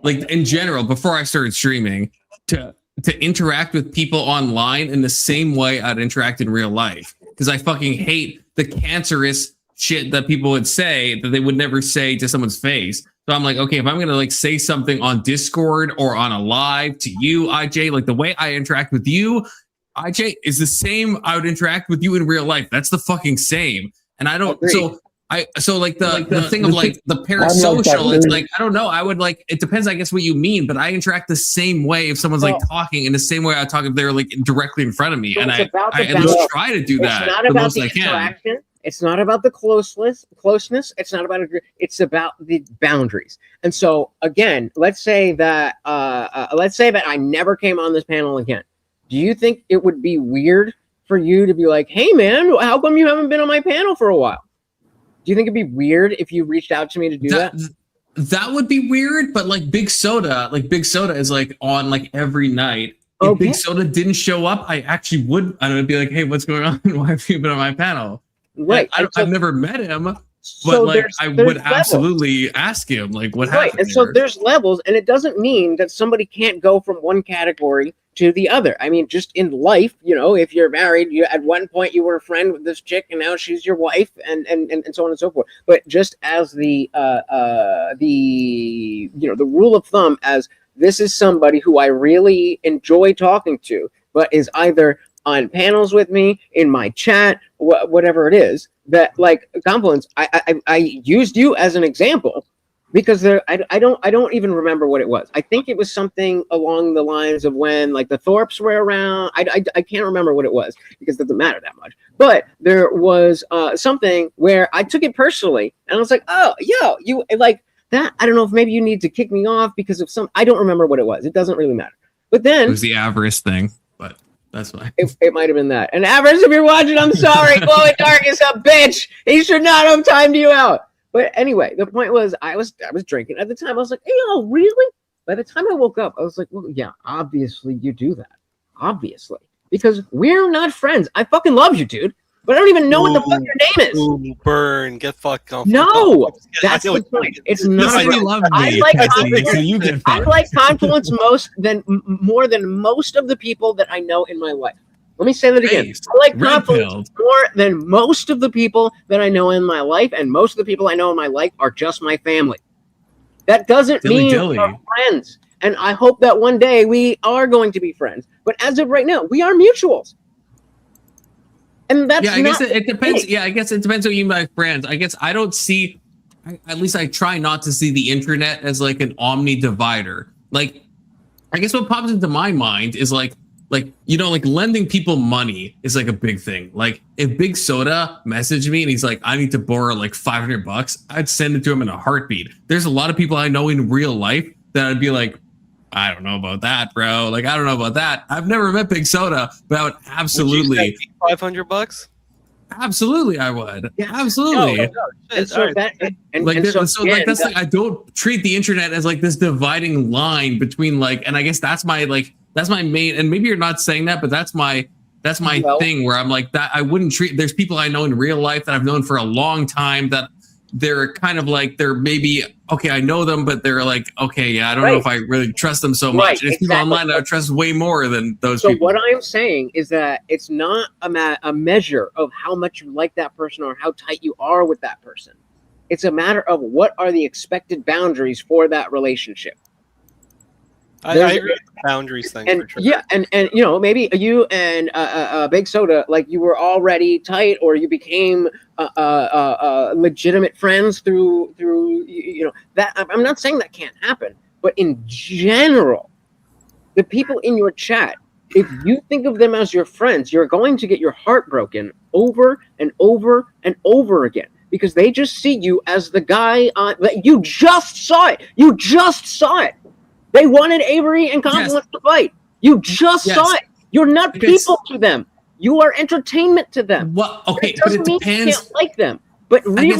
like in general, before I started streaming, to interact with people online in the same way I'd interact in real life, because I fucking hate the cancerous shit that people would say that they would never say to someone's face. So I'm like, okay, if I'm gonna say something on Discord or on a live to you, IJ, like the way I interact with you, IJ, is the same I would interact with you in real life. That's the fucking same. And I don't. So the thing of like the parasocial, it's like, I don't know. I would like, it depends, I guess, what you mean, but I interact the same way if someone's like talking, in the same way I talk if they're like directly in front of me. And I at least try to do that the most I can. It's not about the closeness. It's not about it's about the boundaries. And so again, let's say that I never came on this panel again. Do you think it would be weird for you to be like, hey man, how come you haven't been on my panel for a while? Do you think it'd be weird if you reached out to me to do that? That would be weird, but like Big Soda is like on like every night. If Big Soda didn't show up, I actually would. I would be like, hey, what's going on? Why have you been on my panel? Right. I've never met him, but like I would absolutely ask him like what happened. And so there's levels, and it doesn't mean that somebody can't go from one category to the other. I mean, just in life, if you're married, you at one point you were a friend with this chick, and now she's your wife, and so on and so forth. But just as the rule of thumb, as this is somebody who I really enjoy talking to, but is either on panels with me, in my chat, whatever it is, that like Confluence, I used you as an example. Because I don't even remember what it was. I think it was something along the lines of when like the Thorpes were around. I can't remember what it was because it doesn't matter that much. But there was something where I took it personally, and I was like, "Oh, yo, you like that?" I don't know if maybe you need to kick me off because of some. I don't remember what it was. It doesn't really matter. But then it was the avarice thing, but that's fine. It might have been that. And avarice, if you're watching, I'm sorry. Glowy Dark is a bitch. He should not have timed you out. But anyway, the point was, I was drinking at the time. I was like, "Hey, oh, really?" By the time I woke up, I was like, "Well, yeah, obviously you do that, obviously, because we're not friends. I fucking love you, dude, but I don't even know what the fuck your name is." Ooh, burn, get fucked off. No, that's the point. It's not. I like Confluence more than most of the people that I know in my life. Let me say that again. I like Confluence more than most of the people that I know in my life, and most of the people I know in my life are just my family. That doesn't mean we're friends, and I hope that one day we are going to be friends. But as of right now, we are mutuals, and that's I guess it depends. Yeah, I guess it depends what you mean by friends. I guess I don't see. At least I try not to see the internet as like an omni divider. Like, I guess what pops into my mind is like lending people money is like a big thing. Like if Big Soda messaged me and he's like, "I need to borrow like $500, I'd send it to him in a heartbeat. There's a lot of people I know in real life that I'd be like, "I don't know about that, bro. Like, I don't know about that." I've never met Big Soda, but I would absolutely $500. Absolutely, I would. Yeah. Absolutely. I don't treat the internet as like this dividing line between like, and I guess that's my main, and maybe you're not saying that, but that's my thing where I'm like that. I wouldn't treat, there's people I know in real life that I've known for a long time that they're kind of like, they're maybe, okay, I know them, but they're like, okay, yeah, I don't know if I really trust them so much. And it's people online that I trust way more than those people. So what I'm saying is that it's not a measure of how much you like that person or how tight you are with that person. It's a matter of what are the expected boundaries for that relationship. I agree with the boundaries thing. And, for sure. Yeah, and maybe you and Big Soda, like you were already tight, or you became legitimate friends through that. I'm not saying that can't happen, but in general, the people in your chat, if you think of them as your friends, you're going to get your heart broken over and over and over again. Because they just see you as the guy that you just saw it. You just saw it. They wanted Avery and Confluence to fight. You just saw it. You're not people to them. You are entertainment to them. Well, okay, but it depends. You can't like them. But so maybe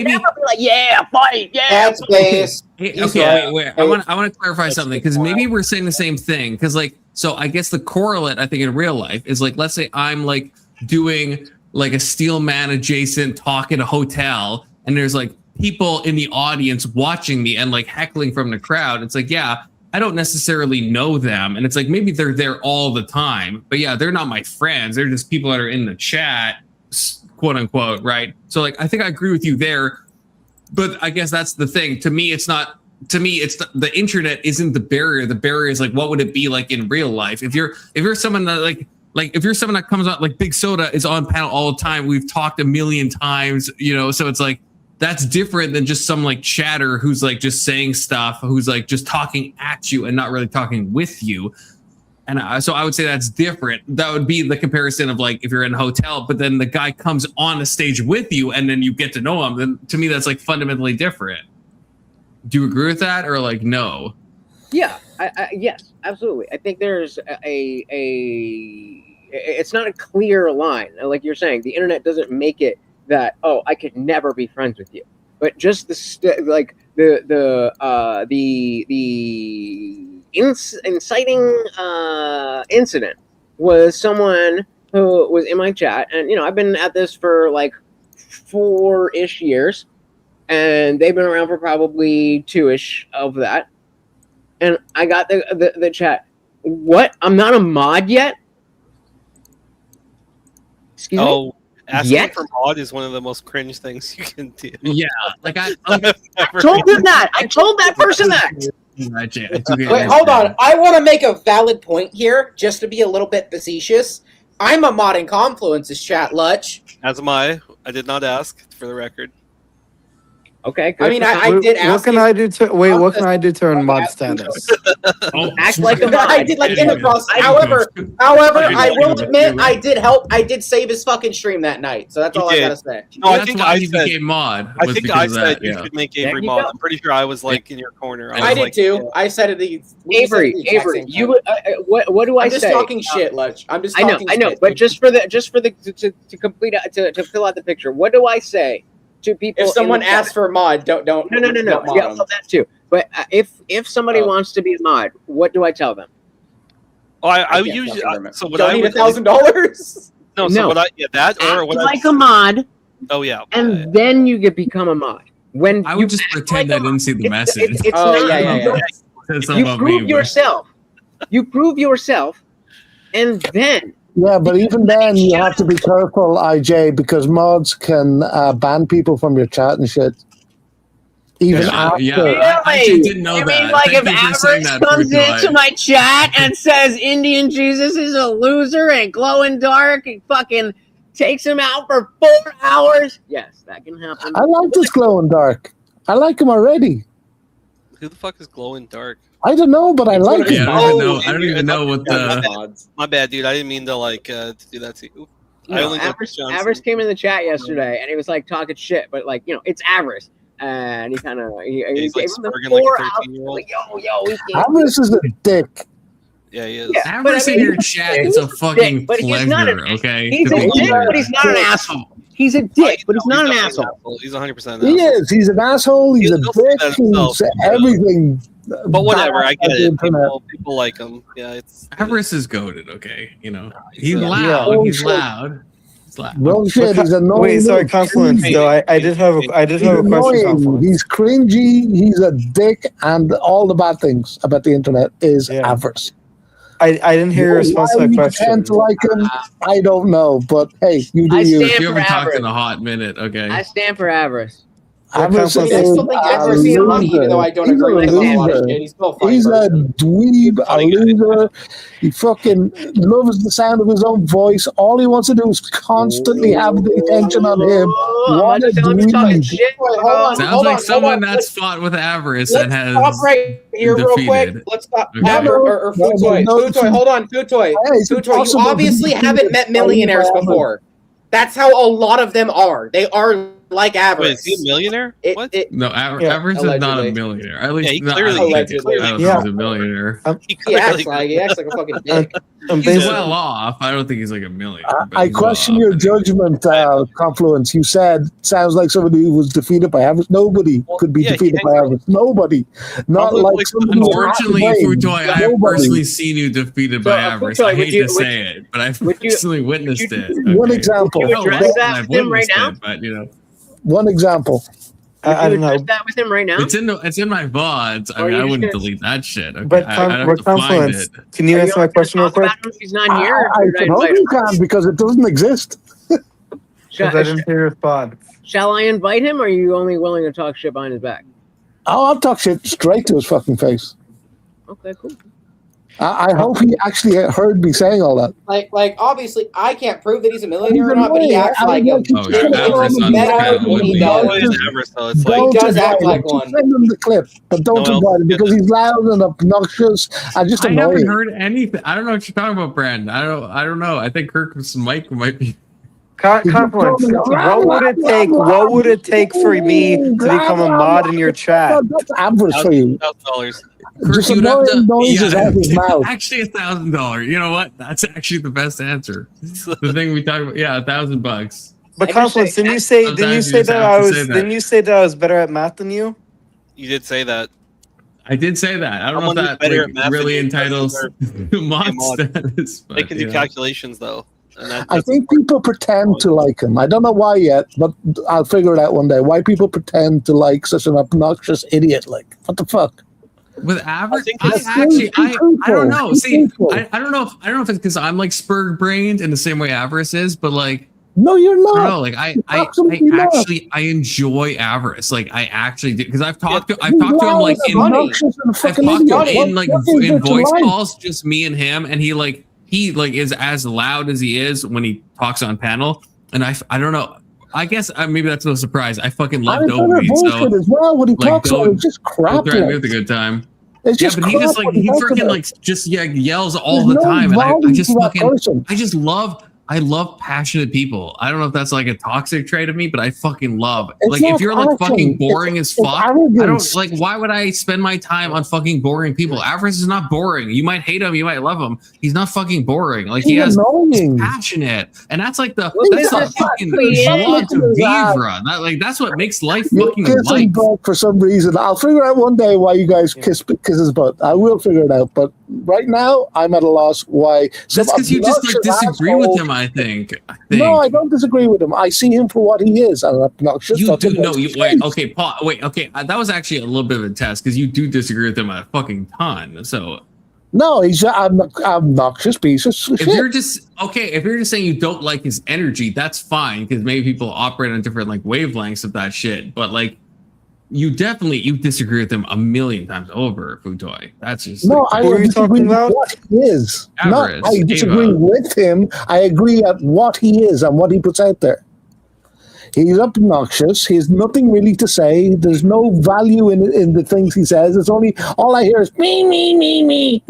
never be like, yeah, fight, yeah. That's base. Wait. I want to clarify something because maybe we're saying the same thing. Because so I guess the correlate I think in real life is like, let's say I'm like doing like a Steel Man adjacent talk at a hotel, and there's like people in the audience watching me and like heckling from the crowd. It's like, yeah, I don't necessarily know them. And it's like, maybe they're there all the time, but yeah, they're not my friends. They're just people that are in the chat, quote unquote. Right. So like, I think I agree with you there, but I guess that's the thing. To me, it's the internet isn't the barrier. The barrier is like, what would it be like in real life? If you're someone that like if you're someone that comes out, like Big Soda is on panel all the time. We've talked a million times, so it's like, that's different than just some like chatter who's like just saying stuff, who's like just talking at you and not really talking with you. And so I would say that's different. That would be the comparison of like if you're in a hotel, but then the guy comes on the stage with you and then you get to know him. Then to me, that's like fundamentally different. Do you agree with that or like no? Yeah, yes, absolutely. I think there's it's not a clear line. Like you're saying, the internet doesn't make it that, oh, I could never be friends with you. But just the inciting incident was someone who was in my chat, and I've been at this for like 4-ish years, and they've been around for probably 2-ish of that. And I got the chat, What? I'm not a mod yet? Excuse me? Asking for mod is one of the most cringe things you can do. Yeah, like I told him that. I told that person that. Wait, hold on. I want to make a valid point here, just to be a little bit facetious. I'm a mod in Confluence's chat, Lutch. As am I. I did not ask, for the record. Okay. I mean, I did ask. What can I do to What can I do to earn mod status? Act like a mod. I did like intercross. However, I will admit I did help. I did save his fucking stream that night. So that's all I gotta say. No, I think I said became mod. I think I said you should make Avery mod. I'm pretty sure I was like in your corner. I did too. I said it. Avery, you. What do I say? I'm just talking shit, Lutch. I'm just. I know. But just for the to complete to fill out the picture, what do I say to people? If someone asks for a mod, don't. No. Yeah, well, that too. But if somebody wants to be a mod, what do I tell them? Oh, I usually so what don't I need would $1,000. No, so what I that or what like a mod. Oh yeah, and then you could become a mod. When I would just pretend I didn't see the message. It's not, You prove yourself. You prove yourself, and then. Yeah, but even then, you have to be careful, IJ, because mods can ban people from your chat and shit. Even after. Yeah, I actually didn't know that. Mean, like if Avarice comes into my chat and says Indian Jesus is a loser and glow in dark and fucking takes him out for 4 hours? Yes, that can happen. I like this glow in dark. I like him already. Who the fuck is glow in dark? I don't know, but I like him. I don't even know what the. My bad, dude. I didn't mean to to do that to you. Avarice came in the chat yesterday and he was like talking shit, but like it's Avarice. And he kind of he he's gave like him the smirking like 4 a hours. 13-year-old. Like, yo, Avarice is a dick. Yeah, he is. Yeah, Avarice in your chat is a fucking pleasure, okay? He's a dick, but he's not an asshole. He's a dick, but he's not an asshole. He's 100%. He is. He's an asshole. He's a dick. He's everything. But whatever, I get it. People like him. Yeah, it's Avarice is goated, okay? He's loud. He's loud. Bullshit. He's annoying. Wait, sorry, Confluence. Though I did have a question. Confluence. He's cringy. He's a dick, and all the bad things about the internet is Avarice. I didn't hear your response to my question. Tend to like him? I don't know, but hey, you do you. You haven't talked in a hot minute, okay? I stand for Avarice. Avarice is I still think Avarice is money, even though I don't agree with him on a lot of shit. He's still a He's a dweeb, a loser. He fucking loves the sound of his own voice. All he wants to do is constantly have the attention on him. What a dweeb. Sounds like someone that's fought with Avarice and has stop right here real quick. Let's stop. Or Futoy. Futoy, hold on. Futoy. Futoy, you obviously haven't met millionaires before. That's how a lot of them are. They are like Avarice. Wait, is he a millionaire? What? No, Avarice is not a millionaire. At least he not clearly, I don't think he's a millionaire. He acts like a fucking dick. He's well off. I don't think he's like a millionaire. I question your judgment, Confluence. You said sounds like somebody who was defeated by Avarice. Nobody could be defeated by Avarice. Nobody. Not like somebody. Unfortunately, Futoy, I have personally seen you defeated by Avarice. I hate to say it, but I've personally witnessed it. One example. Would you address that with him right now? But one example. I don't know. That with him right now? It's in my VODs. I mean, I wouldn't delete that shit. Okay? But I'd have to find it. Can you answer my question real quick? He's not here. I hope you can because it doesn't exist. Because I didn't hear your response. Shall I invite him, or are you only willing to talk shit behind his back? Oh, I'll talk shit straight to his fucking face. Okay, cool. I hope he actually heard me saying all that. Like obviously, I can't prove that he's a millionaire or not, but he acts like him. He does act like one. Send him the clip, but don't invite him because he's loud and obnoxious. I haven't heard anything. I don't know what you're talking about, Brandon. I don't know. I think Kirk's mic might be. Confluence. What would it take for me to become a mod in your chat? That's Avarice for you. $1,000. Just annoying noises out of his mouth. Actually, $1,000. You know what? That's actually the best answer. The thing we talked about. Yeah, $1,000. But Confluence, didn't you say that I was better at math than you? You did say that. I did say that. I don't know if that really entitles mod status. They can do calculations though. I think people pretend to like him. I don't know why yet, but I'll figure it out one day. Why people pretend to like such an obnoxious idiot? Like, what the fuck? With average, I don't know. See, I don't know if it's because I'm like spur brained in the same way Avarice is, but like. No, you're not. No, like I enjoy Avarice. Like I actually do because I've talked to him like in voice calls, just me and him, and he is as loud as he is when he talks on panel. And I don't know. I guess maybe that's no surprise. I fucking love Dopey. So as well, when he talks about it's just crap. We have a good time. It's just but he freaking yells all the time, and I love passionate people. I don't know if that's like a toxic trait of me, but I fucking love. Like if you're like fucking boring as fuck, I don't like. Why would I spend my time on fucking boring people? Avarice is not boring. You might hate him, you might love him. He's not fucking boring. Like he's passionate, and that's like the fucking joie de vivre. That's what makes life fucking life. For some reason, I'll figure out one day why you guys kiss his butt. I will figure it out, but right now I'm at a loss why. That's because you just like disagree with him. I think. No, I don't disagree with him. I see him for what he is. I'm obnoxious. You do no. Wait. Okay, Paul. Wait. Okay, that was actually a little bit of a test because you do disagree with him a fucking ton. So. No, he's an obnoxious piece of shit. If you're just saying you don't like his energy, that's fine because maybe people operate on different like wavelengths of that shit. But like. You disagree with him a million times over, Futoy. That's just no. I disagree with what he is. Not I disagree with him. I agree at what he is and what he puts out there. He's obnoxious. He has nothing really to say. There's no value in the things he says. It's only all I hear is me.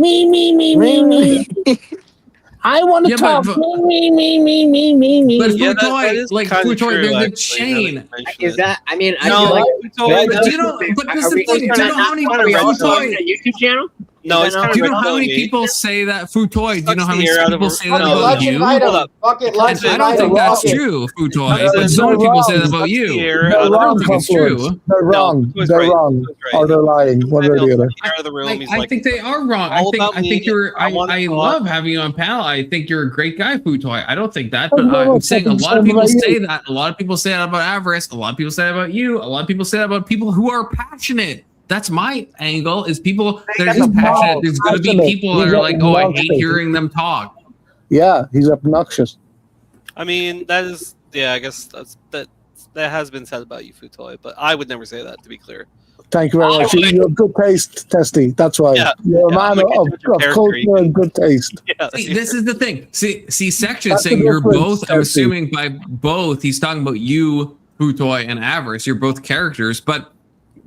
I want to talk. Me. But Futoy, like Futoy, there's a chain. Is that? I mean, no. Do you know? But this is the thing. Do you know how many Futoy YouTube channel? No, it's do you know how many people say that Futoy? Do you know how many people say that about you? I don't think that's true, Futoy. But so many people say that about you. I don't think it's true. They're wrong. They're wrong. Or they're lying. One or the other. I think they are wrong. I think you're. I love having you on panel. I think you're a great guy, Futoy. I don't think that, but I'm saying a lot of people say that. A lot of people say that about Avarice. A lot of people say that about you. A lot of people say that about people who are passionate. That's my angle. Is people that are just passionate. There's going to be people that are like, oh, I hate hearing them talk. Yeah, he's obnoxious. I mean, that is, yeah. I guess that has been said about you, Futoy, but I would never say that. To be clear. Thank you very much. You have good taste, Testy. That's why you're a man of culture and good taste. Yeah, see, this is the thing. See, Section saying you're both. Testy. I'm assuming by both, he's talking about you, Futoy, and Avarice. You're both characters, but.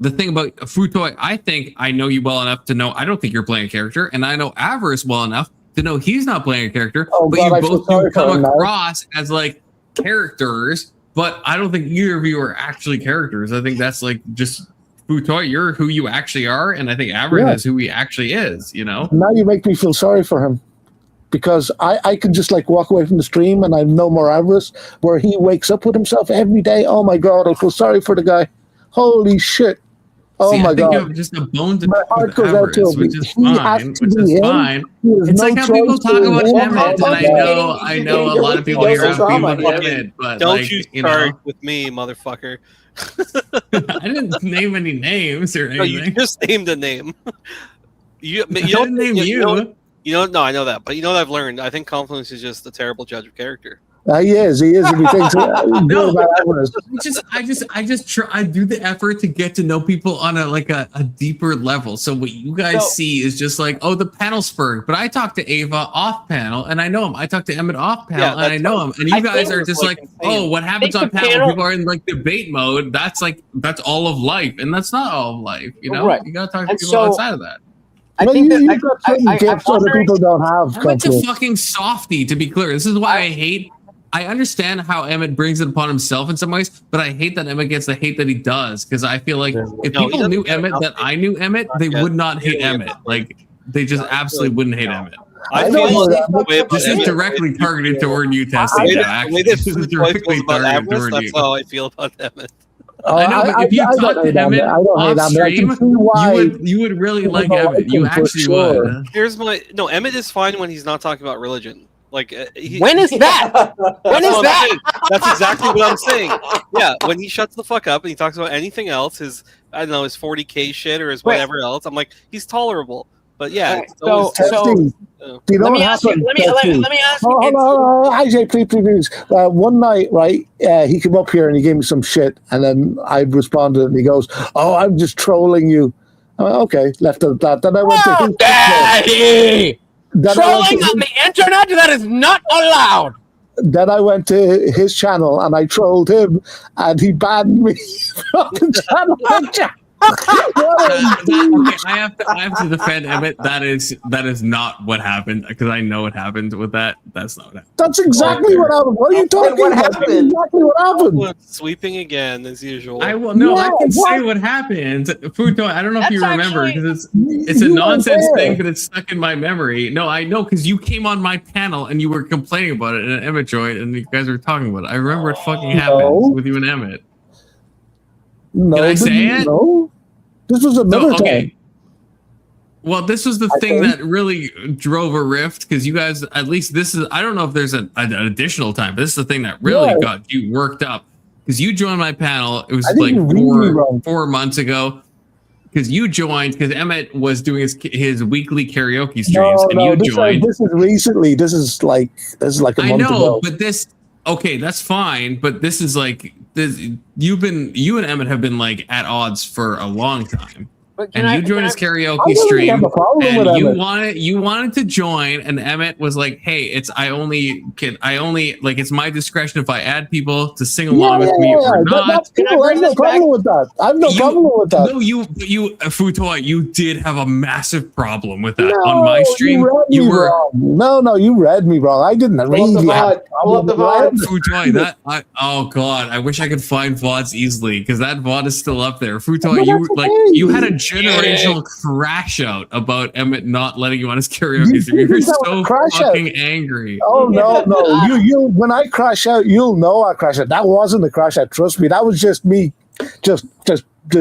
The thing about Futoy, I think I know you well enough to know I don't think you're playing a character, and I know Avarice well enough to know he's not playing a character. But you both do come across as like characters, but I don't think either of you are actually characters. I think that's like just Futoy, you're who you actually are, and I think Avarice is who he actually is. You know. Now you make me feel sorry for him. Because I can just like walk away from the stream and I have no more Avarice, where he wakes up with himself every day. Oh my God, I feel sorry for the guy. Holy shit. Oh my God! You have just a bone to my heart goes out to him. Which is fine. It's like how people talk about Emmett, and I know a lot of people here have people with Emmett, but don't you start with me, motherfucker. I didn't name any names or anything. No, you just named a name. You don't name you. No, I know that, but you know what I've learned? I think Confluence is just a terrible judge of character. He is. If he thinks I do the effort to get to know people on a deeper level. So what you guys see is just like, oh, the panel spur. But I talk to Ava off panel and I know him. I talk to Emmett off panel and I know him. And you guys are just like, oh, what happens on panel? People are in like debate mode. That's all of life, and that's not all of life. You know, you gotta talk to people outside of that. I think you've got certain gifts other people don't have. Emmett's a fucking softie, to be clear. This is why I hate. I understand how Emmett brings it upon himself in some ways, but I hate that Emmett gets the hate that he does, because I feel like if people knew Emmett that I knew Emmett, they would not hate Emmett. Like, they just absolutely wouldn't hate Emmett. I feel this is directly targeted toward you, Tessie. This is directly targeted toward you. That's how I feel about Emmett. I know, but if you talked to Emmett off stream, you would really like Emmett. You actually would. Emmett is fine when he's not talking about religion. Like, when is that? When is that? That's exactly what I'm saying. Yeah, when he shuts the fuck up and he talks about anything else, his 40K shit or his whatever else, I'm like, he's tolerable. But yeah, let me ask you. Let me ask you. Hold on, IJ, please. One night, right? He came up here and he gave me some shit, and then I responded, and he goes, "Oh, I'm just trolling you." I went, okay, left it at that. Then I went to his Daddy! Trolling on the internet, that is not allowed. Then I went to his channel and I trolled him, and he banned me from the channel. I have to defend Emmett. That is not what happened, because I know what happened with that. That's not what happened. That's exactly what happened. What are you talking about? That's exactly what happened. Sweeping again as usual. I can say what happened. Futo, I don't know if you remember, because it's a nonsense thing, but it's stuck in my memory. No, I know, because you came on my panel and you were complaining about it, and Emmett joined, and you guys were talking about it. I remember it fucking happened with you and Emmett. No, can I say it? No. This was another time. Well, this was the thing that really drove a rift, because you guys, at least this is, I don't know if there's an additional time, but this is the thing that really got you worked up, because you joined my panel. It was like 4 months ago, because you joined, because Emmett was doing his weekly karaoke streams, and you joined. This is recently. This is like a month ago. I know, but this. Okay, that's fine, but this is like this. You and Emmett have been like at odds for a long time, and you joined his karaoke stream, and you wanted to join, and Emmett was like, "Hey, it's my discretion if I add people to sing along with me or not." I have no problem with that. I have no problem with that. No, you Futoy, you did have a massive problem with that on my stream. You were wrong. You read me wrong. I didn't read the VOD. Futoy, oh god, I wish I could find VODs easily, because that VOD is still up there. Futoy, you had a generational crash out about Emmett not letting you on his karaoke stream. You're so fucking angry. Oh no. You when I crash out, you'll know I crash out. That wasn't a crash out. Trust me. That was just me. Just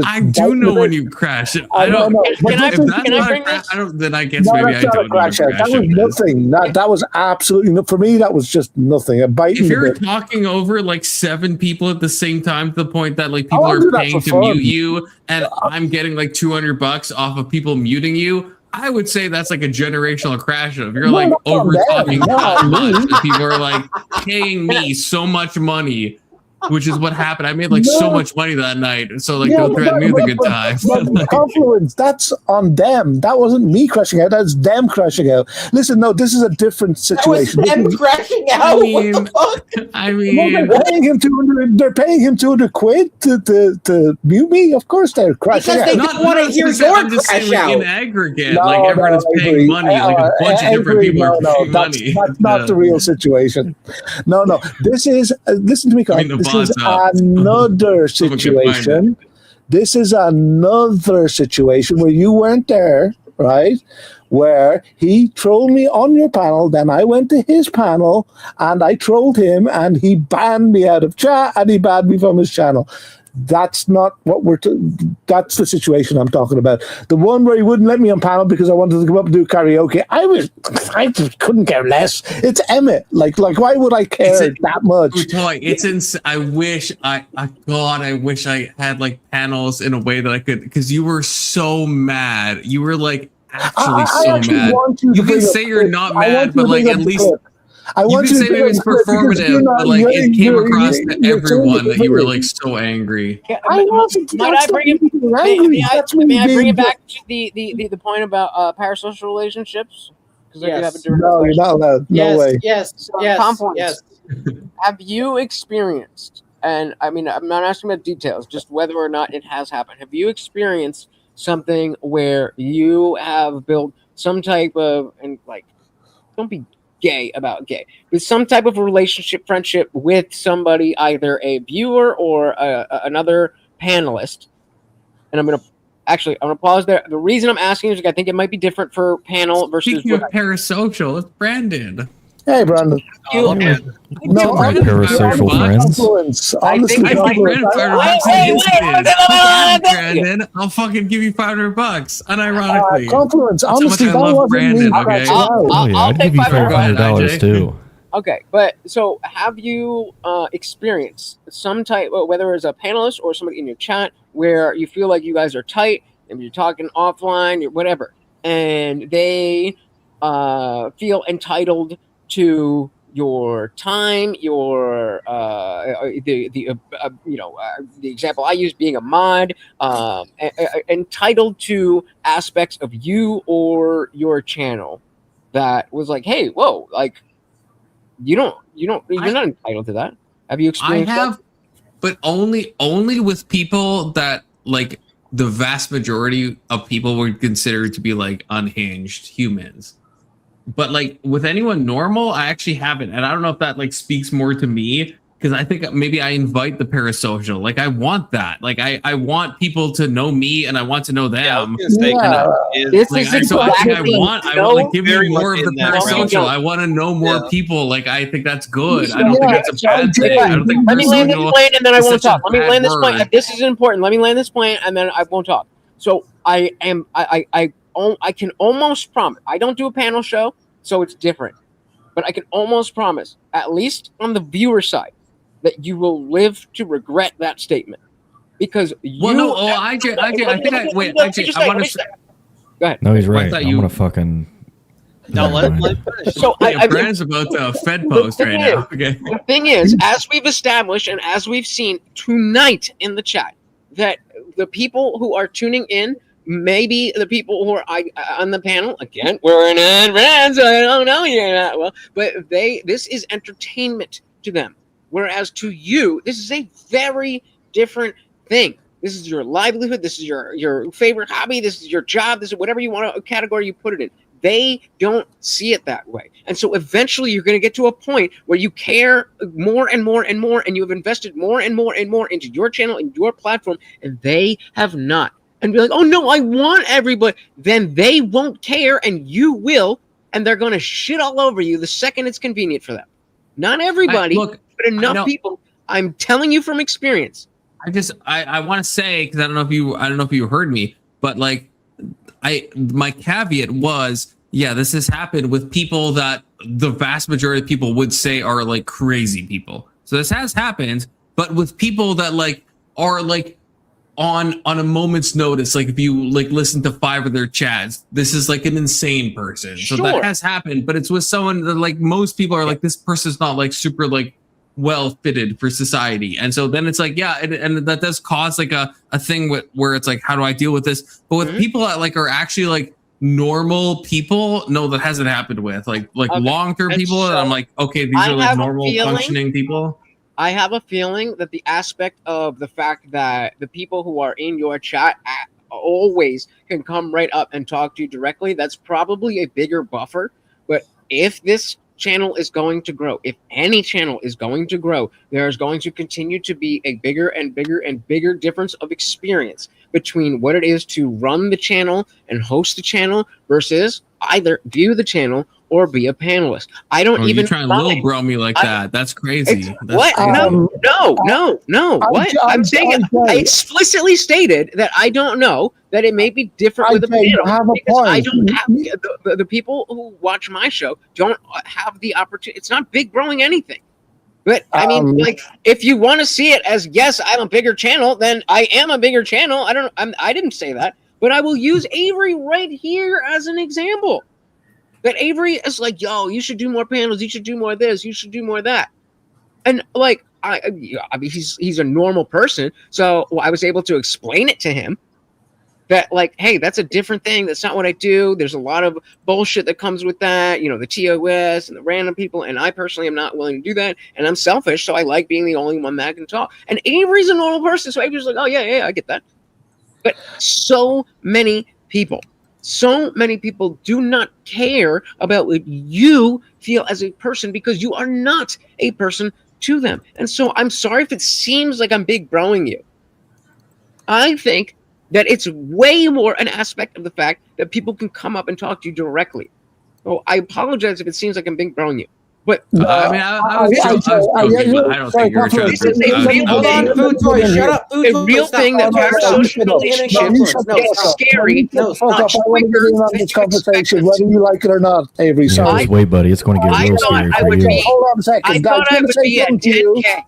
I do know when you crash. I don't know. Then I guess maybe I don't know. That was nothing. That was absolutely for me. That was just nothing. If you're talking over like 7 people at the same time, to the point that like people are paying to mute you, and I'm getting like $200 off of people muting you, I would say that's like a generational crash. If you're like over talking that much, and people are like paying me so much money, which is what happened. I made like so much money that night. So like, don't threaten me with a good time. Confluence, that's on them. That wasn't me crashing out. That's them crashing out. Listen, no, this is a different situation. That was them crashing out. I mean, they're paying him 200. They're paying him 200 quid to mute me. Of course, they're crashing out. Because they don't want to hear your crash out. In aggregate, like everyone is paying money. Like a bunch of different people are paying money. That's not the real situation. No. This is listen to me, Carl. This is another situation. This is another situation where you weren't there, right? Where he trolled me on your panel, then I went to his panel and I trolled him, and he banned me out of chat and he banned me from his channel. That's not what that's the situation I'm talking about. The one where he wouldn't let me on panel because I wanted to come up and do karaoke. I just couldn't care less. It's Emmett. Like why would I care that much? I wish I had like panels in a way that I could, because you were so mad. You were like actually so mad. You can say you're not mad, but like at least you can say maybe it's performative, but like it came across to everyone that you were like so angry. May I bring it back to the point about parasocial relationships? Because no, you're not allowed. No way. Yes. Have you experienced? And I mean, I'm not asking about details, just whether or not it has happened. Have you experienced something where you have built some type of, and like, don't be gay about gay, with some type of relationship, friendship with somebody, either a viewer or another panelist? And I'm gonna pause there. The reason I'm asking is I think it might be different for panel versus. Speaking of parasocial, it's Brandon. Hey, Brandon. No, parasocial friends. Brandon, I'll fucking give you $500. Unironically. Confluence. Honestly, I love Brandon. Okay. I'll give you $500 too. Okay, but so have you experienced some type, whether it's a panelist or somebody in your chat, where you feel like you guys are tight and you're talking offline or whatever, and they feel entitled to your time, your the example I use being a mod, entitled to aspects of you or your channel that was like, hey, whoa, like you're not entitled to that. Have you experienced? I have, that? but only with people that like the vast majority of people would consider to be like unhinged humans. But like with anyone normal, I actually haven't, and I don't know if that like speaks more to me, because I think maybe I invite the parasocial. Like I want that. Like I want people to know me, and I want to know them. This is exactly. I want give me more of the parasocial. I want to know more people. Like I think that's good. I don't think that's a bad thing. I don't think Let me land this plane, and then I won't talk. Let me land this word. plane. This is important. Let me land this plane, and then I won't talk. So I can almost promise. I don't do a panel show, so it's different. But I can almost promise, at least on the viewer side, that you will live to regret that statement. Because you. Well, no, I think I wait. IJ, I want to. Go ahead. No, he's right. I'm gonna fucking. No, let finish. So Brand's about to Fed post right now. Okay. The thing is, as we've established and as we've seen tonight in the chat, that the people who are tuning in, maybe the people who are on the panel, again, we're in friends, so I don't know you that well, but this is entertainment to them. Whereas to you, this is a very different thing. This is your livelihood. This is your favorite hobby. This is your job. This is whatever you want to category you put it in. They don't see it that way. And so eventually you're going to get to a point where you care more and more and more, and you have invested more and more and more into your channel and your platform, and they have not. And be like, oh no, I want everybody. Then they won't care, and you will, and they're going to shit all over you the second it's convenient for them. Not everybody, but enough people. I'm telling you from experience. I want to say, because I don't know if you heard me, but like my caveat was, yeah, this has happened with people that the vast majority of people would say are like crazy people. So this has happened, but with people that like are like on a moment's notice, like if you like listen to 5 of their chats, this is like an insane person. So that has happened, but it's with someone that like most people are like, this person's not like super like well fitted for society. And so then it's like, yeah, and that does cause like a thing where it's like, how do I deal with this? But with people that like are actually like normal people, no, that hasn't happened with like long-term people. And I'm like, okay, these are like normal functioning people. I have a feeling that the aspect of the fact that the people who are in your chat always can come right up and talk to you directly, that's probably a bigger buffer. But if this channel is going to grow, if any channel is going to grow, there is going to continue to be a bigger and bigger and bigger difference of experience between what it is to run the channel and host the channel versus either view the channel or be a panelist. I don't even try and little bro me like that. That's crazy. What? No. What? I'm saying I explicitly stated that I don't know, that it may be different with a panel because I don't have the people who watch my show don't have the opportunity. It's not big growing anything. But I mean, like, if you want to see it as, yes, I'm a bigger channel, then I am a bigger channel. I didn't say that, but I will use Avery right here as an example. That Avery is like, yo, you should do more panels. You should do more of this. You should do more of that. And like, I mean, he's a normal person. So I was able to explain it to him that like, hey, that's a different thing. That's not what I do. There's a lot of bullshit that comes with that. You know, the TOS and the random people. And I personally am not willing to do that. And I'm selfish. So I like being the only one that can talk. And Avery's a normal person. So Avery's like, oh yeah, I get that. But so many people do not care about what you feel as a person because you are not a person to them. And so I'm sorry if it seems like I'm big broing you. I think that it's way more an aspect of the fact that people can come up and talk to you directly. So I apologize if it seems like I'm big broing you. But I mean, I was joking, but I don't think you're trying to. Hold on, Food Toy, shut up. A real thing that parasocial relationships is scary. No, stop. I want to get in on this conversation, whether you like it or not, Avery. Yeah, Sorry. just wait, buddy. It's going to get real scary for you. Hold on a second. I thought I would be at 10K.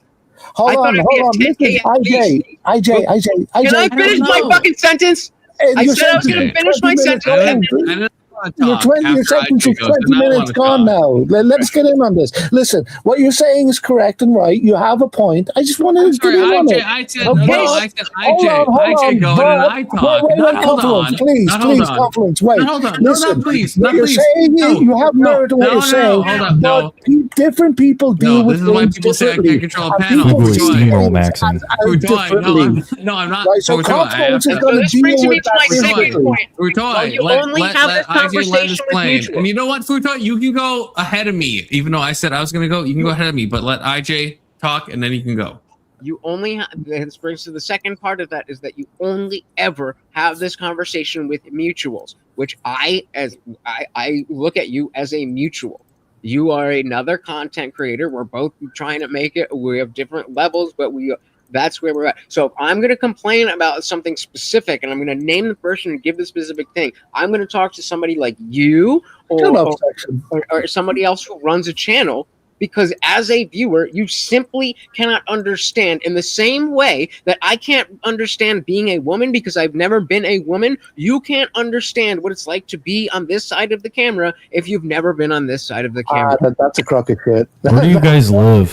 Hold on. Listen, IJ. Can I finish my fucking sentence? I said I was going to finish my sentence. Your 20 seconds is 20 minutes gone now. Let's get in on this. Listen, what you're saying is correct and right. You have a point. I just wanted to get in on it. I said IJ go and I talk. Confluence, please, Confluence, wait. Listen, please. What you're saying, you have merit in what you're saying. But different people deal with things differently. I can't control a panel. People are steamroll maxing. No, I'm not. Right, so Confluence is going to deal with that differently. You only have this conversation with mutual. And you know what, Futo? You can go ahead of me. Even though I said I was going to go, you can go ahead of me. But let IJ talk, and then you can go. You only have, this brings to the second part of that, is that you only ever have this conversation with mutuals, which I look at you as a mutual. You are another content creator. We're both trying to make it. We have different levels, but that's where we're at. So if I'm going to complain about something specific and I'm going to name the person and give the specific thing, I'm going to talk to somebody like you or somebody else who runs a channel, because as a viewer, you simply cannot understand, in the same way that I can't understand being a woman because I've never been a woman. You can't understand what it's like to be on this side of the camera if you've never been on this side of the camera. That's a crock of shit. Where do you guys live?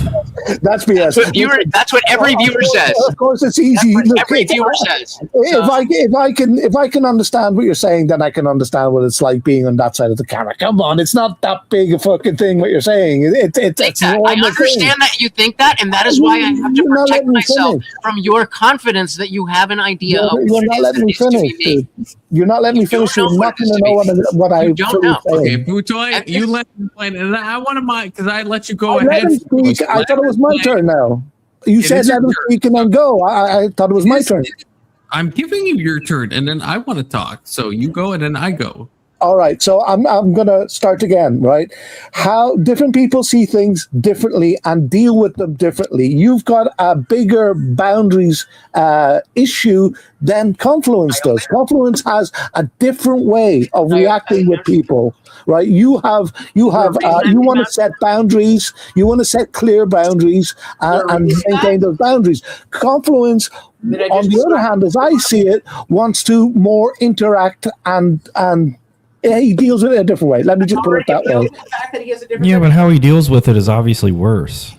That's BS. That's what every viewer says. Of course, it's easy. Every viewer says. If I can understand what you're saying, then I can understand what it's like being on that side of the camera. Come on, it's not that big a fucking thing what you're saying. I understand that you think that, and that is why I have to protect myself from your confidence that you have an idea of you're not letting me finish, dude. You're not letting me finish. You're not going to know what I don't know. Okay, Butoy, you let me explain, and I want to because I let you go ahead. I thought it was my turn now. You said let him speak and then go. I thought it was my turn. I'm giving you your turn, and then I want to talk. So you go, and then I go. All right, so I'm going to start again, right? How different people see things differently and deal with them differently. You've got a bigger boundaries issue than Confluence does. Confluence has a different way of reacting with people, right? You want to set boundaries. You want to set clear boundaries and maintain those boundaries. Confluence, on the other hand, as I see it, wants to more interact and he deals with it a different way. Let me just put it that way. Yeah, but how he deals with it is obviously worse.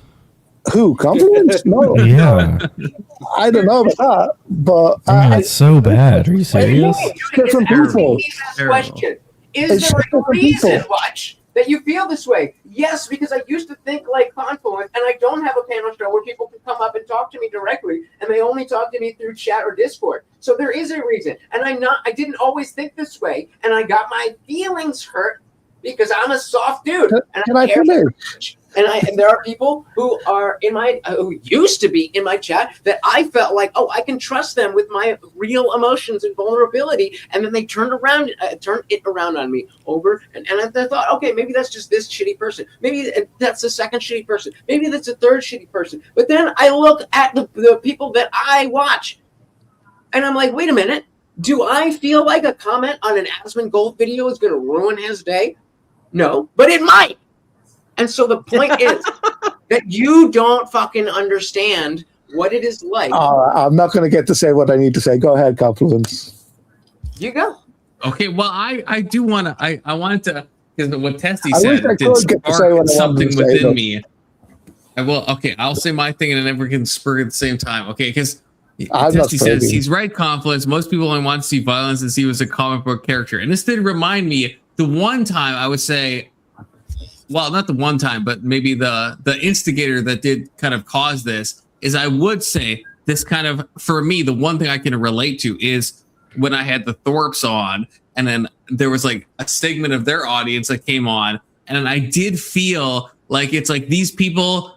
Who? Confidence? No. Yeah. I don't know about that, but I mean, it's so bad. Are you serious? Different people. Question: Is there a reason, Watch, that you feel this way? Yes, because I used to think like Confluence, and I don't have a panel show where people can come up and talk to me directly, and they only talk to me through chat or Discord. So there is a reason, and I didn't always think this way, and I got my feelings hurt because I'm a soft dude. Can I finish? And there are people who are who used to be in my chat that I felt like, oh, I can trust them with my real emotions and vulnerability, and then they turned it around on me over, and I thought, okay, maybe that's just this shitty person, maybe that's the second shitty person, maybe that's the third shitty person. But then I look at the people that I watch, and I'm like, wait a minute, do I feel like a comment on an Asmongold video is going to ruin his day? No, but it might. And so the point is that you don't fucking understand what it is like. I'm not going to get to say what I need to say. Go ahead, Confluence. You go. Okay, well, I do want to. I wanted to, because what Testy said did spark something within me. Okay, I'll say my thing, and then we can spur at the same time. Okay, because Testy says he's right. Confluence. Most people only want to see violence and see you as a comic book character, and this did remind me the one time I would say. Well, not the one time, but maybe the instigator that did kind of cause this is, I would say, this kind of, for me, the one thing I can relate to is when I had the Thorpes on, and then there was like a segment of their audience that came on, and then I did feel like it's like these people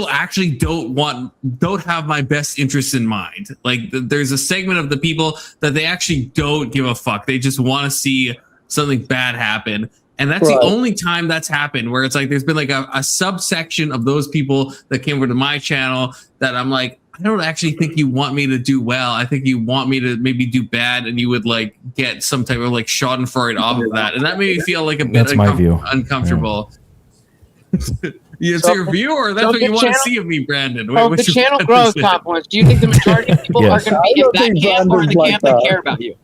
actually don't have my best interests in mind. Like there's a segment of the people that they actually don't give a fuck. They just want to see something bad happen. And that's the only time that's happened where it's like there's been like a subsection of those people that came over to my channel that I'm like, I don't actually think you want me to do well. I think you want me to maybe do bad, and you would like get some type of like schadenfreude off of that. And that made me feel like a bit uncomfortable. It's your view, or that's what you want to see of me, Brandon? Well, the channel grows, Confluence. Do you think the majority of people are going to be in that camp or in the camp that care about you?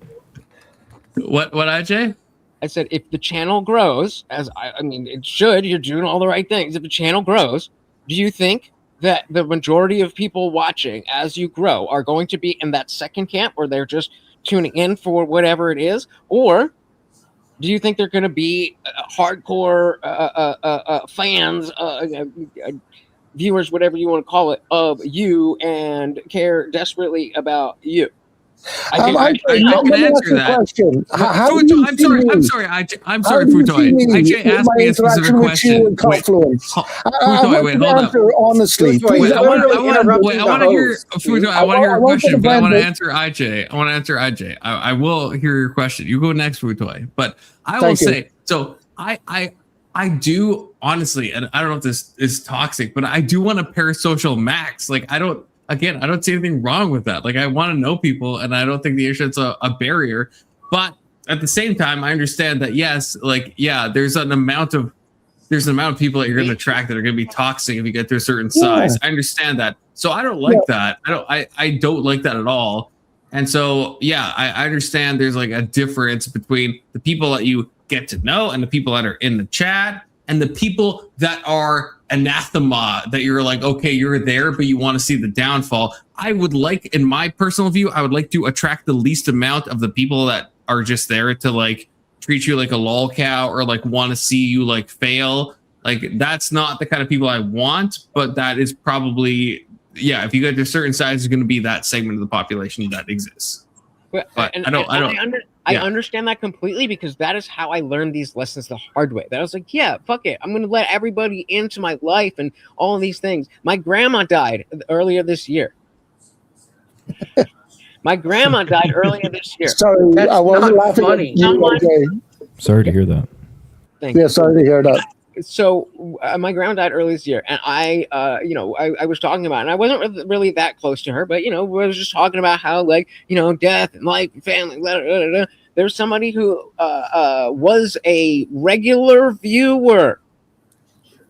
What, AJ? I said, if the channel grows, as I mean, it should, you're doing all the right things. If the channel grows, do you think that the majority of people watching as you grow are going to be in that second camp where they're just tuning in for whatever it is? Or do you think they're going to be hardcore fans, viewers, whatever you want to call it, of you and care desperately about you? I can answer that. I'm sorry, Futoy. IJ asked me a specific question. Wait, hold up. Honestly, I want to hear Futoy. I want to hear your question, but I want to answer IJ. I will hear your question. You go next, Futoy. But I will say, so I do honestly, and I don't know if this is toxic, but I do want a parasocial max. Like I don't see anything wrong with that. Like I want to know people, and I don't think the internet's a barrier. But at the same time, I understand that yes, like there's an amount of people that you're going to attract that are going to be toxic if you get to a certain size. I understand that. So I don't like that. I don't like that at all. And so I understand there's like a difference between the people that you get to know and the people that are in the chat and the people that are anathema, that you're like, okay, you're there, but you want to see the downfall. I would like, in my personal view, I would like to attract the least amount of the people that are just there to like treat you like a lol cow or like want to see you like fail. Like that's not the kind of people I want, but that is probably, if you get to a certain size, there's going to be that segment of the population that exists. But I understand that completely, because that is how I learned these lessons the hard way. That I was like, fuck it. I'm going to let everybody into my life and all of these things. My grandma died earlier this year. Sorry, I wasn't laughing at you. Sorry to hear that. Sorry to hear that. So my grandma died early this year, and I was talking about it, and I wasn't really that close to her, but we was just talking about how death and life and family. Blah, blah, blah, blah. There's somebody who was a regular viewer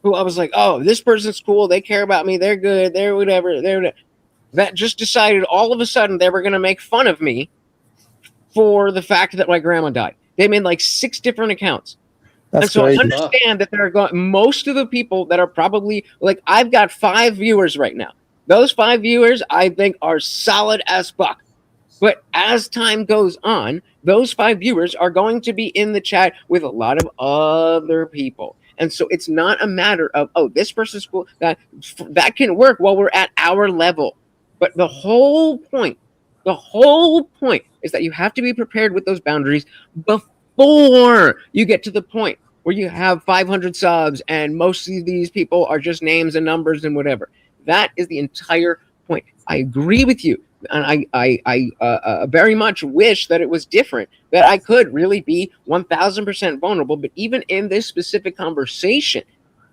who I was like, oh, this person's cool. They care about me. They're good. They're whatever. That just decided all of a sudden they were going to make fun of me for the fact that my grandma died. They made like 6 different accounts. And so I understand that there are most of the people that are probably like, I've got 5 viewers right now. Those 5 viewers I think are solid as fuck. But as time goes on, those 5 viewers are going to be in the chat with a lot of other people. And so it's not a matter of, oh, this person's cool. That can work while we're at our level. But the whole point is that you have to be prepared with those boundaries before you get to the point where you have 500 subs and most of these people are just names and numbers and whatever. That is the entire point. I agree with you. And I very much wish that it was different, that I could really be 1000% vulnerable. But even in this specific conversation,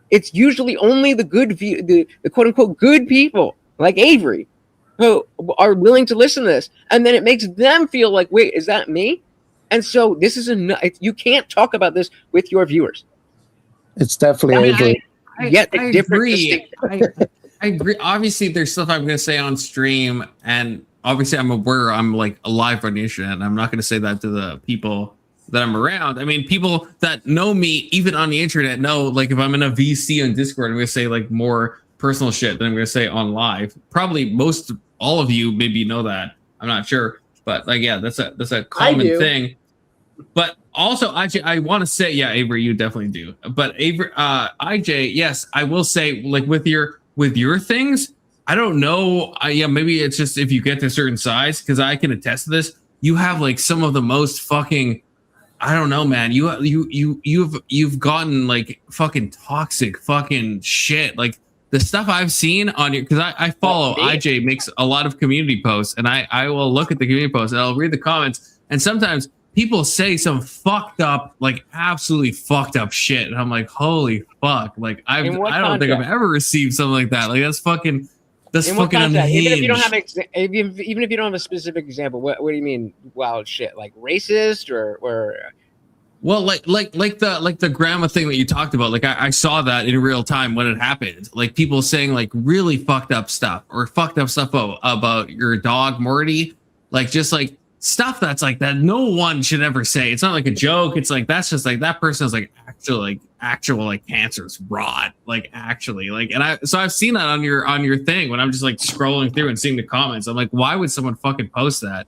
it's usually only the the quote unquote good people like Avery who are willing to listen to this. And then it makes them feel like, wait, is that me? And so this is you can't talk about this with your viewers. It's definitely Avery. I agree. I agree. Obviously, there's stuff I'm going to say on stream, and obviously, I'm aware I'm like alive on the internet, and I'm not going to say that to the people that I'm around. I mean, people that know me, even on the internet, know like if I'm in a VC on Discord, I'm going to say like more personal shit than I'm going to say on live. Probably all of you maybe know that. I'm not sure, but like that's a common thing. But also, IJ, I want to say, Avery, you definitely do. But Avery, IJ, yes, I will say, like with your things, I don't know. Maybe it's just if you get to a certain size, because I can attest to this. You have like some of the most fucking, I don't know, man. You've gotten like fucking toxic fucking shit. Like the stuff I've seen on your, because I follow IJ makes a lot of community posts, and I will look at the community posts and I'll read the comments, and sometimes people say some fucked up, like absolutely fucked up shit, and I'm like, holy fuck! Like I don't think I've ever received something like that. Like that's fucking unhinged. Even if you don't have even if you don't have a specific example, what do you mean wild shit? Like racist or Well, like the grandma thing that you talked about. Like I saw that in real time when it happened. Like people saying like really fucked up stuff or fucked up stuff about your dog Morty. Like just like stuff that's like that no one should ever say. It's not like a joke. It's like that's just like that person is like actual like cancerous rot. Like actually like and I've seen that on your thing when I'm just like scrolling through and seeing the comments. I'm like, why would someone fucking post that?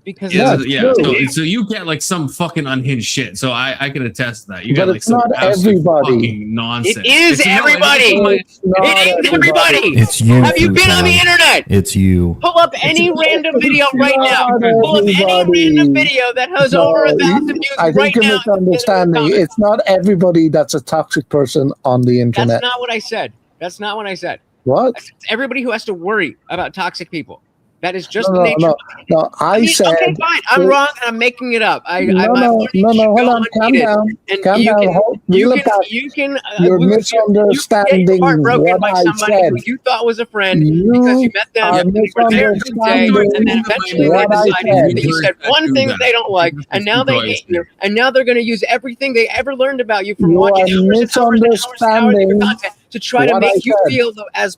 Because so you get like some fucking unhinged shit. So I can attest to that. You but get like it's some not absolute everybody. fucking nonsense. It is everybody. It is everybody. It's you. Have you been on the internet? It's you. Pull up any random video right now. Pull up any random video that has over 1,000 views I think right you're now. misunderstanding. It's not everybody that's a toxic person on the internet. That's not what I said. That's not what I said. What? It's everybody who has to worry about toxic people. That is just the No, nature. no. I said. Okay, fine. I'm wrong, and I'm making it up. No. Hold on. Calm down. Calm down. You're misunderstanding what I said. Who you thought was a friend because you met them and you were there for a day, and then eventually they decided that you said one thing that they don't like, and now they hate you, and now they're going to use everything they ever learned about you from watching hours and hours of your content to try to make you feel as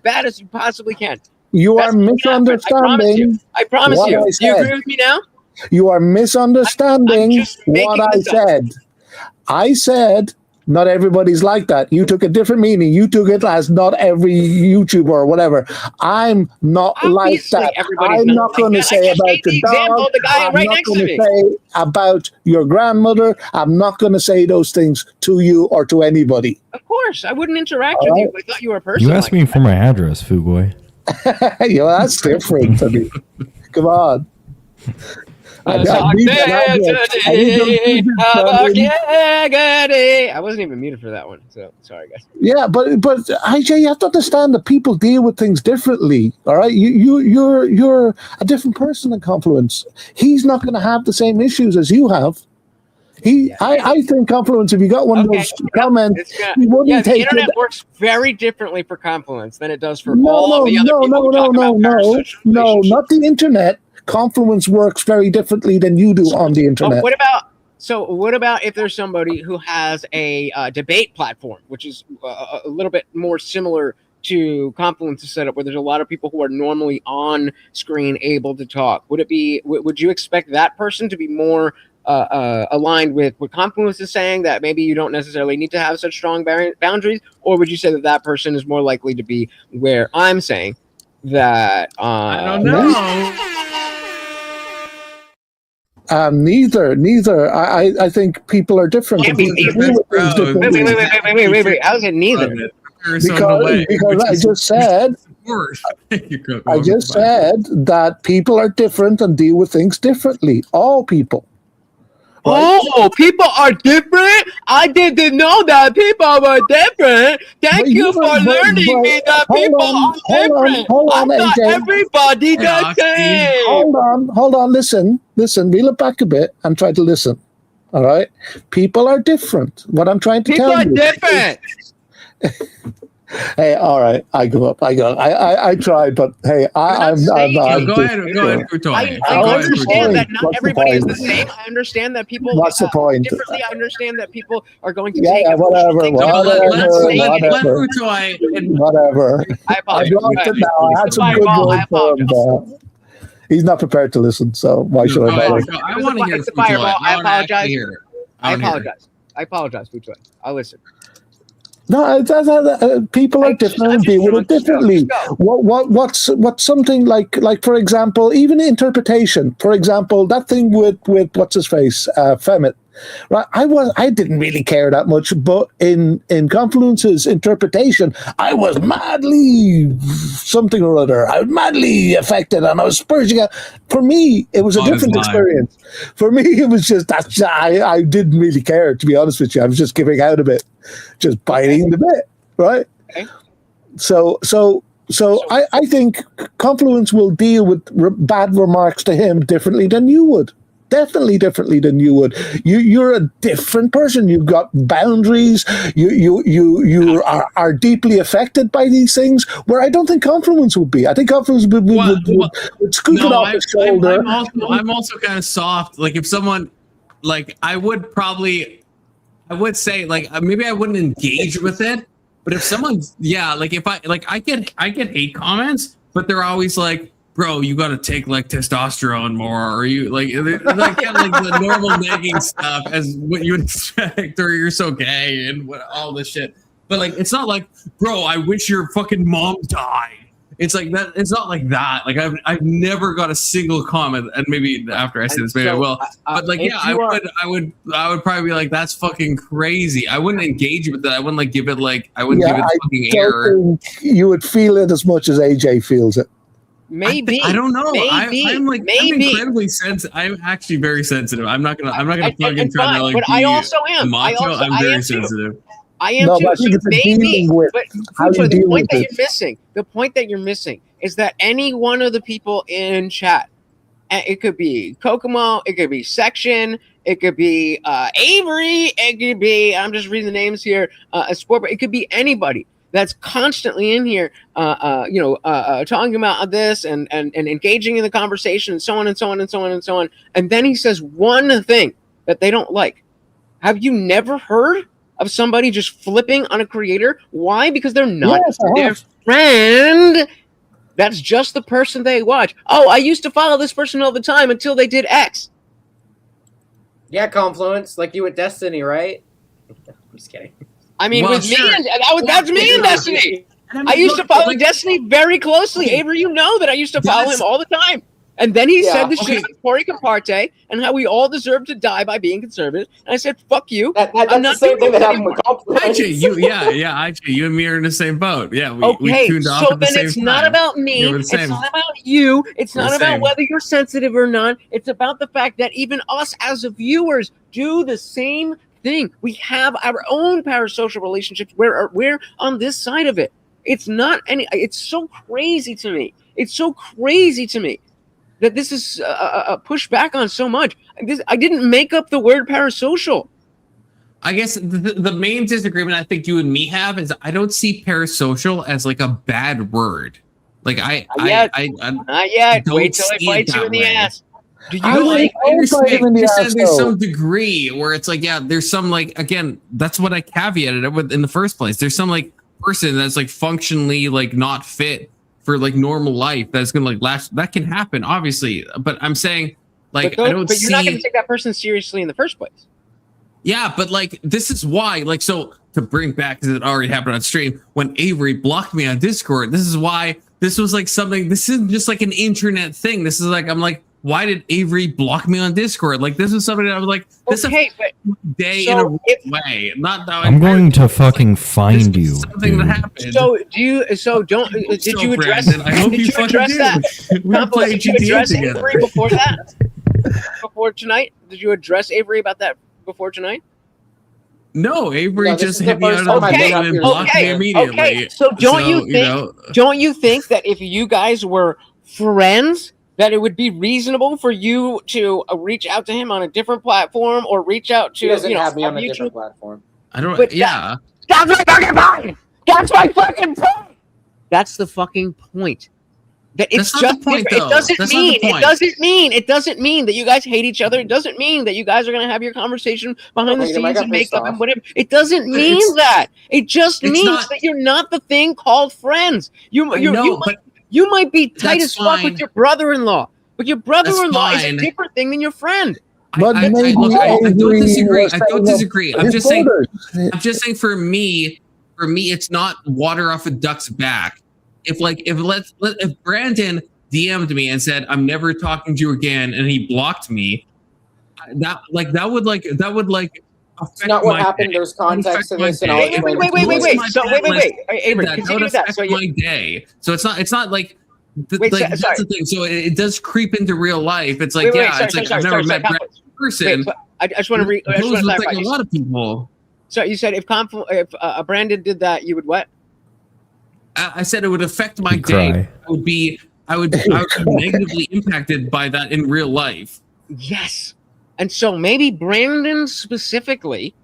bad as you possibly can. You are misunderstanding. I promise you. Do you agree with me now? You are misunderstanding what I said. I said not everybody's like that. You took a different meaning. You took it as not every YouTuber or whatever. I'm not like that. I'm not going to say about your dog. I'm not going to say about your grandmother. I'm not going to say those things to you or to anybody. Of course. I wouldn't interact with you if I thought you were a person. You asked me for my address, Fugoy. Yeah, that's different. I mean, come on. I wasn't even muted for that one, so sorry, guys. Yeah, but IJ, you have to understand that people deal with things differently. All right, you're a different person in Confluence. He's not going to have the same issues as you have. I think Confluence, if you got one of those comments, he wouldn't take it. The internet works very differently for Confluence than it does for all the other people. No, not the internet. Confluence works very differently than you do on the internet. What about if there's somebody who has a debate platform, which is a little bit more similar to Confluence's setup, where there's a lot of people who are normally on screen able to talk? Would you expect that person to be more aligned with what Confluence is saying, that maybe you don't necessarily need to have such strong boundaries, or would you say that person is more likely to be where I'm saying that? I don't know. Neither. I think people are different. Wait. How is it neither? Because I just said that people are different and deal with things differently. All people. Right? Oh, people are different? I didn't know that people were different. Thank you for learning me that people are different. I thought everybody the same. Hold on. Listen. Reel it back a bit and try to listen. All right? People are different. What I'm trying to tell you. People are different. Hey, all right. I give up. I tried, but hey, I'm go ahead. I understand that not everybody is the same. I understand that people differently. I understand that people are going to take whatever. I apologize. I blocked it now. I had some good words for him, but he's not prepared to listen, so why should I bother? I want to hear the fireball. I apologize. I apologize, Fujoy. I'll listen. No, people are different and deal with it differently. What's something like for example, even interpretation. For example, that thing with what's his face, Femit. Right, I didn't really care that much, but in Confluence's interpretation, I was madly something or other. I was madly affected, and I was spurging out. For me, it was a different experience. For me, it was just I didn't really care, to be honest with you. I was just giving out a bit, just biting the bit, right? Okay. So I think Confluence will deal with bad remarks to him differently than you would. definitely differently than you would. You're a different person. You've got boundaries. You are deeply affected by these things, where I don't think Confluence would be. I think Confluence would scoop it off his shoulder. I'm also kind of soft. Like if someone, like I would say like maybe I wouldn't engage with it, but if someone's like if I get hate comments, but they're always like, bro, you got to take like testosterone more, or you like kind of like the normal nagging stuff as what you would expect, or you're so gay and all this shit. But like, it's not like, bro, I wish your fucking mom died. It's like that. It's not like that. Like I've never got a single comment, and maybe after I say this, maybe I will. But like, yeah, I would probably be like, that's fucking crazy. I wouldn't engage with that. I wouldn't like give it like I wouldn't give it fucking air. You would feel it as much as AJ feels it. Maybe I don't know. Maybe, I'm incredibly sensitive. I'm actually very sensitive. I'm not gonna fucking try to like. But I also am. Macho. I'm very sensitive. I am too. But I think it's maybe, but how you the deal point with that you're missing, the point that you're missing is that any one of the people in chat, it could be Kokomo, it could be Section, it could be Avery, it could be, I'm just reading the names here, a sport, but it could be anybody that's constantly in here, talking about this and engaging in the conversation and so on and so on and so on and so on. And then he says one thing that they don't like. Have you never heard of somebody just flipping on a creator? Why? Because they're not their friend. That's just the person they watch. Oh, I used to follow this person all the time until they did X. Yeah, Confluence, like you with Destiny, right? I'm just kidding. I mean, with me, that's me and Destiny. I used to follow Destiny very closely. Avery, you know that I used to follow him all the time. And then he said this shit about Cory Comparte and how we all deserve to die by being conservative. And I said, fuck you. That's the same thing that happened with Confluence. Actually, you and me are in the same boat. Yeah, we tuned off at the same time. It's not about me. It's not about you. It's not about whether you're sensitive or not. It's about the fact that even us as viewers do the same thing. We have our own parasocial relationships where we're on this side of it. It's not any. It's so crazy to me. It's so crazy to me that this is pushed back on so much. I didn't make up the word parasocial. I guess the main disagreement I think you and me have is I don't see parasocial as like a bad word. Like I not yet. Wait till I bite you in the ass. Do you understand there's some degree where it's like, yeah, there's some like, again, that's what I caveated it with in the first place. There's some like person that's like functionally like not fit for like normal life that's gonna like last. That can happen, obviously, but I'm saying like I don't see. But you're not gonna take that person seriously in the first place. Yeah, but like this is why, like, so to bring back, because it already happened on stream when Avery blocked me on Discord. This is why this was like something. This isn't just like an internet thing. This is like I'm like, why did Avery block me on Discord? Like this is something that I was like, this is a day in a way. Not that I'm going to fucking find you. Something that happened. So do you? So don't. Did you address? I hope did you address that? Did you address Avery before that? Before tonight? Did you address Avery about that before tonight? No, Avery just hit me out of the blue and blocked me immediately. Okay. So don't you think that if you guys were friends, that it would be reasonable for you to reach out to him on a different platform or reach out to, he doesn't have me on a different platform. I don't. But yeah. That's my fucking point. That's my fucking point. That's the fucking point. That it's just point, it doesn't mean that you guys hate each other. It doesn't mean that you guys are gonna have your conversation behind the scenes and make up and whatever. It doesn't mean that. It just means that you're not the thing called friends. You might be tight as fuck with your brother-in-law, but your brother-in-law is a different thing than your friend. But I don't disagree. I don't disagree. I'm just saying for me, it's not water off a duck's back. If Brandon DM'd me and said I'm never talking to you again, and he blocked me, that would it's not what happened. There's context to this. Wait. So wait. Avery, continue that. So my day. So it's not like. That's the thing. So it does creep into real life. It's like I've never met Brandon in person. I just want to read. I just want to clarify. Like a lot of people. So you said if Brandon did that, you would what? I said it would affect my day. I would be negatively impacted by that in real life. Yes. And so maybe Brandon specifically,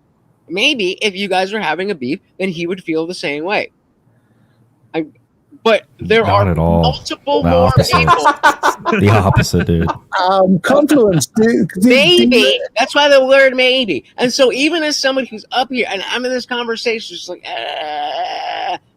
maybe if you guys are having a beef, then he would feel the same way. But there Not are at all. multiple The more opposite. people. The opposite, dude. Confluence. Maybe. That's why the word maybe. And so even as somebody who's up here and I'm in this conversation, just like,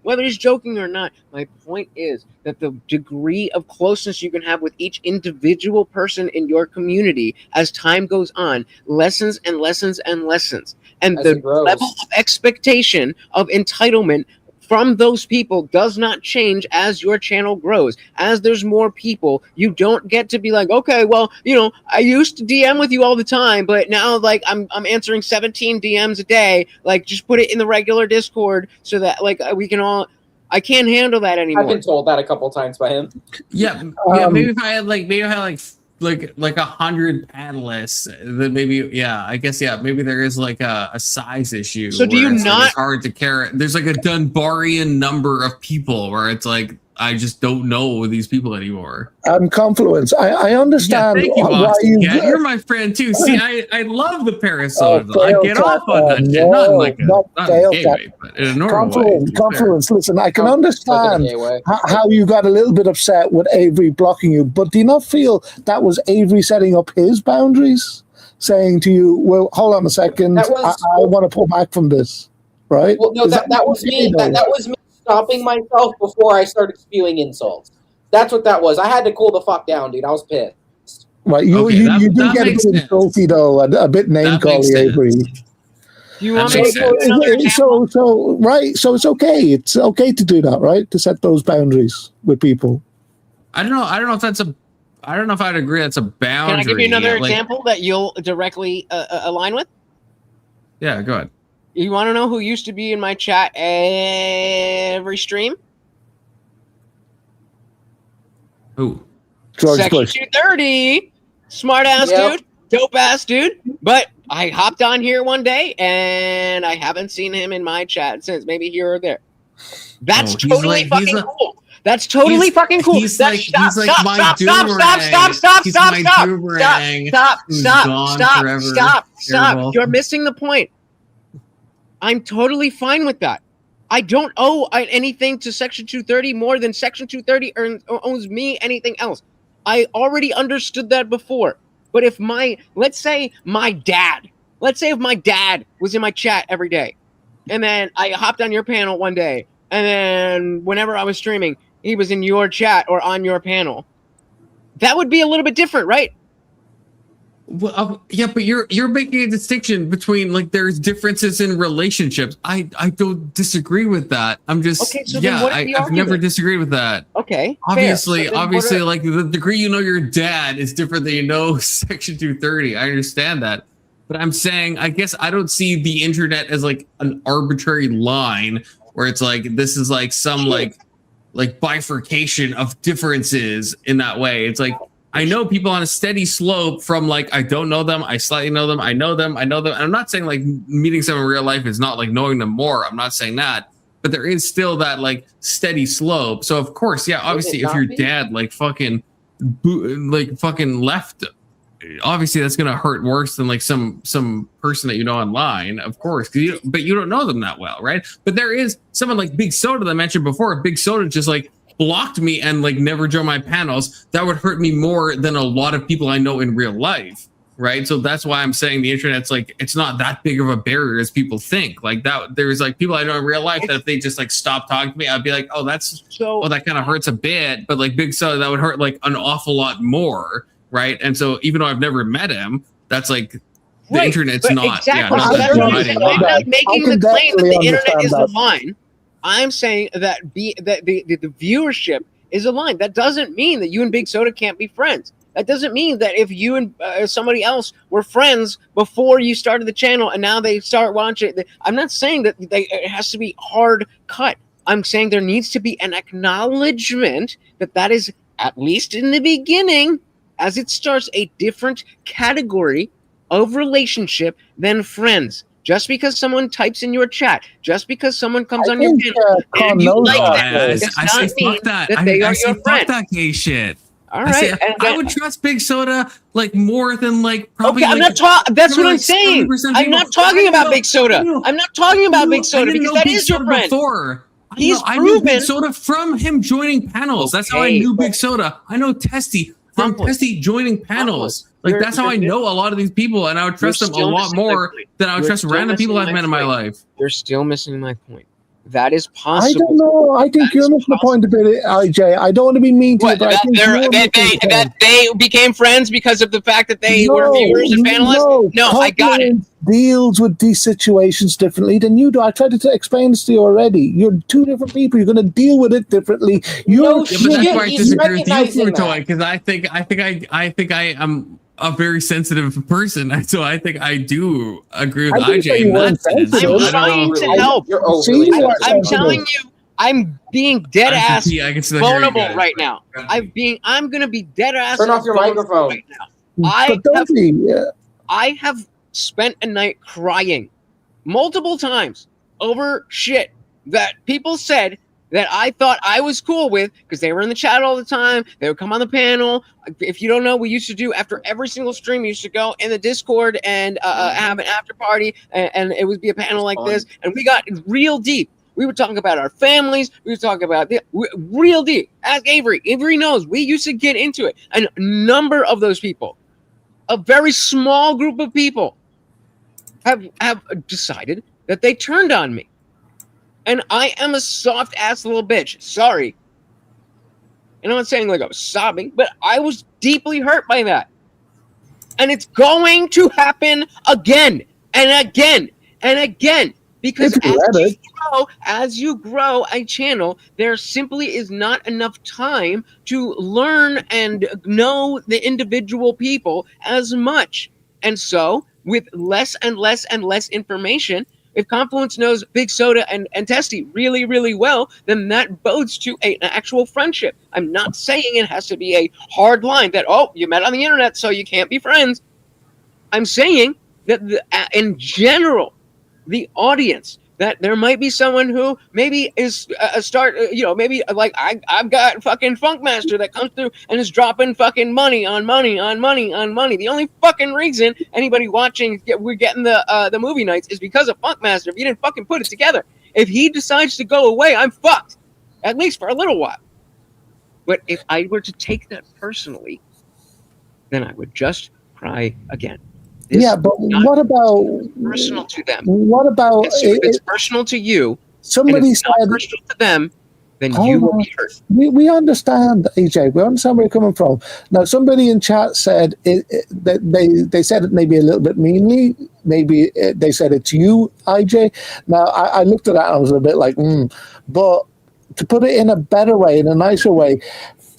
whether he's joking or not, my point is that the degree of closeness you can have with each individual person in your community as time goes on lessens and lessens and lessens. And the level of expectation of entitlement from those people does not change as your channel grows. As there's more people, you don't get to be like, okay, well, you know, I used to DM with you all the time, but now like I'm answering 17 DMs a day. Like, just put it in the regular Discord so that like we can all. I can't handle that anymore. I've been told that a couple times by him. Yeah, maybe if I had like 100 panelists, then maybe I guess maybe there is like a size issue. So do you it's not? It's hard to carry. There's like a Dunbarian number of people where it's like I just don't know these people anymore. Confluence. I understand thank you, why Austin. you. You're my friend too. See, I love the Parasol. Oh, I get off on that shit. Not in like not in a gay way, but in a normal way. Confluence. Listen, I can understand how you got a little bit upset with Avery blocking you, but do you not feel that was Avery setting up his boundaries, saying to you, "Well, hold on a second, I want to pull back from this," right? Well, no, that was me. That was me stopping myself before I started spewing insults. That's what that was. I had to cool the fuck down, dude. I was pissed. Right, you do get a bit insulty though, a bit name calling, Avery. You want so it's okay. It's okay to do that, right? To set those boundaries with people. I don't know if I'd agree that's a boundary. Can I give you another example that you'll directly align with? Yeah, go ahead. You want to know who used to be in my chat every stream? Who? George Section Bush. 230. Smart ass dude. Dope ass dude. But I hopped on here one day and I haven't seen him in my chat since. Maybe here or there. That's totally fucking cool. That's totally fucking cool. Stop. You're missing the point. I'm totally fine with that. I don't owe anything to Section 230 more than Section 230 owes me anything else. I already understood that before. But if let's say if my dad was in my chat every day, and then I hopped on your panel one day, and then whenever I was streaming, he was in your chat or on your panel, that would be a little bit different, right? Well, yeah, but you're making a distinction between like there's differences in relationships. I don't disagree with that. I'm just I've never disagreed with that. Okay, obviously, like the degree you know your dad is different than you know Section 230. I understand that, but I'm saying I guess I don't see the internet as like an arbitrary line where it's like this is like some like bifurcation of differences in that way. It's like I know people on a steady slope from like I don't know them, I slightly know them, I know them. And I'm not saying like meeting someone in real life is not like knowing them more. I'm not saying that, but there is still that like steady slope. So of course, obviously, if your dad like fucking left, obviously that's gonna hurt worse than like some person that you know online, of course. But you don't know them that well, right? But there is someone like Big Soda that I mentioned before. Big Soda just like blocked me and like never joined my panels. That would hurt me more than a lot of people I know in real life, right? So that's why I'm saying the internet's like it's not that big of a barrier as people think. Like that, there's like people I know in real life that if they just like stop talking to me, I'd be like, oh, that kind of hurts a bit. But like Big Soda, that would hurt like an awful lot more, right? And so even though I've never met him, that's like the internet's not. Exactly. Yeah, I'm not making the claim that the internet is the line. I'm saying that the viewership is aligned. That doesn't mean that you and Big Soda can't be friends. That doesn't mean that if you and somebody else were friends before you started the channel and now they start watching. I'm not saying that it has to be hard cut. I'm saying there needs to be an acknowledgement that is, at least in the beginning, as it starts, a different category of relationship than friends. Just because someone types in your chat, just because someone comes on your channel, and you like them, does not mean that they are your friend. Fuck that gay shit. All right. I would trust Big Soda like more than like probably. Okay, I'm not talking. That's what I'm saying. I'm not talking about Big Soda. I'm not talking about Big Soda because that is your friend. Before. He's I knew Big Soda from him joining panels. That's how I knew Big Soda. I know Testy from Testy joining panels. Like that's how I know a lot of these people, and I would trust them a lot more than I would trust random people I've met in my life. You're still missing my point. That is possible. I don't know. I think you're missing the point a bit, IJ. I don't want to be mean to you, but that they became friends because of the fact that they were viewers and panelists? No, I got it. Deals with these situations differently than you do. I tried to explain this to you already. You're two different people. You're going to deal with it differently. But that's why I disagree with you, Toy, because I think I am a very sensitive person, so I think I do agree with IJ in that sense. I'm trying to help. I'm telling you, I'm being dead ass vulnerable right now. I'm gonna be dead ass. Turn off your microphone right now. I have spent a night crying multiple times over shit that people said that I thought I was cool with because they were in the chat all the time. They would come on the panel. If you don't know, we used to do after every single stream, we used to go in the Discord and have an after party, and it would be a panel like this, and we got real deep. We would talk about our families. We would talk about real deep. Ask Avery. Avery knows. We used to get into it. And a number of those people, a very small group of people, have decided that they turned on me. And I am a soft ass little bitch. Sorry. And I'm not saying like I was sobbing, but I was deeply hurt by that. And it's going to happen again and again and again. Because as you grow a channel, there simply is not enough time to learn and know the individual people as much. And so with less and less and less information, if Confluence knows Big Soda and Testy really, really well, then that bodes to an actual friendship. I'm not saying it has to be a hard line that, oh, you met on the internet, so you can't be friends. I'm saying that in general, the audience, that there might be someone who maybe is maybe like I've got fucking Funkmaster that comes through and is dropping fucking money on money on money on money. The only fucking reason anybody watching we're getting the movie nights is because of Funkmaster. If you didn't fucking put it together, if he decides to go away, I'm fucked, at least for a little while. But if I were to take that personally, then I would just cry again. But what about personal to them? What about if it's personal to you? Somebody said not personal to them, then you will be hurt. We understand, AJ. We understand where you're coming from. Now, somebody in chat said that they said it maybe a little bit meanly. Maybe they said it's you, IJ. Now, I looked at that and I was a bit like, But to put it in a better way, in a nicer way,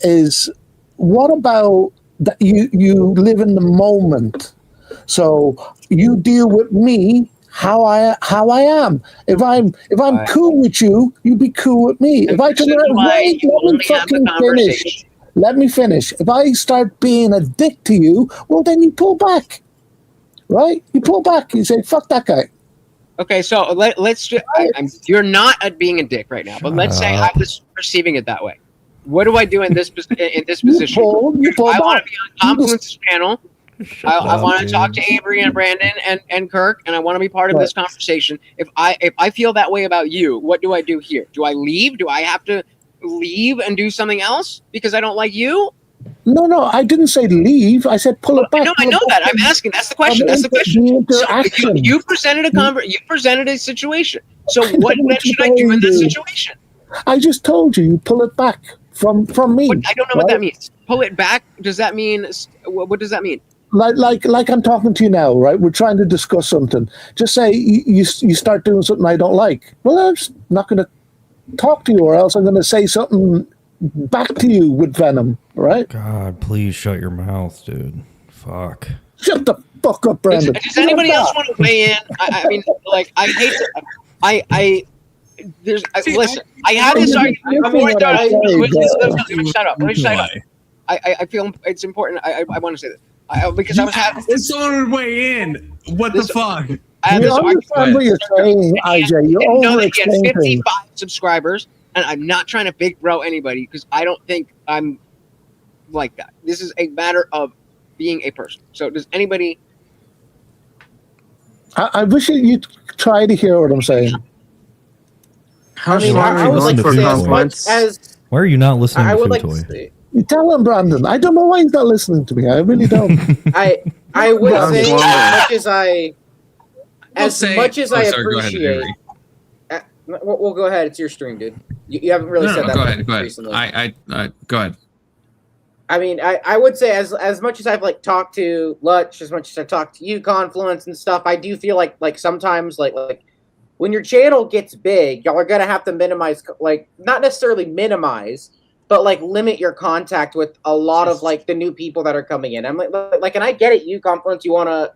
is what about that you live in the moment? So you deal with me how I am. If I'm cool with you, you be cool with me. If I can let me finish. If I start being a dick to you, well then you pull back, right? You pull back. You say fuck that guy. Okay, so let's. You're not being a dick right now, but let's say I was perceiving it that way. What do I do in this position? I want to be on Confluence's channel. I want to talk to Avery and Brandon and Kirk, and I want to be part of this conversation. If I feel that way about you, what do I do here? Do I leave? Do I have to leave and do something else because I don't like you? No, I didn't say leave. I said pull it back. I know that. I'm asking. That's the question. That's the question. So you presented you presented a situation. So what then should I do in this situation? I just told you pull it back from me. I don't know what that means. Pull it back. Does that mean? What does that mean? Like I'm talking to you now, right? We're trying to discuss something. Just say you start doing something I don't like. Well, I'm just not going to talk to you, or else I'm going to say something back to you with venom, right? God, please shut your mouth, dude. Fuck. Shut the fuck up, Brandon. Does anybody else want to weigh in? I mean, like, I hate to. Listen. I have this argument. Shut up. I feel it's important. I want to say this. Because I was having. If someone would weigh in, what the fuck? I understand what you're saying, IJ. You're over-explaining. 55 subscribers, and I'm not trying to big bro anybody because I don't think I'm like that. This is a matter of being a person. So does anybody? I wish you'd try to hear what I'm saying. How I would like to say as much as Why are you not listening I to would Food like Toy? to say, You tell him, Brandon. I don't know why he's not listening to me. I really don't. I would say as much as I appreciate. Well, go ahead. It's your stream, dude. You haven't really said that. Go ahead. Recently. Go ahead. I mean, I would say as much as I've like talked to Lutch, as much as I've talked to you, Confluence and stuff, I do feel like sometimes like when your channel gets big, y'all are gonna have to minimize, like not necessarily minimize, but like limit your contact with a lot of like the new people that are coming in. I'm like, and I get it, you Confluence, you wanna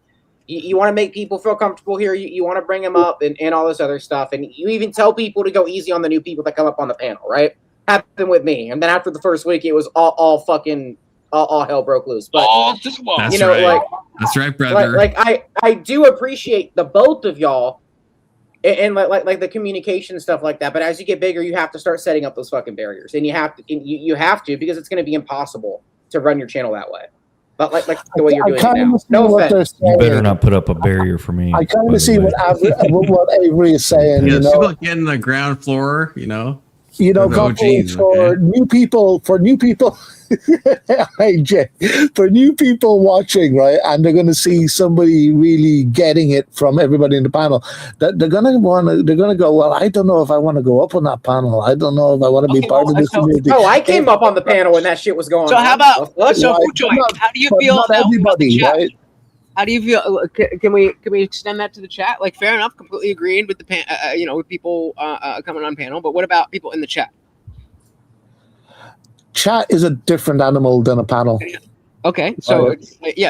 make people feel comfortable here, you want to bring them up and all this other stuff, and you even tell people to go easy on the new people that come up on the panel, right? Happened with me, and then after the first week, it was all hell broke loose. But that's right. That's right, brother. Like I do appreciate the both of y'all, and like the communication and stuff like that. But as you get bigger, you have to start setting up those fucking barriers, and you have to because it's going to be impossible to run your channel that way. But like the way you're doing it now. No offense. You better not put up a barrier for me. I kind of see what Avery is saying. Yeah, you know, people getting the ground floor. OGs, for new people, AJ, for new people watching, right, and they're going to see somebody really getting it from everybody in the panel. That they're going to go, well, I don't know if I want to go up on that panel. I don't know if I want to be part of this community. Oh, I came up on the panel when that shit was going on. So how about Food Toy? How do you feel? Not everybody, right? How do you feel? Can we extend that to the chat? Like, fair enough, completely agreed with the with people coming on panel. But what about people in the chat? Chat is a different animal than a panel. Okay, so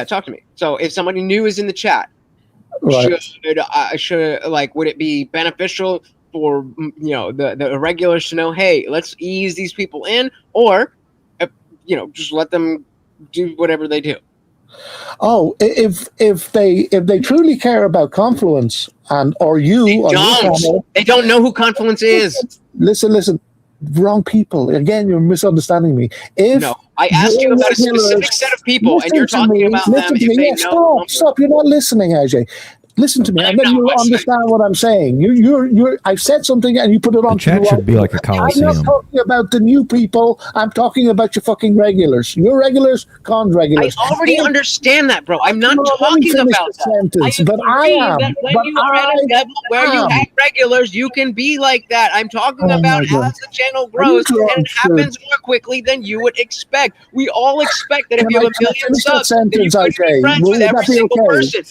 talk to me. So if somebody new is in the chat, right, should would it be beneficial for the regulars to know, hey, let's ease these people in, or just let them do whatever they do? Oh, if they truly care about Confluence or you, they don't know who Confluence is. Listen, wrong people. Again, you're misunderstanding me. No, I asked you about a specific set of people, and you're talking about them. If they know, stop! You're not listening, AJ. Listen to me, and then you'll understand what I'm saying. I've said something, and you put it on. The chat should be like a coliseum. I'm not talking about the new people. I'm talking about your fucking regulars. Your regulars, con regulars. I already understand that, bro. I'm not talking about that. But I am. That when you are at a level where you have regulars, you can be like that. I'm talking about as the channel grows, and it happens more quickly than you would expect. We all expect that if you have a million subs, then you could be friends with every single person.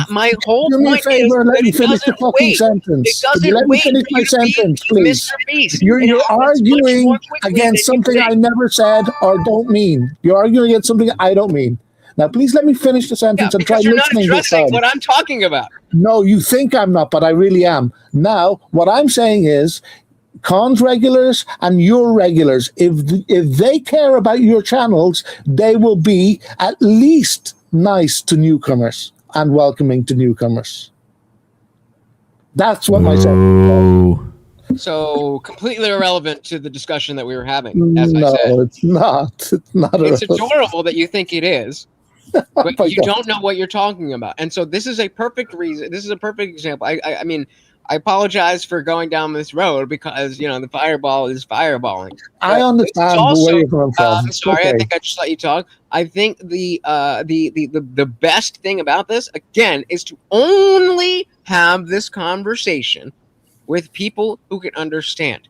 My whole do me a favor and let me finish the fucking sentence. Let me finish my sentence, please. You're arguing against something I never said or don't mean. You're arguing against something I don't mean. Now, please let me finish the sentence and try listening this time. You're not addressing what I'm talking about. No, you think I'm not, but I really am. Now, what I'm saying is, cons regulars and your regulars, if they care about your channels, they will be at least nice to newcomers and welcoming to newcomers. That's what my sentence is. So completely irrelevant to the discussion that we were having, as I said. No, it's not. It's not. It's adorable that you think it is, but you don't know what you're talking about. And so this is a perfect reason. This is a perfect example. I mean, I apologize for going down this road because the fireball is fireballing. I understand where you're coming from. I'm sorry, okay. I think I just let you talk. I think the best thing about this, again, is to only have this conversation with people who can understand.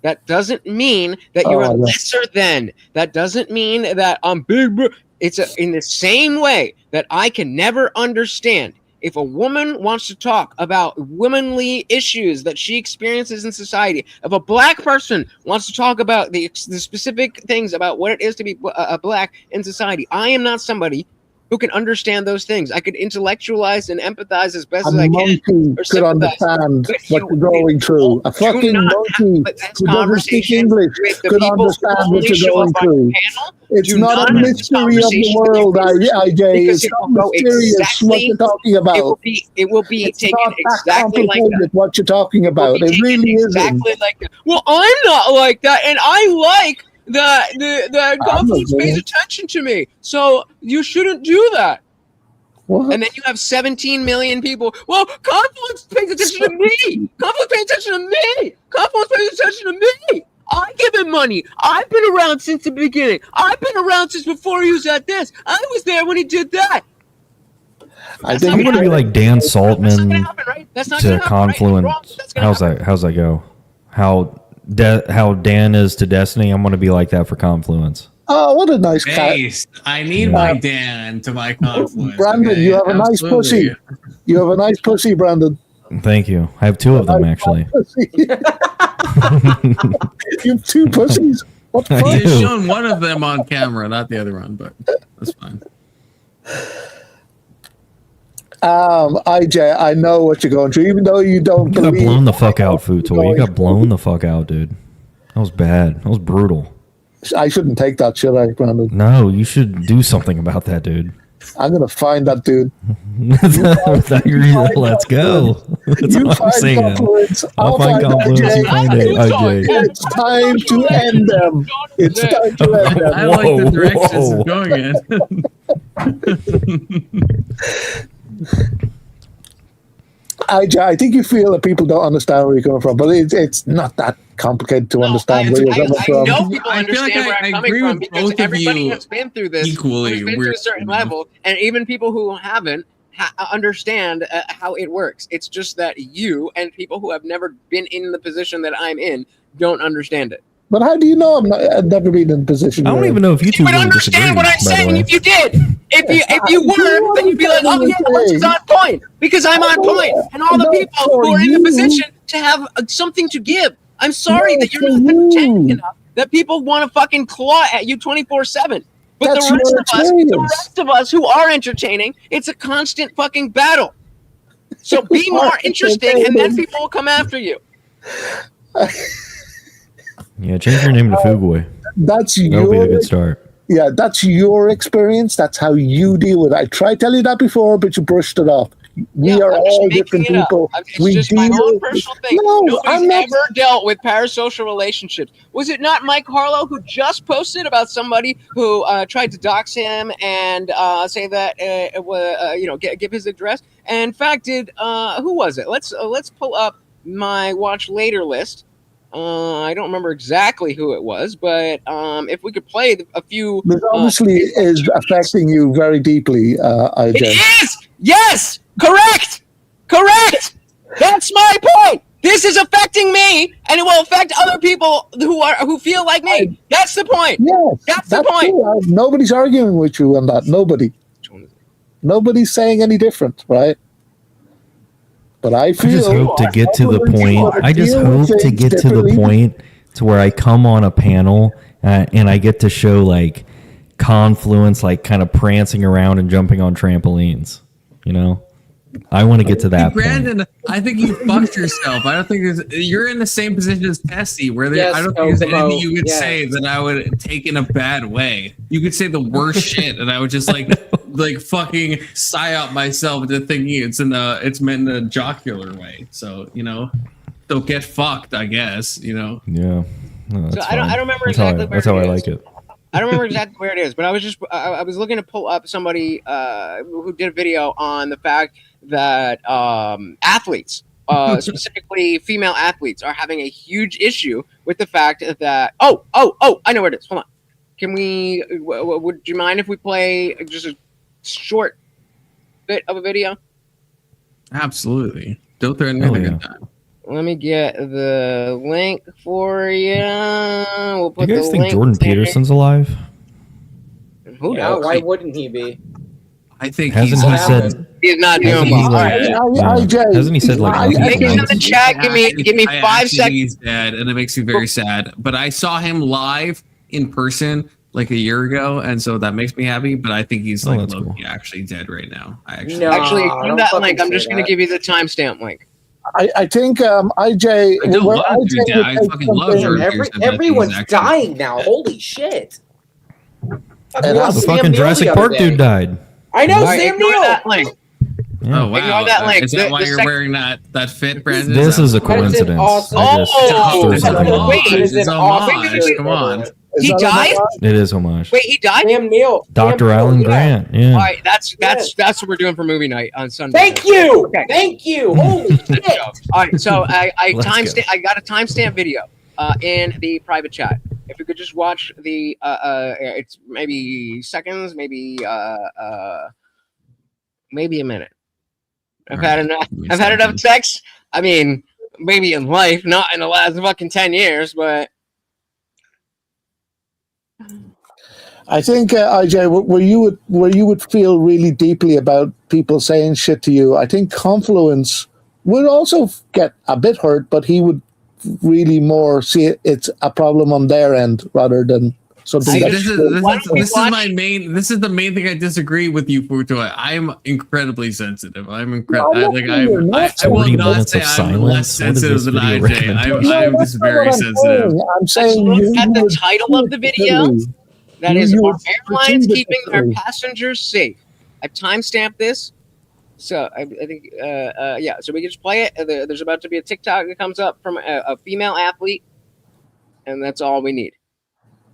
That doesn't mean that you're lesser than. That doesn't mean that I'm big. It's in the same way that I can never understand if a woman wants to talk about womanly issues that she experiences in society, if a black person wants to talk about the specific things about what it is to be black in society, I am not somebody who can understand those things. I could intellectualize and empathize as best as I can. Could understand what you're going through. A fucking monkey who doesn't speak English could understand what you're going through. It's not a mystery of the world, IJ. It's not mysterious what you're talking about. It will be taken exactly like that. What you're talking about. It really isn't. Exactly like that. Well, I'm not like that, and I like the Confluence pays attention to me, so you shouldn't do that. What? And then you have 17 million people. Well, Confluence pays attention to me. Confluence pays attention to me. Confluence pays attention to me. I give him money. I've been around since the beginning. I've been around since before he was at this. I was there when he did that. I think I'm going to be like Dan Saltman That's not to Confluence. How's that go? How Dan is to Destiny. I'm going to be like that for Confluence. Oh, what a nice cat. I need my Dan to my Confluence. Brandon, okay? you have a nice pussy. You have a nice pussy, Brandon. Thank you. I have 2 of them, actually. You have 2 pussies. What the fuck? He's showing one of them on camera, not the other one, but that's fine. IJ, I know what you're going through, even though you don't You got blown the fuck out, Futoy. You got blown the fuck out, dude. That was bad. That was brutal. I shouldn't take that, should I, Brandon? No, you should do something about that, dude. I'm gonna find that dude. Let's go. That's You what I'm find saying. Confluence. I'll find Confluence. You find AJ. It's time to end them. It's time to end them. I like the directions it's going in. I think you feel that people don't understand where you're coming from, but it's not that complicated to understand where you're coming from. I know people I feel understand like where I'm coming agree from with because both of everybody you has been through this equally. who's been to a certain level, and even people who haven't understand how it works. It's just that you and people who have never been in the position that I'm in don't understand it. But how do you know I've never been in a position? I don't even know if you two would really understand disagree, what I'm by the saying way. if you did. If you were, then you'd be like, oh yeah, Alexis on point because I'm on point, and all the people who are in the position to have something to give. I'm sorry that you're not entertaining enough. That people want to fucking claw at you 24/7. But the rest of us who are entertaining, it's a constant fucking battle. So be more interesting, and then people will come after you. Yeah, change your name to Fugoy. That'll be a good start. Yeah, that's your experience. That's how you deal with it. I tried to tell you that before, but you brushed it off. We are all different people. It's just my own personal thing. Nobody's ever dealt with parasocial relationships. Was it not Mike Harlow who just posted about somebody who tried to dox him and say that give his address? And in fact, who was it? Let's pull up my watch later list. I don't remember exactly who it was, but if we could play a few. This obviously is affecting you very deeply, IJ. It is! Yes! Correct! That's my point! This is affecting me, and it will affect other people who feel like me. That's the point. Yes, that's the point. True. Nobody's arguing with you on that. Nobody's saying any different, right? But I just hope to get to the point. I just hope to get to the point to where I come on a panel and I get to show like Confluence, like kind of prancing around and jumping on trampolines. You know, I want to get to that. Brandon, I think you fucked yourself. I don't think you're in the same position as Tessie, where I don't think there's anything you could say that I would take in a bad way. You could say the worst shit, and I would just like fucking psyop myself into thinking it's meant in a jocular way. So so get fucked, I guess. Yeah. No, so I don't remember exactly where that's how I like it. I don't remember exactly where it is, but I was looking to pull up somebody who did a video on the fact that athletes, specifically female athletes, are having a huge issue with the fact that I know where it is. Hold on. Would you mind if we play just a short bit of a video? Absolutely. Don't throw anything at time. Let me get the link for you. We'll put Do you guys think link Jordan there. Peterson's alive? Who knows? Why wouldn't he be? I think he's not doing well. Hasn't he said like? Make it in the chat. Give me 5 seconds. He's dead, and it makes me very sad. But I saw him live in person like a year ago, and so that makes me happy. But I think he's low-key actually dead right now. Give that link. I'm just going to give you the timestamp link. I think IJ. I fucking love Jordan. Everyone's dying now. Holy shit! The fucking Jurassic Park dude died. I know, Sam Neill. That link. Oh wow! Ignore that link. Is that why you're wearing that fit, Brandon? This is a coincidence. Come on. He died? It is homage. Wait, he died? Sam Neill. Dr. Alan Grant. Yeah. All right, that's what we're doing for movie night on Sunday. Thank you. Thank you. Holy shit. All right, so I Let's timestamp. I got a timestamp video in the private chat. If you could just watch the it's maybe seconds, maybe a minute. I've had enough sex. I mean, maybe in life, not in the last fucking 10 years, but I think IJ, where you would feel really deeply about people saying shit to you, I think Confluence would also get a bit hurt, but he would really more see it's a problem on their end rather than something. This is the main thing I disagree with you, Futo. I'm incredibly sensitive. I will not say I'm less sensitive than IJ. I'm just very sensitive. I'm saying at the title of the video. That is, are airlines keeping their passengers safe? I timestamped this, so I think yeah. So we can just play it. There's about to be a TikTok that comes up from a female athlete, and that's all we need.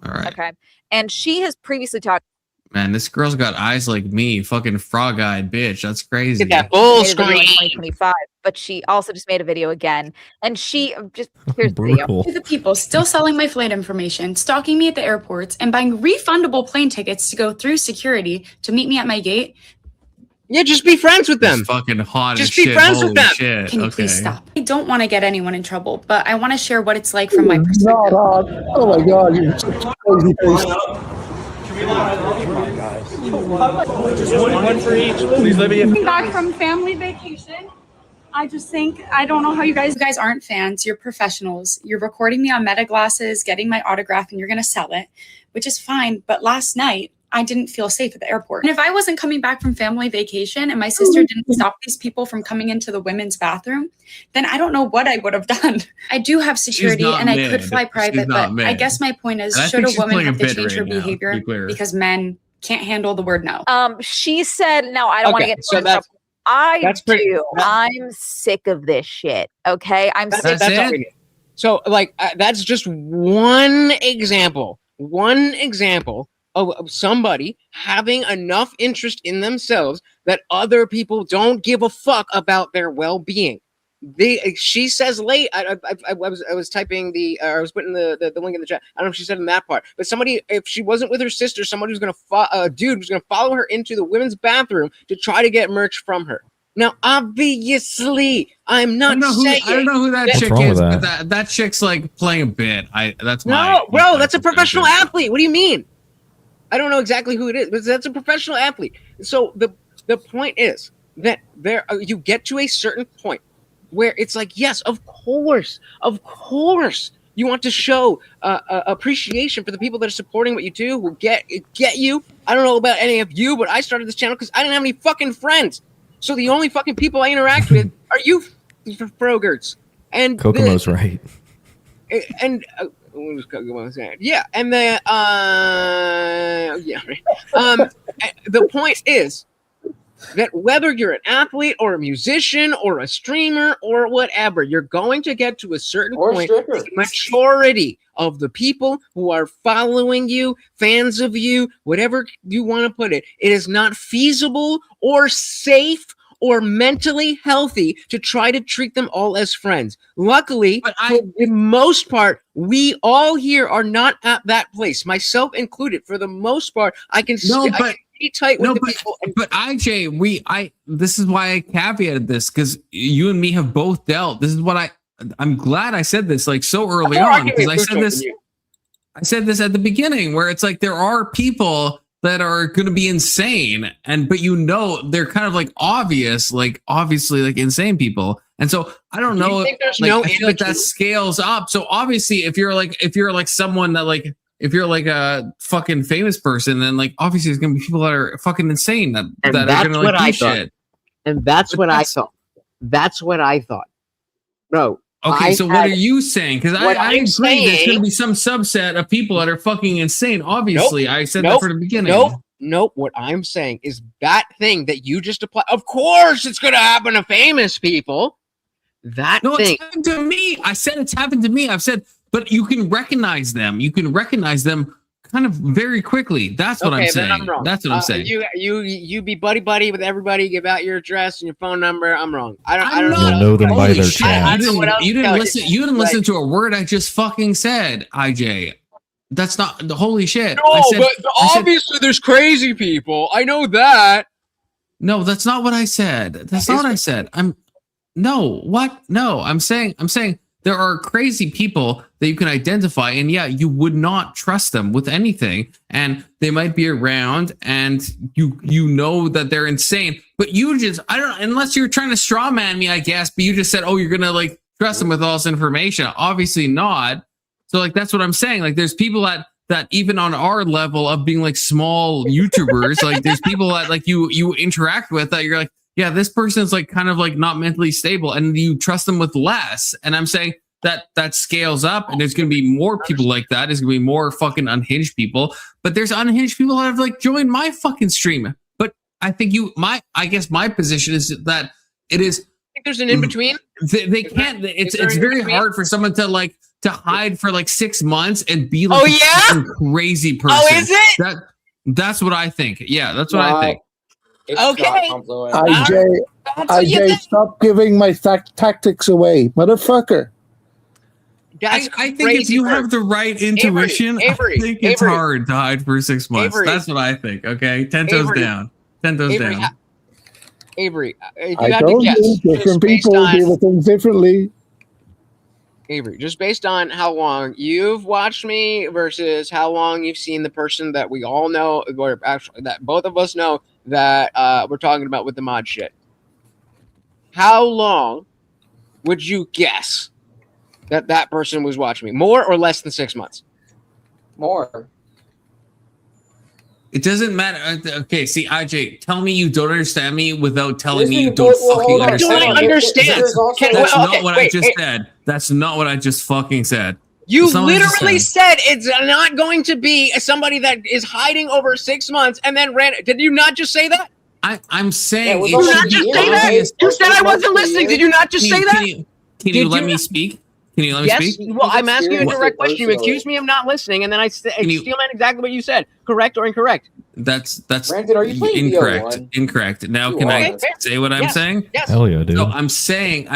All right. Okay. And she has previously talked. Man, this girl's got eyes like me, fucking frog-eyed bitch. That's crazy. Get that bull screen. 2025, but she also just made a video again, and she just here's the video. The people still selling my flight information, stalking me at the airports, and buying refundable plane tickets to go through security to meet me at my gate. Yeah, just be friends with them. It's fucking hot just as be shit. friends Holy with them. Shit. Can you Okay. please stop? I don't want to get anyone in trouble, but I want to share what it's like from my perspective. Not hard. Oh my god, you're such a crazy face. Just one for each. Please let me in. Back from family vacation. I just think, I don't know how you guys aren't fans. You're professionals. You're recording me on Meta glasses, getting my autograph, and you're going to sell it, which is fine. But last night, I didn't feel safe at the airport. And if I wasn't coming back from family vacation and my sister didn't stop these people from coming into the women's bathroom, then I don't know what I would have done. I do have security and I could fly private, but I guess my point is, should a woman have to change her behavior because men can't handle the word no? She said, no, I don't want to get into trouble. I'm sick of this shit. Okay, I'm sick. That's all we need. So, like, that's just one example of somebody having enough interest in themselves that other people don't give a fuck about their well-being. She says late. I was typing I was putting the link in the chat. I don't know if she said in that part, but somebody, if she wasn't with her sister, somebody was gonna a dude was gonna follow her into the women's bathroom to try to get merch from her. Now, obviously, I'm not saying. I don't know who that chick is, but that chick's like playing a bit. That's a professional athlete. What do you mean? I don't know exactly who it is, but that's a professional athlete. So the point is that you get to a certain point where it's like, yes, of course, you want to show appreciation for the people that are supporting what you do, who get you. I don't know about any of you, but I started this channel because I didn't have any fucking friends. So the only fucking people I interact with are you frogurts. And Kokomo's right. And yeah, and the the point is that whether you're an athlete or a musician or a streamer or whatever, you're going to get to a certain point. The majority of the people who are following you, fans of you, whatever you want to put it, it is not feasible or safe or mentally healthy to try to treat them all as friends. Luckily, for the most part, we all here are not at that place, myself included. For the most part, I can be tight with the people. But IJ, this is why I caveated this, because you and me have both dealt. This is what I'm glad I said this like so early on, because I said this at the beginning, where it's like there are people that are going to be insane, but they're kind of like obviously like insane people, and so I don't know. I feel like that scales up. So obviously, if you're like someone that like, if you're like a fucking famous person, then like obviously there's going to be people that are fucking insane that are going to like do shit. And that's what I thought. That's what I thought, bro. Okay, so what are you saying? Because I agree there's going to be some subset of people that are fucking insane. Obviously, I said that from the beginning. Nope. What I'm saying is that thing that you just applied. Of course, it's going to happen to famous people. It's happened to me. I said it's happened to me. I've said but you can recognize them. You can recognize them kind of very quickly. That's what I'm saying. I'm wrong. That's what I'm saying. You be buddy with everybody. Give out your address and your phone number. I'm wrong. I don't You'll know them by their chat. chat. You didn't listen. You didn't listen to a word I just fucking said, IJ. That's not the holy shit. No, but obviously there's crazy people. I know that. No, that's not what I said. That's not what I said. I'm saying there are crazy people that you can identify, and yeah, you would not trust them with anything, and they might be around, and you know that they're insane, but you just unless you're trying to straw man me, I guess, but you just said, oh, you're gonna like trust them with all this information. Obviously not. So like that's what I'm saying. Like there's people that even on our level of being like small YouTubers, like there's people that like you interact with that you're like, yeah, this person's like kind of like not mentally stable, and you trust them with less. And I'm saying that scales up, and there's going to be more people like that. There's going to be more fucking unhinged people, but there's unhinged people that have like joined my fucking stream. But I think I guess my position is that it is. I think there's an in between. They can't. It's very hard for someone to hide for like 6 months and be like a crazy person. Oh, is it? That's what I think. Yeah, that's what I think. Okay. IJ, stop giving my tactics away, motherfucker. I think if you have the right intuition, I think it's hard to hide for 6 months. That's what I think. Okay, 10 toes down. 10 toes down. Avery, if you I had to told guess, you, different based people on- deal with things differently. Avery, just based on how long you've watched me versus how long you've seen the person that we all know, or actually that both of us know that we're talking about with the mod shit. How long would you guess that person was watching me? More or less than 6 months? More. It doesn't matter. Okay, see, IJ, tell me you don't understand me without telling me you don't fucking understand. I don't understand. That's not what I just said. That's not what I just fucking said. You literally said it's not going to be somebody that is hiding over 6 months and then ran. Did you not just say that? I'm saying. Did you not just say that? You said I wasn't listening. Did you not just say that? Can you let me speak? Can you let me Yes. speak? Well, I'm asking you a direct question. You accused me of not listening, and then I steal man exactly what you said. Correct or incorrect? That's Brandon, are you playing incorrect. BO1? Incorrect. Now can I say what I'm saying? Yes. Hell yeah, dude. No, I'm saying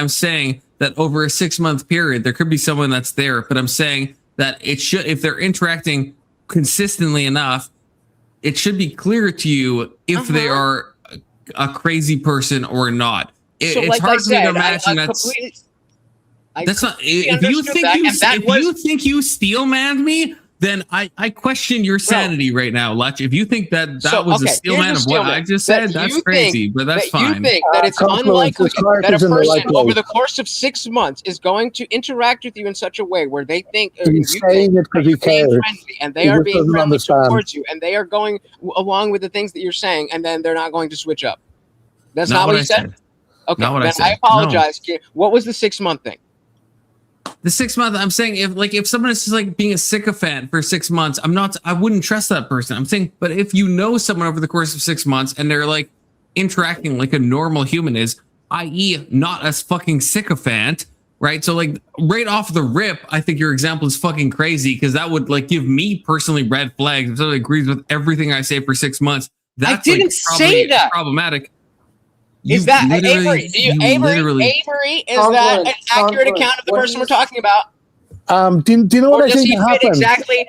that over a 6 month period, there could be someone that's there, but I'm saying that it should, if they're interacting consistently enough, it should be clear to you if they are a crazy person or not. It's hard for me to imagine that's not. If you think you steel manned me, then I question your sanity right now, Lutch. If you think that was a steel man of what I just said, that's crazy, but that's fine. You think that it's unlikely that a person over the course of 6 months is going to interact with you in such a way where they think He's saying it because he cares. And they are being friendly towards you, and they are going along with the things that you're saying, and then they're not going to switch up. That's not what you said? Okay, then I apologize. No. What was the 6 month thing? The 6 month, I'm saying if someone is just like being a sycophant for 6 months, I wouldn't trust that person. I'm saying, but if you know someone over the course of 6 months and they're like interacting like a normal human is, i.e. not as fucking sycophant, right? So like right off the rip, I think your example is fucking crazy because that would like give me personally red flags. If someone agrees with everything I say for 6 months, that's I didn't say that. Problematic. Is that Avery? Avery, is that an accurate account of the person we're talking about? Do you know what I think happened? Exactly.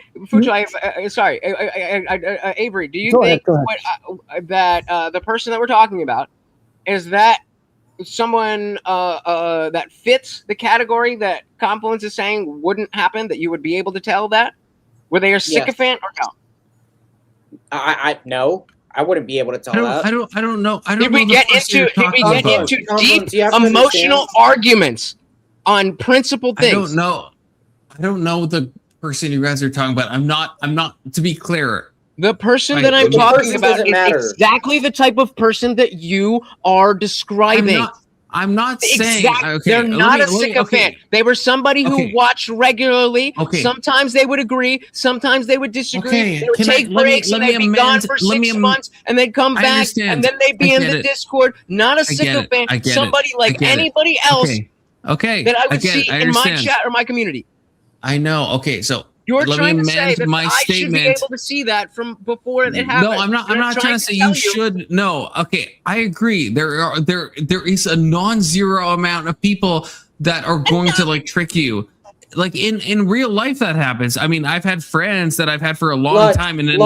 Sorry, Avery. Do you think that the person that we're talking about is that someone that fits the category that Confluence is saying wouldn't happen? That you would be able to tell that? Were they a sycophant or no? I no. I wouldn't be able to tell that. I don't know. If we get into deep emotional arguments on principal things. I don't know the person you guys are talking about. I'm not to be clear. The person that I'm talking about is exactly the type of person that you are describing. I'm not saying they're not a sycophant. They were somebody who watched regularly. Sometimes they would agree. Sometimes they would disagree. They would take breaks and they'd be gone for 6 months and they'd come back and then they'd be in the Discord. Not a sycophant. Somebody like anybody else that I would see in my chat or my community. I know. Okay, so you're let trying me to say amend that my I should be statement. able to see that from before it happened. No, I'm not. I'm not trying to say you should. No. Okay, I agree. There is a non-zero amount of people that are going to like trick you. Like in real life, that happens. I mean, I've had friends that I've had for a long time, and then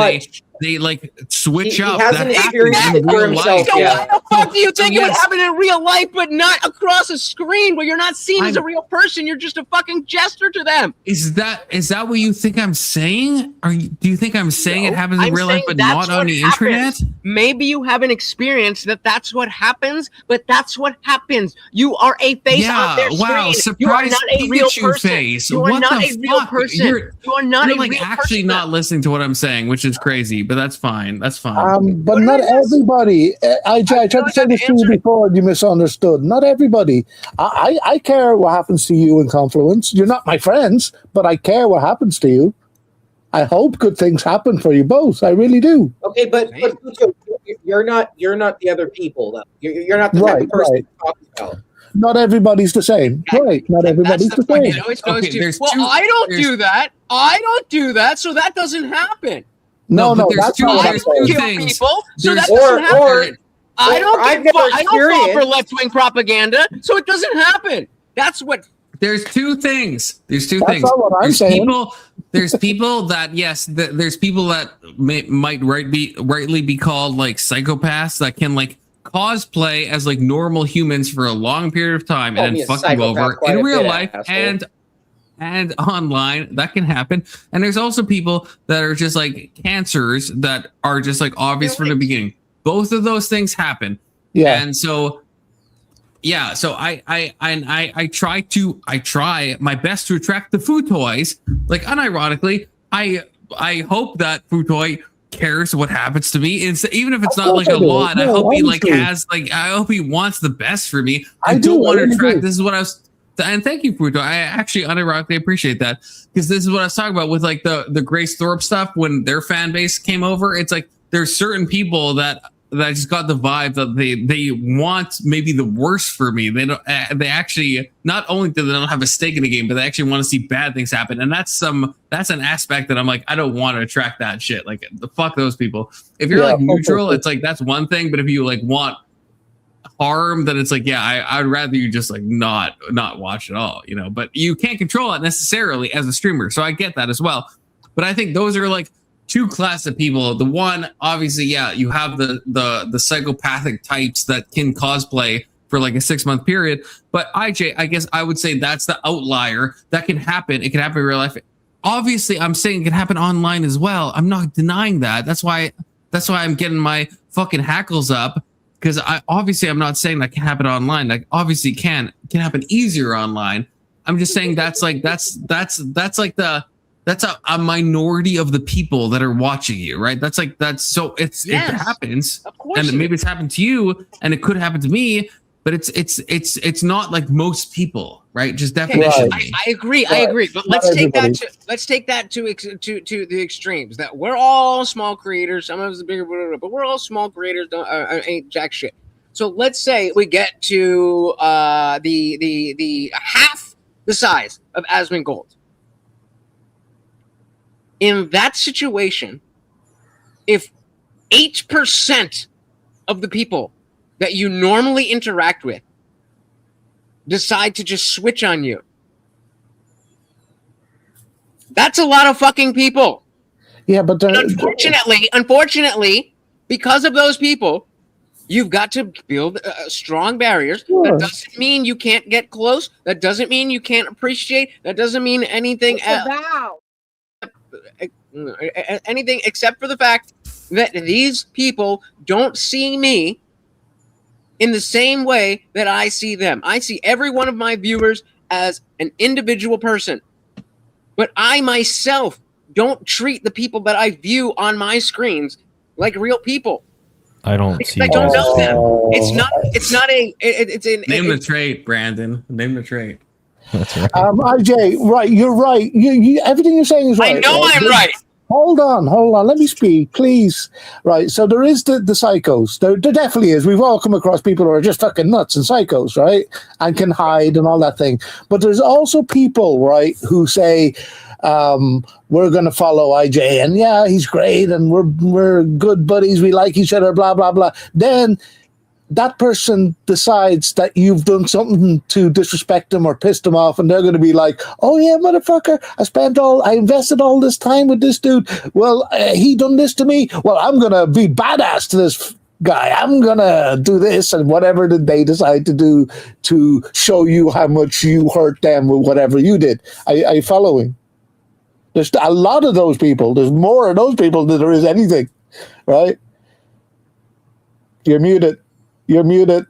they like switch up. Hasn't that experienced happens it in for real himself. life. So why the fuck do you think it would yes. happen in real life, but not across a screen where you're not seen as a real person? You're just a fucking jester to them. Is that what you think I'm saying? Do you think I'm saying it happens in real life, but not on the internet? Maybe you haven't experienced that's what happens, but that's what happens. You are a face on their screen. Surprise you are not a real Pikachu person. face. You are What not the a real fuck? person. You are not You're a like real actually person. not listening to what I'm saying, which is crazy, but that's fine. That's fine. But not everybody. I tried to say this to you before, and you misunderstood. Not everybody. I care what happens to you in Confluence. You're not my friends, but I care what happens to you. I hope good things happen for you both. I really do. Okay, but you're not the other people though. You're not the type of person you're talking about. Not everybody's the same. Right. Not everybody's the same. It always goes to, I don't do that. I don't do that, so that doesn't happen. No, that's not what I'm saying. People, so that doesn't happen. I don't fall for left-wing propaganda, so it doesn't happen. That's what. There's two things. There's not what I'm saying. There's people that there's people that might rightly be called like psychopaths that can like cosplay as like normal humans for a long period of time and then fuck you over in real life and online. That can happen. And there's also people that are just like cancers that are just like obvious from the beginning. Both of those things happen. Yeah. And so so I try my best to attract the food toys. Like unironically, I hope that food toy cares what happens to me. It's, even if it's not like a lot, I hope he like has like I hope he wants the best for me. I don't want to attract. This is what I was. And thank you, Futo. I actually unironically appreciate that, because this is what I was talking about with like the Grace Thorpe stuff when their fan base came over. It's like there's certain people that just got the vibe that they want maybe the worst for me. They don't. They actually not only do they not have a stake in the game, but they actually want to see bad things happen. And that's an aspect that I'm like, I don't want to attract that shit. Like the fuck those people. If you're like neutral, it's like that's one thing. But if you like want harm, then it's like I'd rather you just like not watch at all, you know. But you can't control it necessarily as a streamer, so I get that as well. But I think those are like two classes of people. The one, obviously, you have the psychopathic types that can cosplay for like a 6-month period. But IJ, I guess I would say that's the outlier. That can happen. It can happen in real life. Obviously, I'm saying it can happen online as well. I'm not denying that. That's why I'm getting my fucking hackles up. Because I'm not saying that can happen online. Like obviously it can happen easier online. I'm just saying that's a minority of the people that are watching you, right? It happens. Of course. And maybe it's happened to you, and it could happen to me, but it's not like most people, right? Just definition. I agree. But let's take that to the extremes. That we're all small creators. Some of us are bigger, but we're all small creators. Ain't jack shit. So let's say we get to the half the size of Asmongold. In that situation, if 8% of the people that you normally interact with decide to just switch on you, that's a lot of fucking people. Yeah, but unfortunately, because of those people, you've got to build strong barriers. Sure. That doesn't mean you can't get close. That doesn't mean you can't appreciate. That doesn't mean anything else. Anything except for the fact that these people don't see me in the same way that I see them. I see every one of my viewers as an individual person, but I myself don't treat the people that I view on my screens like real people. I don't see. I don't know them. It's name the trait, Brandon. Name the trait. That's right. IJ, right, you're right. You everything you're saying is right. I know I'm right. Hold on. Let me speak, please. Right. So there is the psychos. There definitely is. We've all come across people who are just fucking nuts and psychos, right? And can hide and all that thing. But there's also people, right, who say, we're going to follow IJ, and yeah, he's great, and we're good buddies. We like each other, blah, blah, blah. Then that person decides that you've done something to disrespect them or piss them off, and they're going to be like, oh yeah, motherfucker, I invested all this time with this dude. Well, he done this to me. Well, I'm going to be badass to this guy. I'm going to do this, and whatever that they decide to do to show you how much you hurt them with whatever you did. Are you following? There's a lot of those people. There's more of those people than there is anything, right? You're muted. You're muted.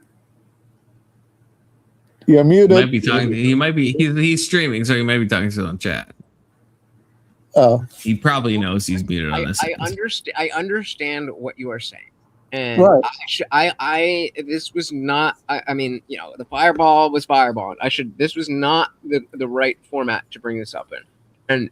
You're muted. He might be talking. He might be. He's streaming, so he might be talking to on chat. Oh, he probably knows he's muted on this. I understand what you are saying, and right. This was not. I mean, you know, the fireball was fireball. This was not the right format to bring this up in. And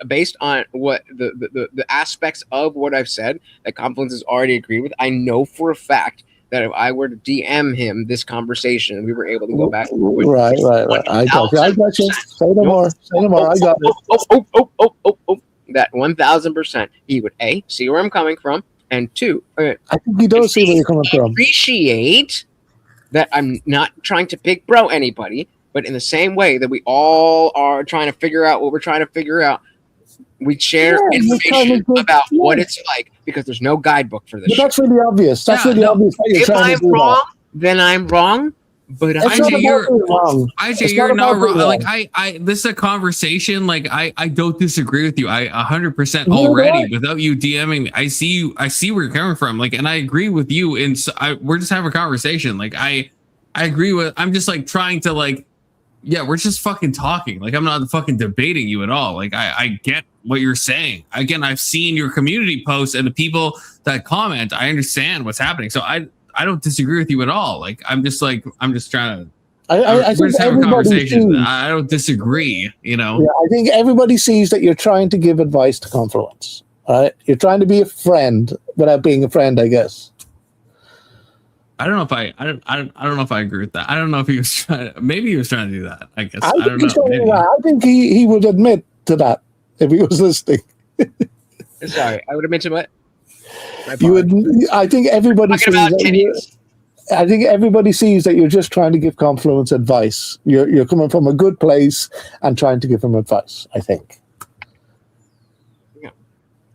based on what the aspects of what I've said that Confluence has already agreed with, I know for a fact that if I were to DM him this conversation, we were able to go back. Right. I got you. Say no more. I got it. That 1,000%. He would see where I'm coming from, and two, I think he does see where you're coming from. Appreciate that I'm not trying to big bro anybody. But in the same way that we all are trying to figure out what we're trying to figure out, we share information about what it's like, because there's no guidebook for this. But that's really obvious. Obvious. If I'm wrong, then I'm wrong. But IJ, you're wrong. IJ, you're not wrong. Like this is a conversation. Like I don't disagree with you. I 100% already without you DMing me. I see you. I see where you're coming from. Like, and I agree with you. And so we're just having a conversation. Like I agree with. I'm just like trying to like. Yeah, we're just fucking talking. Like, I'm not fucking debating you at all. Like, I get what you're saying. Again, I've seen your community posts and the people that comment. I understand what's happening. So I don't disagree with you at all. Like, I'm just trying to. I we're just having a conversation. Sees, I don't disagree. You know. Yeah, I think everybody sees that you're trying to give advice to Confluence. All right, you're trying to be a friend without being a friend, I guess. I don't know if I agree with that. I don't know if he was trying. Maybe he was trying to do that. I guess I don't know. I think he would admit to that if he was listening. Sorry, I would have mentioned what. You would. I think everybody sees that. I think everybody sees that you're just trying to give Confluence advice. You're coming from a good place and trying to give them advice. I think.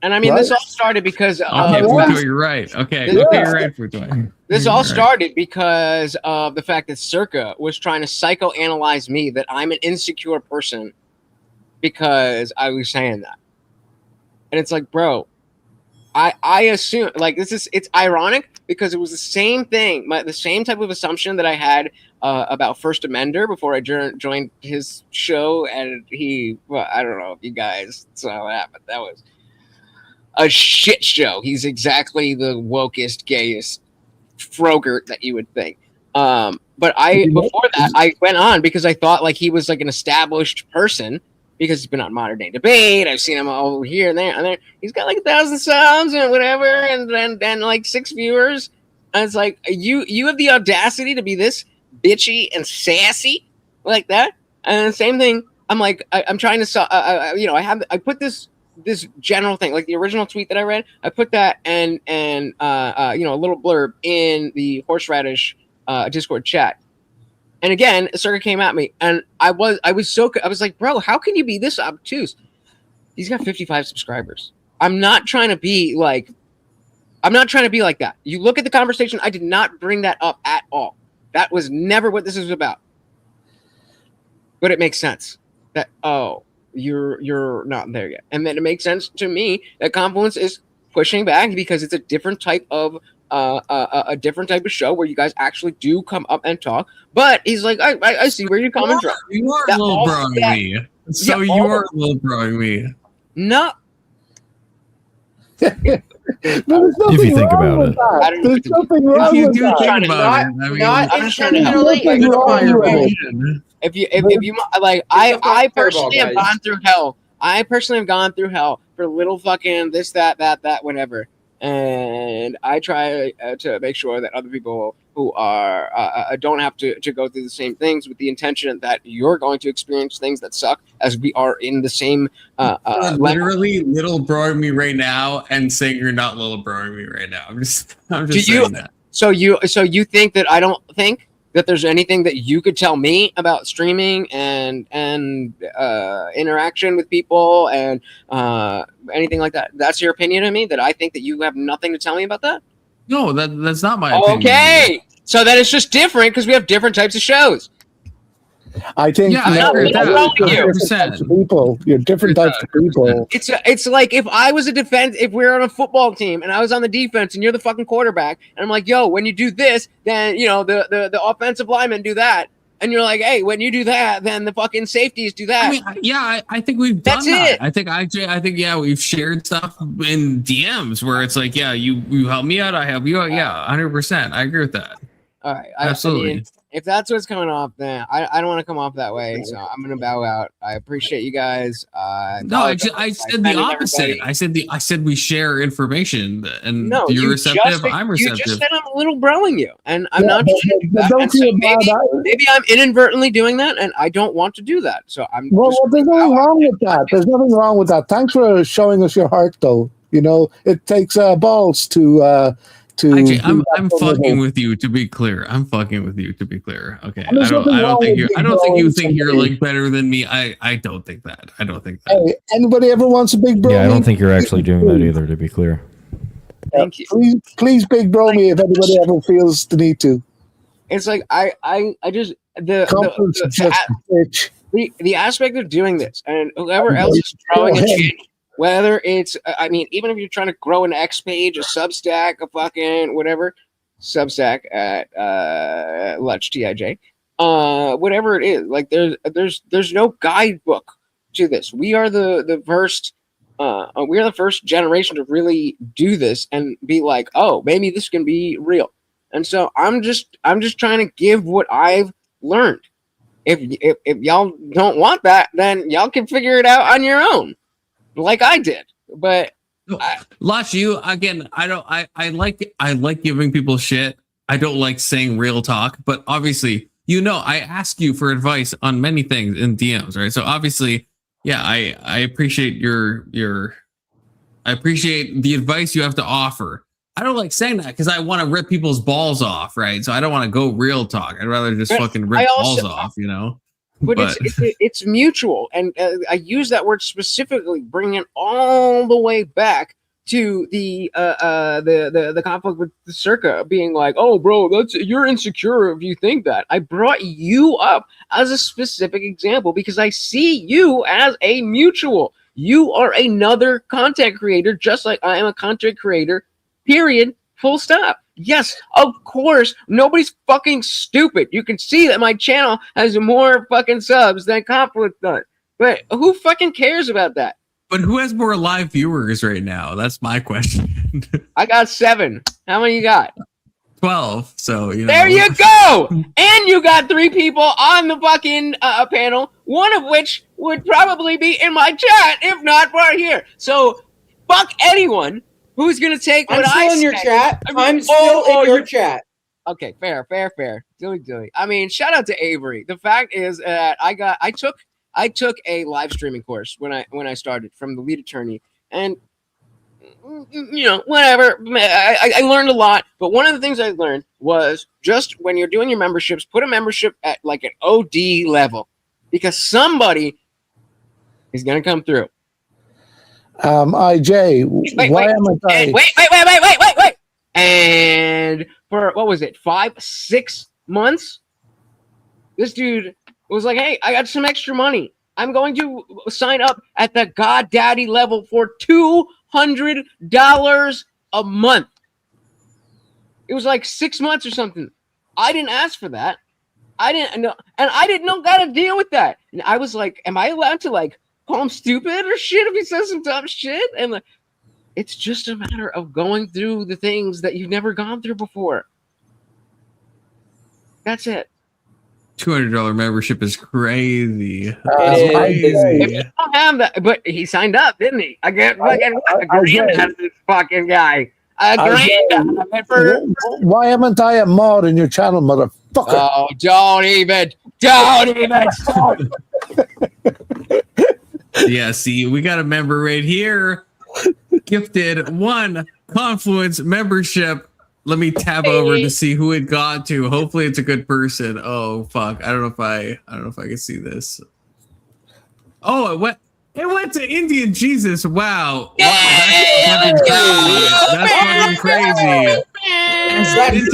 And I mean, this all started because you're right. Okay, you're right, Futoy. This all started because of the fact that Circa was trying to psychoanalyze me, that I'm an insecure person because I was saying that. And it's like, bro, I assume, like, it's ironic because it was the same thing, the same type of assumption that I had about First Amender before I joined his show. And I don't know if you guys saw what happened. That was a shit show. He's exactly the wokest, gayest frogert that you would think. But before that, I went on because I thought like he was like an established person because he's been on Modern Day Debate. I've seen him all over here and there, and there. He's got like 1,000 subs and whatever, and then like 6 viewers. And it's like you have the audacity to be this bitchy and sassy like that. And the same thing. I'm like I'm trying to I put this general thing, like the original tweet that I read, I put that and a little blurb in the horseradish Discord chat. And again, Circa came at me, and I was like, bro, how can you be this obtuse? He's got 55 subscribers. I'm not trying to be like that. You look at the conversation, I did not bring that up at all. That was never what this is about. But it makes sense that, you're not there yet. And then it makes sense to me that Confluence is pushing back because it's a different type of show where you guys actually do come up and talk. But he's like, I see where you're coming from. You are a little broing me. So you are a little broing me. No. If you think about it. There's nothing wrong with that. Not intentionally ignore. If you like, I personally have gone through hell. I personally have gone through hell for little fucking this, that, whatever. And I try to make sure that other people who are don't have to go through the same things, with the intention that you're going to experience things that suck, as we are in the same literally little broing me right now and saying you're not little broing me right now. I'm just saying that. So you think that I don't think that there's anything that you could tell me about streaming and interaction with people and anything like that? That's your opinion of me? That I think that you have nothing to tell me about that? No, that's not my opinion. Okay, so then it's just different because we have different types of shows. I think I agree with that. You're different types of people. You're different types of people. It's like if I was if we were on a football team and I was on the defense and you're the fucking quarterback, and I'm like, yo, when you do this, then the offensive linemen do that, and you're like, hey, when you do that, then the fucking safeties do that. I mean, I think we've done that. I think we've shared stuff in DMs where it's like, yeah, you help me out, I help you out. Yeah, 100%. I agree with that. All right, absolutely. I mean, if that's what's coming off, then I don't want to come off that way, so I'm gonna bow out. I appreciate you guys. No, I said the opposite. I said we share information, and no, you're receptive. I'm receptive. You just said I'm a little broing you, and I'm not. Don't feel bad. Maybe I'm inadvertently doing that, and I don't want to do that. So I'm. Well, there's nothing wrong with that. There's nothing wrong with that. Thanks for showing us your heart, though. It takes balls to. I'm fucking with you, to be clear. I'm fucking with you, to be clear. Okay. I don't think you think you're like better than me. I don't think that. Hey, anybody ever wants a big bro? Yeah, I don't think you're actually doing that either, to be clear. Thank you. Please big bro me if anybody ever feels the need to. It's like I just the aspect of doing this, and whoever else is growing a channel, whether it's, I mean, even if you're trying to grow an X page, a Substack, a fucking whatever, Substack at Lutch TIJ, whatever it is, like there's no guidebook to this. We are the first generation to really do this and be like, oh, maybe this can be real. And so I'm just trying to give what I've learned. If y'all don't want that, then y'all can figure it out on your own, like I did. But Lutch, you again, I like giving people shit. I don't like saying real talk, but obviously, I ask you for advice on many things in DMs, right? So obviously, yeah, I appreciate I appreciate the advice you have to offer. I don't like saying that because I want to rip people's balls off, right? So I don't want to go real talk. I'd rather just fucking rip balls off, But it's mutual, and I use that word specifically, bringing it all the way back to the conflict with the Circa being like, oh, bro, you're insecure if you think that. I brought you up as a specific example because I see you as a mutual. You are another content creator, just like I am a content creator. Period. Full stop. Yes, of course. Nobody's fucking stupid. You can see that my channel has more fucking subs than Conflict does. But who fucking cares about that? But who has more live viewers right now? That's my question. I got 7. How many you got? 12. So there you go. And you got 3 people on the fucking panel. One of which would probably be in my chat if not for here. So fuck anyone who's gonna take what I'm still in your chat. I'm still in your chat. Okay, fair. Dilly. I mean, shout out to Avery. The fact is that I took a live streaming course when I started from the lead attorney, and whatever. I learned a lot, but one of the things I learned was just when you're doing your memberships, put a membership at like an OD level, because somebody is gonna come through. IJ, why am I? Wait. And for what was it, 5-6 months, this dude was like, "Hey, I got some extra money. I'm going to sign up at the GodDaddy level for $200 a month." It was like 6 months or something. I didn't ask for that. I didn't know, and I didn't know how to deal with that. And I was like, "Am I allowed to call him stupid or shit if he says some dumb shit?" And it's just a matter of going through the things that you've never gone through before. That's it. $200 membership is crazy. If you don't have that, but he signed up, didn't he? I get fucking a grand out of this fucking guy. A grand out of it for. Why haven't I a mod in your channel, motherfucker? Oh, don't even. Yeah, see, we got a member right here. Gifted 1 Confluence membership. Let me tab over to see who it got to. Hopefully it's a good person. Oh fuck. I don't know if I can see this. Oh, it went to Indian Jesus. Wow. That's fucking crazy.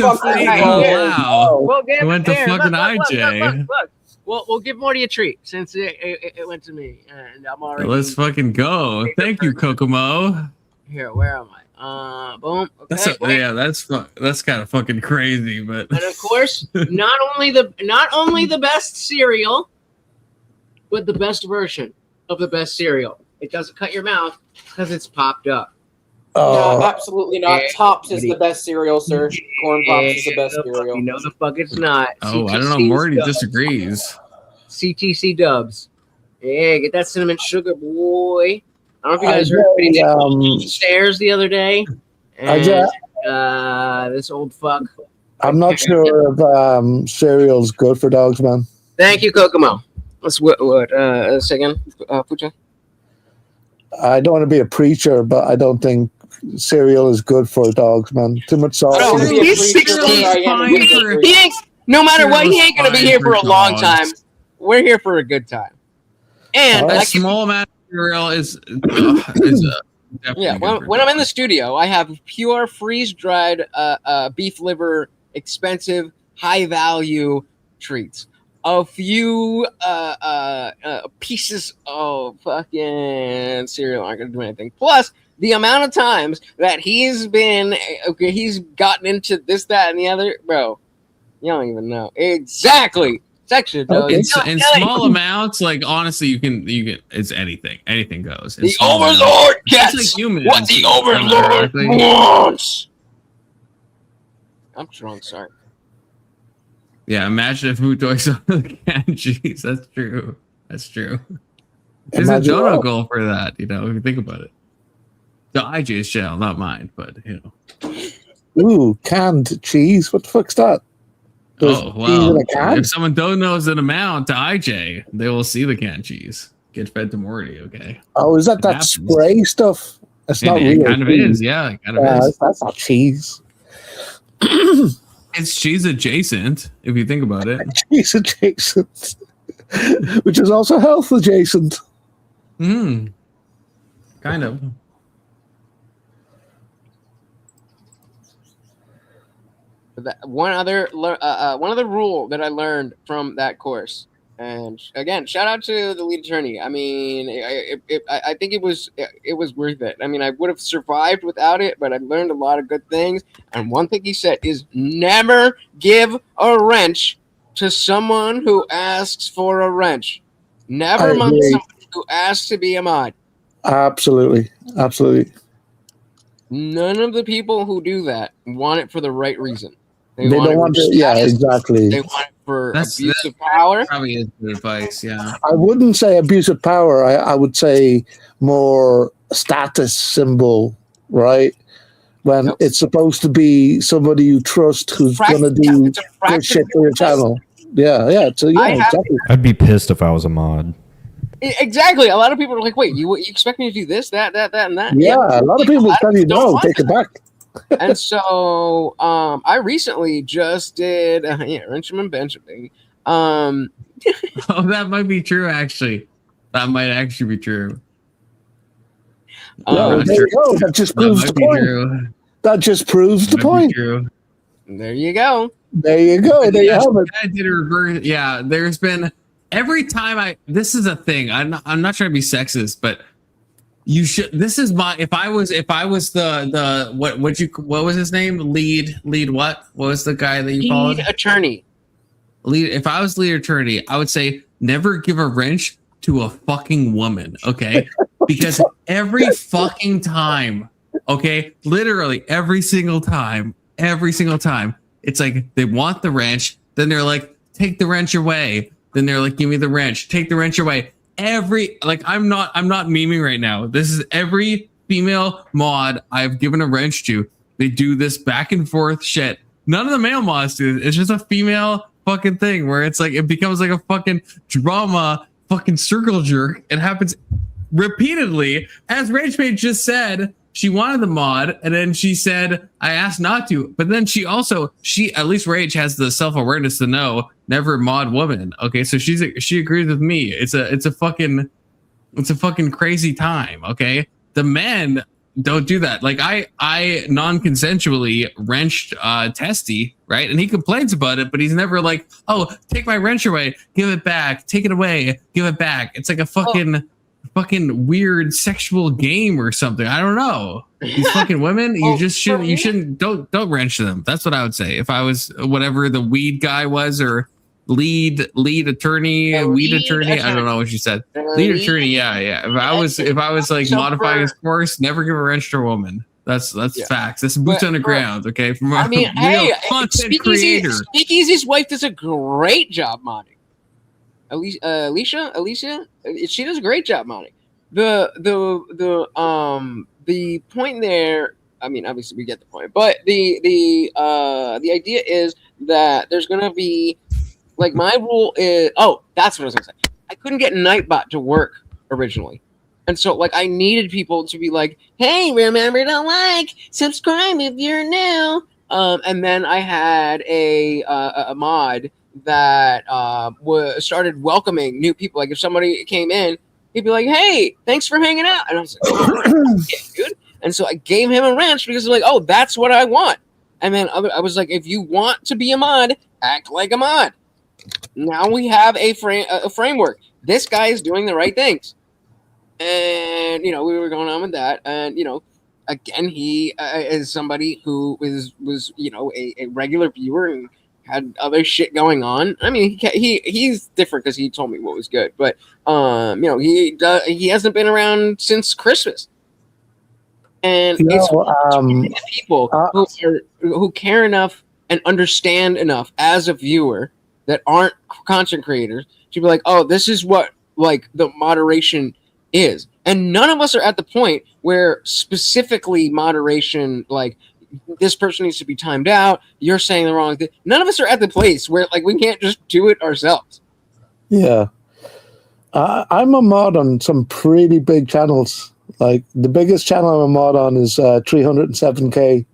Wow. It went to fucking IJ. Look. We'll give Morty a treat since it went to me, and I'm already. Let's fucking go. Thank you, Kokomo. Here, where am I? Boom. Okay. That's kind of fucking crazy, but. And of course, not only the best cereal, but the best version of the best cereal. It doesn't cut your mouth because it's popped up. No, absolutely not. Tops is the best cereal, sir. Corn Pops is the best cereal. You know the fuck it's not. Oh, I don't know. Morty disagrees. CTC dubs. Yeah, get that cinnamon sugar, boy. I don't know if you guys heard stairs the other day. And, this old fuck. I'm not sure if cereal's good for dogs, man. Thank you, Kokomo. Let's a second, Pucha. I don't want to be a preacher, but I don't think cereal is good for dogs, man. Too much salt. He's 16. No matter what, he ain't gonna be here for a long time. We're here for a good time. And a small amount of cereal is yeah. When I'm in the studio, I have pure freeze-dried beef liver, expensive, high-value treats. A few pieces of fucking cereal aren't gonna do anything. Plus, the amount of times that he's gotten into this, that, and the other, bro. You don't even know exactly. Section. In small amounts, like honestly, you can. It's anything. Anything goes. The Overlord gets what the Overlord wants. I'm drunk. Sorry. Yeah, imagine if Mutoy saw the canned cheese. That's true. There's a donut goal for that, if you think about it. The IJ's shell, not mine, but Ooh, canned cheese. What the fuck's that? Oh, well, if someone knows an amount to IJ, they will see the canned cheese. Get fed to Morty, okay? Oh, is that spray stuff? It's not real. It kind of is, yeah. It kind of is. That's not cheese. It's cheese adjacent, if you think about it. Cheese adjacent. Which is also health adjacent. Kind of. One other rule that I learned from that course, and again, shout out to the lead attorney. I mean, I think it was worth it. I mean, I would have survived without it, but I learned a lot of good things. And one thing he said is never give a wrench to someone who asks for a wrench. Never mind someone who asks to be a mod. Absolutely. None of the people who do that want it for the right reason. They don't want it. Yeah, exactly. They want it for abuse of power. Probably is good advice. Yeah. I wouldn't say abuse of power. I would say more status symbol, right? When it's supposed to be somebody you trust who's going to do good shit for your channel. Yeah. Exactly. I'd be pissed if I was a mod. Exactly. A lot of people are like, "Wait, you expect me to do this, that, and that?" Yeah, a lot of people tell you no, take it back. And so, I recently just did Benjamin. Oh, that might be true. Actually, that might actually be true. There you go. That just proves the point. That just proves the point. There you go. There you go. There you have it. I did a reverse. Yeah, there's been every time this is a thing. I'm not trying to be sexist, but you should. This is my. If I was the what was his name? Lead what? What was the guy that you followed? Lead attorney. If I was lead attorney, I would say never give a wrench to a fucking woman. Okay, because every fucking time. Okay, literally every single time, it's like they want the wrench, then they're like, take the wrench away. Then they're like, give me the wrench, take the wrench away. I'm not memeing right now. This is every female mod I've given a wrench to. They do this back and forth shit. None of the male mods do it. It's just a female fucking thing where it's like, it becomes like a fucking drama, fucking circle jerk. It happens repeatedly. As Ragepage just said, she wanted the mod, and then she said, I asked not to. But then she at least Rage has the self-awareness to know, never mod woman. Okay, so she agrees with me. It's a fucking crazy time. Okay, the men don't do that. Like I non-consensually wrenched Testy, right? And he complains about it, but he's never like, oh, take my wrench away, give it back, take it away, give it back. It's like a fucking weird sexual game or something. I don't know. These fucking women, you shouldn't don't wrench them. That's what I would say. If I was whatever the weed guy was, or lead attorney, weed attorney. I don't know what she said. Lead attorney, yeah. If I was like modifying his course, never give a wrench to a woman. That's facts. That's boots on the ground, okay? From a real content creator. Speakeasy's wife does a great job modding. Alicia, she does a great job modding. The point there, I mean, obviously we get the point, but the idea is that there's gonna be, like, my rule is, that's what I was gonna say. I couldn't get Nightbot to work originally. And so, like, I needed people to be like, hey, remember to like, subscribe if you're new. And then I had a mod that started welcoming new people. Like, if somebody came in, he'd be like, hey, thanks for hanging out. And I was like, oh, yeah, dude. And so I gave him a wrench because like, oh, that's what I want. And then I was like, if you want to be a mod, act like a mod. Now we have a framework. This guy is doing the right things. And, we were going on with that. And, again, he is somebody who was a regular viewer and had other shit going on. I mean, he's different because he told me what was good. But, he hasn't been around since Christmas. And it's people who care enough and understand enough as a viewer that aren't content creators to be like, oh, this is what, like, the moderation is. And none of us are at the point where specifically moderation, like, this person needs to be timed out, you're saying the wrong thing. None of us are at the place where, like, we can't just do it ourselves. Yeah. I'm a mod on some pretty big channels. Like, the biggest channel I'm a mod on is 307k,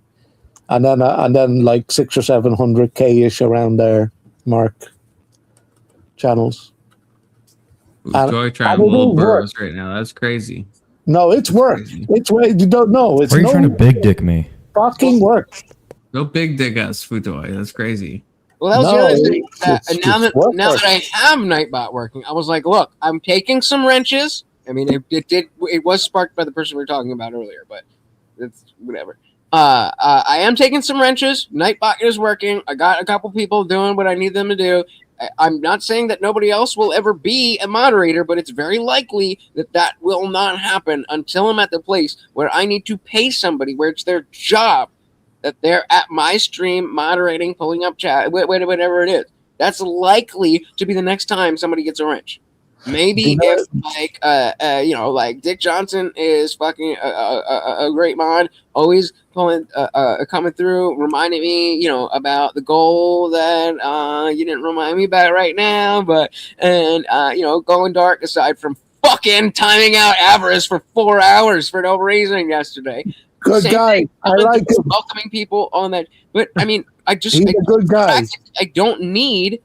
and then like 600 or 700k ish around there mark channels. Joy trying little burrows right now. That's crazy. No, it's work. It's way you don't know. It's Why are you trying to big dick me? Fucking work. No big dick us, Futoy. That's crazy. Well, that was the other thing. Now that I have Nightbot working, I was like, look, I'm taking some wrenches. I mean, it was sparked by the person we were talking about earlier, but it's whatever. I am taking some wrenches. Nightbot is working. I got a couple people doing what I need them to do. I'm not saying that nobody else will ever be a moderator, but it's very likely that will not happen until I'm at the place where I need to pay somebody, where it's their job, that they're at my stream moderating, pulling up chat, whatever it is. That's likely to be the next time somebody gets a wrench. Maybe if like Dick Johnson is fucking a great mod, always coming through, reminding me, about the goal that you didn't remind me about right now, going dark aside from fucking timing out Avarice for 4 hours for no reason yesterday. Good guy. I like him. Welcoming people on that, but I mean, he's a good guy. I don't need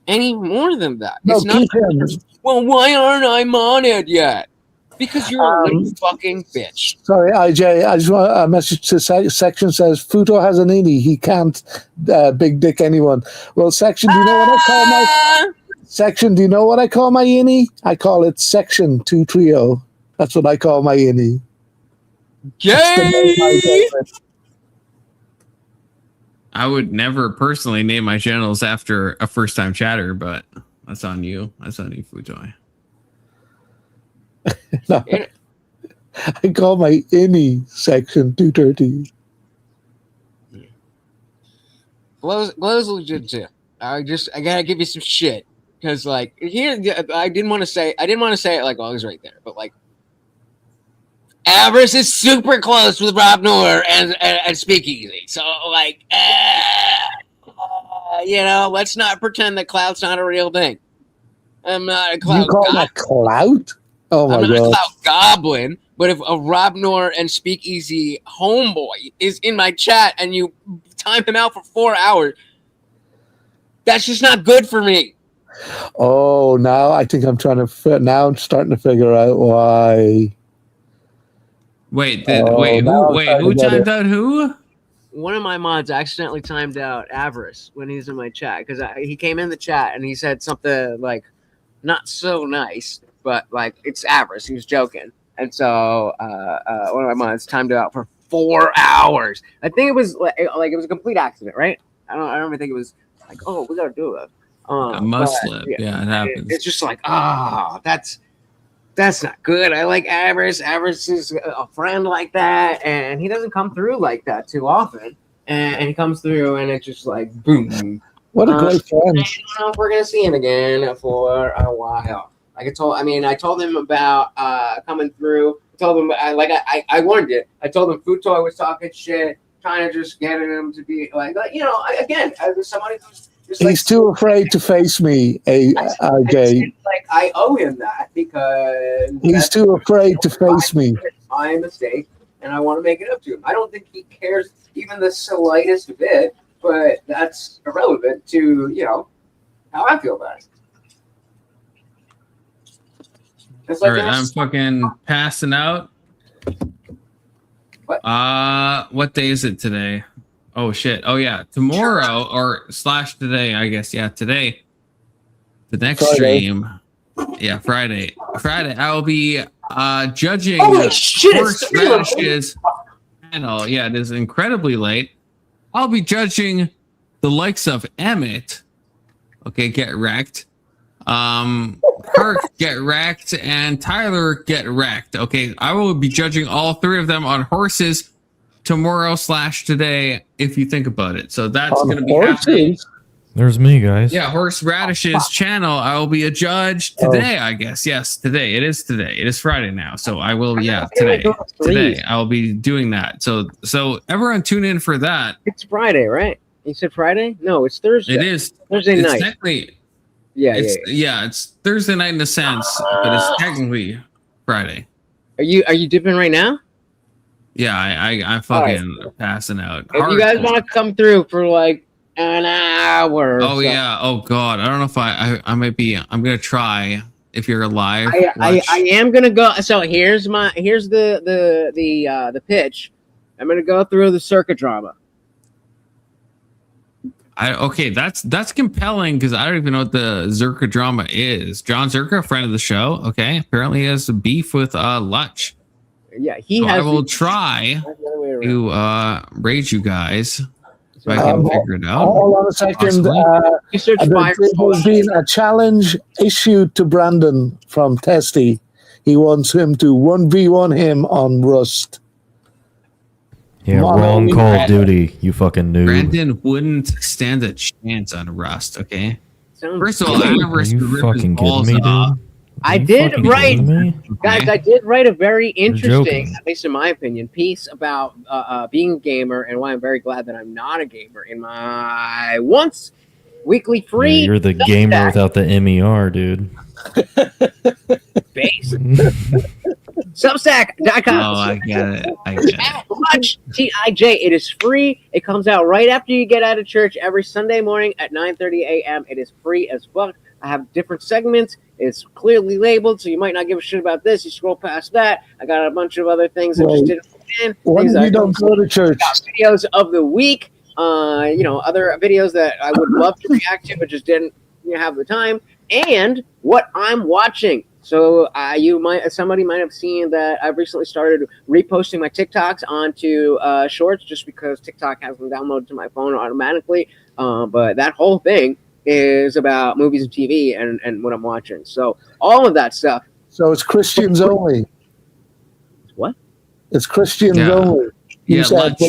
any more than that. No, it's not. Well, why aren't I modded yet? Because you're a little fucking bitch. Sorry, IJ. I just want a message to Section says Futo has an innie. He can't big dick anyone. Well, Section, do you know what I call my Section? Do you know what I call my innie? I call it Section 230. That's what I call my innie. Yay! I would never personally name my channels after a first-time chatter, but that's on you. That's on you, Futoy. No, I call my innie Section 230. Glow's legit too. I gotta give you some shit because like here I didn't want to say it like I was right there, but like Avarice is super close with Rob Noor and Speakeasy, so like let's not pretend that clout's not a real thing. I'm not a clout. You call that clout? Oh my I'm not god! a clout goblin. But if a Rob Noor and Speakeasy homeboy is in my chat and you time him out for 4 hours, that's just not good for me. Oh, now I think I'm trying to. Now I'm starting to figure out why. Wait, who timed out who? One of my mods accidentally timed out Avarice when he's in my chat because he came in the chat and he said something like not so nice, but like it's Avarice. He was joking. And so one of my mods timed it out for 4 hours. I think it was like it was a complete accident, right? I don't even think it was like, oh, we gotta do it. A must slip. Yeah, it happens. It's just like, that's not good. I like Avarice. Avarice is a friend like that, and he doesn't come through like that too often. And he comes through, and it's just like, boom. What a great friend. I don't know if we're gonna see him again for a while. Like I told him about coming through. I told him I warned you. I told him Food Toy was talking shit, trying to just get him to be like again, as somebody who's just He's too afraid to face me, AJ. Like I owe him that because He's too afraid to face me. My mistake, and I want to make it up to him. I don't think he cares even the slightest bit, but that's irrelevant to how I feel about it. All right, I'm fucking passing out. What day is it today? Oh shit. Oh yeah, tomorrow or / today, I guess. Yeah, today. The next stream. Yeah, Friday. I will be judging Horseradish's panel. Yeah, it is incredibly late. I'll be judging the likes of Emmett. Okay, get wrecked. Kirk, get wrecked, and Tyler, get wrecked. Okay, I will be judging all three of them on horses tomorrow / today, if you think about it. So that's going to be happening. There's me, guys. Yeah, Horseradish's channel. I will be a judge today, I guess. Yes, today. It is today. It is Friday now. So I will, today. Today, I will be doing that. So everyone tune in for that. It's Friday, right? You said Friday? No, it's Thursday. It is. Thursday night. Technically, yeah, it's Thursday night in a sense, but it's technically Friday. Are you dipping right now? Yeah, I'm fucking passing out. If you guys want to come through for like an hour. Oh yeah. Oh god. I don't know if I might be. I'm gonna try. If you're alive, I am gonna go. So here's the pitch. I'm gonna go through the circuit drama. Okay, that's compelling because I don't even know what the Zerka drama is. John Zerka, friend of the show. Okay, apparently he has a beef with Lutch. Yeah, I will try to raise you guys if I can figure it out. Hold on a second. There's been a challenge issued to Brandon from Testy. He wants him to 1v1 him on Rust. Yeah, wrong Call of Duty, you fucking noob. Brandon wouldn't stand a chance on Rust, okay? First of all, Avarice you fucking kidding me, dude? I did write, guys. I did write a very interesting, at least in my opinion, piece about being a gamer and why I'm very glad that I'm not a gamer in my once weekly free. Yeah, you're the gamer without the MER, dude. Base. Substack.com. Oh, I get it. Much TIJ. It is free. It comes out right after you get out of church every Sunday morning at 9:30 a.m. It is free as fuck. I have different segments. It's clearly labeled, so you might not give a shit about this. You scroll past that. I got a bunch of other things that just didn't fit in. When you don't go to church. Videos of the week. Other videos that I would love to react to, but just didn't have the time. And what I'm watching. So somebody might have seen that I've recently started reposting my TikToks onto Shorts just because TikTok has them downloaded to my phone automatically. But that whole thing is about movies and TV and what I'm watching. So all of that stuff. So it's Christians only. What? It's Christians only. Yeah, Lutch,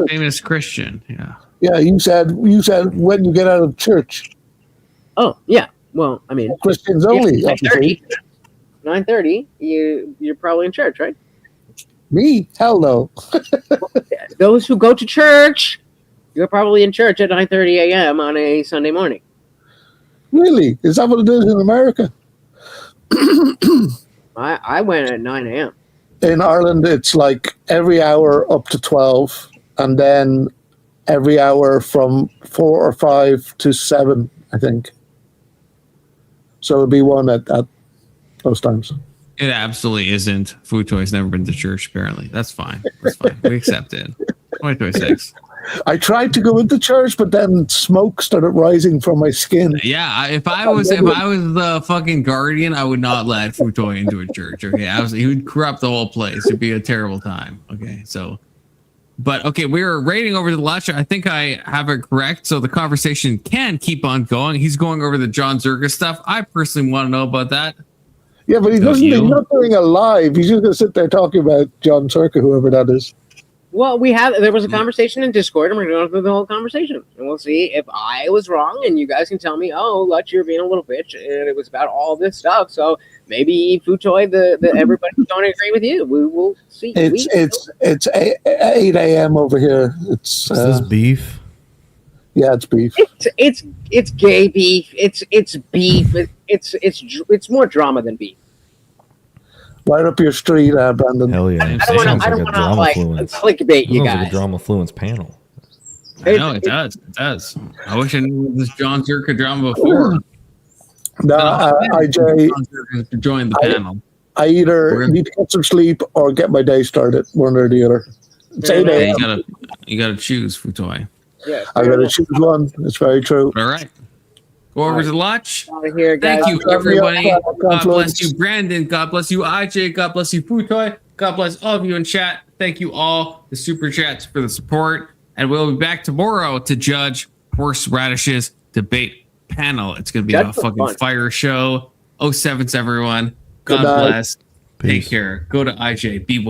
famous Christian. Yeah. Yeah, you said when you get out of church. Oh yeah. Well, I mean, Christians only. 9:30. You're probably in church, right? Me? Hell no. Those who go to church, you're probably in church at 9:30 a.m. on a Sunday morning. Really? Is that what it is in America? I went at 9 a.m. In Ireland, it's like every hour up to 12, and then every hour from 4 or 5 to 7, I think. So it'll be one at those times. It absolutely isn't. Futoy's never been to church, apparently. That's fine. That's fine. We accept it. 2026. I tried to go into church, but then smoke started rising from my skin. Yeah, if I was the fucking guardian, I would not let Futoy into a church. Okay, he would corrupt the whole place. It'd be a terrible time. Okay, so, but okay, we were rating over the last year. I think I have it correct. So the conversation can keep on going. He's going over the John Zerka stuff. I personally want to know about that. Yeah, but he's not doing a live. He's just going to sit there talking about John Zerka, whoever that is. Well, there was a conversation in Discord, and we're going to go through the whole conversation. And we'll see if I was wrong, and you guys can tell me, oh, Lutz, you're being a little bitch, and it was about all this stuff. So maybe Futoy, everybody's going to agree with you. We will see. It's 8 a.m. over here. Is this beef? Yeah, it's beef. It's gay beef. It's beef. It's more drama than beef. Right up your street, Brandon. Hell yeah. I don't want to like clickbait you guys. Like a drama fluence panel. I know it does. It does. I wish I knew this John Zerka drama before. No, IJ, John Zerka joined the panel. I either need to get some sleep or get my day started, one or the other. It's 8 a.m. You gotta choose, Futoy. Yeah, I gotta choose one. It's very true. All right. Go over to Lutz. Here, guys. Thank you, everybody. God bless you, Brandon. God bless you, IJ. God bless you, Futoy. God bless all of you in chat. Thank you all, the super chats, for the support. And we'll be back tomorrow to judge Horseradish's debate panel. It's going to be a fucking fire show. 07s, everyone. God bless. Take care. Go to IJ. Be well.